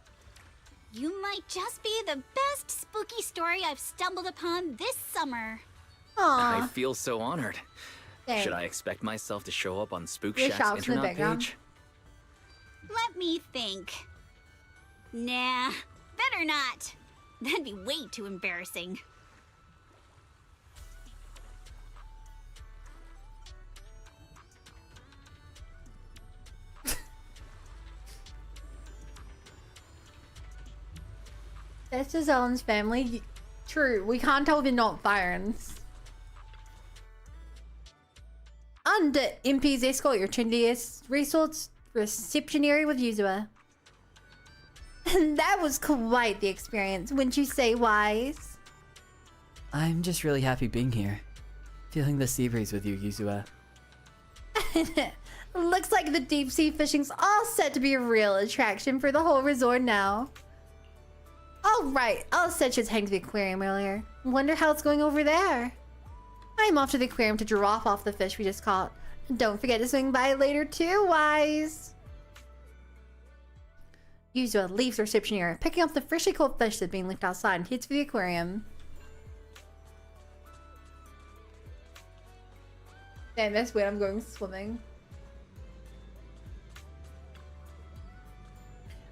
Speaker 11: you might just be the best spooky story I've stumbled upon this summer.
Speaker 9: I feel so honored.
Speaker 5: Thanks.
Speaker 9: Should I expect myself to show up on Spook
Speaker 5: Your
Speaker 9: Shack's
Speaker 5: shouts in the
Speaker 9: internet
Speaker 5: background.
Speaker 9: page?
Speaker 11: Let me think. Nah, better not. That'd be way too embarrassing.
Speaker 5: That's his own family. True, we can't tell they're not Barons. Under MP's escort, your trendiest resource receptionary with Yuzua. And that was quite the experience, wouldn't you say, Wise?
Speaker 13: I'm just really happy being here. Feeling the sea breeze with you, Yuzua.
Speaker 5: Looks like the deep sea fishing's all set to be a real attraction for the whole resort now. Oh right, Alice just hanged the aquarium earlier. Wonder how it's going over there. I'm off to the aquarium to drop off the fish we just caught. Don't forget to swing by later too, Wise. Yuzua leaves the reception area, picking up the freshly caught fish that's being left outside and heads for the aquarium. Damn, that's weird. I'm going swimming.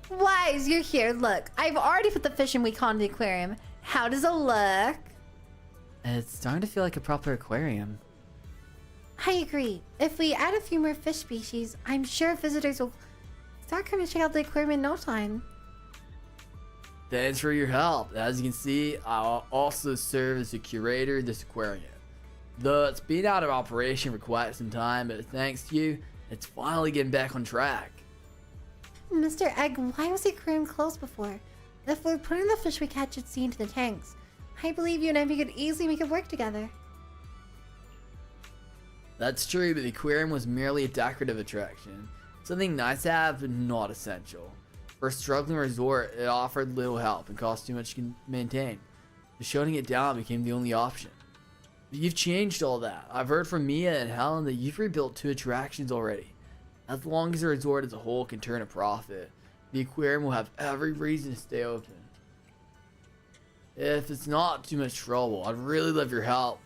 Speaker 5: Wise, you're here. Look, I've already put the fish in we caught in the aquarium. How does it look?
Speaker 13: It's starting to feel like a proper aquarium.
Speaker 5: I agree. If we add a few more fish species, I'm sure visitors will start coming to check out the aquarium in no time.
Speaker 2: Thanks for your help. As you can see, I also serve as the curator of this aquarium. Though it's been out of operation for quite some time, but thanks to you, it's finally getting back on track.
Speaker 5: Mr. Egg, why was the aquarium closed before? If we're putting the fish we catch at sea into the tanks, I believe you and MP could easily make it work together.
Speaker 2: That's true, but the aquarium was merely a decorative attraction. Something nice to have, but not essential. For a struggling resort, it offered little help and cost too much to maintain. So shutting it down became the only option. But you've changed all that. I've heard from Mia and Helen that you've rebuilt 2 attractions already. As long as the resort as a whole can turn a profit, the aquarium will have every reason to stay open. If it's not too much trouble, I'd really love your help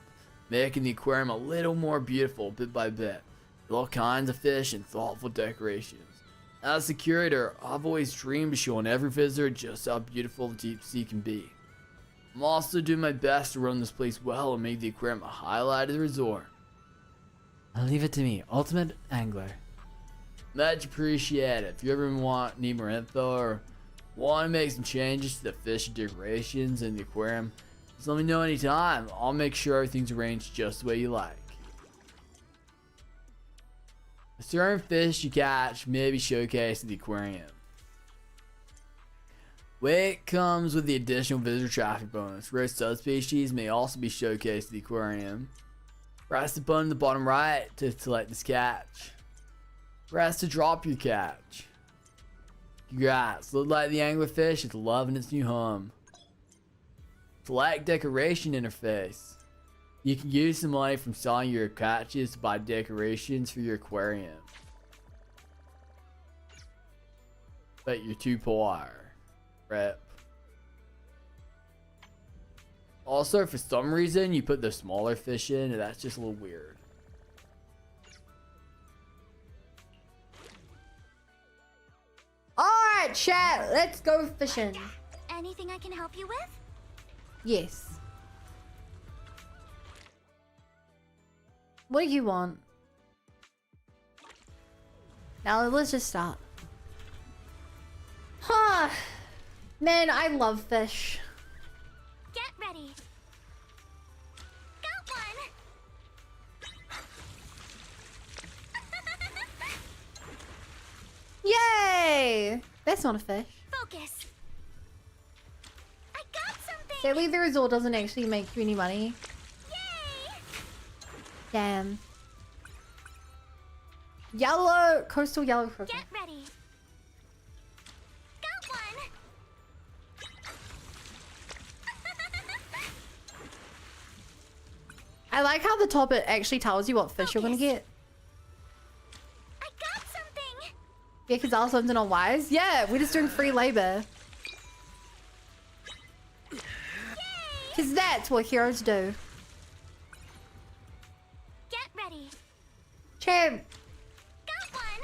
Speaker 2: making the aquarium a little more beautiful bit by bit, with all kinds of fish and thoughtful decorations. As the curator, I've always dreamed of showing every visitor just how beautiful the deep sea can be. I'm also doing my best to run this place well and make the aquarium a highlight of the resort.
Speaker 13: I'll leave it to me, Ultimate Angler.
Speaker 2: Much appreciated. If you ever need more info or want to make some changes to the fish decorations in the aquarium, just let me know anytime. I'll make sure everything's arranged just the way you like. A certain fish you catch may be showcased at the aquarium. Weight comes with the additional visitor traffic bonus. Rare subspecies may also be showcased at the aquarium. Press the button in the bottom right to select this catch. Press to drop your catch. Congrats, look like the anglerfish is loving its new home. Select decoration interface. You can use the money from selling your catches to buy decorations for your aquarium. But you're too poor. Rip. Also, for some reason, you put the smaller fish in, and that's just a little weird.
Speaker 5: Alright, chat, let's go fishing.
Speaker 11: Anything I can help you with?
Speaker 5: Yes. What do you want? Now let's just start. Huh. Man, I love fish.
Speaker 11: Get ready. Got one!
Speaker 5: Yay! That's not a fish.
Speaker 11: Focus. I got something.
Speaker 5: Sadly, the result doesn't actually make you any money.
Speaker 11: Yay!
Speaker 5: Damn. Yellow, coastal yellow croaker.
Speaker 11: Get ready.
Speaker 1: I like how the top it actually tells you what fish you're gonna get.
Speaker 11: I got something.
Speaker 1: Yeah, because Alice wasn't on Wise. Yeah, we're just doing free labor. Because that's what heroes do.
Speaker 11: Get ready.
Speaker 1: Champ.
Speaker 11: Got one.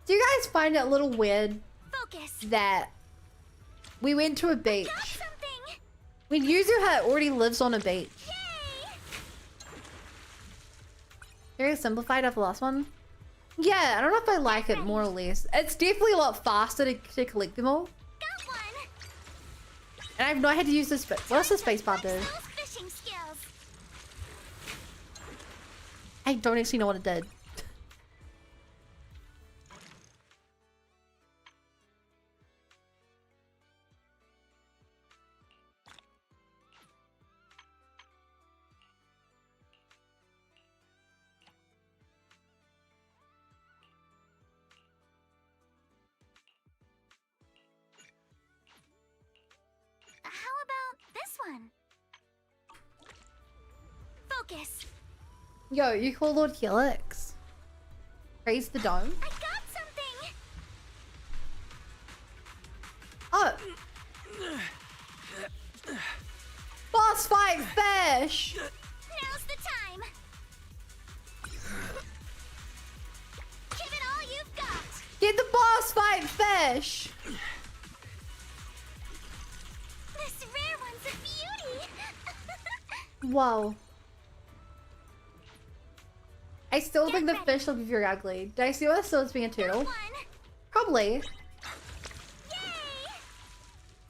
Speaker 1: Do you guys find it a little weird
Speaker 11: Focus.
Speaker 1: that we went to a beach
Speaker 11: Got something.
Speaker 1: when Yuzuha already lives on a beach?
Speaker 11: Yay.
Speaker 1: Very simplified of the last one. Yeah, I don't know if I like it more or less. It's definitely a lot faster to collect them all.
Speaker 11: Got one.
Speaker 1: And I have no idea how to use this. What's the spacebar do?
Speaker 11: Those fishing skills.
Speaker 1: I don't actually know what it did.
Speaker 11: How about this one? Focus.
Speaker 1: Yo, you call Lord Helix? Raise the dome?
Speaker 11: I got something.
Speaker 1: Oh! Boss fight fish!
Speaker 11: Now's the time. Give it all you've got.
Speaker 1: Get the boss fight fish!
Speaker 11: This rare one's a beauty.
Speaker 1: Whoa. I still think the fish look very ugly. Did I see what still as being a turtle?
Speaker 11: One.
Speaker 1: Probably.
Speaker 11: Yay.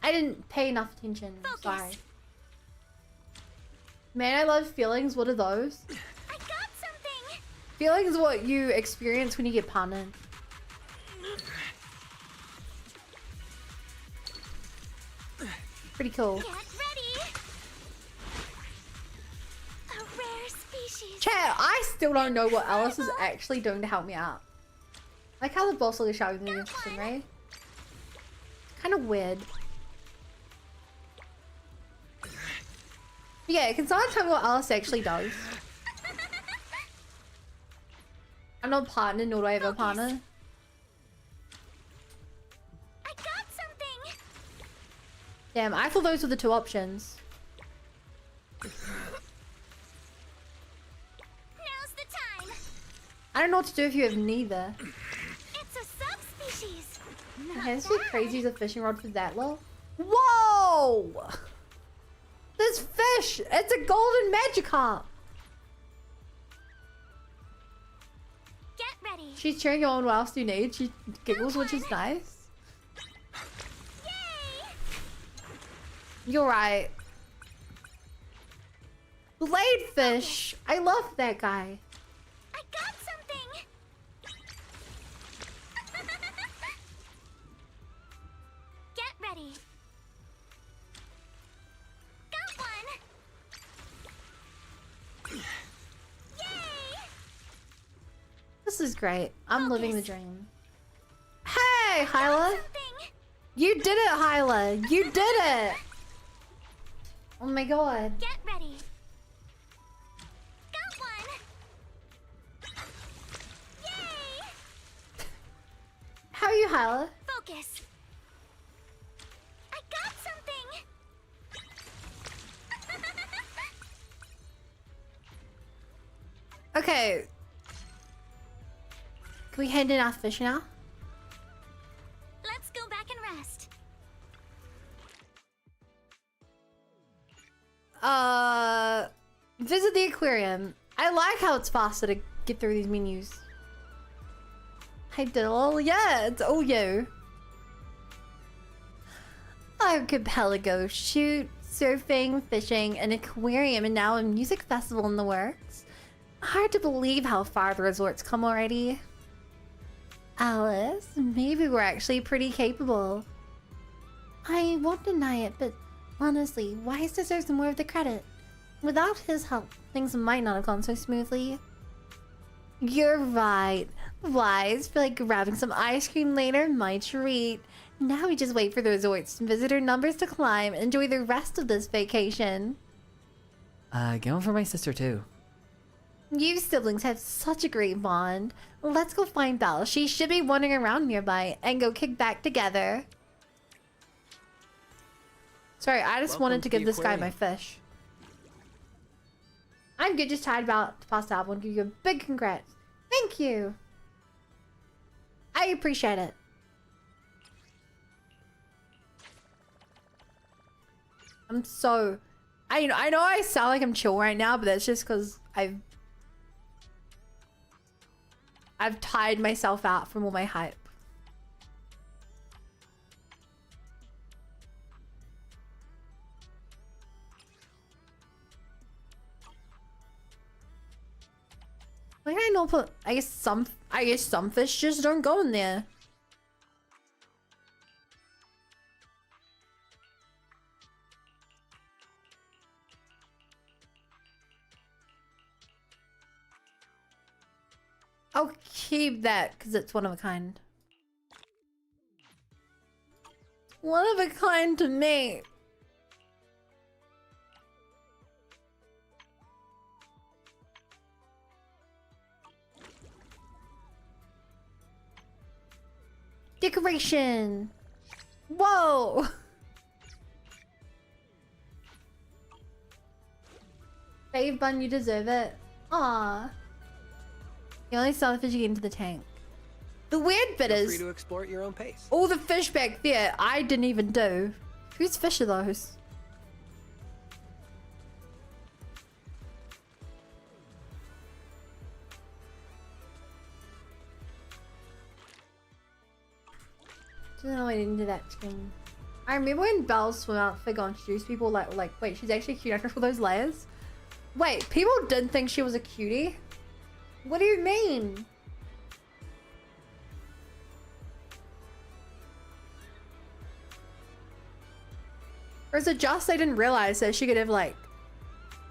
Speaker 1: I didn't pay enough attention.
Speaker 11: Focus.
Speaker 1: Sorry. Man, I love feelings. What are those?
Speaker 11: I got something.
Speaker 1: Feelings are what you experience when you get punted. Pretty cool.
Speaker 11: Get ready. A rare species.
Speaker 1: Chat, I still don't know what Alice is actually doing to help me out. Like how the boss looks shouting me interesting, right? Kind of weird. Yeah, can someone tell me what Alice actually does? I'm not partner, nor do I have a partner.
Speaker 11: I got something.
Speaker 1: Damn, I thought those were the two options.
Speaker 11: Now's the time.
Speaker 1: I don't know what to do if you have neither.
Speaker 11: It's a subspecies.
Speaker 1: Okay, this would be crazy as a fishing rod for that low. Whoa! This fish! It's a golden Magikarp!
Speaker 11: Get ready.
Speaker 1: She's cheering you on what else do you need. She giggles, which is nice.
Speaker 11: Yay.
Speaker 1: You're right. Bladefish! I love that guy.
Speaker 11: I got something. Get ready. Got one. Yay.
Speaker 1: This is great. I'm living the dream. Hey,
Speaker 11: I got
Speaker 1: Hyla!
Speaker 11: something.
Speaker 1: You did it, Hyla! You did it! Oh my god.
Speaker 11: Get ready. Got one. Yay.
Speaker 1: How are you, Hyla?
Speaker 11: Focus. I got something.
Speaker 1: Okay. Can we hand in our fish now?
Speaker 11: Let's go back and rest.
Speaker 1: Visit the aquarium. I like how it's faster to get through these menus. Hi Diddle. Yeah, it's all you. Archipelago, shoot, surfing, fishing, an aquarium, and now a music festival in the works. Hard to believe how far the resort's come already. Alice, maybe we're actually pretty capable. I won't deny it, but honestly, Wise deserves more of the credit. Without his help, things might not have gone so smoothly. You're right.
Speaker 5: Wise, feel like grabbing some ice cream later? My treat. Now we just wait for the resort's visitor numbers to climb and enjoy the rest of this vacation.
Speaker 13: Get one for my sister too.
Speaker 5: You siblings have such a great bond. Let's go find Belle. She should be wandering around nearby and go kick back together. Sorry, I just wanted to give this guy my fish. I'm good, just tired about the pasta. I want to give you a big congrats. Thank you. I appreciate it. I'm so... I know I sound like I'm chill right now, but that's just because I've tired myself out from all my hype. Why did I not put... I guess some fish just don't go in there. I'll keep that because it's one of a kind. One of a kind to me. Decoration. Whoa. Fave bun, you deserve it. Aww. You only saw the fish get into the tank. The weird bit
Speaker 7: Feel
Speaker 5: is...
Speaker 7: free to explore at your own pace.
Speaker 5: all the fish back there, I didn't even do. Whose fish are those? Don't know why I didn't do that screen. I remember when Belle's swim outfit got introduced, people like, wait, she's actually cute after all those layers? Wait, people didn't think she was a cutie? What do you mean? Or is it just they didn't realize that she could have like...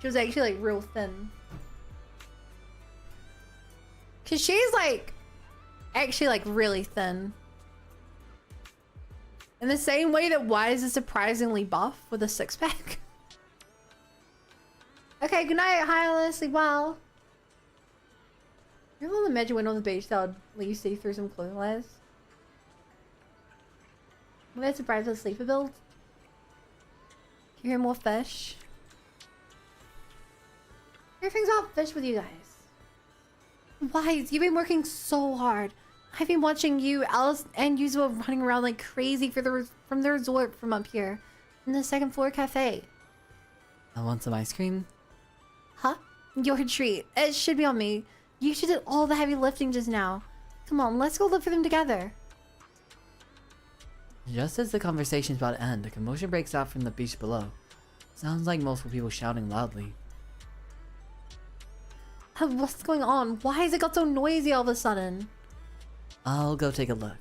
Speaker 5: she was actually like real thin? Cause she's like... actually like really thin. In the same way that Wise is surprisingly buff with a six-pack. Okay, good night. Hi, Alice. Sleep well. You ever imagine when on the beach that would let you see through some clothing layers? I'm very surprised with the sleeper build. Can you hear more fish? Everything's about fish with you guys. Wise, you've been working so hard. I've been watching you, Alice, and Yuzuo running around like crazy from the resort from up here in the second floor cafe.
Speaker 13: I want some ice cream.
Speaker 5: Huh? Your treat. It should be on me. You should did all the heavy lifting just now. Come on, let's go look for them together.
Speaker 13: Just as the conversation's about to end, a commotion breaks out from the beach below. Sounds like multiple people shouting loudly.
Speaker 5: What's going on? Why has it got so noisy all of a sudden?
Speaker 13: I'll go take a look.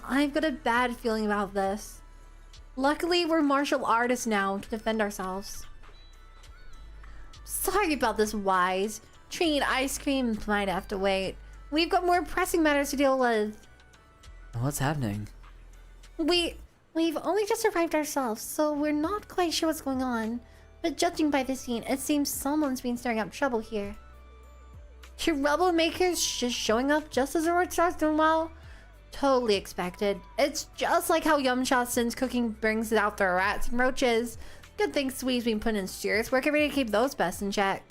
Speaker 5: I've got a bad feeling about this. Luckily, we're martial artists now to defend ourselves. Sorry about this, Wise. Treat ice cream might have to wait. We've got more pressing matters to deal with.
Speaker 13: What's happening?
Speaker 5: We've only just arrived ourselves, so we're not quite sure what's going on. But judging by the scene, it seems someone's been stirring up trouble here. Troublemakers just showing up just as the road starts doing well? Totally expected. It's just like how Yumcha since cooking brings out the rats and roaches. Good thing Swee's been putting in serious work every day to keep those pests in check.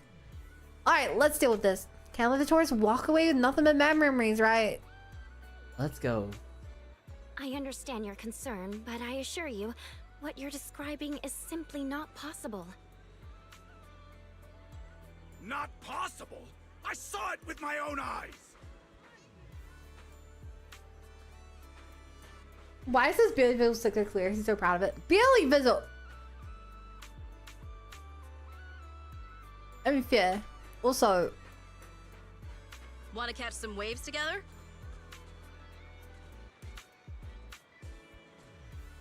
Speaker 5: Alright, let's deal with this. Can't let the tourists walk away with nothing but bad memories, right?
Speaker 13: Let's go.
Speaker 12: I understand your concern, but I assure you, what you're describing is simply not possible.
Speaker 8: Not possible? I saw it with my own eyes!
Speaker 5: Why is this Billy Visual so clear? He's so proud of it. Billy Visual! I mean, fair. Also...
Speaker 14: Want to catch some waves together?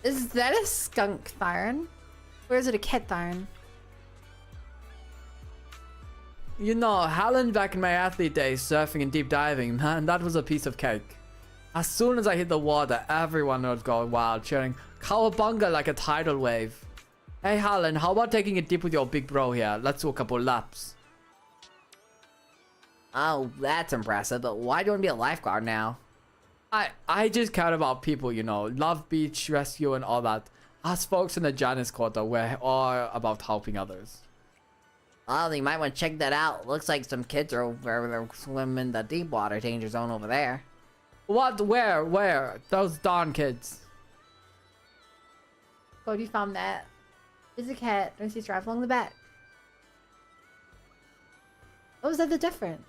Speaker 5: Is that a skunk siren? Or is it a cat siren?
Speaker 13: You know, Helen back in my athlete days, surfing and deep diving, man, that was a piece of cake. As soon as I hit the water, everyone would go wild, cheering cowabunga like a tidal wave. Hey Helen, how about taking a dip with your big bro here? Let's do a couple laps.
Speaker 1: Oh, that's impressive, but why do you want to be a lifeguard now?
Speaker 13: I just care about people, you know, love beach, rescue and all that. Us folks in the Janus Quarter, we're all about helping others.
Speaker 1: Well, you might want to check that out. Looks like some kids are over swimming in the deep water danger zone over there.
Speaker 13: What? Where? Those darn kids.
Speaker 5: God, you found that. There's a cat. Don't see stripe along the back. What was that the difference?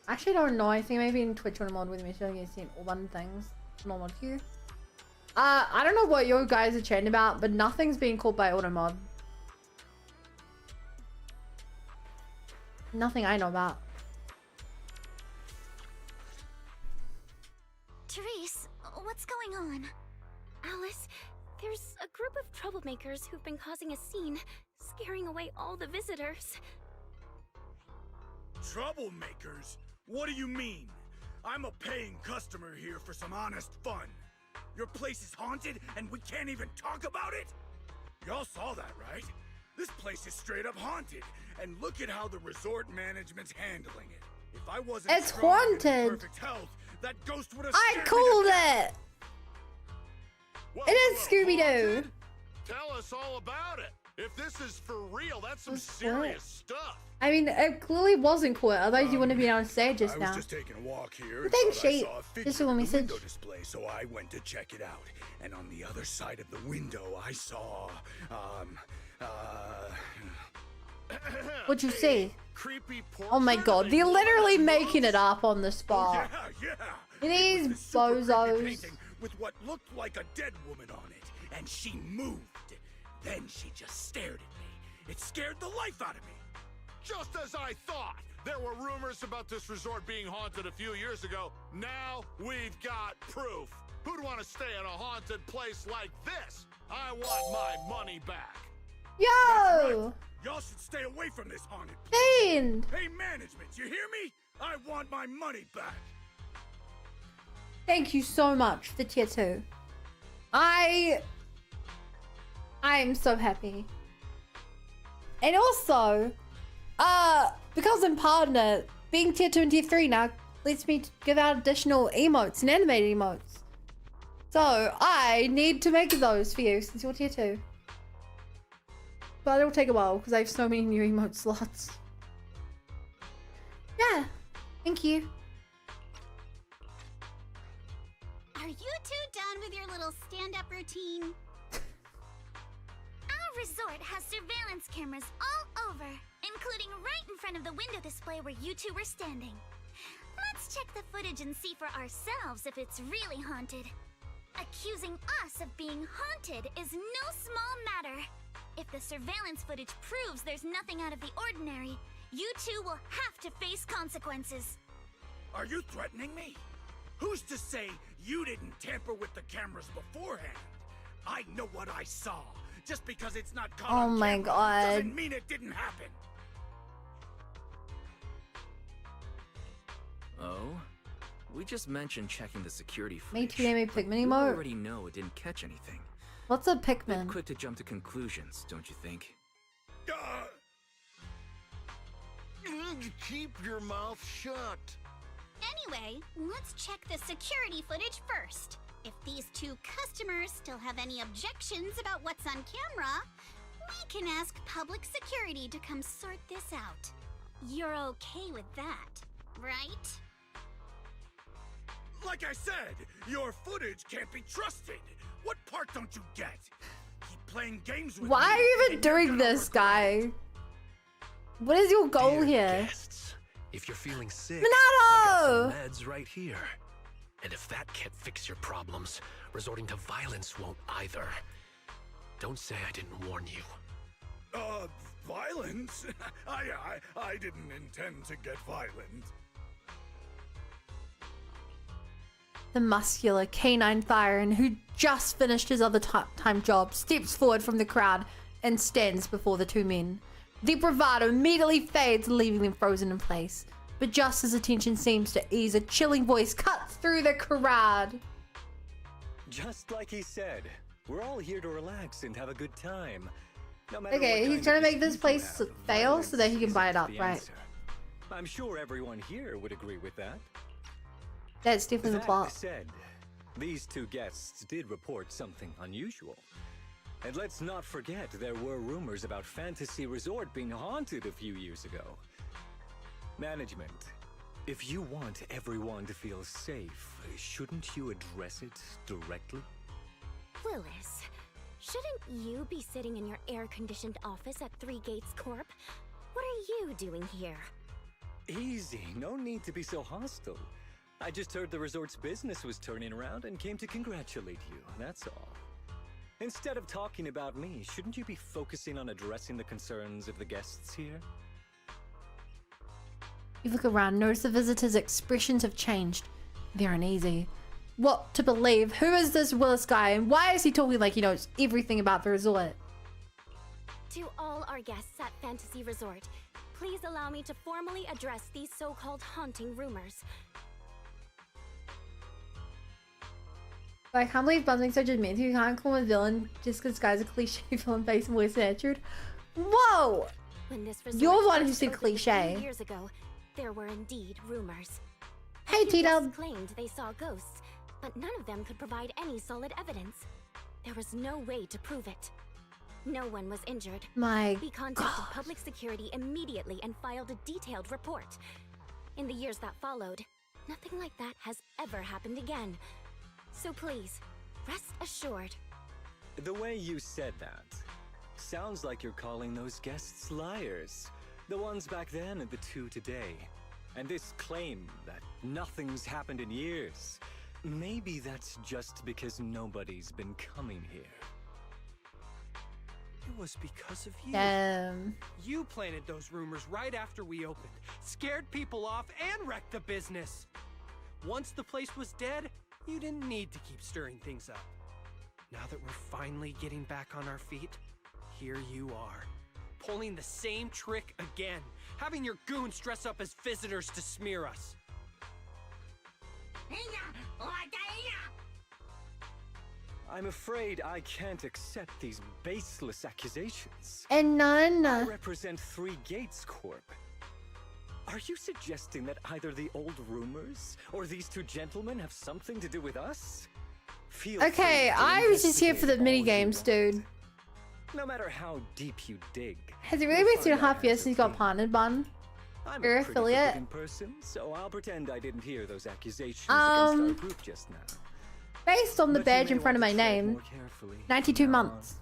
Speaker 5: Actually, I don't know. I think maybe in Twitch on mod with me showing you seen all one things. Normal queue. I don't know what you guys are chatting about, but nothing's being called by auto mod. Nothing I know about.
Speaker 12: Therese, what's going on? Alice, there's a group of troublemakers who've been causing a scene, scaring away all the visitors.
Speaker 15: Troublemakers? What do you mean? I'm a paying customer here for some honest fun. Your place is haunted and we can't even talk about it? Y'all saw that, right? This place is straight up haunted, and look at how the resort management's handling it. If I wasn't
Speaker 5: It's
Speaker 15: strong and in
Speaker 5: haunted.
Speaker 15: perfect health, that ghost would have
Speaker 5: I
Speaker 15: scared me to
Speaker 5: called
Speaker 15: death.
Speaker 5: it. It is Scooby Doo.
Speaker 16: Tell us all about it. If this is for real, that's some
Speaker 5: What's
Speaker 16: serious
Speaker 5: that?
Speaker 16: stuff.
Speaker 5: I mean, it clearly wasn't cool. Otherwise, you wouldn't have been on stage just
Speaker 15: I
Speaker 5: now.
Speaker 15: was just taking a walk here and
Speaker 5: Thanks,
Speaker 15: thought I
Speaker 5: Sheep.
Speaker 15: saw a figure
Speaker 5: Just a
Speaker 15: in the
Speaker 5: message.
Speaker 15: window display, so I went to check it out. And on the other side of the window, I saw,
Speaker 5: What'd you see?
Speaker 16: Creepy
Speaker 5: Oh my god, they're literally making it up on the
Speaker 15: Oh,
Speaker 5: spot.
Speaker 15: yeah.
Speaker 5: These
Speaker 15: It was a super creepy
Speaker 5: bozos.
Speaker 15: painting with what looked like a dead woman on it, and she moved. Then she just stared at me. It scared the life out of me.
Speaker 16: Just as I thought. There were rumors about this resort being haunted a few years ago. Now we've got proof. Who'd want to stay in a haunted place like this? I want my money back.
Speaker 5: Yo!
Speaker 15: Y'all should stay away from this haunted place.
Speaker 5: Fiend!
Speaker 15: Hey, management, you hear me? I want my money back.
Speaker 5: Thank you so much for tier 2. I'm so happy. And also, because I'm partner, being tier 2 and tier 3 now lets me give out additional emotes and animated emotes. So I need to make those for you since you're tier 2. But it'll take a while because I have so many new emote slots. Yeah, thank you.
Speaker 11: Are you two done with your little stand-up routine? Our resort has surveillance cameras all over, including right in front of the window display where you two were standing. Let's check the footage and see for ourselves if it's really haunted. Accusing us of being haunted is no small matter. If the surveillance footage proves there's nothing out of the ordinary, you two will have to face consequences.
Speaker 15: Are you threatening me? Who's to say you didn't tamper with the cameras beforehand? I know what I saw. Just because it's not caught on
Speaker 5: my
Speaker 15: camera
Speaker 5: god.
Speaker 15: doesn't mean it didn't happen.
Speaker 9: Oh? We just mentioned checking the security
Speaker 5: Made
Speaker 9: footage.
Speaker 5: to name a Pikmin
Speaker 9: You
Speaker 5: emote.
Speaker 9: already know it didn't catch anything.
Speaker 5: What's a
Speaker 9: Bit
Speaker 5: Pikmin?
Speaker 9: quick to jump to conclusions, don't you think?
Speaker 16: Keep your mouth shut.
Speaker 11: Anyway, let's check the security footage first. If these two customers still have any objections about what's on camera, we can ask public security to come sort this out. You're okay with that, right?
Speaker 15: Like I said, your footage can't be trusted. What part don't you get? Keep playing games with
Speaker 5: Why
Speaker 15: me
Speaker 5: are you even
Speaker 15: and you're
Speaker 5: doing
Speaker 15: gonna
Speaker 5: this, guy? What is your goal here?
Speaker 17: Guests, if you're feeling sick,
Speaker 5: Minato!
Speaker 17: I've got some meds right here. And if that can't fix your problems, resorting to violence won't either. Don't say I didn't warn you.
Speaker 15: Violence? I didn't intend to get violent.
Speaker 1: The muscular canine fireman who just finished his other time job steps forward from the crowd and stands before the two men. The bravado immediately fades, leaving them frozen in place. But just as the tension seems to ease, a chilling voice cuts through the crowd.
Speaker 18: Just like he said, we're all here to relax and have a good time. No matter
Speaker 1: Okay,
Speaker 18: what
Speaker 1: he's
Speaker 18: kind
Speaker 1: trying
Speaker 18: of
Speaker 1: to make this
Speaker 18: dispute you
Speaker 1: place
Speaker 18: have,
Speaker 1: fail so that he can
Speaker 18: violence
Speaker 1: buy it
Speaker 18: isn't
Speaker 1: up,
Speaker 18: the
Speaker 1: right?
Speaker 18: answer. I'm sure everyone here would agree with that.
Speaker 1: That's definitely the
Speaker 18: That
Speaker 1: plot.
Speaker 18: said, these two guests did report something unusual. And let's not forget there were rumors about Fantasy Resort being haunted a few years ago. Management, if you want everyone to feel safe, shouldn't you address it directly?
Speaker 12: Willis, shouldn't you be sitting in your air-conditioned office at Three Gates Corp? What are you doing here?
Speaker 18: Easy, no need to be so hostile. I just heard the resort's business was turning around and came to congratulate you, that's all. Instead of talking about me, shouldn't you be focusing on addressing the concerns of the guests here?
Speaker 1: You look around, notice the visitors' expressions have changed. They're uneasy. What to believe? Who is this Willis guy and why is he talking like he knows everything about the resort?
Speaker 12: To all our guests at Fantasy Resort, please allow me to formally address these so-called haunting rumors.
Speaker 1: I can't believe Buzzing's such a man. You can't call him a villain just because this guy's a cliche villain face and voice natured. Whoa!
Speaker 12: When this resort
Speaker 1: You're the one who
Speaker 12: first
Speaker 1: said
Speaker 12: opened a few
Speaker 1: cliche.
Speaker 12: years ago, there were indeed rumors.
Speaker 1: Hey,
Speaker 12: A few
Speaker 1: T-Dub.
Speaker 12: guests claimed they saw ghosts, but none of them could provide any solid evidence. There was no way to prove it. No one was injured.
Speaker 1: My
Speaker 12: We contacted
Speaker 1: God.
Speaker 12: public security immediately and filed a detailed report. In the years that followed, nothing like that has ever happened again. So please, rest assured.
Speaker 18: The way you said that sounds like you're calling those guests liars. The ones back then and the two today. And this claim that nothing's happened in years. Maybe that's just because nobody's been coming here.
Speaker 7: It was because of you.
Speaker 1: You
Speaker 7: planted those rumors right after we opened, scared people off, and wrecked the business. Once the place was dead, you didn't need to keep stirring things up. Now that we're finally getting back on our feet, here you are, pulling the same trick again, having your goons dress up as visitors to smear us.
Speaker 18: I'm afraid I can't accept these baseless accusations.
Speaker 1: And none.
Speaker 18: I represent Three Gates Corp. Are you suggesting that either the old rumors or these two gentlemen have something to do with us? Feel
Speaker 1: Okay,
Speaker 18: free to
Speaker 1: I was just here for the
Speaker 18: investigate
Speaker 1: mini
Speaker 18: all you
Speaker 1: games,
Speaker 18: want.
Speaker 1: dude.
Speaker 18: No matter how deep you dig.
Speaker 1: Has it really been 2.5 years since he got partnered, Bun?
Speaker 18: I'm
Speaker 1: Your
Speaker 18: a pretty
Speaker 1: affiliate?
Speaker 18: forgiving person, so I'll pretend I didn't hear those accusations against
Speaker 1: Um,
Speaker 18: our group just now.
Speaker 1: Based on the
Speaker 18: But you
Speaker 1: badge
Speaker 18: may
Speaker 1: in front of
Speaker 18: want
Speaker 1: my
Speaker 18: to tread
Speaker 1: name,
Speaker 18: more carefully
Speaker 1: 92
Speaker 18: from now on.
Speaker 1: months.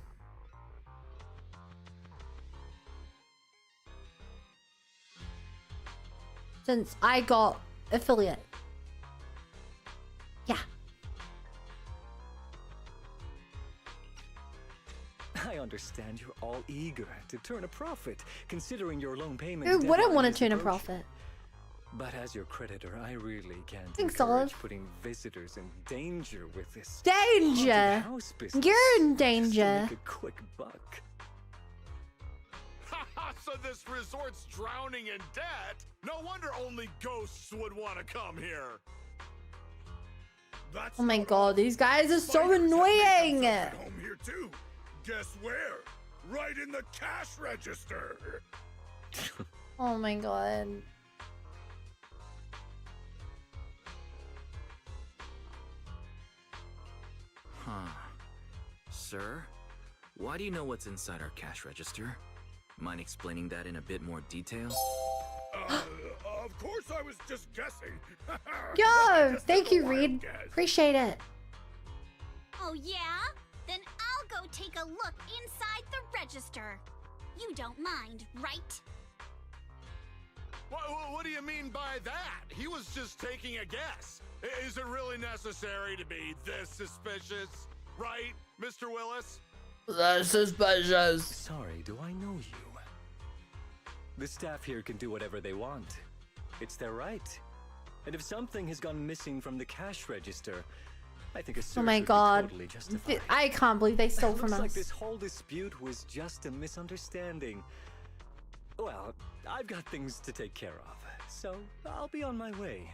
Speaker 1: Since I got affiliate. Yeah.
Speaker 18: I understand you're all eager to turn a profit, considering your loan payment.
Speaker 1: Who wouldn't
Speaker 18: deadline
Speaker 1: want
Speaker 18: is
Speaker 1: to turn a
Speaker 18: approaching.
Speaker 1: profit?
Speaker 18: But as your creditor, I really can't
Speaker 1: Thanks,
Speaker 18: encourage
Speaker 1: Olive.
Speaker 18: putting visitors in danger with this
Speaker 1: Danger!
Speaker 18: haunted house business.
Speaker 1: You're in
Speaker 18: Just to
Speaker 1: danger.
Speaker 18: make a quick buck.
Speaker 16: So this resort's drowning in debt? No wonder only ghosts would want to come here.
Speaker 15: That's
Speaker 1: Oh my
Speaker 15: not
Speaker 1: god, these guys are so
Speaker 15: Spiders have made
Speaker 1: annoying!
Speaker 15: themselves at home here too. Guess where? Right in the cash register.
Speaker 1: Oh my god.
Speaker 9: Huh. Sir? Why do you know what's inside our cash register? Mind explaining that in a bit more detail?
Speaker 15: Of course I was just guessing.
Speaker 1: Yo,
Speaker 15: Just
Speaker 1: thank
Speaker 15: a
Speaker 1: you,
Speaker 15: wild
Speaker 1: Reed.
Speaker 15: guess.
Speaker 1: Appreciate it.
Speaker 11: Oh yeah? Then I'll go take a look inside the register. You don't mind, right?
Speaker 16: What do you mean by that? He was just taking a guess. Is it really necessary to be this suspicious? Right, Mr. Willis?
Speaker 10: That's suspicious.
Speaker 18: Sorry, do I know you? The staff here can do whatever they want. It's their right. And if something has gone missing from the cash register, I think a search
Speaker 5: Oh my
Speaker 18: would be
Speaker 5: god.
Speaker 18: totally justified.
Speaker 5: I can't believe they stole from
Speaker 18: Looks like
Speaker 5: us.
Speaker 18: this whole dispute was just a misunderstanding. Well, I've got things to take care of, so I'll be on my way.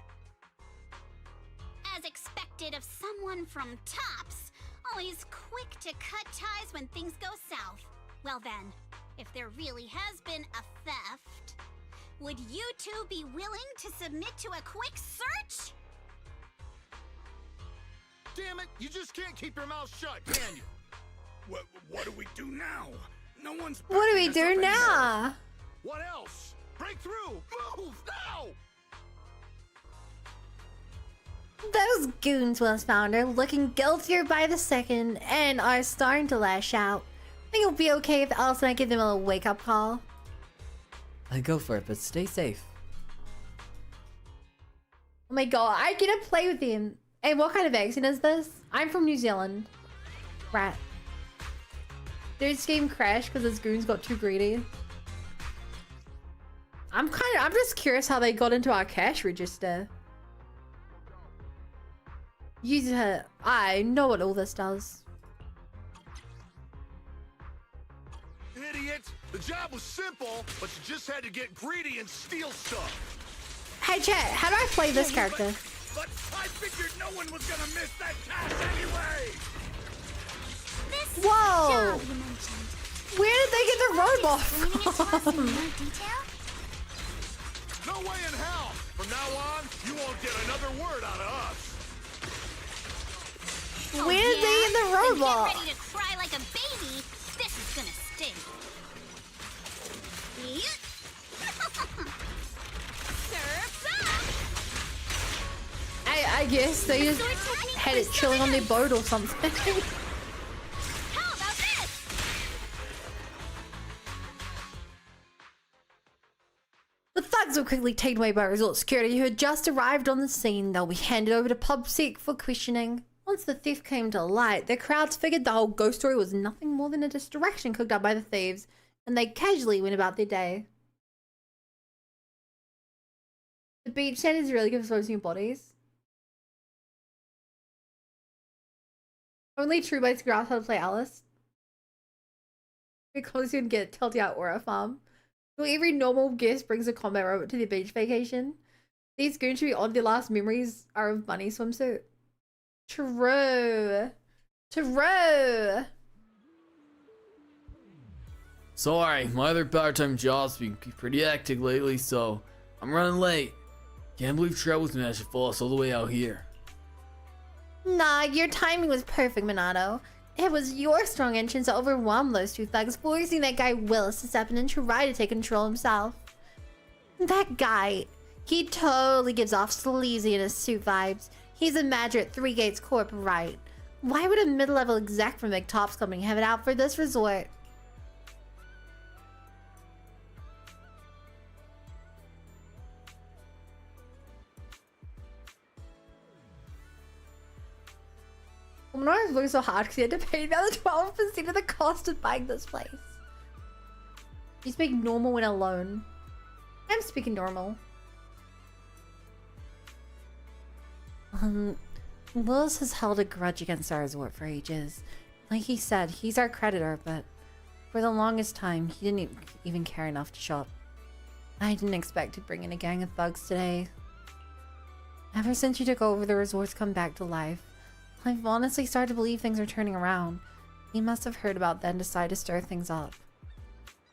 Speaker 11: As expected of someone from Tops, always quick to cut ties when things go south. Well then, if there really has been a theft, would you two be willing to submit to a quick search?
Speaker 16: Damn it, you just can't keep your mouth shut, can you?
Speaker 15: What do we do now? No one's.
Speaker 5: What do we
Speaker 15: backing us
Speaker 5: do
Speaker 15: up
Speaker 5: now?
Speaker 15: anymore.
Speaker 16: What else? Break through! Move now!
Speaker 5: Those goons, Will's founder, looking guiltier by the second and are starting to lash out. I think it'll be okay if Alice and I give them a little wake-up call.
Speaker 13: I go for it, but stay safe.
Speaker 5: Oh my god, I get to play with him. Hey, what kind of accent is this? I'm from New Zealand. Rat. Did this game crash because his goons got too greedy? I'm just curious how they got into our cash register. User, I know what all this does.
Speaker 16: Idiot! The job was simple, but you just had to get greedy and steal stuff.
Speaker 5: Hey chat, how do I play this character?
Speaker 15: But I figured no one was gonna miss that cash anyway.
Speaker 11: This
Speaker 5: Whoa!
Speaker 11: job you mentioned.
Speaker 5: Where did they get the robot
Speaker 11: Explaining it to us in
Speaker 5: from?
Speaker 11: more detail?
Speaker 16: No way in hell! From now on, you won't get another word out of us.
Speaker 5: Where did they get the
Speaker 11: Then
Speaker 5: robot?
Speaker 11: get ready to cry like a baby. This is gonna sting. Surf's up!
Speaker 5: I guess they just had it chilling on their boat or something.
Speaker 11: How about this?
Speaker 5: The thugs were quickly taken away by resort security who had just arrived on the scene. They'll be handed over to PubSec for questioning. Once the theft came to light, the crowds figured the whole ghost story was nothing more than a distraction cooked up by the thieves, and they casually went about their day. The beach sand is really good for exposing your bodies. Only true mates figure out how to play Alice. Because you can get tilted out aura farm. So every normal guest brings a combat robot to their beach vacation. These goons should be on their last memories are of bunny swimsuit. True. True.
Speaker 2: Sorry, my other part-time job's been pretty hectic lately, so I'm running late. Can't believe Trevor's managed to follow us all the way out here.
Speaker 5: Nah, your timing was perfect, Minato. It was your strong entrance that overwhelmed those two thugs, forcing that guy Willis to step in and try to take control himself. That guy, he totally gives off sleazy in his suit vibes. He's a manager at Three Gates Corp, right? Why would a mid-level exec from McTop's Company have it out for this resort? Minato's working so hard because he had to pay the other 12% of the cost of buying this place. You speak normal when alone. I'm speaking normal. Willis has held a grudge against our resort for ages. Like he said, he's our creditor, but for the longest time, he didn't even care enough to shop. I didn't expect to bring in a gang of thugs today. Ever since you took over, the resort's come back to life. I've honestly started to believe things are turning around. He must have heard about that and decided to stir things up.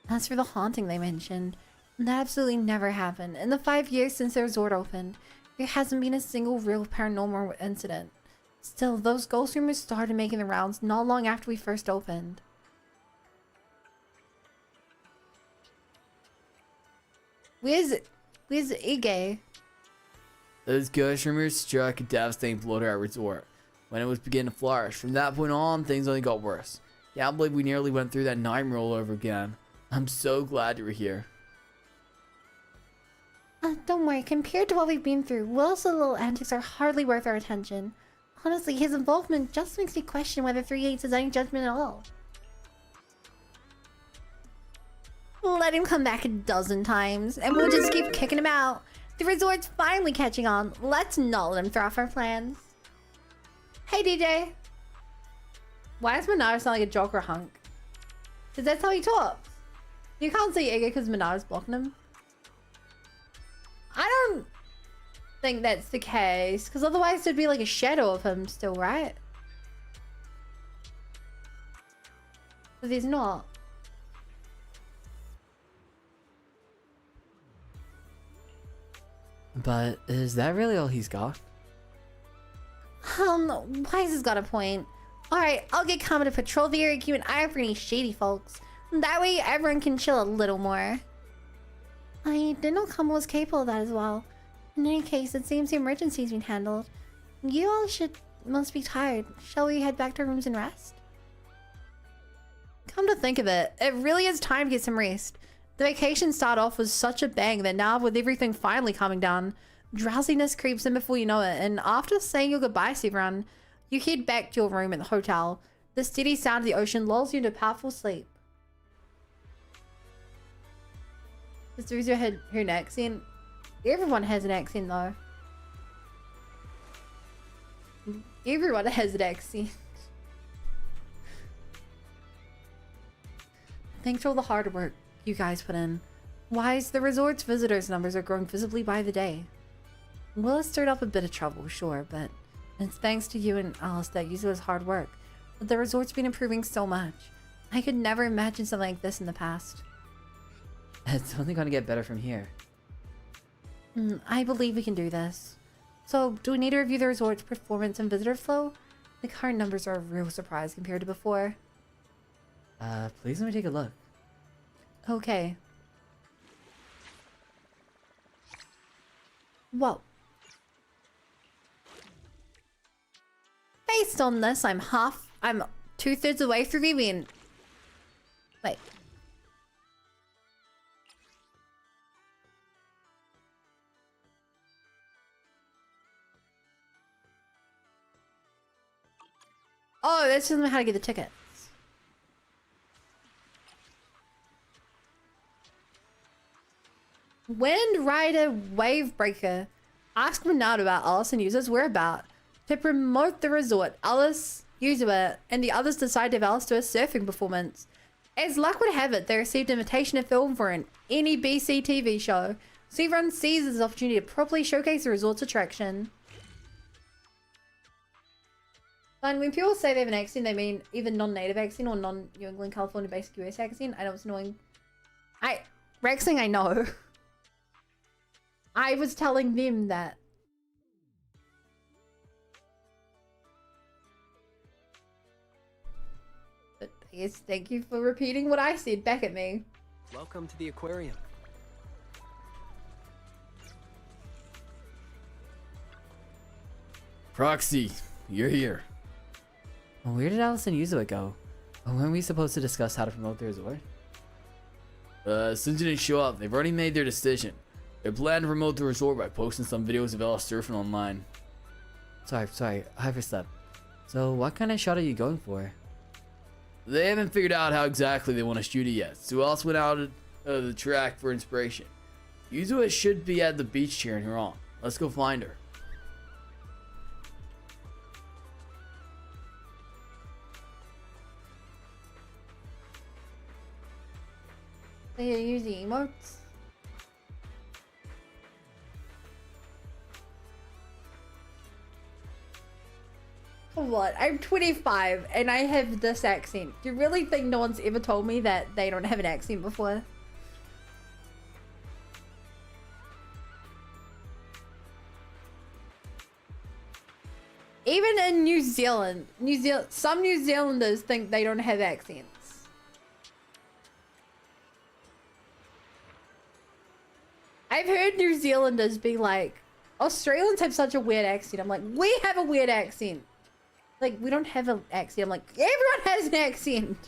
Speaker 5: As for the haunting they mentioned, that absolutely never happened. In the 5 years since the resort opened, there hasn't been a single real paranormal incident. Still, those ghost rumors started making the rounds not long after we first opened. Where's Ige?
Speaker 2: Those ghost rumors struck a devastating blow to our resort when it was beginning to flourish. From that point on, things only got worse. Can't believe we nearly went through that nightmare all over again. I'm so glad you were here.
Speaker 5: Don't worry, compared to what we've been through, Will's little antics are hardly worth our attention. Honestly, his involvement just makes me question whether 3/8 has any judgment at all. Let him come back a dozen times, and we'll just keep kicking him out. The resort's finally catching on. Let's not let him throw off our plans. Hey, DJ. Why does Minato sound like a joker hunk? Because that's how he talks. You can't say Ega because Minato's blocking him. I don't think that's the case. Because otherwise there'd be like a shadow of him still, right? But he's not.
Speaker 13: But is that really all he's got?
Speaker 5: Wise has got a point. Alright, I'll get Common to patrol the area, keep an eye out for any shady folks. That way everyone can chill a little more. I didn't know Common was capable of that as well. In any case, it seems the emergency's been handled. You all must be tired. Shall we head back to our rooms and rest? Come to think of it, it really is time to get some rest. The vacation start off with such a bang that now with everything finally calming down, drowsiness creeps in before you know it, and after saying your goodbyes to everyone, you head back to your room at the hotel. The steady sound of the ocean lulls you into powerful sleep. This is her accent. Everyone has an accent though. Everyone has an accent. Thanks for all the hard work you guys put in. Wise, the resort's visitors numbers are growing visibly by the day. Will has stirred up a bit of trouble, sure, but it's thanks to you and Alice that Yuzu's hard work. But the resort's been improving so much. I could never imagine something like this in the past.
Speaker 13: It's only gonna get better from here.
Speaker 5: I believe we can do this. So, do we need to review the resort's performance and visitor flow? The current numbers are a real surprise compared to before.
Speaker 13: Please let me take a look.
Speaker 5: Okay. Whoa. Based on this, I'm 2/3 of the way through the event. Wait. Oh, that's just how to get the tickets. Wind Rider Wavebreaker asked Minato about Alice and Yuzu's whereabouts. To promote the resort, Alice, Yuzu, and the others decided to have Alice do a surfing performance. As luck would have it, they received an invitation to film for any BC TV show, so everyone seizes this opportunity to properly showcase the resort's attraction. And when people say they have an accent, they mean either non-native accent or non-New England, California basic US accent. I know it's annoying. Rexing, I know. I was telling them that. But yes, thank you for repeating what I said back at me.
Speaker 17: Welcome to the aquarium.
Speaker 2: Proxy, you're here.
Speaker 13: Where did Alice and Yuzu go? Weren't we supposed to discuss how to promote the resort?
Speaker 2: Since you didn't show up, they've already made their decision. They plan to promote the resort by posting some videos of Alice surfing online.
Speaker 13: Sorry, I overslept. So what kind of shot are you going for?
Speaker 2: They haven't figured out how exactly they want to shoot it yet, so Alice went out of the track for inspiration. Yuzu should be at the beach cheering her on. Let's go find her.
Speaker 5: They use the emotes. What? I'm 25 and I have this accent. Do you really think no one's ever told me that they don't have an accent before? Even in New Zealand, some New Zealanders think they don't have accents. I've heard New Zealanders be like, Australians have such a weird accent. I'm like, we have a weird accent. Like, we don't have an accent. I'm like, everyone has an accent.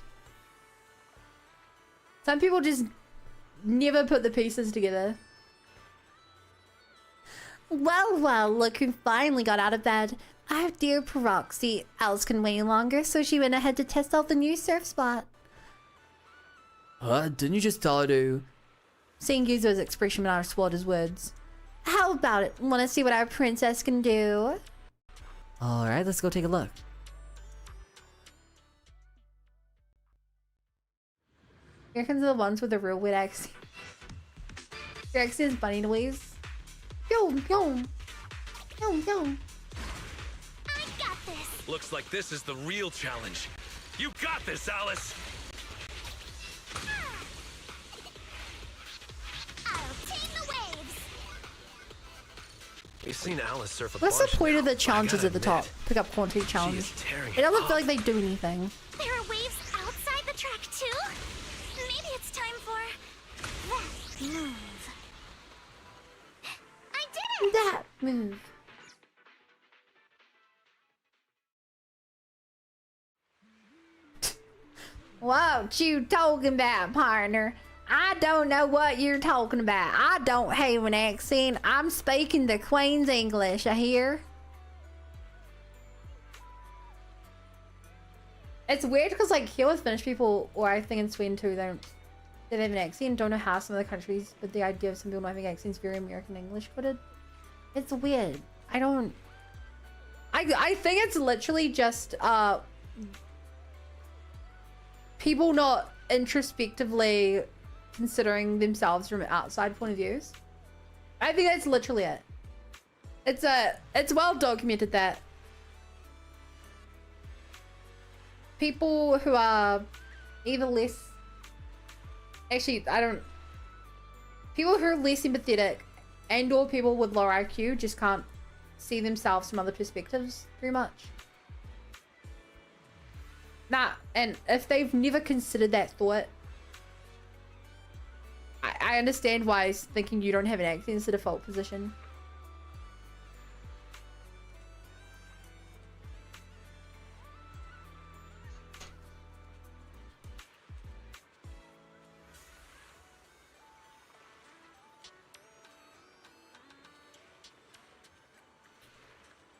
Speaker 5: Some people just never put the pieces together. Well, look who finally got out of bed. Our dear Proxy. Alice couldn't wait any longer, so she went ahead to test out the new surf spot.
Speaker 2: Didn't you just tell her to?
Speaker 5: Seeing Yuzo's expression, Minato swallowed his words. How about it? Want to see what our princess can do?
Speaker 13: Alright, let's go take a look.
Speaker 5: Here comes the ones with the real weird accent. Your accent is bunny noise. Yo, yo. Yo, yo.
Speaker 11: I got this.
Speaker 17: Looks like this is the real challenge. You got this, Alice!
Speaker 11: I'll tame the waves.
Speaker 17: You've seen Alice surf a
Speaker 5: What's the
Speaker 17: bunch
Speaker 5: point of
Speaker 17: now,
Speaker 5: the
Speaker 17: but I
Speaker 5: challenges
Speaker 17: gotta
Speaker 5: at the top?
Speaker 17: admit,
Speaker 5: Pick up quantity
Speaker 17: she
Speaker 5: challenge.
Speaker 17: is tearing
Speaker 5: It doesn't
Speaker 17: up.
Speaker 5: feel like they do anything.
Speaker 11: There are waves outside the track too. Maybe it's time for that move. I did it!
Speaker 5: That move. What you talking about, partner? I don't know what you're talking about. I don't have an accent. I'm speaking the Queen's English, I hear. It's weird because like here with Finnish people, or I think in Sweden too, they have an accent. Don't know how some of the countries, but the idea of some people not having accents is very American English coded. It's weird. I think it's literally just people not introspectively considering themselves from outside point of views. I think that's literally it. It's well documented that people who are either less, actually people who are less empathetic and or people with lower IQ just can't see themselves from other perspectives very much. Nah, and if they've never considered that thought, I understand why thinking you don't have an accent is the default position.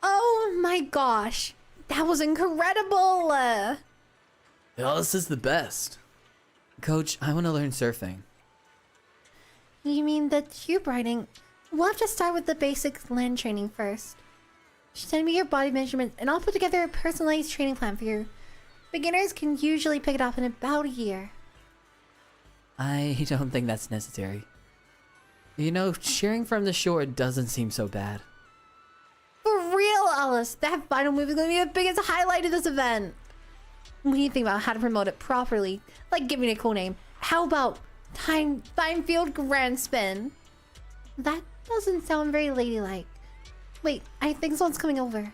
Speaker 5: Oh my gosh, that was incredible!
Speaker 10: Alice is the best.
Speaker 13: Coach, I want to learn surfing.
Speaker 5: You mean the tube riding? We'll have to start with the basic land training first. Send me your body measurements and I'll put together a personalized training plan for you. Beginners can usually pick it up in about a year.
Speaker 13: I don't think that's necessary. You know, cheering from the shore doesn't seem so bad.
Speaker 5: For real, Alice, that final move is going to be the biggest highlight of this event. When you think about how to promote it properly, like giving it a cool name, how about Field Grand Spin? That doesn't sound very ladylike. Wait, I think someone's coming over.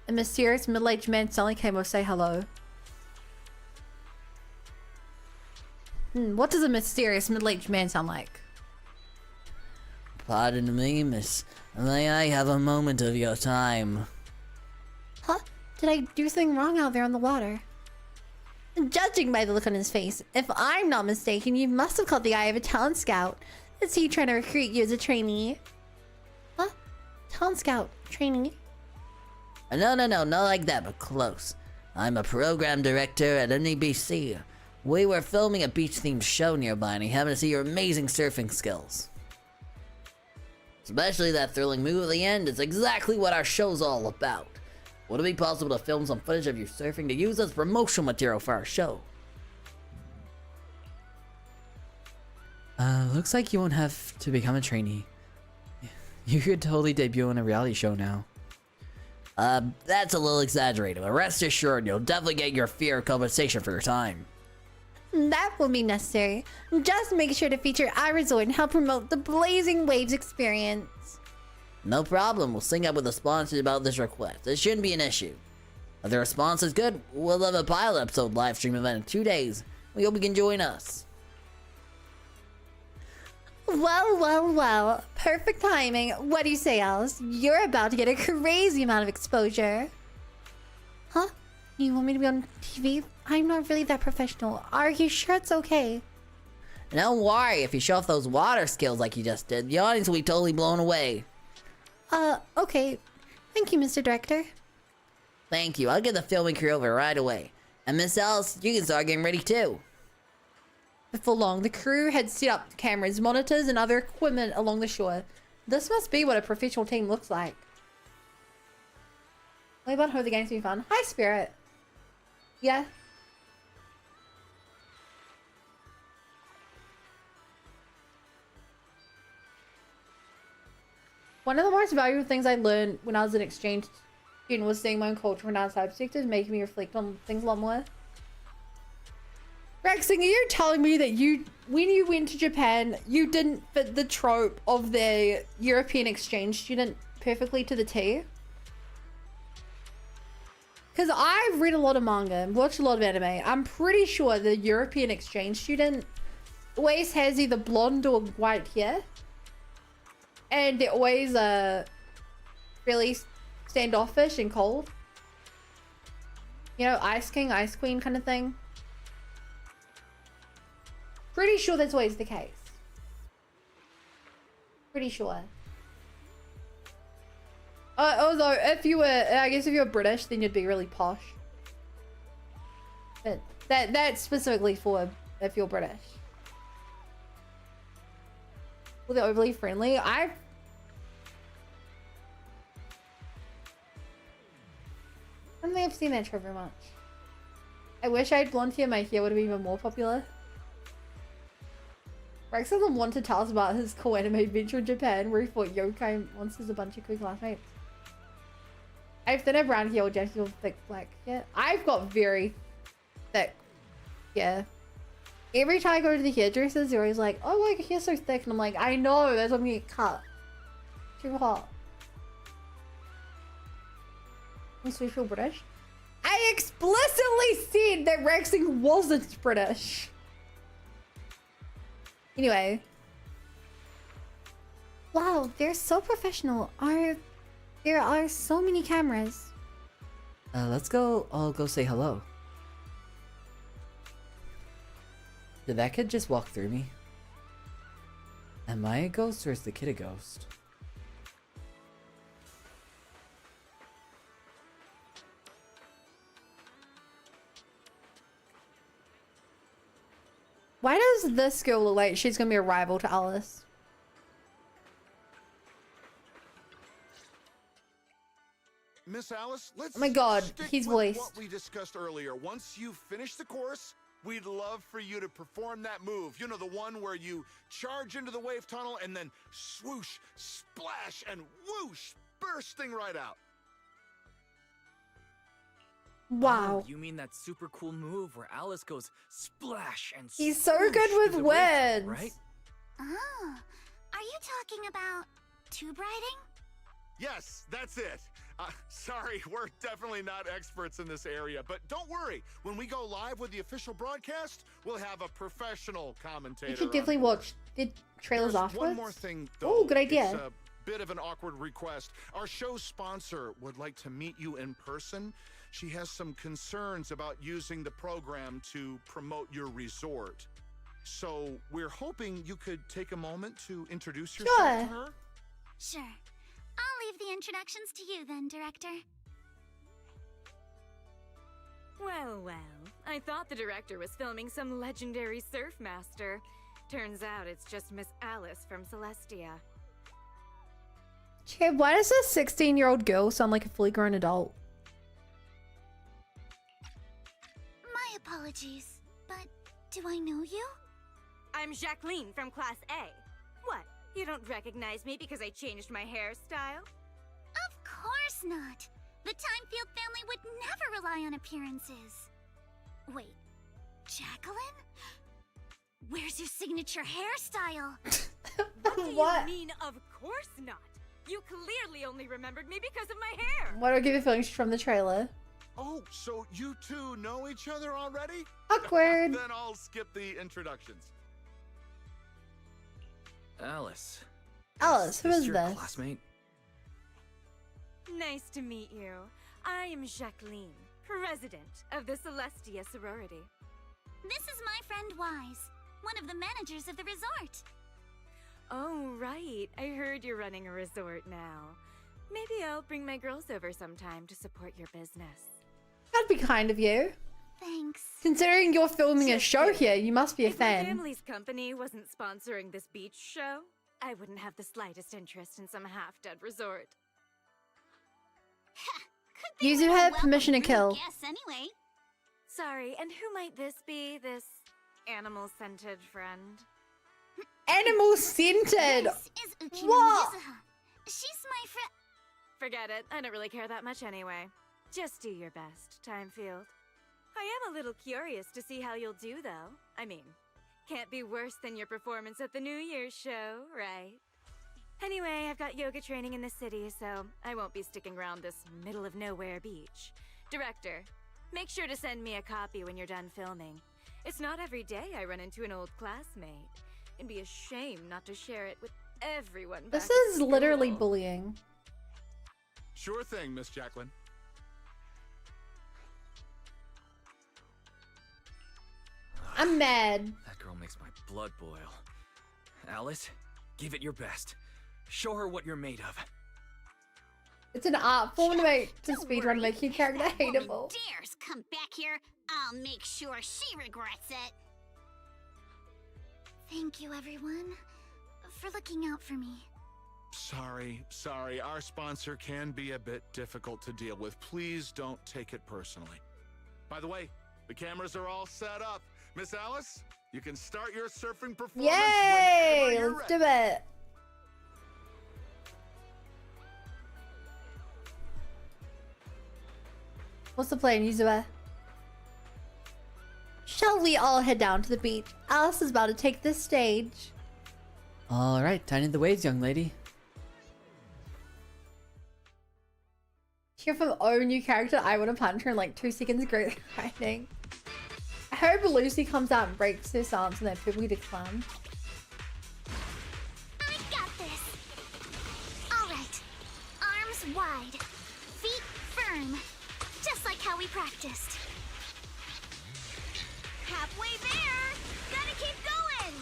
Speaker 5: A mysterious middle-aged man suddenly came over to say hello. What does a mysterious middle-aged man sound like?
Speaker 19: Pardon me, miss. May I have a moment of your time?
Speaker 5: Huh? Did I do something wrong out there on the water? Judging by the look on his face, if I'm not mistaken, you must have caught the eye of a talent scout. Is he trying to recruit you as a trainee? Huh? Talent scout? Trainee?
Speaker 19: No, not like that, but close. I'm a program director at NEBC. We were filming a beach-themed show nearby and he happened to see your amazing surfing skills. Especially that thrilling move at the end is exactly what our show's all about. Would it be possible to film some footage of you surfing to use as promotional material for our show?
Speaker 13: Looks like you won't have to become a trainee. You could totally debut on a reality show now.
Speaker 19: That's a little exaggerated, but rest assured you'll definitely get your fair compensation for your time.
Speaker 5: That will be necessary. Just make sure to feature our resort and help promote the Blazing Waves experience.
Speaker 19: No problem, we'll sync up with the sponsors about this request. It shouldn't be an issue. If the response is good, we'll have a pilot episode live stream event in 2 days. We hope you can join us.
Speaker 5: Well. Perfect timing. What do you say, Alice? You're about to get a crazy amount of exposure. Huh? You want me to be on TV? I'm not really that professional. Are you sure it's okay?
Speaker 19: Don't worry, if you show off those water skills like you just did, the audience will be totally blown away.
Speaker 5: Okay. Thank you, Mr. Director.
Speaker 19: Thank you, I'll get the filming crew over right away. And Miss Alice, you can start getting ready too.
Speaker 1: before long. The crew had set up cameras, monitors, and other equipment along the shore. This must be what a professional team looks like. What about how the game's been fun? Hi, Spirit. Yeah. One of the most valuable things I learned when I was an exchange student was seeing my own culture from an outside perspective, making me reflect on things a lot more. Rexing, are you telling me that when you went to Japan, you didn't fit the trope of the European exchange student perfectly to the T? Because I've read a lot of manga and watched a lot of anime. I'm pretty sure the European exchange student always has either blonde or white hair. And they're always really standoffish and cold. You know, Ice King, Ice Queen kind of thing. Pretty sure that's always the case. Pretty sure. Although, if you were, I guess if you were British, then you'd be really posh. But that's specifically for if you're British. Well, they're overly friendly. I don't think I've seen that show very much. I wish I had blonde hair. My hair would have been even more popular. Rex doesn't want to tell us about his cool anime adventure in Japan where he fought yokai monsters a bunch of cool classmates. I have thinner brown hair or Jack's with thick black hair. I've got very thick hair. Every time I go to the hairdressers, they're always like, oh, like your hair's so thick. And I'm like, I know, that's why I'm getting cut. Too hot. I'm so feel British. I explicitly said that Rexing wasn't British. Anyway.
Speaker 5: Wow, they're so professional. There are so many cameras.
Speaker 13: Let's go. I'll go say hello. Did that kid just walk through me? Am I a ghost or is the kid a ghost?
Speaker 1: Why does this girl look like she's gonna be a rival to Alice?
Speaker 16: Miss Alice, let's
Speaker 1: Oh my god,
Speaker 16: stick
Speaker 1: his
Speaker 16: with
Speaker 1: voice.
Speaker 16: what we discussed earlier. Once you finish the course, we'd love for you to perform that move. You know, the one where you charge into the wave tunnel and then swoosh, splash, and whoosh, bursting right out.
Speaker 1: Wow.
Speaker 9: Oh, you mean that super cool move where Alice goes splash and
Speaker 1: He's so
Speaker 9: swoosh
Speaker 1: good with
Speaker 9: through the wave,
Speaker 1: words.
Speaker 9: right?
Speaker 11: Oh, are you talking about tube riding?
Speaker 16: Yes, that's it. Sorry, we're definitely not experts in this area, but don't worry. When we go live with the official broadcast, we'll have a professional commentator.
Speaker 1: You should
Speaker 16: on
Speaker 1: definitely
Speaker 16: board.
Speaker 1: watch the trailers
Speaker 16: There's
Speaker 1: afterwards.
Speaker 16: One more thing, though.
Speaker 1: Oh, good idea.
Speaker 16: It's a bit of an awkward request. Our show's sponsor would like to meet you in person. She has some concerns about using the program to promote your resort. So we're hoping you could take a moment to introduce yourself to her.
Speaker 11: Sure. I'll leave the introductions to you then, Director.
Speaker 20: Well, I thought the director was filming some legendary surf master. Turns out it's just Miss Alice from Celestia.
Speaker 1: Chad, why does a 16-year-old girl sound like a fully grown adult?
Speaker 11: My apologies, but do I know you?
Speaker 20: I'm Jacqueline from Class A. What? You don't recognize me because I changed my hairstyle?
Speaker 11: Of course not. The Timefield family would never rely on appearances. Wait, Jacqueline? Where's your signature hairstyle?
Speaker 20: What do
Speaker 1: What?
Speaker 20: you mean, of course not? You clearly only remembered me because of my hair.
Speaker 1: Why do I give you feelings from the trailer?
Speaker 16: Oh, so you two know each other already?
Speaker 1: Awkward.
Speaker 16: Then I'll skip the introductions.
Speaker 9: Alice.
Speaker 1: Alice, who is
Speaker 9: your
Speaker 1: this?
Speaker 9: classmate?
Speaker 20: Nice to meet you. I am Jacqueline, president of the Celestia sorority.
Speaker 11: This is my friend Wise, one of the managers of the resort.
Speaker 20: Oh, right. I heard you're running a resort now. Maybe I'll bring my girls over sometime to support your business.
Speaker 1: That'd be kind of you.
Speaker 11: Thanks.
Speaker 1: Considering you're filming a show here, you must be a
Speaker 20: If my
Speaker 1: fan.
Speaker 20: family's company wasn't sponsoring this beach show, I wouldn't have the slightest interest in some half-dead resort.
Speaker 1: Yuzu had permission to kill.
Speaker 11: Yes, anyway.
Speaker 20: Sorry, and who might this be? This animal-scented friend?
Speaker 1: Animal scented.
Speaker 11: This is Ukino
Speaker 1: What?
Speaker 11: Yuzuha. She's my friend.
Speaker 20: Forget it. I don't really care that much anyway. Just do your best, Timefield. I am a little curious to see how you'll do, though. I mean, can't be worse than your performance at the New Year's show, right? Anyway, I've got yoga training in the city, so I won't be sticking around this middle-of-nowhere beach. Director, make sure to send me a copy when you're done filming. It's not every day I run into an old classmate. It'd be a shame not to share it with everyone back
Speaker 1: This
Speaker 20: at
Speaker 1: is literally
Speaker 20: school.
Speaker 1: bullying.
Speaker 16: Sure thing, Miss Jacqueline.
Speaker 1: I'm mad.
Speaker 9: That girl makes my blood boil. Alice, give it your best. Show her what you're made of.
Speaker 1: It's an art form to make to speedrun and make your character hateable.
Speaker 11: Dares come back here, I'll make sure she regrets it. Thank you, everyone, for looking out for me.
Speaker 16: Sorry. Our sponsor can be a bit difficult to deal with. Please don't take it personally. By the way, the cameras are all set up. Miss Alice, you can start your surfing performance
Speaker 1: Yay!
Speaker 16: whenever you're
Speaker 1: Let's do
Speaker 16: ready.
Speaker 1: it. What's the plan, Yuzua? Shall we all head down to the beach? Alice is about to take the stage.
Speaker 13: Alright, time in the waves, young lady.
Speaker 1: Hear from own new character, I want to punch her in like 2 seconds. Great writing. I hope Lucy comes out and breaks her silence and that people get clown.
Speaker 11: I got this. All right. Arms wide, feet firm, just like how we practiced. Halfway there. Gotta keep going.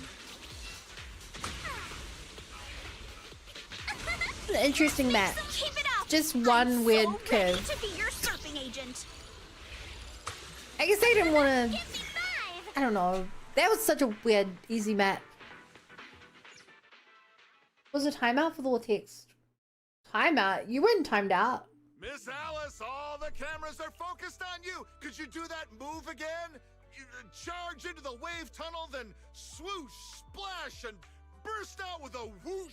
Speaker 1: An interesting match.
Speaker 11: So keep it up.
Speaker 1: Just one weird
Speaker 11: So ready
Speaker 1: curve.
Speaker 11: to be your surfing agent.
Speaker 1: I guess I didn't want to.
Speaker 11: Give me 5.
Speaker 1: I don't know. That was such a weird, easy match. Was a timeout for the little text? Timeout? You weren't timed out.
Speaker 16: Miss Alice, all the cameras are focused on you. Could you do that move again? You charge into the wave tunnel, then swoosh, splash, and burst out with a whoosh.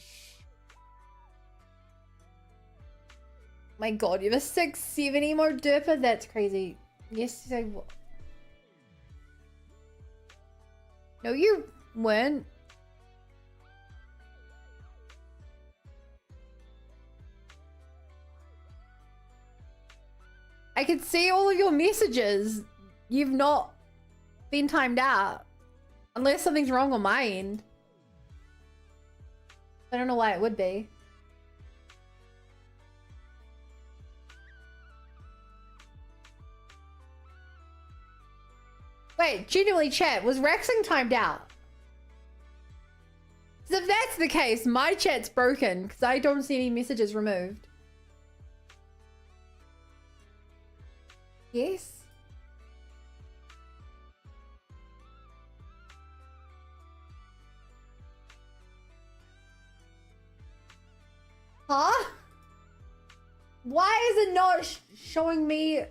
Speaker 1: My god, you have a 670 more derper? That's crazy. Yes, I will. No, you weren't. I could see all of your messages. You've not been timed out. Unless something's wrong on my end. I don't know why it would be. Wait, genuinely chat, was Rexing timed out? So if that's the case, my chat's broken because I don't see any messages removed. Yes? Huh? Why is it not showing me?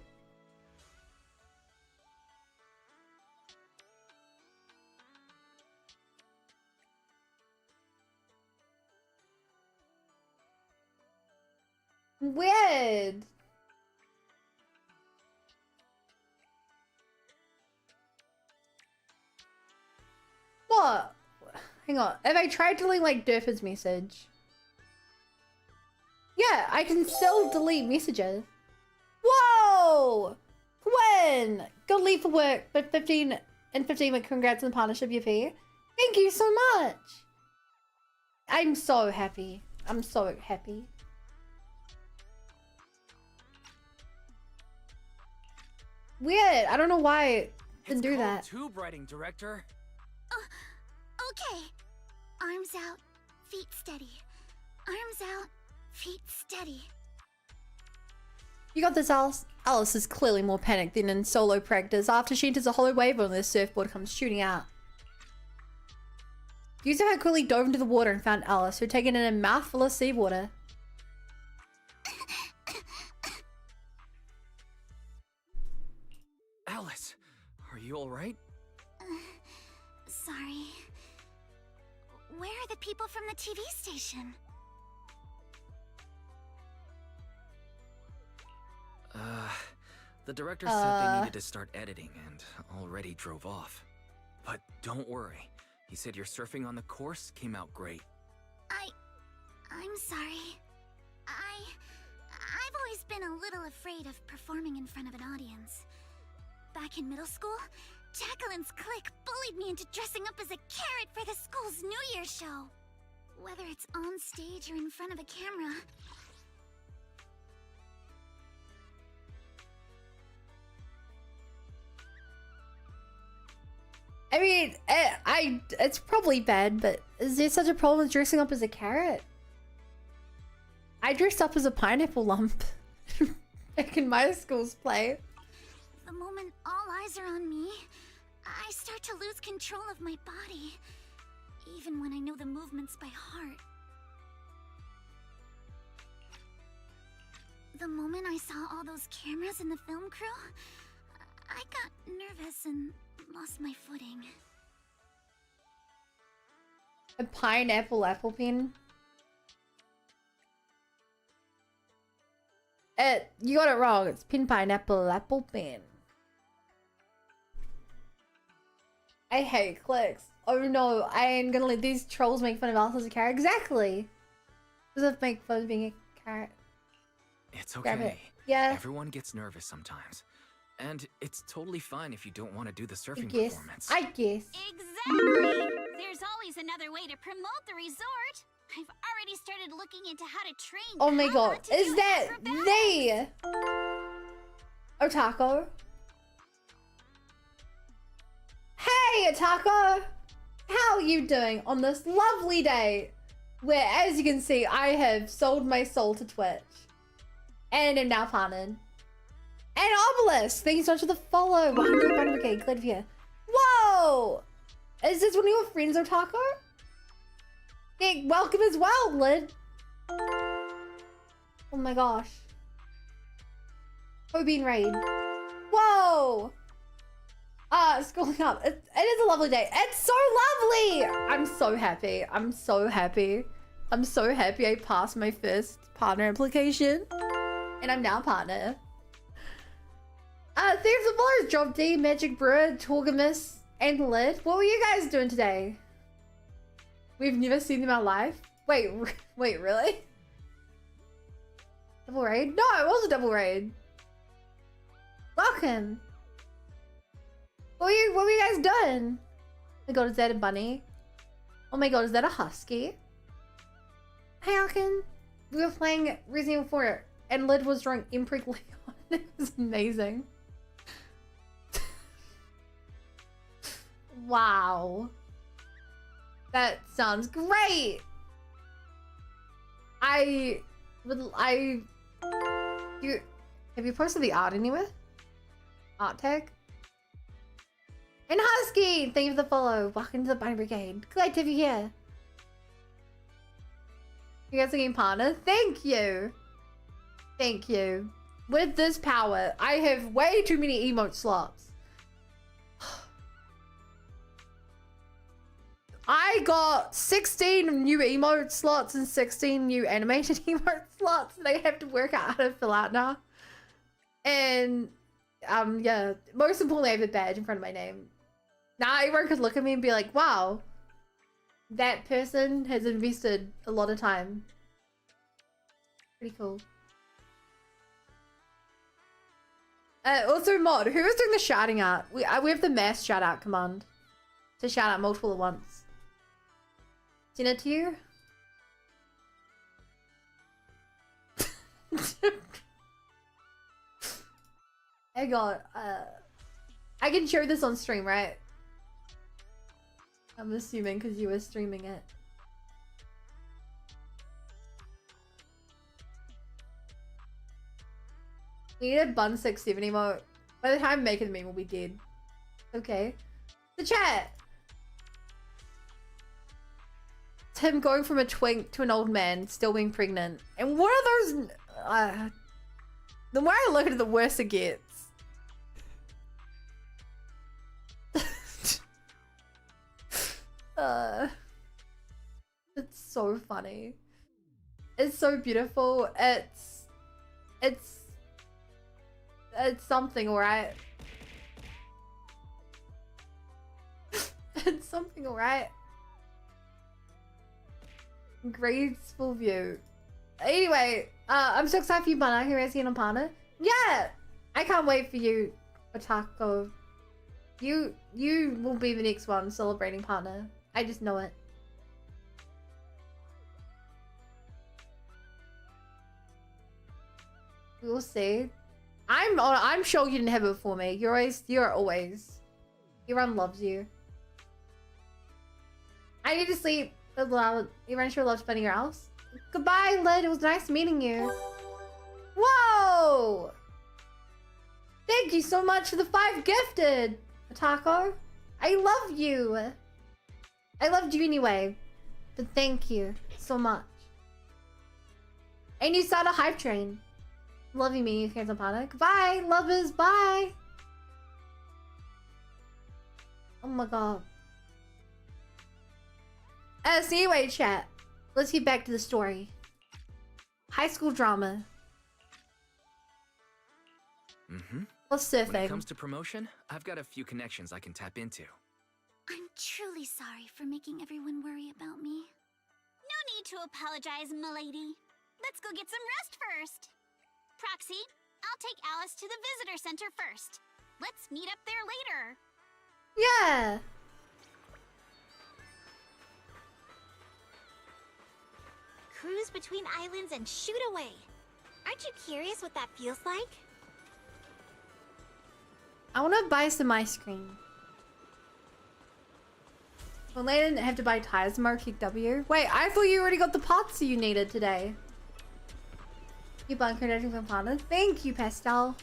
Speaker 1: Weird. What? Hang on. Have I tried to delete like Durford's message? Yeah, I can still delete messages. Whoa! Quinn! Good leave for work, but 15 and 15 with congrats on the partnership you've here. Thank you so much! I'm so happy. I'm so happy. Weird. I don't know why it didn't do that.
Speaker 9: Tube writing, director.
Speaker 11: Okay. Arms out, feet steady. Arms out, feet steady.
Speaker 1: You got this, Alice. Alice is clearly more panicked than in solo practice after she enters a hollow wave when the surfboard comes shooting out. Yuzu had quickly dove into the water and found Alice, who had taken in a mouthful of seawater.
Speaker 9: Alice, are you alright?
Speaker 11: Sorry. Where are the people from the TV station?
Speaker 9: The director said they needed to start editing and already drove off. But don't worry. He said your surfing on the course came out great.
Speaker 11: I'm sorry. I've always been a little afraid of performing in front of an audience. Back in middle school, Jacqueline's clique bullied me into dressing up as a carrot for the school's New Year's show. Whether it's on stage or in front of a camera.
Speaker 1: I mean, it's probably bad, but is there such a problem with dressing up as a carrot? I dressed up as a pineapple lump back in my school's play.
Speaker 11: The moment all eyes are on me, I start to lose control of my body, even when I know the movements by heart. The moment I saw all those cameras and the film crew, I got nervous and lost my footing.
Speaker 1: A pineapple apple pen? You got it wrong. It's pin pineapple apple pen. I hate clicks. Oh no, I ain't gonna let these trolls make fun of Alice as a carrot. Exactly. Does it make fun of being a carrot?
Speaker 9: It's
Speaker 1: Grab it.
Speaker 9: okay.
Speaker 1: Yeah.
Speaker 9: Everyone gets nervous sometimes. And it's totally fine if you don't want to do the surfing
Speaker 1: guess.
Speaker 9: performance.
Speaker 1: I guess.
Speaker 11: Exactly! There's always another way to promote the resort. I've already started looking into how to train.
Speaker 1: Oh my god.
Speaker 11: Kama to
Speaker 1: Is
Speaker 11: do
Speaker 1: that
Speaker 11: acrobatics.
Speaker 1: the Otako? Hey Otako! How are you doing on this lovely day where, as you can see, I have sold my soul to Twitch and am now partnered. And Obelisk, thank you so much for the follow. 100 glad to hear. Whoa! Is this one of your friends, Otako? Yeah, welcome as well, Lid. Oh my gosh. Hobin Raid. Whoa! Scrolling up. It is a lovely day. It's so lovely! I'm so happy. I'm so happy. I'm so happy I passed my first partner application. And I'm now partner. Thanks for followers. Drop D, Magic Brewer, Torgamus, and Lid. What were you guys doing today? We've never seen them in our life. Wait, really? Double raid? No, it was a double raid. Welcome. What were you guys doing? Oh my god, is that a bunny? Oh my god, is that a husky? Hey, Alkin. We were playing Resident Evil 4 and Lid was drawing Imprick Leon. It was amazing. Wow. That sounds great. Have you posted the art anywhere? Art tag? And Husky, thank you for the follow. Welcome to the Bunny Brigade. Glad to have you here. You guys are getting partners? Thank you. Thank you. With this power, I have way too many emote slots. I got 16 new emote slots and 16 new animated emote slots that I have to work out how to fill out now. And, yeah, most importantly, I have a badge in front of my name. Now everyone could look at me and be like, wow, that person has invested a lot of time. Pretty cool. Also, Mod, who is doing the shouting out? We have the mass shout out command to shout out multiple at once. Send it to you? I got, I can share this on stream, right? I'm assuming because you were streaming it. We need a bun 670 emote. By the time making the meme, we'll be dead. Okay. The chat. Tim going from a twink to an old man, still being pregnant. And what are those? The more I look at it, the worse it gets. It's so funny. It's so beautiful. It's something, alright? It's something, alright? Graceful view. Anyway, I'm so excited for you, Bana. Here is on partner. Yeah! I can't wait for you, Otako. You will be the next one celebrating partner. I just know it. We'll see. I'm sure you didn't have it before me. You're always. Everyone loves you. I need to sleep. Everyone sure loves spending your house. Goodbye, Lid. It was nice meeting you. Whoa! Thank you so much for the 5 gifted, Taco. I love you. I loved you anyway. But thank you so much. And you saw the hype train. Loving me, Hands on Pana. Goodbye, lovers. Bye. Oh my god. So anyway, chat. Let's get back to the story. High school drama. What's surfing?
Speaker 9: When it comes to promotion, I've got a few connections I can tap into.
Speaker 11: I'm truly sorry for making everyone worry about me. No need to apologize, milady. Let's go get some rest first. Proxy, I'll take Alice to the visitor center first. Let's meet up there later.
Speaker 1: Yeah.
Speaker 11: Cruise between islands and shoot away. Aren't you curious what that feels like?
Speaker 1: I want to buy some ice cream. Well, I didn't have to buy tires. Mark W. Wait, I thought you already got the pots you needed today. You bought credentials from partners. Thank you, Pastel.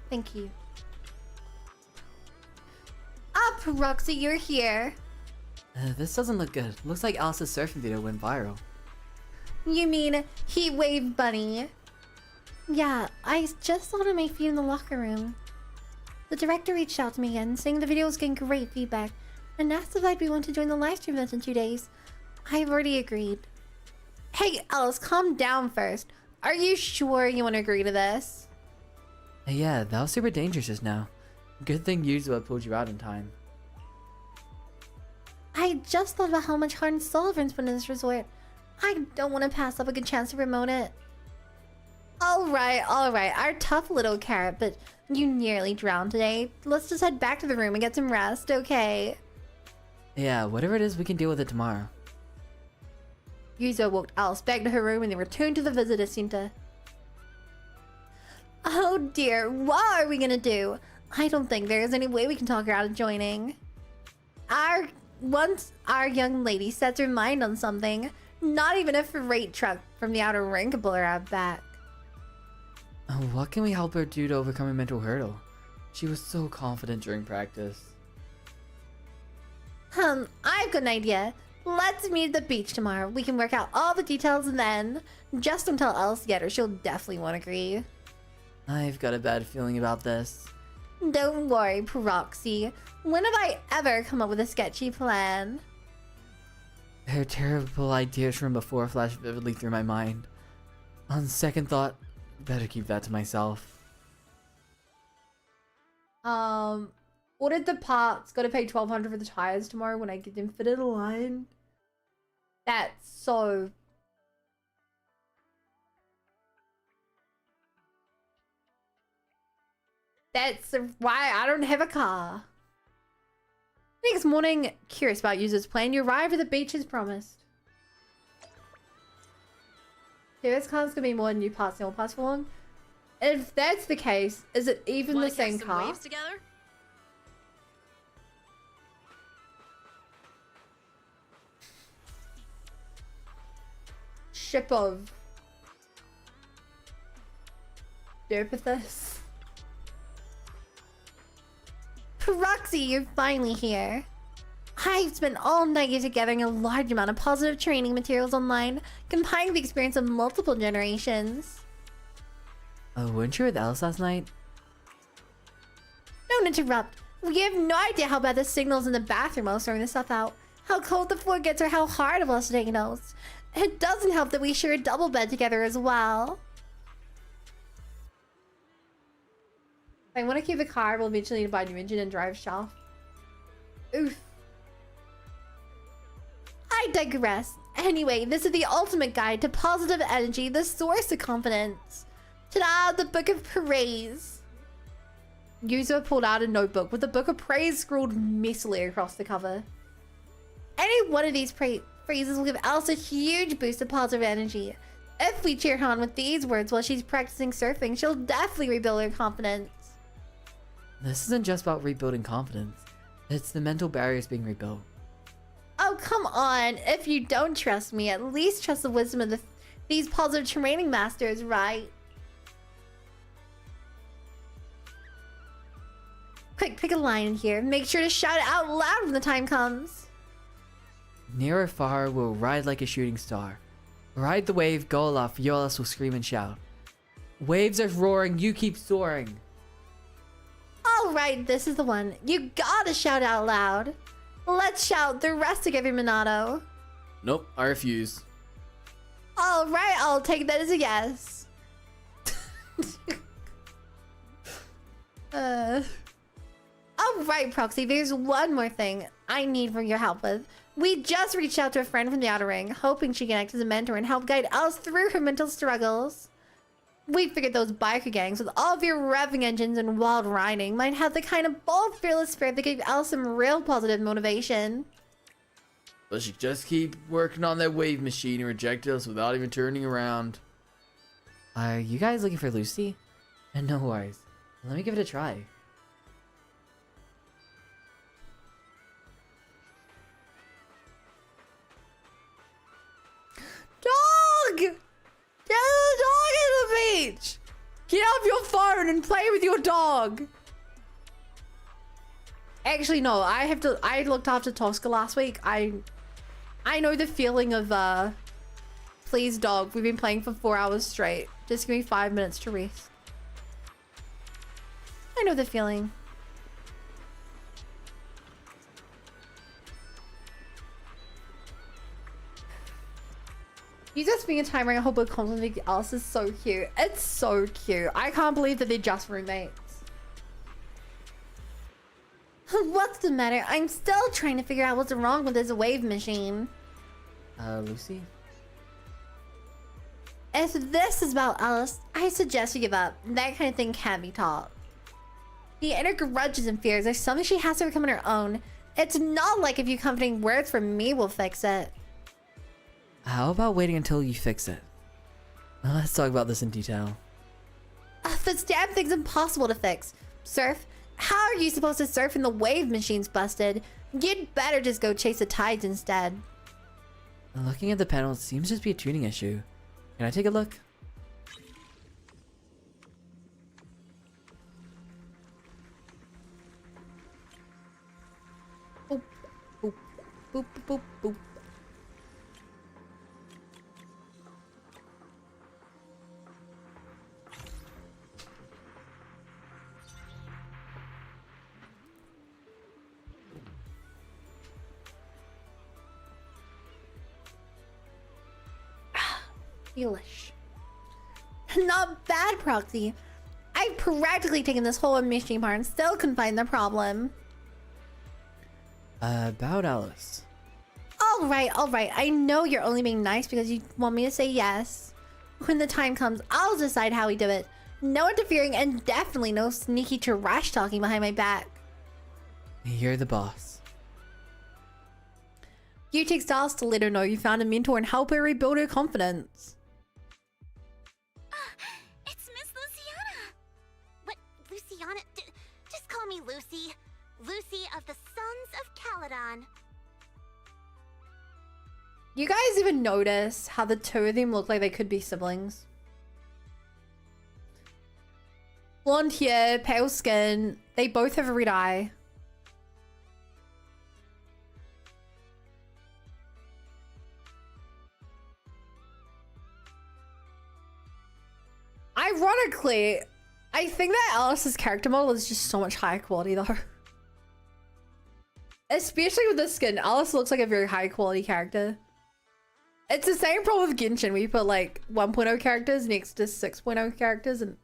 Speaker 1: Thank you. Up, Roxy, you're here.
Speaker 13: This doesn't look good. Looks like Alice's surfing video went viral.
Speaker 1: You mean Heat Wave Bunny? Yeah, I just saw it on my feed in the locker room. The director reached out to me again, saying the video was getting great feedback, and asked if I'd be willing to join the livestream event in 2 days. I've already agreed. Hey, Alice, calm down first. Are you sure you want to agree to this?
Speaker 13: Yeah, that was super dangerous just now. Good thing Yuzuha pulled you out in time.
Speaker 5: I just thought about how much heart and soul everyone's put in this resort. I don't want to pass up a good chance to promote it.
Speaker 1: Alright, our tough little carrot, but you nearly drowned today. Let's just head back to the room and get some rest, okay?
Speaker 13: Yeah, whatever it is, we can deal with it tomorrow.
Speaker 1: Yuzo walked Alice back to her room and then returned to the visitor center. Oh dear, what are we gonna do? I don't think there is any way we can talk her out of joining. Once our young lady sets her mind on something, not even a freight truck from the outer ring can pull her out back.
Speaker 13: What can we help her do to overcome a mental hurdle? She was so confident during practice.
Speaker 1: I've got an idea. Let's meet at the beach tomorrow. We can work out all the details and then just don't tell Alice yet or she'll definitely won't agree.
Speaker 13: I've got a bad feeling about this.
Speaker 1: Don't worry, Proxy. When have I ever come up with a sketchy plan?
Speaker 13: Her terrible ideas from before flashed vividly through my mind. On second thought, better keep that to myself.
Speaker 1: Ordered the parts. Gotta pay $1,200 for the tires tomorrow when I get them fitted aligned. That's so... That's why I don't have a car. Next morning, curious about Yuzu's plan, you arrive at the beach as promised. This car's gonna be more new parts than all parts for long. If that's the case, is it even the same car?
Speaker 14: Waves together?
Speaker 1: Ship of. Derpithus. Proxy, you're finally here. I've spent all night gathering a large amount of positive training materials online, compiling the experience of multiple generations.
Speaker 13: Oh, weren't you with Alice last night?
Speaker 1: Don't interrupt. We have no idea how bad the signals in the bathroom are throwing this stuff out, how cold the floor gets, or how hard it was to take notes. It doesn't help that we share a double bed together as well. I want to keep the car, we'll eventually need to buy a new engine and drive shaft. Oof. I digress. Anyway, this is the ultimate guide to positive energy, the source of confidence. Ta-da! The Book of Praise. User pulled out a notebook with the Book of Praise scrawled messily across the cover. Any one of these phrases will give Alice a huge boost of positive energy. If we cheer her on with these words while she's practicing surfing, she'll definitely rebuild her confidence.
Speaker 13: This isn't just about rebuilding confidence. It's the mental barriers being rebuilt.
Speaker 1: Oh, come on. If you don't trust me, at least trust the wisdom of these positive training masters, right? Quick, pick a line in here. Make sure to shout it out loud when the time comes.
Speaker 13: Near or far, we'll ride like a shooting star. Ride the wave, go aloft, Yolas will scream and shout. Waves are roaring, you keep soaring.
Speaker 1: Alright, this is the one. You gotta shout out loud. Let's shout the rest together, Minato.
Speaker 2: Nope, I refuse.
Speaker 1: Alright, I'll take that as a yes. Alright, Proxy, there's one more thing I need for your help with. We just reached out to a friend from the Outer Ring, hoping she can act as a mentor and help guide Alice through her mental struggles. We figured those biker gangs with all of your revving engines and wild riding might have the kind of bold, fearless spirit that gave Alice some real positive motivation.
Speaker 2: But she just keep working on that wave machine and reject us without even turning around.
Speaker 13: Are you guys looking for Lucy? And no worries. Let me give it a try.
Speaker 1: Dog! Get the dog in the beach! Get off your phone and play with your dog! Actually, no, I looked after Tosca last week. I know the feeling of, please dog, we've been playing for 4 hours straight. Just give me 5 minutes to rest. I know the feeling. You just being a timer, I hope a compliment Alice is so cute. It's so cute. I can't believe that they're just roommates. What's the matter? I'm still trying to figure out what's wrong with this wave machine.
Speaker 13: Lucy?
Speaker 1: If this is about Alice, I suggest you give up. That kind of thing can't be taught. The inner grudges and fears are something she has to overcome on her own. It's not like a few comforting words from me will fix it.
Speaker 13: How about waiting until you fix it? Let's talk about this in detail.
Speaker 1: This damn thing's impossible to fix. Surf? How are you supposed to surf when the wave machine's busted? You'd better just go chase the tides instead.
Speaker 13: Looking at the panel, it seems to just be a tuning issue. Can I take a look?
Speaker 1: Boop, boop, boop, boop, boop. Delish. Not bad, Proxy. I've practically taken this whole machine part and still couldn't find the problem.
Speaker 13: About Alice.
Speaker 1: Alright. I know you're only being nice because you want me to say yes. When the time comes, I'll decide how we do it. No interfering and definitely no sneaky trash talking behind my back.
Speaker 13: You're the boss.
Speaker 1: You take Styles to let her know you found a mentor and help her rebuild her confidence.
Speaker 11: It's Miss Luciana! What, Luciana? Just call me Lucy. Lucy of the Sons of Caledon.
Speaker 1: You guys even notice how the two of them look like they could be siblings? Blonde hair, pale skin. They both have a red eye. Ironically, I think that Alice's character model is just so much higher quality though. Especially with the skin. Alice looks like a very high quality character. It's the same problem with Genshin where you put like 1.0 characters next to 6.0 characters and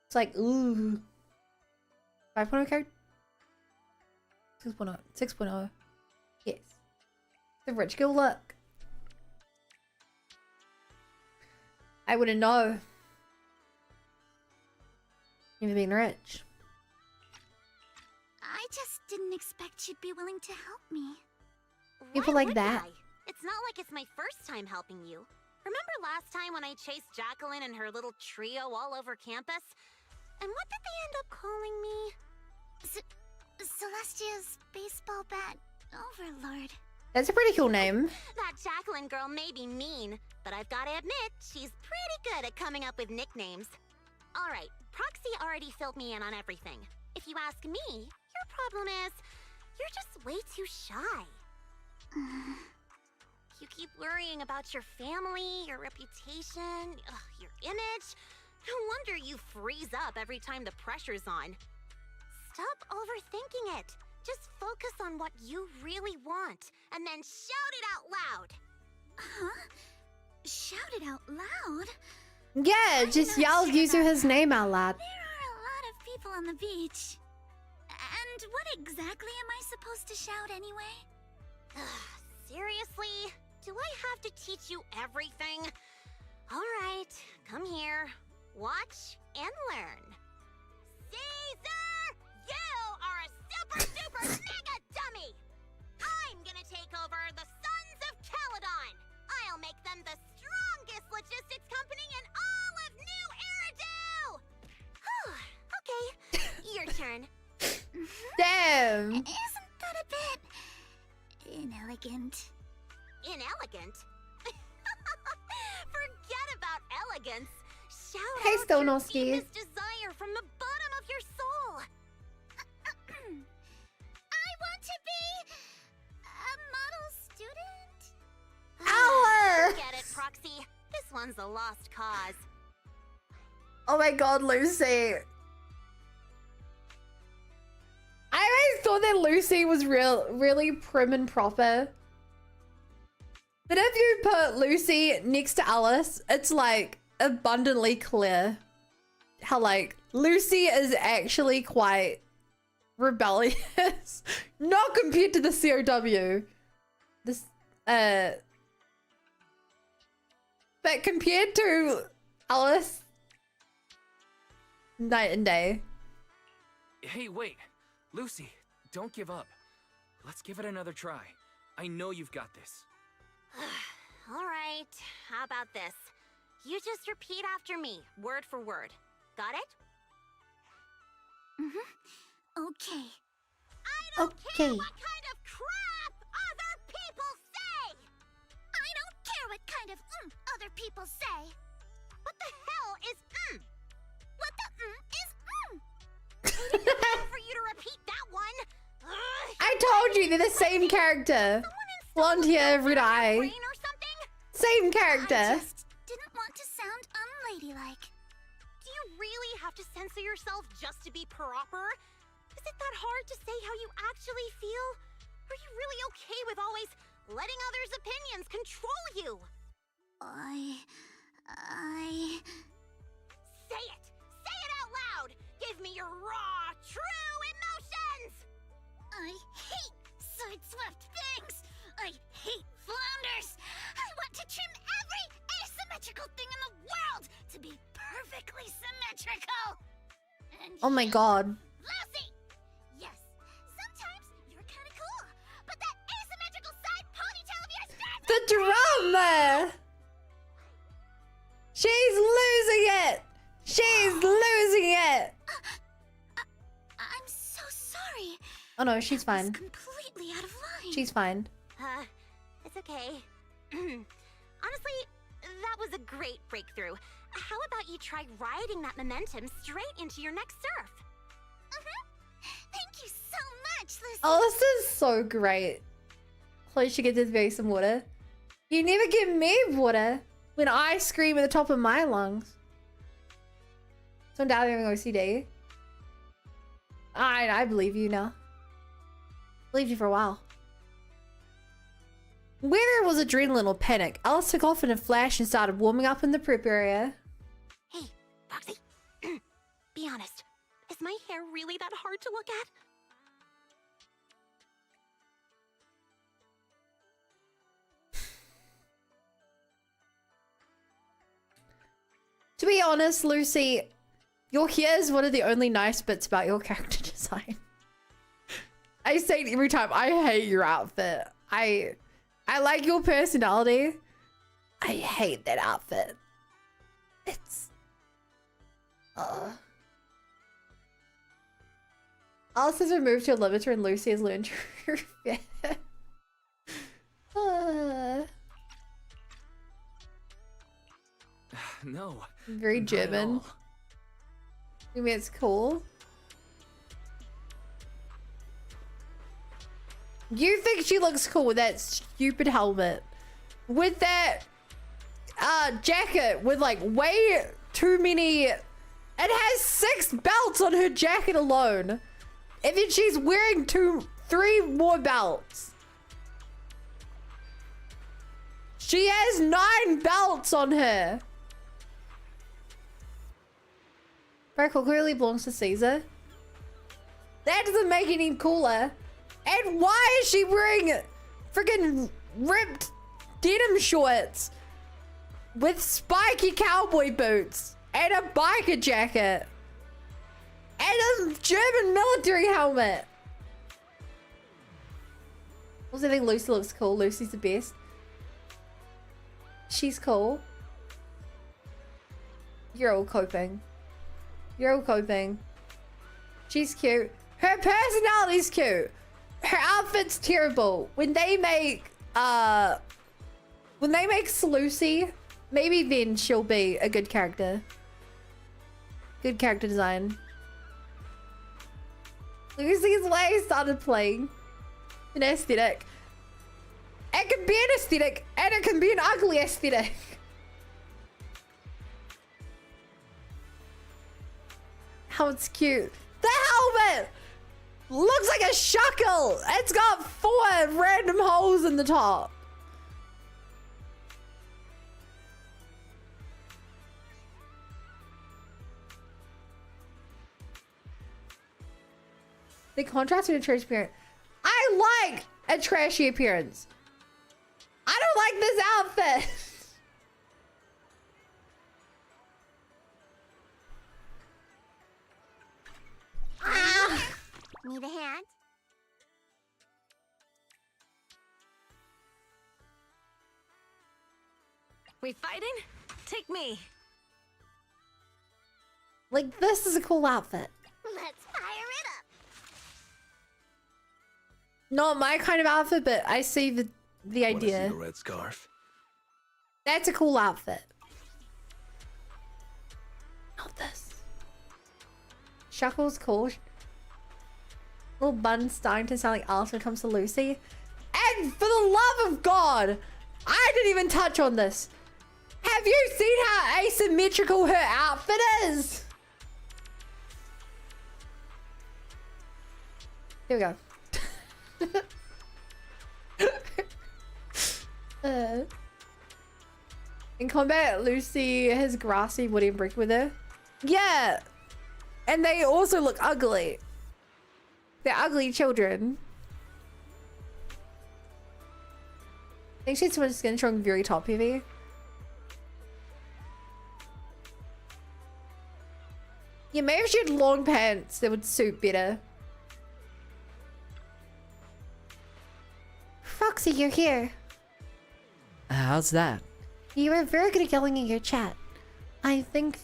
Speaker 1: it's like, ooh. 5.0 character? 6.0. 6.0. Yes. The rich girl look. I wouldn't know. Even being rich.
Speaker 11: I just didn't expect you'd be willing to help me.
Speaker 1: People
Speaker 12: Why
Speaker 1: like
Speaker 12: would
Speaker 1: that.
Speaker 12: I? It's not like it's my first time helping you. Remember last time when I chased Jacqueline and her little trio all over campus? And what did they end up calling me?
Speaker 11: Celestia's baseball bat overlord.
Speaker 1: That's a pretty cool name.
Speaker 12: That Jacqueline girl may be mean, but I've gotta admit, she's pretty good at coming up with nicknames. Alright, Proxy already filled me in on everything. If you ask me, your problem is, you're just way too shy. You keep worrying about your family, your reputation, your image. No wonder you freeze up every time the pressure's on. Stop overthinking it. Just focus on what you really want, and then shout it out loud.
Speaker 11: Huh? Shout it out loud?
Speaker 1: Yeah, just yell using his name out loud.
Speaker 11: There are a lot of people on the beach. And what exactly am I supposed to shout anyway?
Speaker 12: Seriously? Do I have to teach you everything? Alright, come here. Watch and learn. Caesar! You are a super duper mega dummy! I'm gonna take over the Sons of Caledon! I'll make them the strongest logistics company in all of New Eridu! Okay, your turn.
Speaker 1: Damn.
Speaker 11: Isn't that a bit inelegant?
Speaker 12: Inelegant? Forget about elegance. Shout
Speaker 1: Hey,
Speaker 12: out your
Speaker 1: Stonoski.
Speaker 12: deepest desire from the bottom of your soul.
Speaker 11: I want to be a model student.
Speaker 1: Hour!
Speaker 12: Get it, Proxy. This one's a lost cause.
Speaker 1: Oh my god, Lucy. I always thought that Lucy was really prim and proper. But if you put Lucy next to Alice, it's like abundantly clear how like Lucy is actually quite rebellious. Not compared to the COW. This but compared to Alice, night and day.
Speaker 9: Hey, wait. Lucy, don't give up. Let's give it another try. I know you've got this.
Speaker 12: Alright, how about this? You just repeat after me, word for word. Got it?
Speaker 11: Okay.
Speaker 12: I don't care
Speaker 1: Okay.
Speaker 12: what kind of crap other people say!
Speaker 11: I don't care what kind of other people say.
Speaker 12: What the hell is
Speaker 11: What the is
Speaker 12: for you to repeat that one? Ugh.
Speaker 1: I told you they're the same character. Blonde hair, red eye.
Speaker 12: Brain or something?
Speaker 1: Same
Speaker 11: I
Speaker 1: character.
Speaker 11: just didn't want to sound unladylike.
Speaker 12: Do you really have to censor yourself just to be proper? Is it that hard to say how you actually feel? Are you really okay with always letting others' opinions control you?
Speaker 11: I...
Speaker 12: Say it! Say it out loud! Give me your raw, true emotions!
Speaker 11: I hate sideswept things! I hate flounders! I want to trim every asymmetrical thing in the world to be perfectly symmetrical! And
Speaker 1: Oh my god.
Speaker 11: Lucy! Yes, sometimes you're kinda cool, but that asymmetrical side ponytail of yours stands
Speaker 1: The drama! She's losing it! She's losing it!
Speaker 11: I'm so sorry.
Speaker 1: Oh no, she's fine.
Speaker 11: Completely out of line.
Speaker 1: She's fine.
Speaker 12: It's okay. Honestly, that was was a great breakthrough. How about you try riding that momentum straight into your next surf?
Speaker 11: Thank you so much, Lucy.
Speaker 1: Oh, this is so great. Chloe should get this very some water. You never give me water when I scream at the top of my lungs. So I'm down having OCD. I believe you now. Believed you for a while. Whether it was adrenaline or panic, Alice took off in a flash and started warming up in the prep area.
Speaker 12: Hey, Roxy. Be honest. Is my hair really that hard to look at?
Speaker 1: To be honest, Lucy, your hair is one of the only nice bits about your character design. I say it every time, I hate your outfit. I like your personality. I hate that outfit. It's... Alice has removed her limiter and Lucy has learned her fit.
Speaker 9: No.
Speaker 1: Very
Speaker 9: not at
Speaker 1: German.
Speaker 9: all.
Speaker 1: You mean it's cool? You think she looks cool with that stupid helmet? With that jacket with like way too many... It has 6 belts on her jacket alone. And then she's wearing 3 more belts. She has 9 belts on her. Freckle clearly belongs to Caesar. That doesn't make it any cooler. And why is she wearing freaking ripped denim shorts with spiky cowboy boots and a biker jacket and a German military helmet? Also, I think Lucy looks cool. Lucy's the best. She's cool. You're all coping. You're all coping. She's cute. Her personality's cute. Her outfit's terrible. When they make Lucy, maybe then she'll be a good character. Good character design. Lucy's way started playing an aesthetic. It can be an aesthetic and it can be an ugly aesthetic. How it's cute. The helmet looks like a shuckle. It's got 4 random holes in the top. The contrast with a trash appearance. I like a trashy appearance. I don't like this outfit.
Speaker 12: Need a hand?
Speaker 14: We fighting? Take me.
Speaker 1: Like, this is a cool outfit.
Speaker 11: Let's fire it up.
Speaker 1: Not my kind of outfit, but I see the
Speaker 17: Wanna
Speaker 1: idea.
Speaker 17: see the red scarf?
Speaker 1: That's a cool outfit. Not this. Shuckle's cool. Little bun starting to sound like Alice when it comes to Lucy. And for the love of God, I didn't even touch on this. Have you seen how asymmetrical her outfit is? Here we go. In combat, Lucy has grassy wooden brick with her. Yeah. And they also look ugly. They're ugly children. I think she's someone's skin showing very top heavy. Yeah, maybe if she had long pants, that would suit better. Foxy, you're here.
Speaker 13: How's that?
Speaker 5: You were very good at yelling in your chat. I think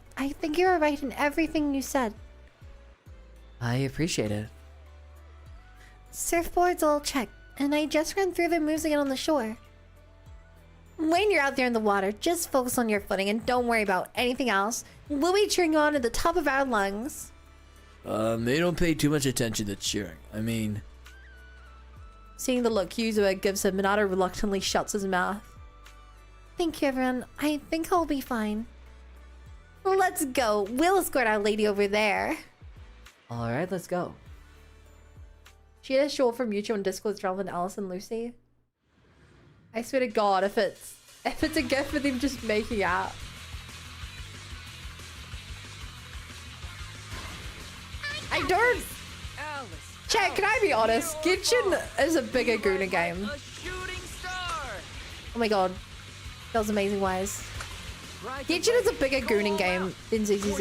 Speaker 5: you were right in everything you said.
Speaker 13: I appreciate it.
Speaker 5: Surfboard's all checked, and I just ran through the moves again on the shore. When you're out there in the water, just focus on your footing and don't worry about anything else. We'll be cheering on at the top of our lungs.
Speaker 10: They don't pay too much attention to cheering. I mean...
Speaker 5: Seeing the look Yuzuha gives him, Minato reluctantly shuts his mouth. Thank you, everyone. I think I'll be fine. Let's go. We'll escort our lady over there.
Speaker 13: Alright, let's go.
Speaker 5: She had a short for Mutual and Discord's relevant Alice and Lucy. I swear to God, if it's a gift for them just making out. I don't... Chat, can I be honest? Genshin is a bigger Guna game. Oh my god. That was amazing wise. Genshin is a bigger Gooning game than ZZZ.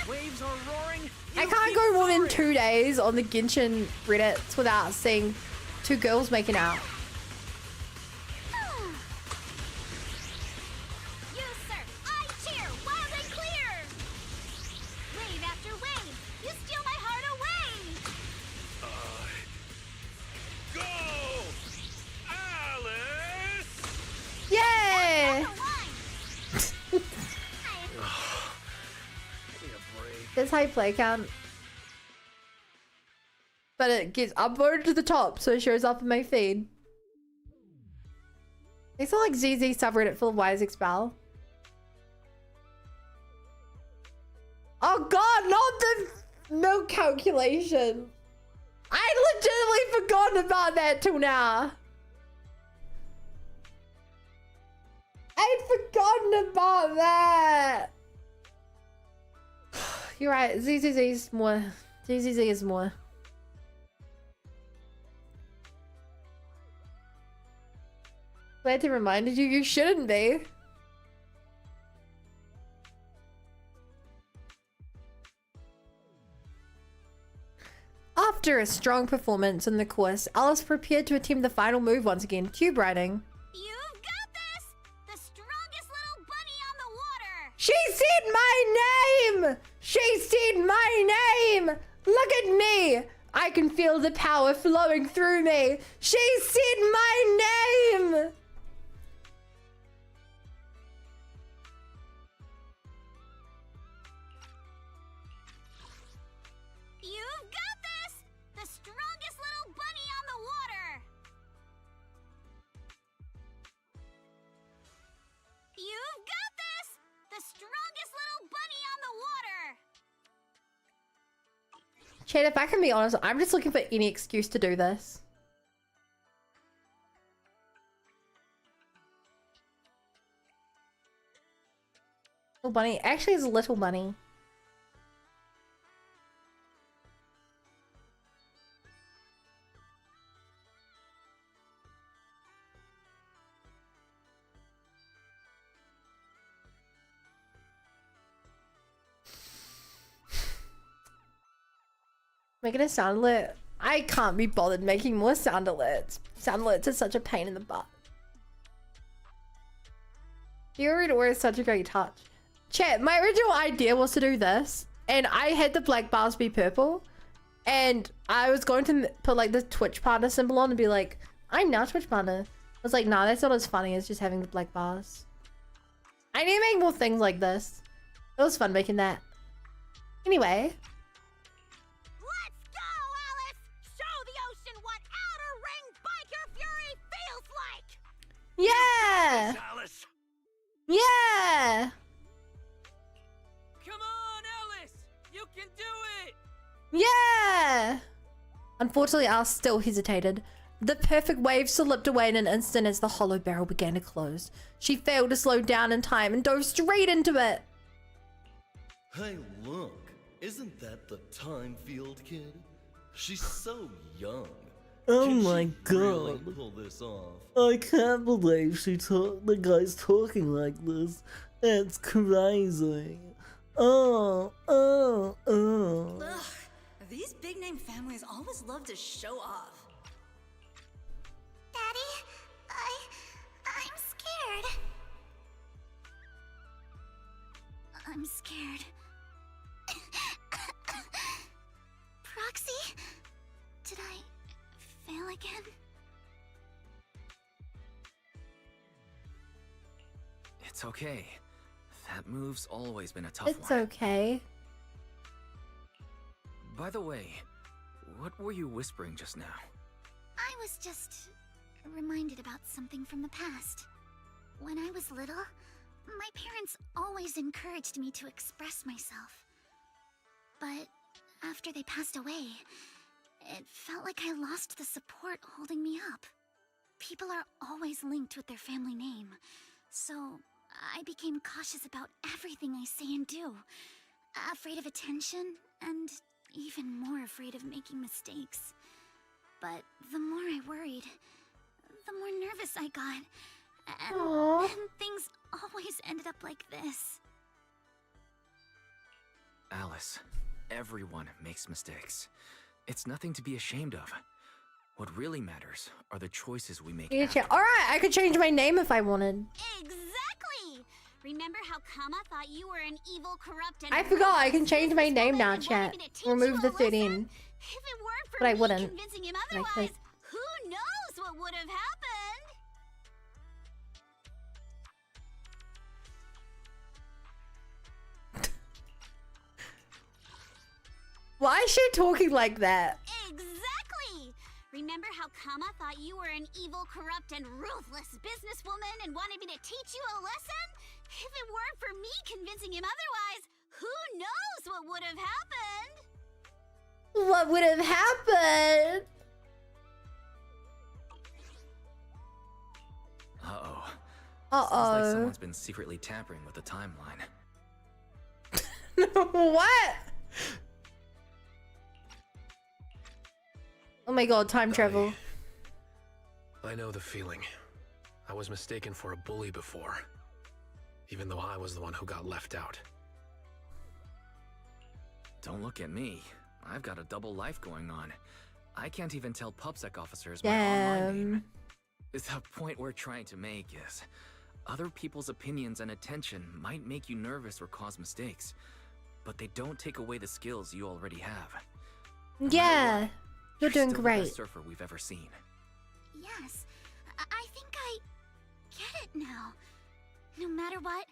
Speaker 7: Waves are roaring.
Speaker 5: I can't go more than 2 days on the Genshin Reddits without seeing two girls making out.
Speaker 11: You, sir, I cheer, wild and clear. Wave after wave, you steal my heart away.
Speaker 15: Go! Alice!
Speaker 5: Yay! That's high play count. But it gets upvoted to the top, so it shows up in my feed. They sound like ZZ subreddit full of Wise Expel. Oh god, not the milk calculation. I legitimately forgotten about that till now. I'd forgotten about that. You're right, ZZZ is more. ZZZ is more. Glad to reminded you, you shouldn't be. After a strong performance in the course, Alice prepared to attempt the final move once again, tube riding.
Speaker 11: You've got this! The strongest little bunny on the water!
Speaker 5: She said my name! She said my name! Look at me! I can feel the power flowing through me! She said my name!
Speaker 11: You've got this! The strongest little bunny on the water! You've got this! The strongest little bunny on the water!
Speaker 5: Chad, if I can be honest, I'm just looking for any excuse to do this. Little bunny. Actually, it's a little bunny. Making a sound alert. I can't be bothered making more sound alerts. Sound alerts are such a pain in the butt. Theodore is such a great touch. Chat, my original idea was to do this, and I had the black bars be purple, and I was going to put like the Twitch partner symbol on and be like, I'm now Twitch partner. I was like, nah, that's not as funny as just having the black bars. I need to make more things like this. It was fun making that. Anyway. Yeah!
Speaker 7: Alice.
Speaker 5: Yeah!
Speaker 7: Come on, Alice! You can do it!
Speaker 5: Yeah! Unfortunately, Alice still hesitated. The perfect wave slipped away in an instant as the hollow barrel began to close. She failed to slow down in time and dove straight into it.
Speaker 21: Hey, look. Isn't that the time field kid? She's so young.
Speaker 22: Oh
Speaker 21: Can
Speaker 22: my
Speaker 21: she
Speaker 22: god.
Speaker 21: really pull this off?
Speaker 22: I can't believe the guy's talking like this. It's crazy. Oh.
Speaker 14: Ugh, these big name families always love to show off.
Speaker 11: Daddy, I'm scared. I'm scared. Proxy? Did again?
Speaker 9: It's okay. That move's always been a tough
Speaker 1: It's
Speaker 9: one.
Speaker 1: okay.
Speaker 9: By the way, what were you whispering just now?
Speaker 11: I was just reminded about something from the past. When I was little, my parents always encouraged me to express myself. But after they passed away, it felt like I lost the support holding me up. People are always linked with their family name, so I became cautious about everything I say and do. Afraid of attention, and even more afraid of making mistakes. But the more I worried, the more nervous I got. And things always ended up like this.
Speaker 9: Alice, everyone makes mistakes. It's nothing to be ashamed of. What really matters are the choices we make.
Speaker 1: Alright, I could change my name if I wanted.
Speaker 11: Exactly! Remember how Kama thought you were an evil, corrupt, and
Speaker 1: I forgot I can change my name now, chat. Remove the 13.
Speaker 11: If it weren't for
Speaker 1: But I
Speaker 11: me
Speaker 1: wouldn't.
Speaker 11: convincing him
Speaker 1: But I
Speaker 11: otherwise,
Speaker 1: could.
Speaker 11: who knows what would have happened?
Speaker 1: Why is she talking like that?
Speaker 11: Exactly! Remember how Kama thought you were an evil, corrupt, and ruthless businesswoman and wanted me to teach you a lesson? If it weren't for me convincing him otherwise, who knows what would have happened?
Speaker 1: What would have happened?
Speaker 9: Uh-oh.
Speaker 1: Uh-oh.
Speaker 9: Sounds like someone's been secretly tampering with the timeline.
Speaker 1: What? Oh my god, time travel.
Speaker 17: I know the feeling. I was mistaken for a bully before, even though I was the one who got left out.
Speaker 9: Don't look at me. I've got a double life going on. I can't even tell PubSec officers my online name. The point we're trying to make is, other people's opinions and attention might make you nervous or cause mistakes, but they don't take away the skills you already have.
Speaker 1: Yeah, you're doing
Speaker 9: still the
Speaker 1: great.
Speaker 9: best surfer we've ever seen.
Speaker 11: Yes, I think I get it now. No matter what,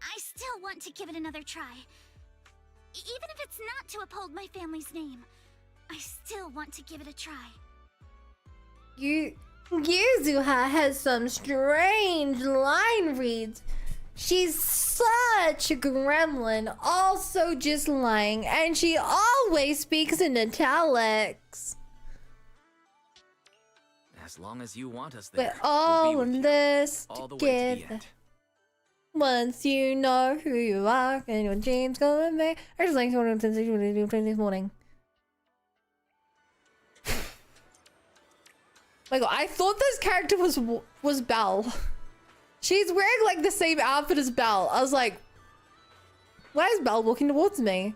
Speaker 11: I still want to give it another try. Even if it's not to uphold my family's name, I still want to give it a try.
Speaker 1: Yuzuha has some strange line reads. She's such a gremlin, also just lying, and she always speaks in italics.
Speaker 9: As long as you want us there,
Speaker 1: We're all in this
Speaker 9: all the way to the
Speaker 1: together.
Speaker 9: end.
Speaker 1: Once you know who you are and your dreams going back. I just like what this morning. My god, I thought this character was Belle. She's wearing like the same outfit as Belle. I was like, why is Belle walking towards me?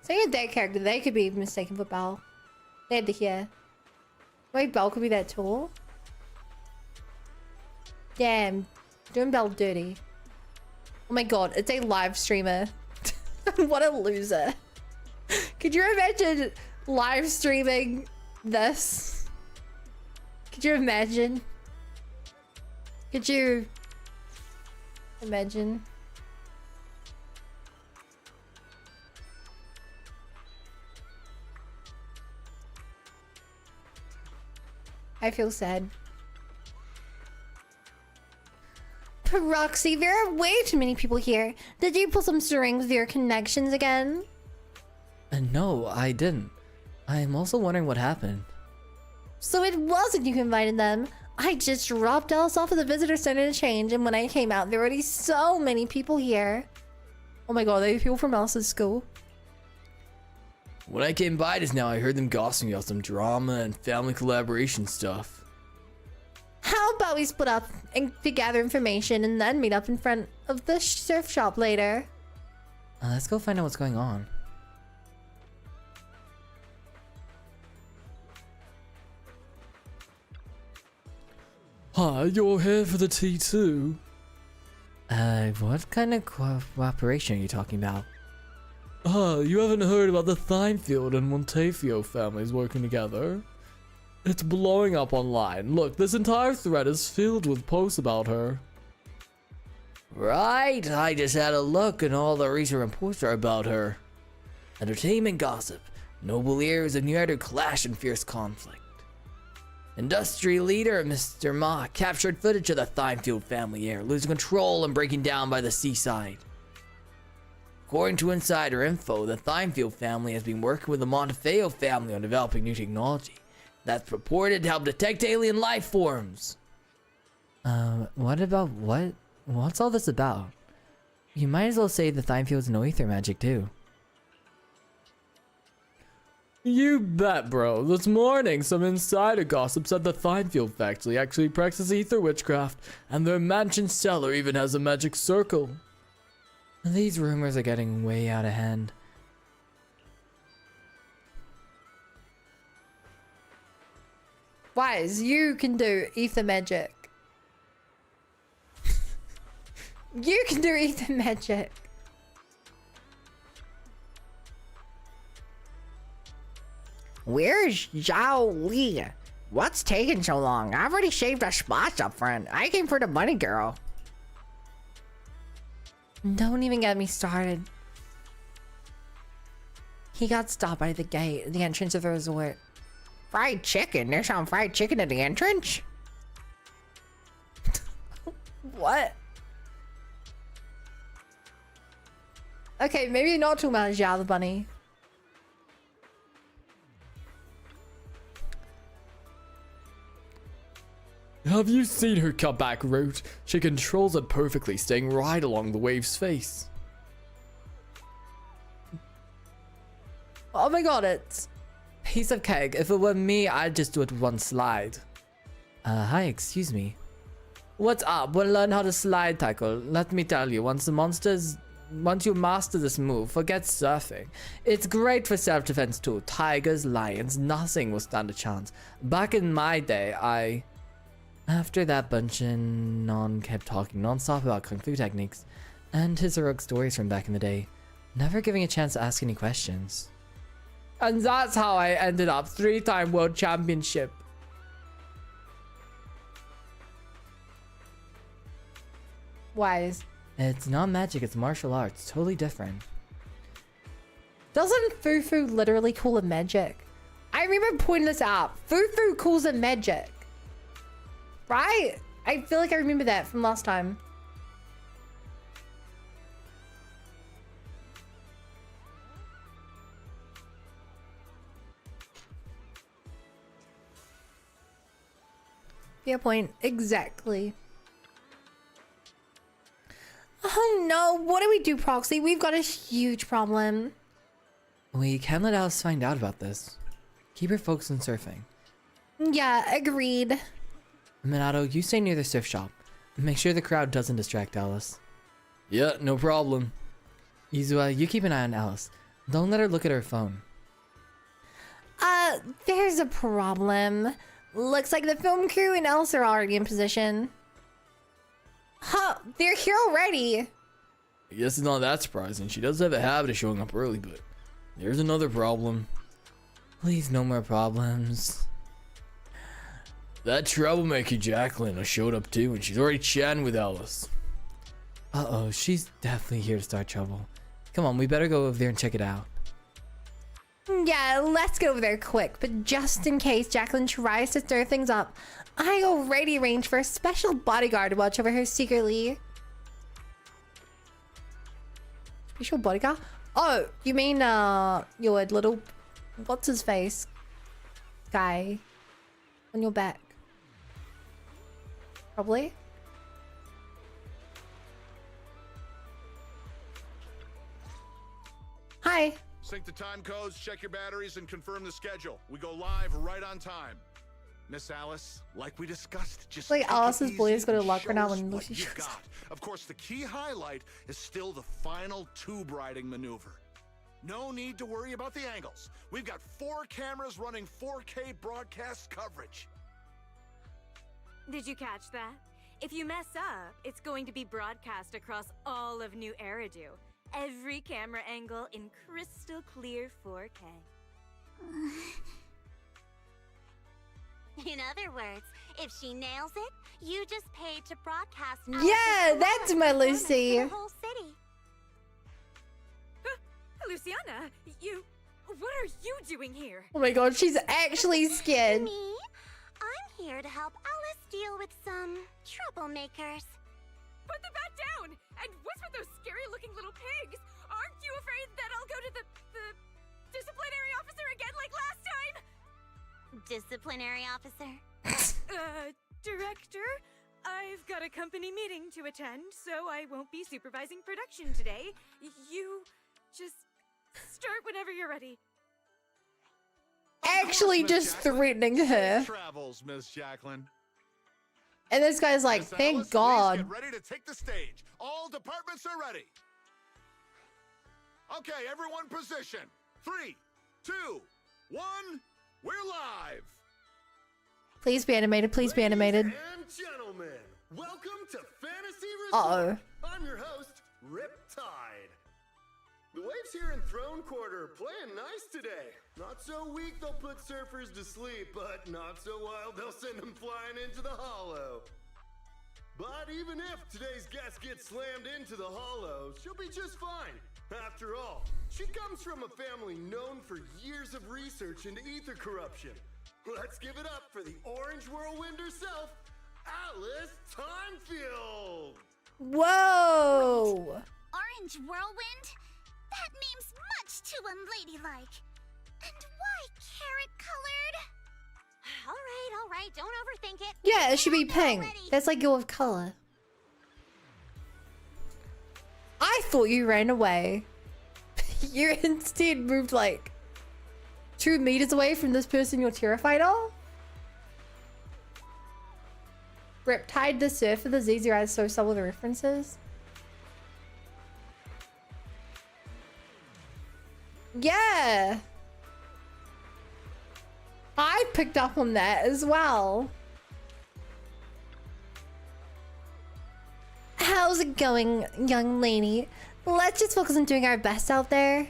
Speaker 1: Saying a dead character, they could be mistaken for Belle. They had to hear. Wait, Belle could be that tall? Damn, doing Belle dirty. Oh my god, it's a live streamer. What a loser. Could you imagine live streaming this? Could you imagine? Could you imagine? I feel sad. Proxy, there are way too many people here. Did you pull some strings with your connections again?
Speaker 13: No, I didn't. I am also wondering what happened.
Speaker 1: So it wasn't you who invited them. I just dropped Alice off at the visitor center to change, and when I came out, there were already so many people here. Oh my god, they have people from Alice's school.
Speaker 2: When I came by just now, I heard them gossiping about some drama and family collaboration stuff.
Speaker 1: How about we split up and to gather information and then meet up in front of the surf shop later?
Speaker 13: Let's go find out what's going on.
Speaker 2: Hi, you're here for the tea too?
Speaker 13: What kind of cooperation are you talking about?
Speaker 10: You haven't heard about the Thinefield and Montefiore families working together? It's blowing up online. Look, this entire thread is filled with posts about her.
Speaker 19: Right, I just had a look and all the recent reports are about her. Entertainment gossip, noble ears and utter clash and fierce conflict. Industry leader Mr. Ma captured footage of the Thinefield family heir losing control and breaking down by the seaside. According to insider info, the Thinefield family has been working with the Montefiore family on developing new technology that's purported to help detect alien life forms.
Speaker 13: What about what? What's all this about? You might as well say the Thinefields know ether magic too.
Speaker 10: You bet, bro. This morning, some insider gossip said the Thinefield factory actually practices ether witchcraft, and their mansion cellar even has a magic circle.
Speaker 13: These rumors are getting way out of hand.
Speaker 1: Wise, you can do ether magic. You can do ether magic.
Speaker 6: Where's Zhao Li? What's taking so long? I've already shaved our spots up front. I came for the money girl.
Speaker 1: Don't even get me started. He got stopped by the gate at the entrance of the resort.
Speaker 6: Fried chicken? There's some fried chicken at the entrance?
Speaker 1: What? Okay, maybe not talking about Zhao the bunny.
Speaker 10: Have you seen her cutback route? She controls it perfectly, staying right along the wave's face.
Speaker 1: Oh my god, it's
Speaker 13: Piece of cake. If it were me, I'd just do it with one slide. Hi, excuse me. What's up? Wanna learn how to slide tackle? Let me tell you, once you master this move, forget surfing. It's great for self-defense too. Tigers, lions, nothing will stand a chance. Back in my day, After that, bunch and Non kept talking non-stop about kung fu techniques and his heroic stories from back in the day, never giving a chance to ask any questions.
Speaker 10: And that's how I ended up 3-time world championship.
Speaker 1: Wise.
Speaker 13: It's not magic, it's martial arts. Totally different.
Speaker 1: Doesn't Fufu literally call it magic? I remember pointing this out. Fufu calls it magic. Right? I feel like I remember that from last time. Fair point. Exactly. Oh no, what do we do, Proxy? We've got a huge problem.
Speaker 13: We can't let Alice find out about this. Keep her focused on surfing.
Speaker 1: Yeah, agreed.
Speaker 13: Minato, you stay near the surf shop. Make sure the crowd doesn't distract Alice.
Speaker 10: Yeah, no problem.
Speaker 13: Izua, you keep an eye on Alice. Don't let her look at her phone.
Speaker 1: There's a problem. Looks like the film crew and Alice are already in position. Huh, they're here already.
Speaker 10: I guess it's not that surprising. She does have a habit of showing up early, but there's another problem.
Speaker 13: Please, no more problems.
Speaker 10: That troublemaker Jacqueline has showed up too, and she's already chatting with Alice.
Speaker 13: Uh-oh, she's definitely here to start trouble. Come on, we better go over there and check it out.
Speaker 1: Yeah, let's get over there quick. But just in case Jacqueline tries to stir things up, I already arranged for a special bodyguard to watch over her secretly. Special bodyguard? Oh, you mean, your little... What's his face? Guy. On your back. Probably. Hi.
Speaker 16: Sync the time codes, check your batteries, and confirm the schedule. We go live right on time. Miss Alice, like we discussed, just
Speaker 1: Like
Speaker 16: take
Speaker 1: Alice's
Speaker 16: it
Speaker 1: boy
Speaker 16: easy
Speaker 1: is gonna
Speaker 16: and
Speaker 1: lock her
Speaker 16: show
Speaker 1: now
Speaker 16: us
Speaker 1: when
Speaker 16: what
Speaker 1: Lucy
Speaker 16: you
Speaker 1: shows
Speaker 16: got.
Speaker 1: up.
Speaker 16: Of course, the key highlight is still the final tube riding maneuver. No need to worry about the angles. We've got 4 cameras running 4K broadcast coverage.
Speaker 20: Did you catch that? If you mess up, it's going to be broadcast across all of New Eridu. every camera angle in crystal clear 4K.
Speaker 12: In other words, if she nails it, you just paid to broadcast.
Speaker 1: Yeah, that's my Lucy.
Speaker 12: The whole city.
Speaker 20: Luciana, what are you doing here?
Speaker 1: Oh my god, she's actually scared.
Speaker 12: Me? I'm here to help Alice deal with some troublemakers.
Speaker 20: Put the bat down! And what's with those scary-looking little pigs? Aren't you afraid that I'll go to the disciplinary officer again like last time?
Speaker 12: Disciplinary officer?
Speaker 20: Director? I've got a company meeting to attend, so I won't be supervising production today. You just start whenever you're ready.
Speaker 1: Actually just threatening her.
Speaker 16: Travels, Miss Jacqueline.
Speaker 1: And this guy's like,
Speaker 16: Miss
Speaker 1: thank
Speaker 16: Alice,
Speaker 1: God.
Speaker 16: Please get ready to take the stage. All departments are ready. Okay, everyone position. 3, 2, 1, we're live.
Speaker 1: Please be animated, please be animated.
Speaker 21: And gentlemen, welcome to Fantasy Resort.
Speaker 1: Uh-oh.
Speaker 21: I'm your host, Riptide. The waves here in Throne Quarter are playing nice today. Not so weak they'll put surfers to sleep, but not so wild they'll send them flying into the hollow. But even if today's guest gets slammed into the hollow, she'll be just fine. After all, she comes from a family known for years of research into ether corruption. Let's give it up for the Orange Whirlwind herself, Alice Timefield!
Speaker 1: Whoa!
Speaker 11: Orange Whirlwind? That name's much too unladylike. And why carrot-colored?
Speaker 12: All right, don't overthink it.
Speaker 1: Yeah, it should be pink. That's like your color. I thought you ran away. You instead moved like 2 meters away from this person you're terrified of. Riptide the Surfer, the ZZ eyes so subtle the references. Yeah. I picked up on that as well. How's it going, young lady? Let's just focus on doing our best out there.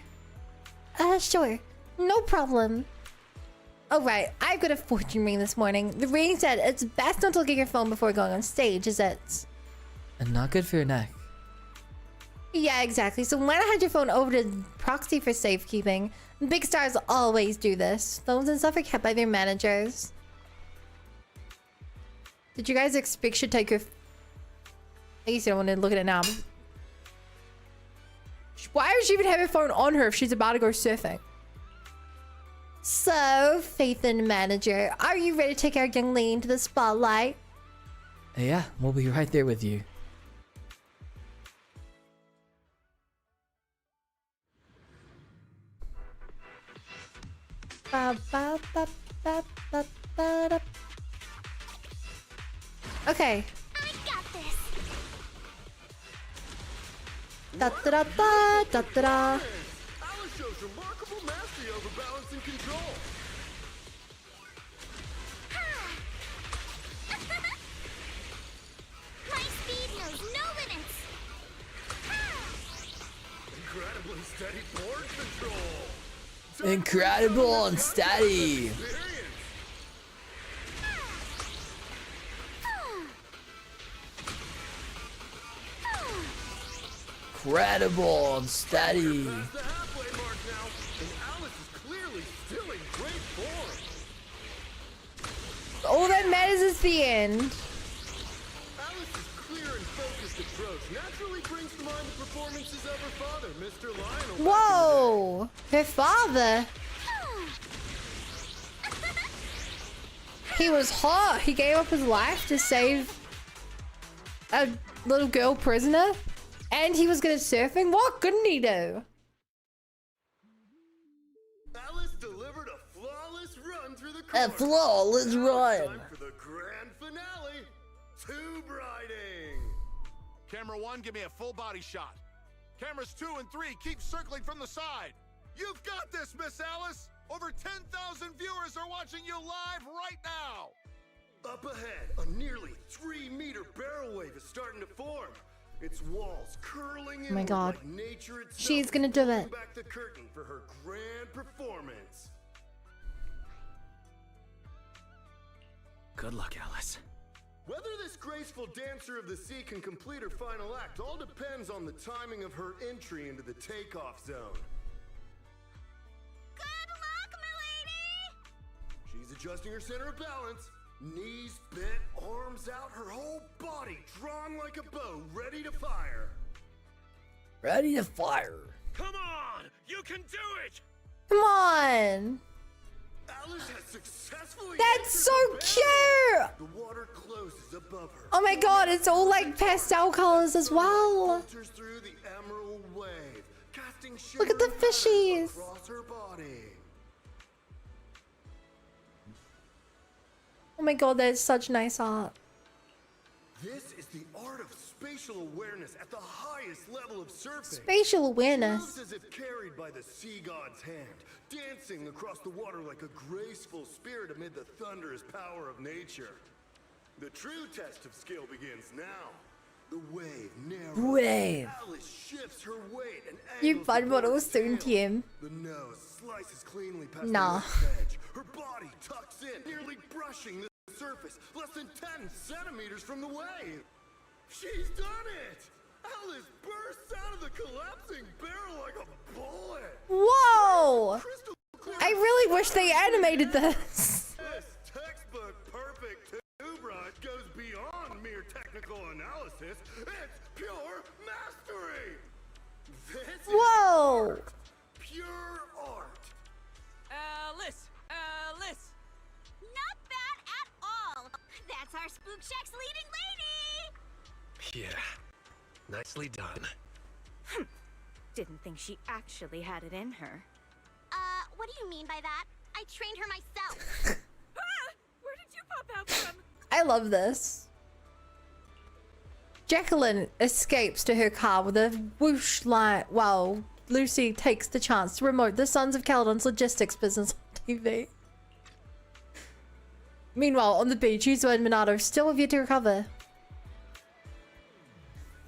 Speaker 1: Sure. No problem. Alright, I've got a fortune reading this morning. The reading said it's best not to look at your phone before going on stage, is it?
Speaker 13: And not good for your neck.
Speaker 1: Yeah, exactly. So when I had your phone over to proxy for safekeeping, big stars always do this. Phones and stuff are kept by their managers. Did you guys expect she'd take your... I guess I don't want to look at it now. Why would she even have her phone on her if she's about to go surfing? So, Faith and Manager, are you ready to take our young lady into the spotlight?
Speaker 13: Yeah, we'll be right there with you.
Speaker 1: Okay.
Speaker 11: I got this.
Speaker 1: Da da da da da da da.
Speaker 21: Alice shows remarkable mastery over balance and control.
Speaker 11: My speed knows no limits.
Speaker 21: Incredibly steady board control.
Speaker 2: Incredible and steady. Incredible and steady.
Speaker 21: Past the halfway mark now, and Alice is clearly still in great form.
Speaker 1: All that matters is the end.
Speaker 21: Alice's clear and focused approach naturally brings to mind the performances of her father, Mr. Lionel.
Speaker 1: Whoa! Her father. He was hot. He gave up his life to save a little girl prisoner. And he was good at surfing? What couldn't he do?
Speaker 21: Alice delivered a flawless run through the course.
Speaker 2: A flawless run.
Speaker 21: Time for the grand finale. Tube riding.
Speaker 16: Camera 1, give me a full body shot. Cameras 2 and 3, keep circling from the side. You've got this, Miss Alice. Over 10,000 viewers are watching you live right now.
Speaker 21: Up ahead, a nearly 3-meter barrel wave is starting to form. Its walls curling
Speaker 5: Oh my God.
Speaker 21: like nature itself.
Speaker 5: She's gonna do it.
Speaker 21: Back the curtain for her grand performance.
Speaker 9: Good luck, Alice.
Speaker 21: Whether this graceful dancer of the sea can complete her final act all depends on the timing of her entry into the takeoff zone.
Speaker 12: Good luck, milady!
Speaker 21: She's adjusting her center of balance. Knees bent, arms out, her whole body drawn like a bow, ready to fire.
Speaker 19: Ready to fire.
Speaker 15: Come on! You can do it!
Speaker 5: Come on!
Speaker 21: Alice has successfully
Speaker 5: That's so
Speaker 21: entered the
Speaker 5: cute!
Speaker 21: barrel. The water closes above her.
Speaker 5: Oh my God, it's all like pastel colors as well.
Speaker 21: Filters through the emerald wave, casting
Speaker 5: Look at the
Speaker 21: shimmering
Speaker 5: fishies.
Speaker 21: across her body.
Speaker 5: Oh my God, that's such nice art.
Speaker 21: This is the art of spatial awareness at the highest level of surfing.
Speaker 5: Spatial awareness.
Speaker 21: Moves as if carried by the sea god's hand, dancing across the water like a graceful spirit amid the thunderous power of nature. The true test of skill begins now. The wave narrows.
Speaker 5: Wave.
Speaker 21: Alice shifts her weight and
Speaker 5: You
Speaker 21: angles
Speaker 5: fun
Speaker 21: the
Speaker 5: model
Speaker 21: board's
Speaker 5: soon,
Speaker 21: tail.
Speaker 5: Tim.
Speaker 21: The nose slices cleanly past
Speaker 5: Nah.
Speaker 21: the left edge. Her body tucks in, nearly brushing the surface, less than 10 centimeters from the wave. She's done it! Alice bursts out of the collapsing barrel like a bullet.
Speaker 5: Whoa! I really wish they animated this.
Speaker 21: This textbook perfect tube ride goes beyond mere technical analysis. It's pure mastery. This
Speaker 5: Whoa!
Speaker 21: is art. Pure art.
Speaker 3: Alice! Alice!
Speaker 12: Not bad at all. That's our Spook Shack's leading lady.
Speaker 17: Yeah. Nicely done.
Speaker 20: Didn't think she actually had it in her.
Speaker 12: What do you mean by that? I trained her myself.
Speaker 20: Where did you pop out from?
Speaker 5: I love this. Jacqueline escapes to her car with a whoosh light while Lucy takes the chance to remote the Sons of Caledon's logistics business on TV. Meanwhile, on the beach, Yuzo and Minato still have yet to recover.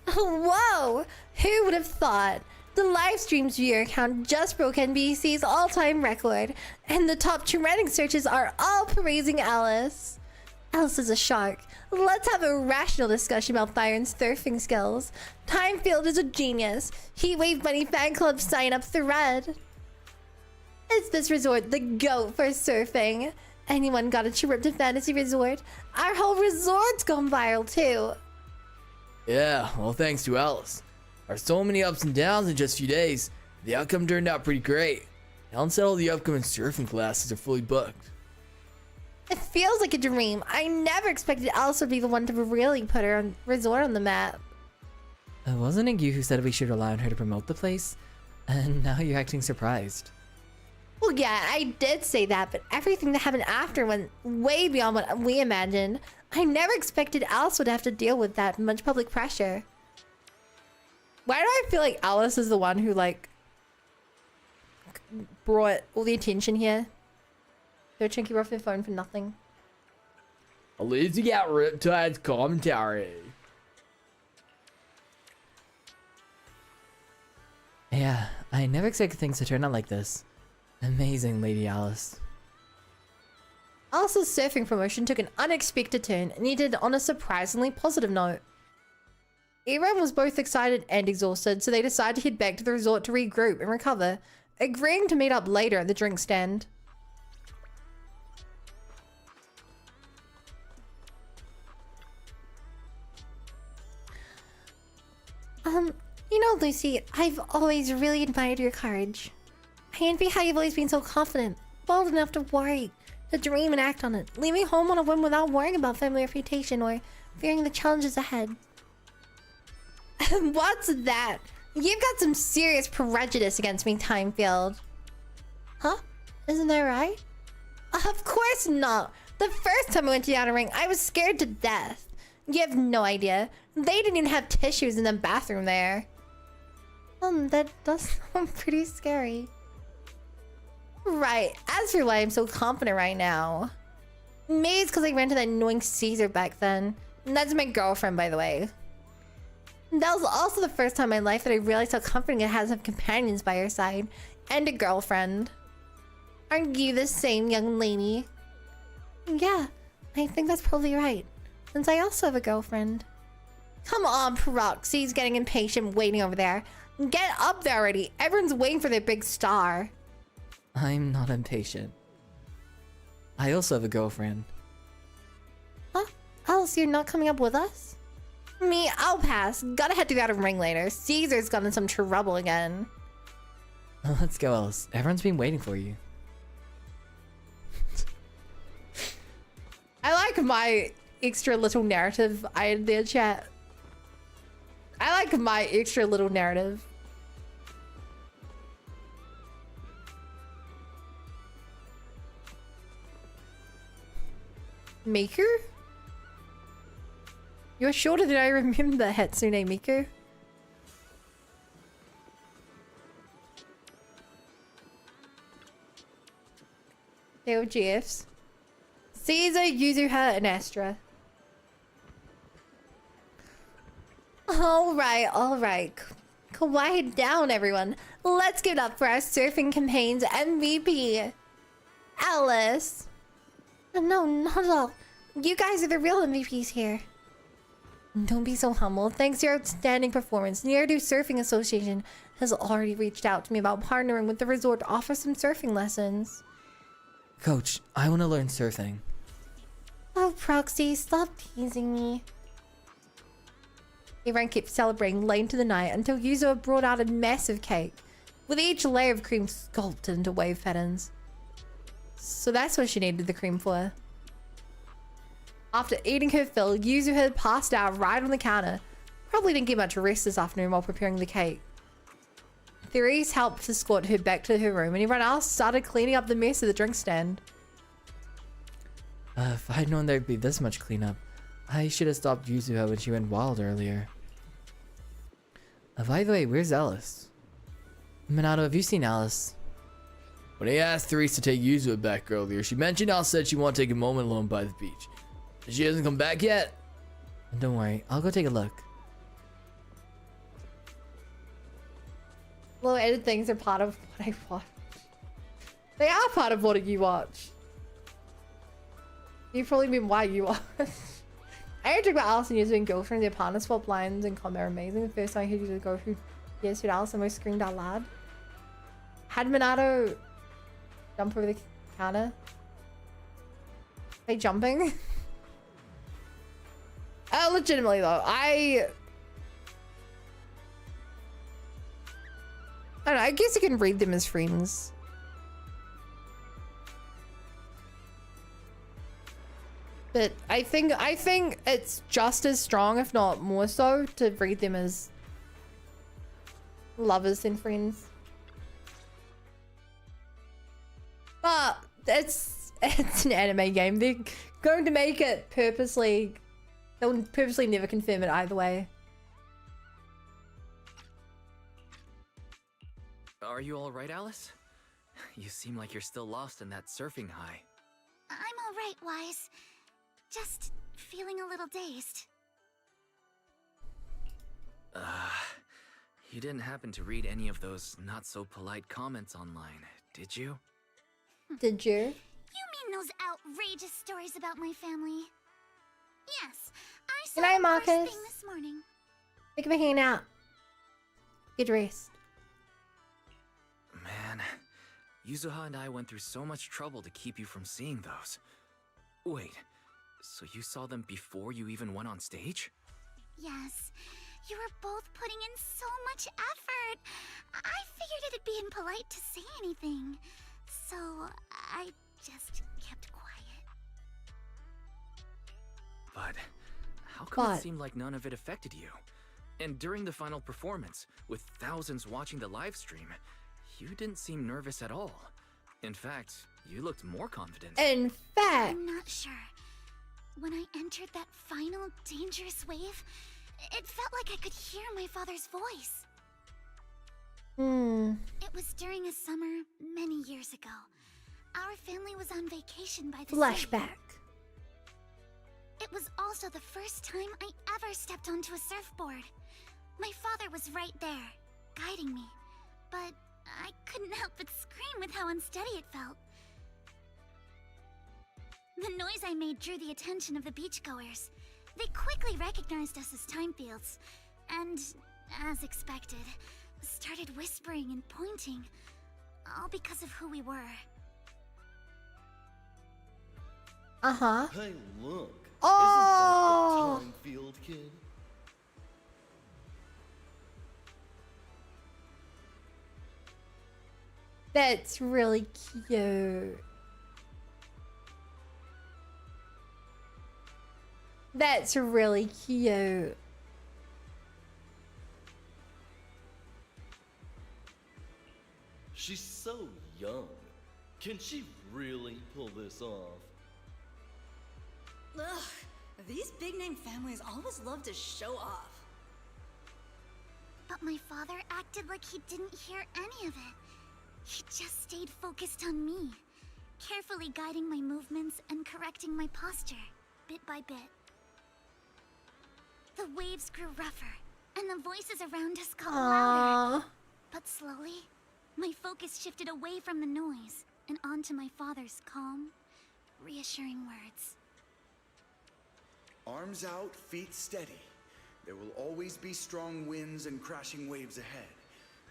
Speaker 5: Whoa! Who would have thought? The live stream's viewer count just broke NBC's all-time record, and the top trending searches are all praising Alice. Alice is a shark. Let's have a rational discussion about Byron's surfing skills. Timefield is a genius. Heatwave Bunny fan club sign-up thread. Is this resort the GOAT for surfing? Anyone got a trip to Fantasy Resort? Our whole resort's gone viral too.
Speaker 2: Yeah, well, thanks to Alice. There are so many ups and downs in just a few days. The outcome turned out pretty great. Helen said all the upcoming surfing classes are fully booked.
Speaker 5: It feels like a dream. I never expected Alice would be the one to really put her resort on the map.
Speaker 13: Wasn't it you who said we should rely on her to promote the place? And now you're acting surprised.
Speaker 5: Well, yeah, I did say that, but everything that happened after went way beyond what we imagined. I never expected Alice would have to deal with that much public pressure. Why do I feel like Alice is the one who, like, brought all the attention here? Go check you off your phone for nothing.
Speaker 2: At least you got Riptide's commentary.
Speaker 13: Yeah, I never expected things to turn out like this. Amazing, Lady Alice.
Speaker 5: Alice's surfing promotion took an unexpected turn and ended on a surprisingly positive note. Everyone was both excited and exhausted, so they decided to head back to the resort to regroup and recover, agreeing to meet up later at the drink stand. You know, Lucy, I've always really admired your courage. I envy how you've always been so confident, bold enough to worry, to dream and act on it, leaving home on a whim without worrying about family reputation or fearing the challenges ahead. What's that? You've got some serious prejudice against me, Timefield. Huh? Isn't that right? Of course not. The first time I went to the outer ring, I was scared to death. You have no idea. They didn't even have tissues in the bathroom there. That does sound pretty scary. Right, as for why I'm so confident right now. Maybe it's because I ran to that annoying Caesar back then. And that's my girlfriend, by the way. That was also the first time in my life that I realized how comforting it has to have companions by your side. And a girlfriend. Aren't you the same, young lady? Yeah, I think that's probably right. Since I also have a girlfriend. Come on, Proxy's getting impatient waiting over there. Get up there already. Everyone's waiting for their big star.
Speaker 13: I'm not impatient. I also have a girlfriend.
Speaker 5: Huh? Alice, you're not coming up with us? Me, I'll pass. Gotta head to the outer ring later. Caesar's got in some trouble again.
Speaker 13: Let's go, Alice. Everyone's been waiting for you.
Speaker 1: I like my extra little narrative I had there, chat. I like my extra little narrative. Miku? You're shorter than I remember, Hatsune Miku. They were GFs. Caesar, Yuzuha, and Astra. Alright. Quiet down, everyone. Let's give it up for our surfing campaign's MVP, Alice. No, not at all. You guys are the real MVPs here. Don't be so humble. Thanks to your outstanding performance, Neardo Surfing Association has already reached out to me about partnering with the resort to offer some surfing lessons.
Speaker 13: Coach, I want to learn surfing.
Speaker 5: Oh, Proxy, stop teasing me. Everyone kept celebrating late into the night until Yuzo brought out a massive cake, with each layer of cream sculpted into wave patterns. So that's what she needed the cream for. After eating her fill, Yuzu had passed out right on the counter. Probably didn't get much rest this afternoon while preparing the cake. Therese helped to escort her back to her room, and everyone else started cleaning up the mess of the drink stand.
Speaker 13: If I'd known there'd be this much cleanup, I should have stopped Yuzuha when she went wild earlier. By the way, where's Alice? Minato, have you seen Alice?
Speaker 2: When he asked Therese to take Yuzuha back earlier, she mentioned Alice said she wanted to take a moment alone by the beach. She hasn't come back yet.
Speaker 13: Don't worry, I'll go take a look.
Speaker 1: Little edit things are part of what I watch. They are part of what you watch. You probably mean why you watch. I heard talk about Alice and Yuzu and girlfriend, their partner swap lines in combat are amazing. The first time I heard Yuzu go through yes with Alice, I almost screamed out loud. Had Minato jump over the counter? Are they jumping? Legitimately though, I don't know, I guess you can read them as friends. But I think it's just as strong, if not more so, to read them as lovers than friends. But it's an anime game. They're going to make it purposely. They'll purposely never confirm it either way.
Speaker 9: Are you alright, Alice? You seem like you're still lost in that surfing high.
Speaker 11: I'm alright, Wise. Just feeling a little dazed.
Speaker 9: You didn't happen to read any of those not-so-polite comments online, did you?
Speaker 5: Did you?
Speaker 11: You mean those outrageous stories about my family? Yes, I saw
Speaker 5: Good night,
Speaker 11: them first
Speaker 5: Marcus.
Speaker 11: thing this morning.
Speaker 5: Thank you for hanging out. Get dressed.
Speaker 9: Man, Yuzuha and I went through so much trouble to keep you from seeing those. Wait, so you saw them before you even went on stage?
Speaker 11: Yes, you were both putting in so much effort. I figured it'd be impolite to say anything, so I just kept quiet.
Speaker 9: But how come it seemed like none of it affected you? And during the final performance, with thousands watching the live stream, you didn't seem nervous at all. In fact, you looked more confident.
Speaker 5: In fact,
Speaker 11: I'm not sure. When I entered that final dangerous wave, it felt like I could hear my father's voice. It was during a summer many years ago. Our family was on vacation by the sea.
Speaker 5: Flashback.
Speaker 11: It was also the first time I ever stepped onto a surfboard. My father was right there, guiding me. But I couldn't help but scream with how unsteady it felt. The noise I made drew the attention of the beachgoers. They quickly recognized us as time fields, and, as expected, started whispering and pointing, all because of who we were.
Speaker 5: Uh-huh.
Speaker 4: Hey, look.
Speaker 5: Oh!
Speaker 4: Isn't that the time field kid?
Speaker 5: That's really cute. That's really cute.
Speaker 4: She's so young. Can she really pull this off?
Speaker 14: Ugh, these big name families always love to show off.
Speaker 11: But my father acted like he didn't hear any of it. He just stayed focused on me, carefully guiding my movements and correcting my posture, bit by bit. The waves grew rougher, and the voices around us got louder. But slowly, my focus shifted away from the noise and onto my father's calm, reassuring words.
Speaker 15: Arms out, feet steady. There will always be strong winds and crashing waves ahead.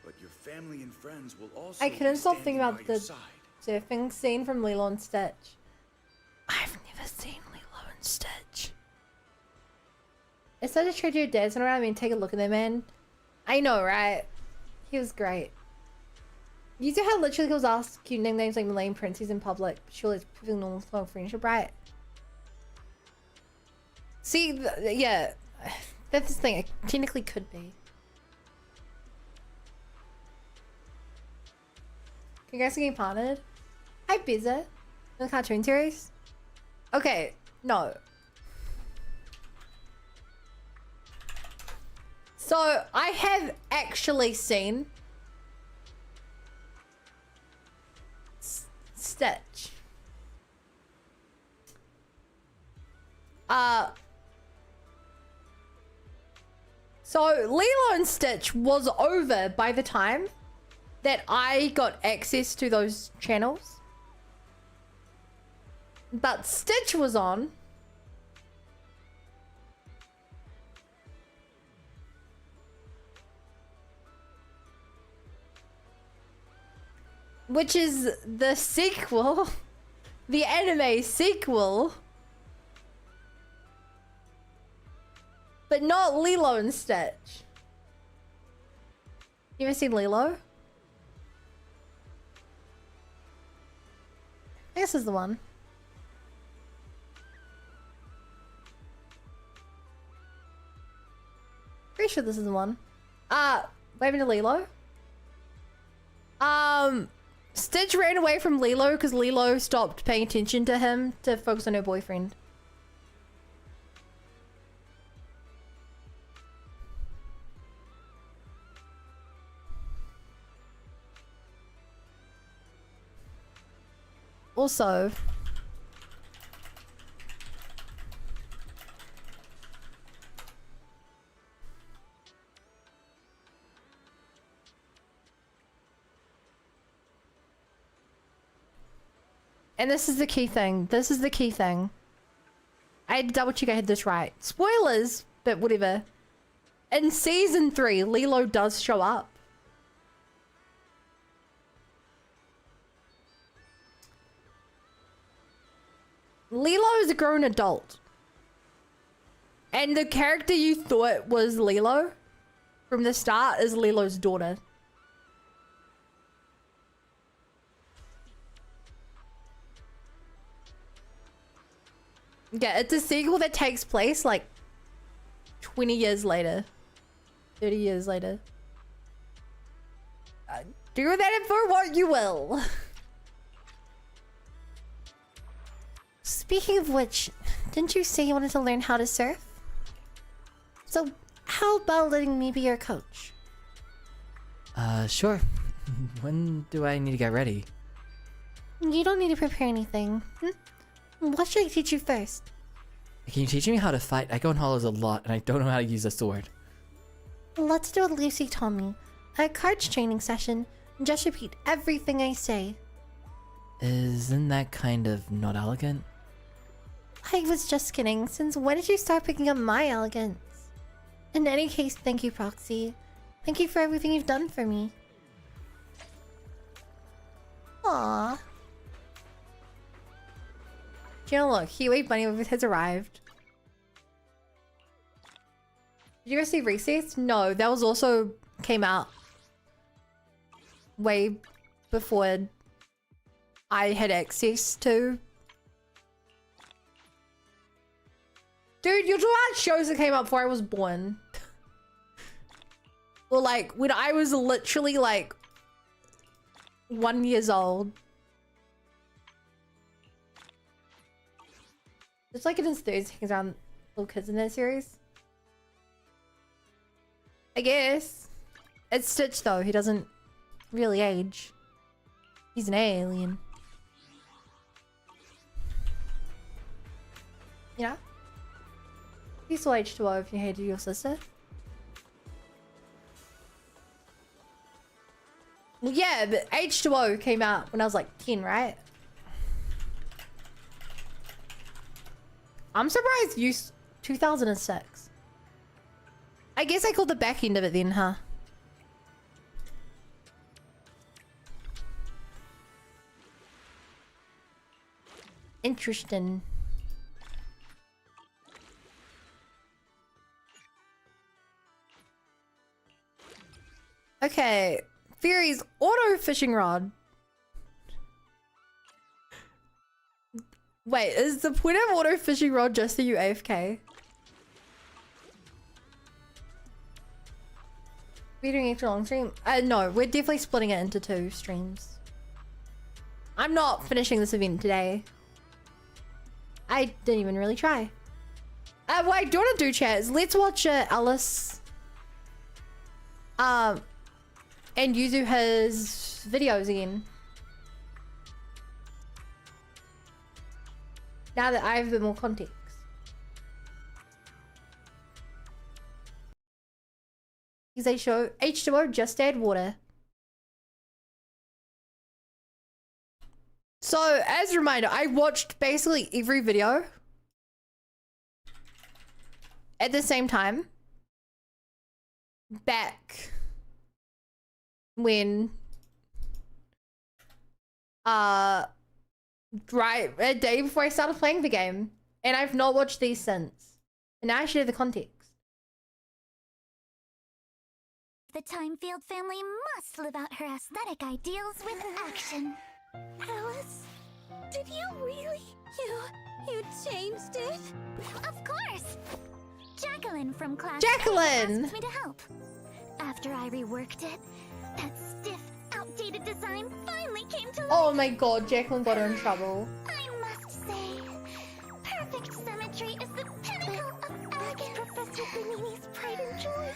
Speaker 15: But your family and friends will also
Speaker 5: I couldn't
Speaker 15: be
Speaker 5: stop
Speaker 15: standing
Speaker 5: thinking
Speaker 15: by
Speaker 5: about
Speaker 15: your
Speaker 5: the
Speaker 15: side.
Speaker 5: surfing scene from Lilo and Stitch. I've never seen Lilo and Stitch. It's such a treasure your dad's not around. I mean, take a look at that man. I know, right? He was great. You see how literally he was asked cute nicknames like Malayan Princess in public. Surely it's perfectly normal for friendship, right? See, yeah. That's the thing. It technically could be. Congrats on getting partnered. Hi, Bizza. The cartoon series? Okay, no. So, I have actually seen Stitch. So, Lilo and Stitch was over by the time that I got access to those channels. But Stitch was on. Which is the sequel, the anime sequel. But not Lilo and Stitch. You ever seen Lilo? This is the one. Pretty sure this is the one. Waving to Lilo. Stitch ran away from Lilo because Lilo stopped paying attention to him to focus on her boyfriend. Also, and this is the key thing. This is the key thing. I had to double check I had this right. Spoilers, but whatever. In season 3, Lilo does show up. Lilo is a grown adult. And the character you thought was Lilo from the start is Lilo's daughter. Yeah, it's a sequel that takes place like 20 years later. 30 years later. Do that for what you will. Speaking of which, didn't you say you wanted to learn how to surf? So, how about letting me be your coach?
Speaker 13: Sure. When do I need to get ready?
Speaker 5: You don't need to prepare anything. What should I teach you first?
Speaker 13: Can you teach me how to fight? I go in hollows a lot and I don't know how to use a sword.
Speaker 5: Let's do what Lucy told me. A cards training session. Just repeat everything I say.
Speaker 13: Isn't that kind of not elegant?
Speaker 5: I was just kidding. Since when did you start picking up my elegance? In any case, thank you, Proxy. Thank you for everything you've done for me. Aww. You know, look, Heatwave Bunny has arrived. Did you guys see Recess? No, that was also came out way before I had access to. Dude, you're talking about shows that came out before I was born. Or like when I was literally like 1 year old. It's like it instead hangs around little kids in that series. I guess. It's Stitch though, he doesn't really age. He's an alien. Yeah? You saw H2O if you hated your sister. Well, yeah, but H2O came out when I was like 10, right? I'm surprised you 2006. I guess I called the back end of it then, huh? Interesting. Okay, Fury's auto fishing rod. Wait, is the point of auto fishing rod just that you AFK? We're doing extra long stream? No, we're definitely splitting it into 2 streams. I'm not finishing this event today. I didn't even really try. What I do want to do, chat, is let's watch Alice and Yuzu his videos again. Now that I have a bit more context. Because they show H2O just add water. So, as a reminder, I watched basically every video at the same time back when right a day before I started playing the game, and I've not watched these since. And now I should have the context.
Speaker 11: The Timefield family must live out her aesthetic ideals with action.
Speaker 12: Alice, did you really? You changed it?
Speaker 11: Of course! Jacqueline from class
Speaker 5: Jacqueline!
Speaker 11: asked me to help. After I reworked it, that stiff, outdated design finally came to life.
Speaker 5: Oh my god, Jacqueline got her in trouble.
Speaker 11: I must say, perfect symmetry is the pinnacle of elegance.
Speaker 12: Professor Benini's pride and joy.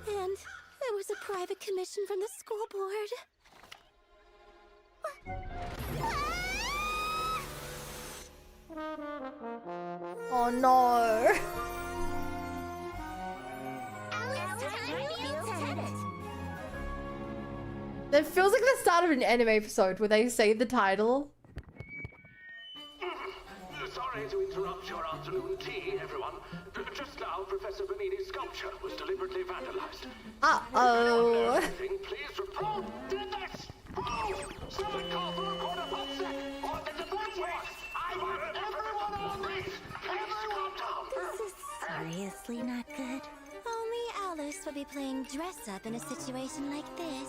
Speaker 12: And there was a private commission from the school board.
Speaker 5: Oh no. That feels like the start of an anime episode where they say the title.
Speaker 8: Sorry to interrupt your afternoon tea, everyone. Just now, Professor Benini's sculpture was deliberately vandalized.
Speaker 5: Uh-oh.
Speaker 8: Please report. Did this? Someone call for a quarter pulsec. Or did the black box? I want everyone on me. Please calm down.
Speaker 12: This is seriously not good. Only Alice would be playing dress up in a situation like this.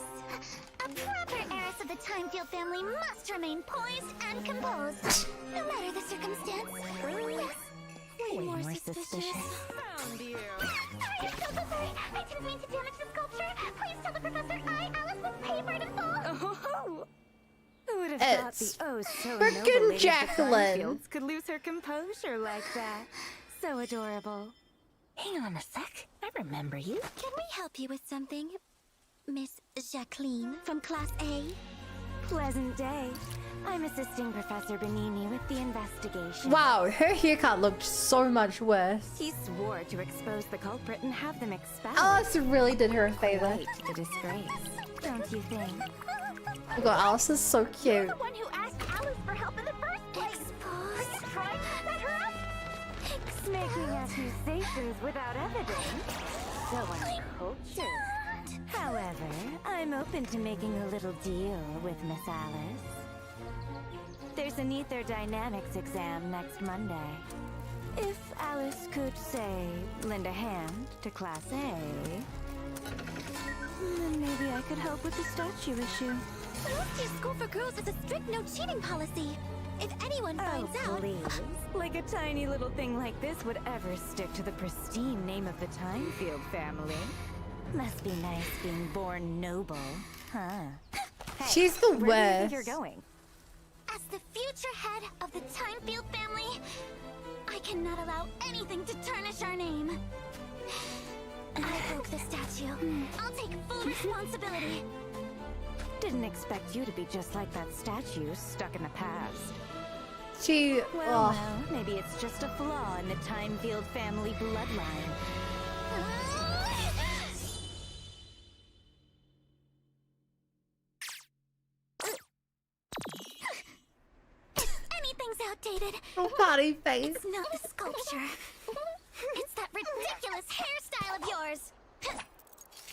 Speaker 11: A proper heiress of the Timefield family must remain poised and composed, no matter the circumstance.
Speaker 12: Way more suspicious.
Speaker 11: Found you. Sorry, so sorry. I didn't mean to damage the sculpture. Please tell the professor I, Alice, will pay for it in full.
Speaker 20: Oh, who would have thought
Speaker 5: It's
Speaker 20: the so
Speaker 5: frickin'
Speaker 20: noble lady of the
Speaker 5: Jacqueline.
Speaker 20: Timefields could lose her composure like that? So adorable.
Speaker 12: Hang on a sec. I remember you. Can we help you with something? Miss Jacqueline from Class A?
Speaker 20: Pleasant day. I'm assisting Professor Benini with the investigation.
Speaker 1: Wow, her haircut looked so much worse.
Speaker 20: He swore to expose the culprit and have them expelled.
Speaker 1: Alice really did her a favor.
Speaker 20: Quite the disgrace, don't you think?
Speaker 1: Oh god, Alice is so cute.
Speaker 11: The one who asked Alice for help in the first place. Are you trying to set her up?
Speaker 20: Making accusations without evidence. So uncultured. However, I'm open to making a little deal with Miss Alice. There's an Ether Dynamics exam next Monday. If Alice could, say, lend a hand to Class A, then maybe I could help with the statue issue.
Speaker 11: Celestia's School for Girls has a strict no cheating policy. If anyone finds out...
Speaker 20: Please. Like a tiny little thing like this would ever stick to the pristine name of the Timefield family. Must be nice being born noble, huh? Hey,
Speaker 1: She's the
Speaker 20: where do you think
Speaker 1: worst.
Speaker 20: you're going?
Speaker 11: As the future head of the Timefield family, I cannot allow anything to tarnish our name. I broke the statue. I'll take full responsibility.
Speaker 20: Didn't expect you to be just like that statue stuck in the past.
Speaker 1: She...
Speaker 20: Well, maybe it's just a flaw in the Timefield family bloodline.
Speaker 11: Anything's outdated.
Speaker 1: Oh, body face.
Speaker 11: It's not the sculpture. It's that ridiculous hairstyle of yours.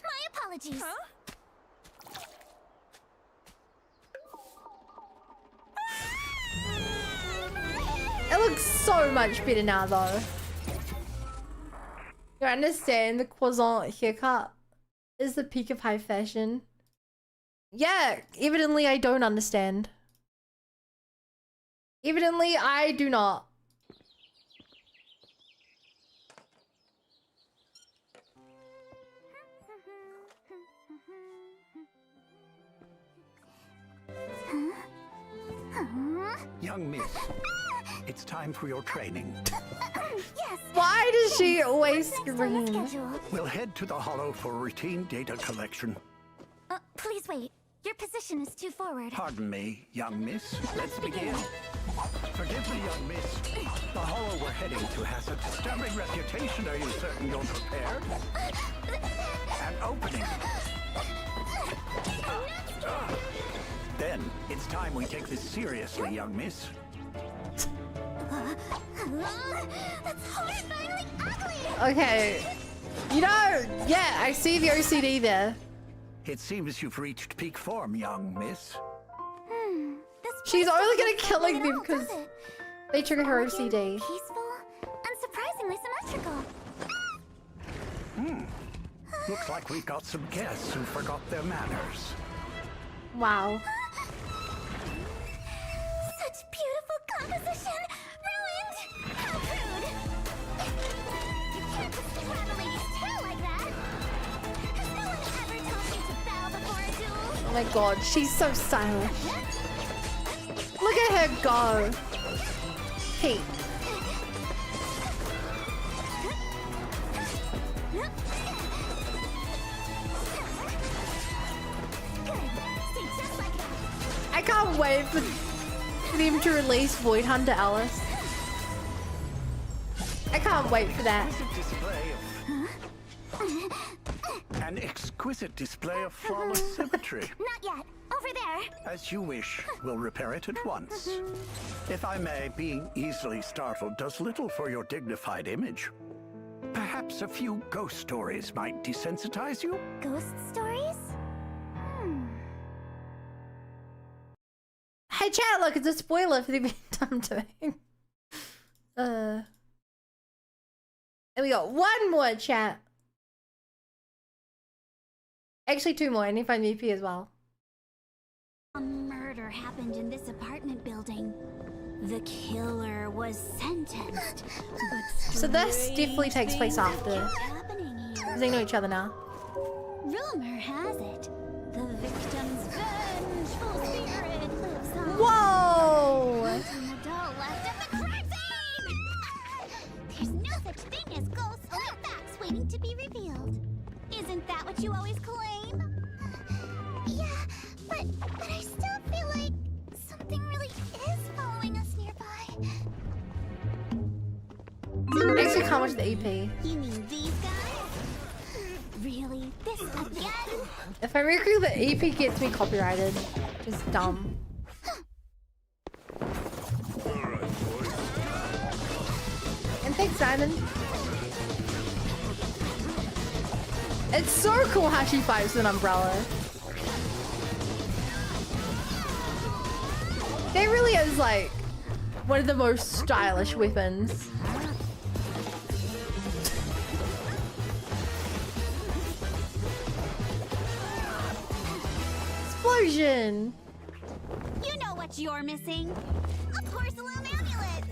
Speaker 11: My apologies.
Speaker 20: Huh?
Speaker 1: It looks so much better now, though. You understand the croissant haircut is the peak of high fashion? Yeah, evidently I don't understand. Evidently I do not.
Speaker 7: Young miss, it's time for your training.
Speaker 11: Yes.
Speaker 1: Why does she always scream?
Speaker 7: We'll head to the Hollow for routine data collection.
Speaker 11: Please wait. Your position is too forward.
Speaker 7: Pardon me, young miss. Let's begin. Forgive me, young miss. The Hollow we're heading to has a disturbing reputation. Are you certain you're prepared? An opening. Then, it's time we take this seriously, young miss.
Speaker 11: That's horrifyingly ugly!
Speaker 1: Okay. You know, yeah, I see the OCD there.
Speaker 7: It seems you've reached peak form, young miss.
Speaker 1: She's only gonna kill like them because they trigger her OCD.
Speaker 11: Peaceful and surprisingly symmetrical.
Speaker 7: Looks like we've got some guests who forgot their manners.
Speaker 1: Wow.
Speaker 11: Such beautiful composition! Ruined! How rude! You can't just grab a lady's tail like that! Has no one ever told you to bow before a duel?
Speaker 1: Oh my god, she's so stylish. Look at her go. Hey. I can't wait for them to release Void Hunter Alice. I can't wait for that.
Speaker 7: An exquisite display of flawless symmetry.
Speaker 11: Not yet. Over there.
Speaker 7: As you wish, we'll repair it at once. If I may, being easily startled does little for your dignified image. Perhaps a few ghost stories might desensitize you?
Speaker 11: Ghost stories?
Speaker 1: Hey chat, look, it's a spoiler for the being dumb to me. And we got one more chat. Actually, two more. I need to find EP as well.
Speaker 11: A murder happened in this apartment building. The killer was sentenced. But
Speaker 1: So this definitely takes place after. Because they know each other now.
Speaker 11: Rumor has it, the victim's vengeful spirit lives on.
Speaker 1: Whoa!
Speaker 11: An adult left at the crime scene! There's no such thing as ghosts or facts waiting to be revealed. Isn't that what you always claim? Yeah, but I still feel like something really
Speaker 1: how much the EP.
Speaker 11: You mean these guys? Really? This again?
Speaker 1: If I recall, the EP gets me copyrighted. Just dumb. And thanks, Simon. It's so cool how she fights with an umbrella. That really is like one of the most stylish weapons. Explosion!
Speaker 11: You know what you're missing? A porcelain amulet!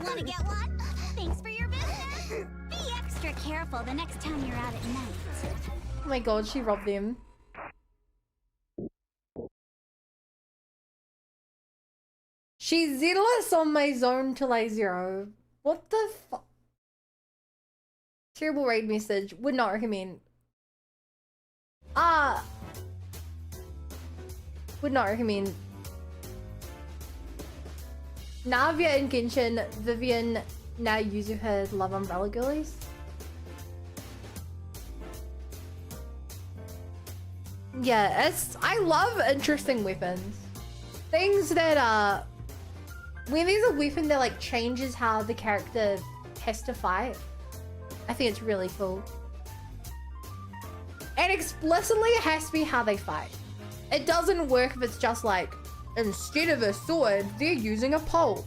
Speaker 11: Wanna get one? Thanks for your business! Be extra careful the next time you're out at night.
Speaker 1: Oh my god, she robbed them. She's zealous on my zone till I zero. What the fuck? Terrible raid message. Would not recommend. Would not recommend. Navia and Genshin, Vivian now using her love umbrella girlies. Yeah, I love interesting weapons. Things that when there's a weapon that like changes how the character has to fight, I think it's really cool. And explicitly it has to be how they fight. It doesn't work if it's just like, instead of a sword, they're using a pole.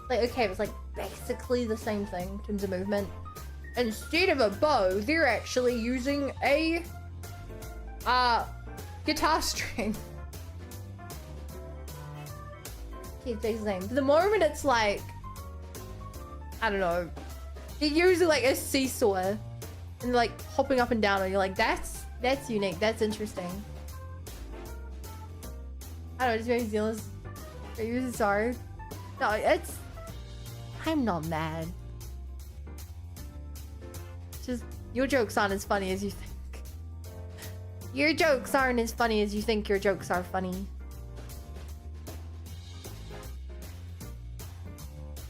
Speaker 1: Like, okay, it's like basically the same thing in terms of movement. Instead of a bow, they're actually using a guitar string. Keep the same. The moment it's like, I don't know, they're using like a seesaw and like hopping up and down, and you're like, that's unique, that's interesting. I don't know, it's very zealous. Are you sorry? No, I'm not mad. It's just, your jokes aren't as funny as you think. Your jokes aren't as funny as you think your jokes are funny.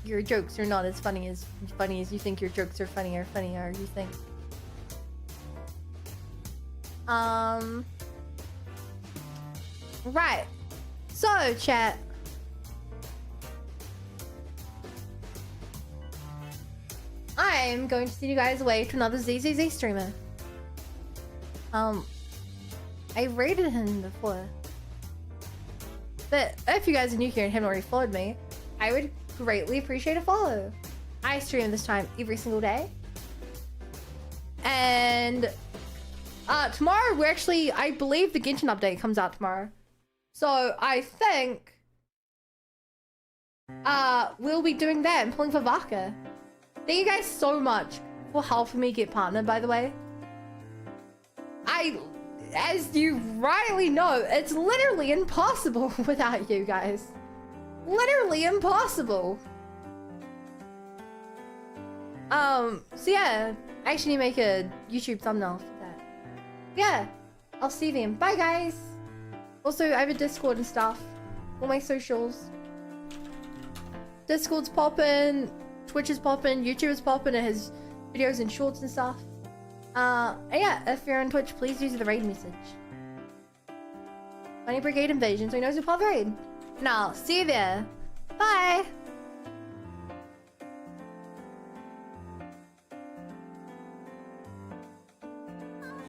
Speaker 1: Your jokes are not as funny as you think your jokes are funnier you think. Right. So, chat. I'm going to send you guys away to another ZZZ streamer. I rated him before. But if you guys are new here and haven't already followed me, I would greatly appreciate a follow. I stream this time every single day. And tomorrow we're actually, I believe the Genshin update comes out tomorrow. So I think we'll be doing that and pulling for Vaka. Thank you guys so much for helping me get partnered, by the way. As you rightly know, it's literally impossible without you guys. Literally impossible. So yeah, I actually need to make a YouTube thumbnail for that. Yeah, I'll see them. Bye guys. Also, I have a Discord and stuff. All my socials. Discord's poppin', Twitch is poppin', YouTube is poppin', it has videos and shorts and stuff. And yeah, if you're on Twitch, please use the raid message. Bunny Brigade Invasion, so he knows you're part of the raid. And I'll see you there. Bye!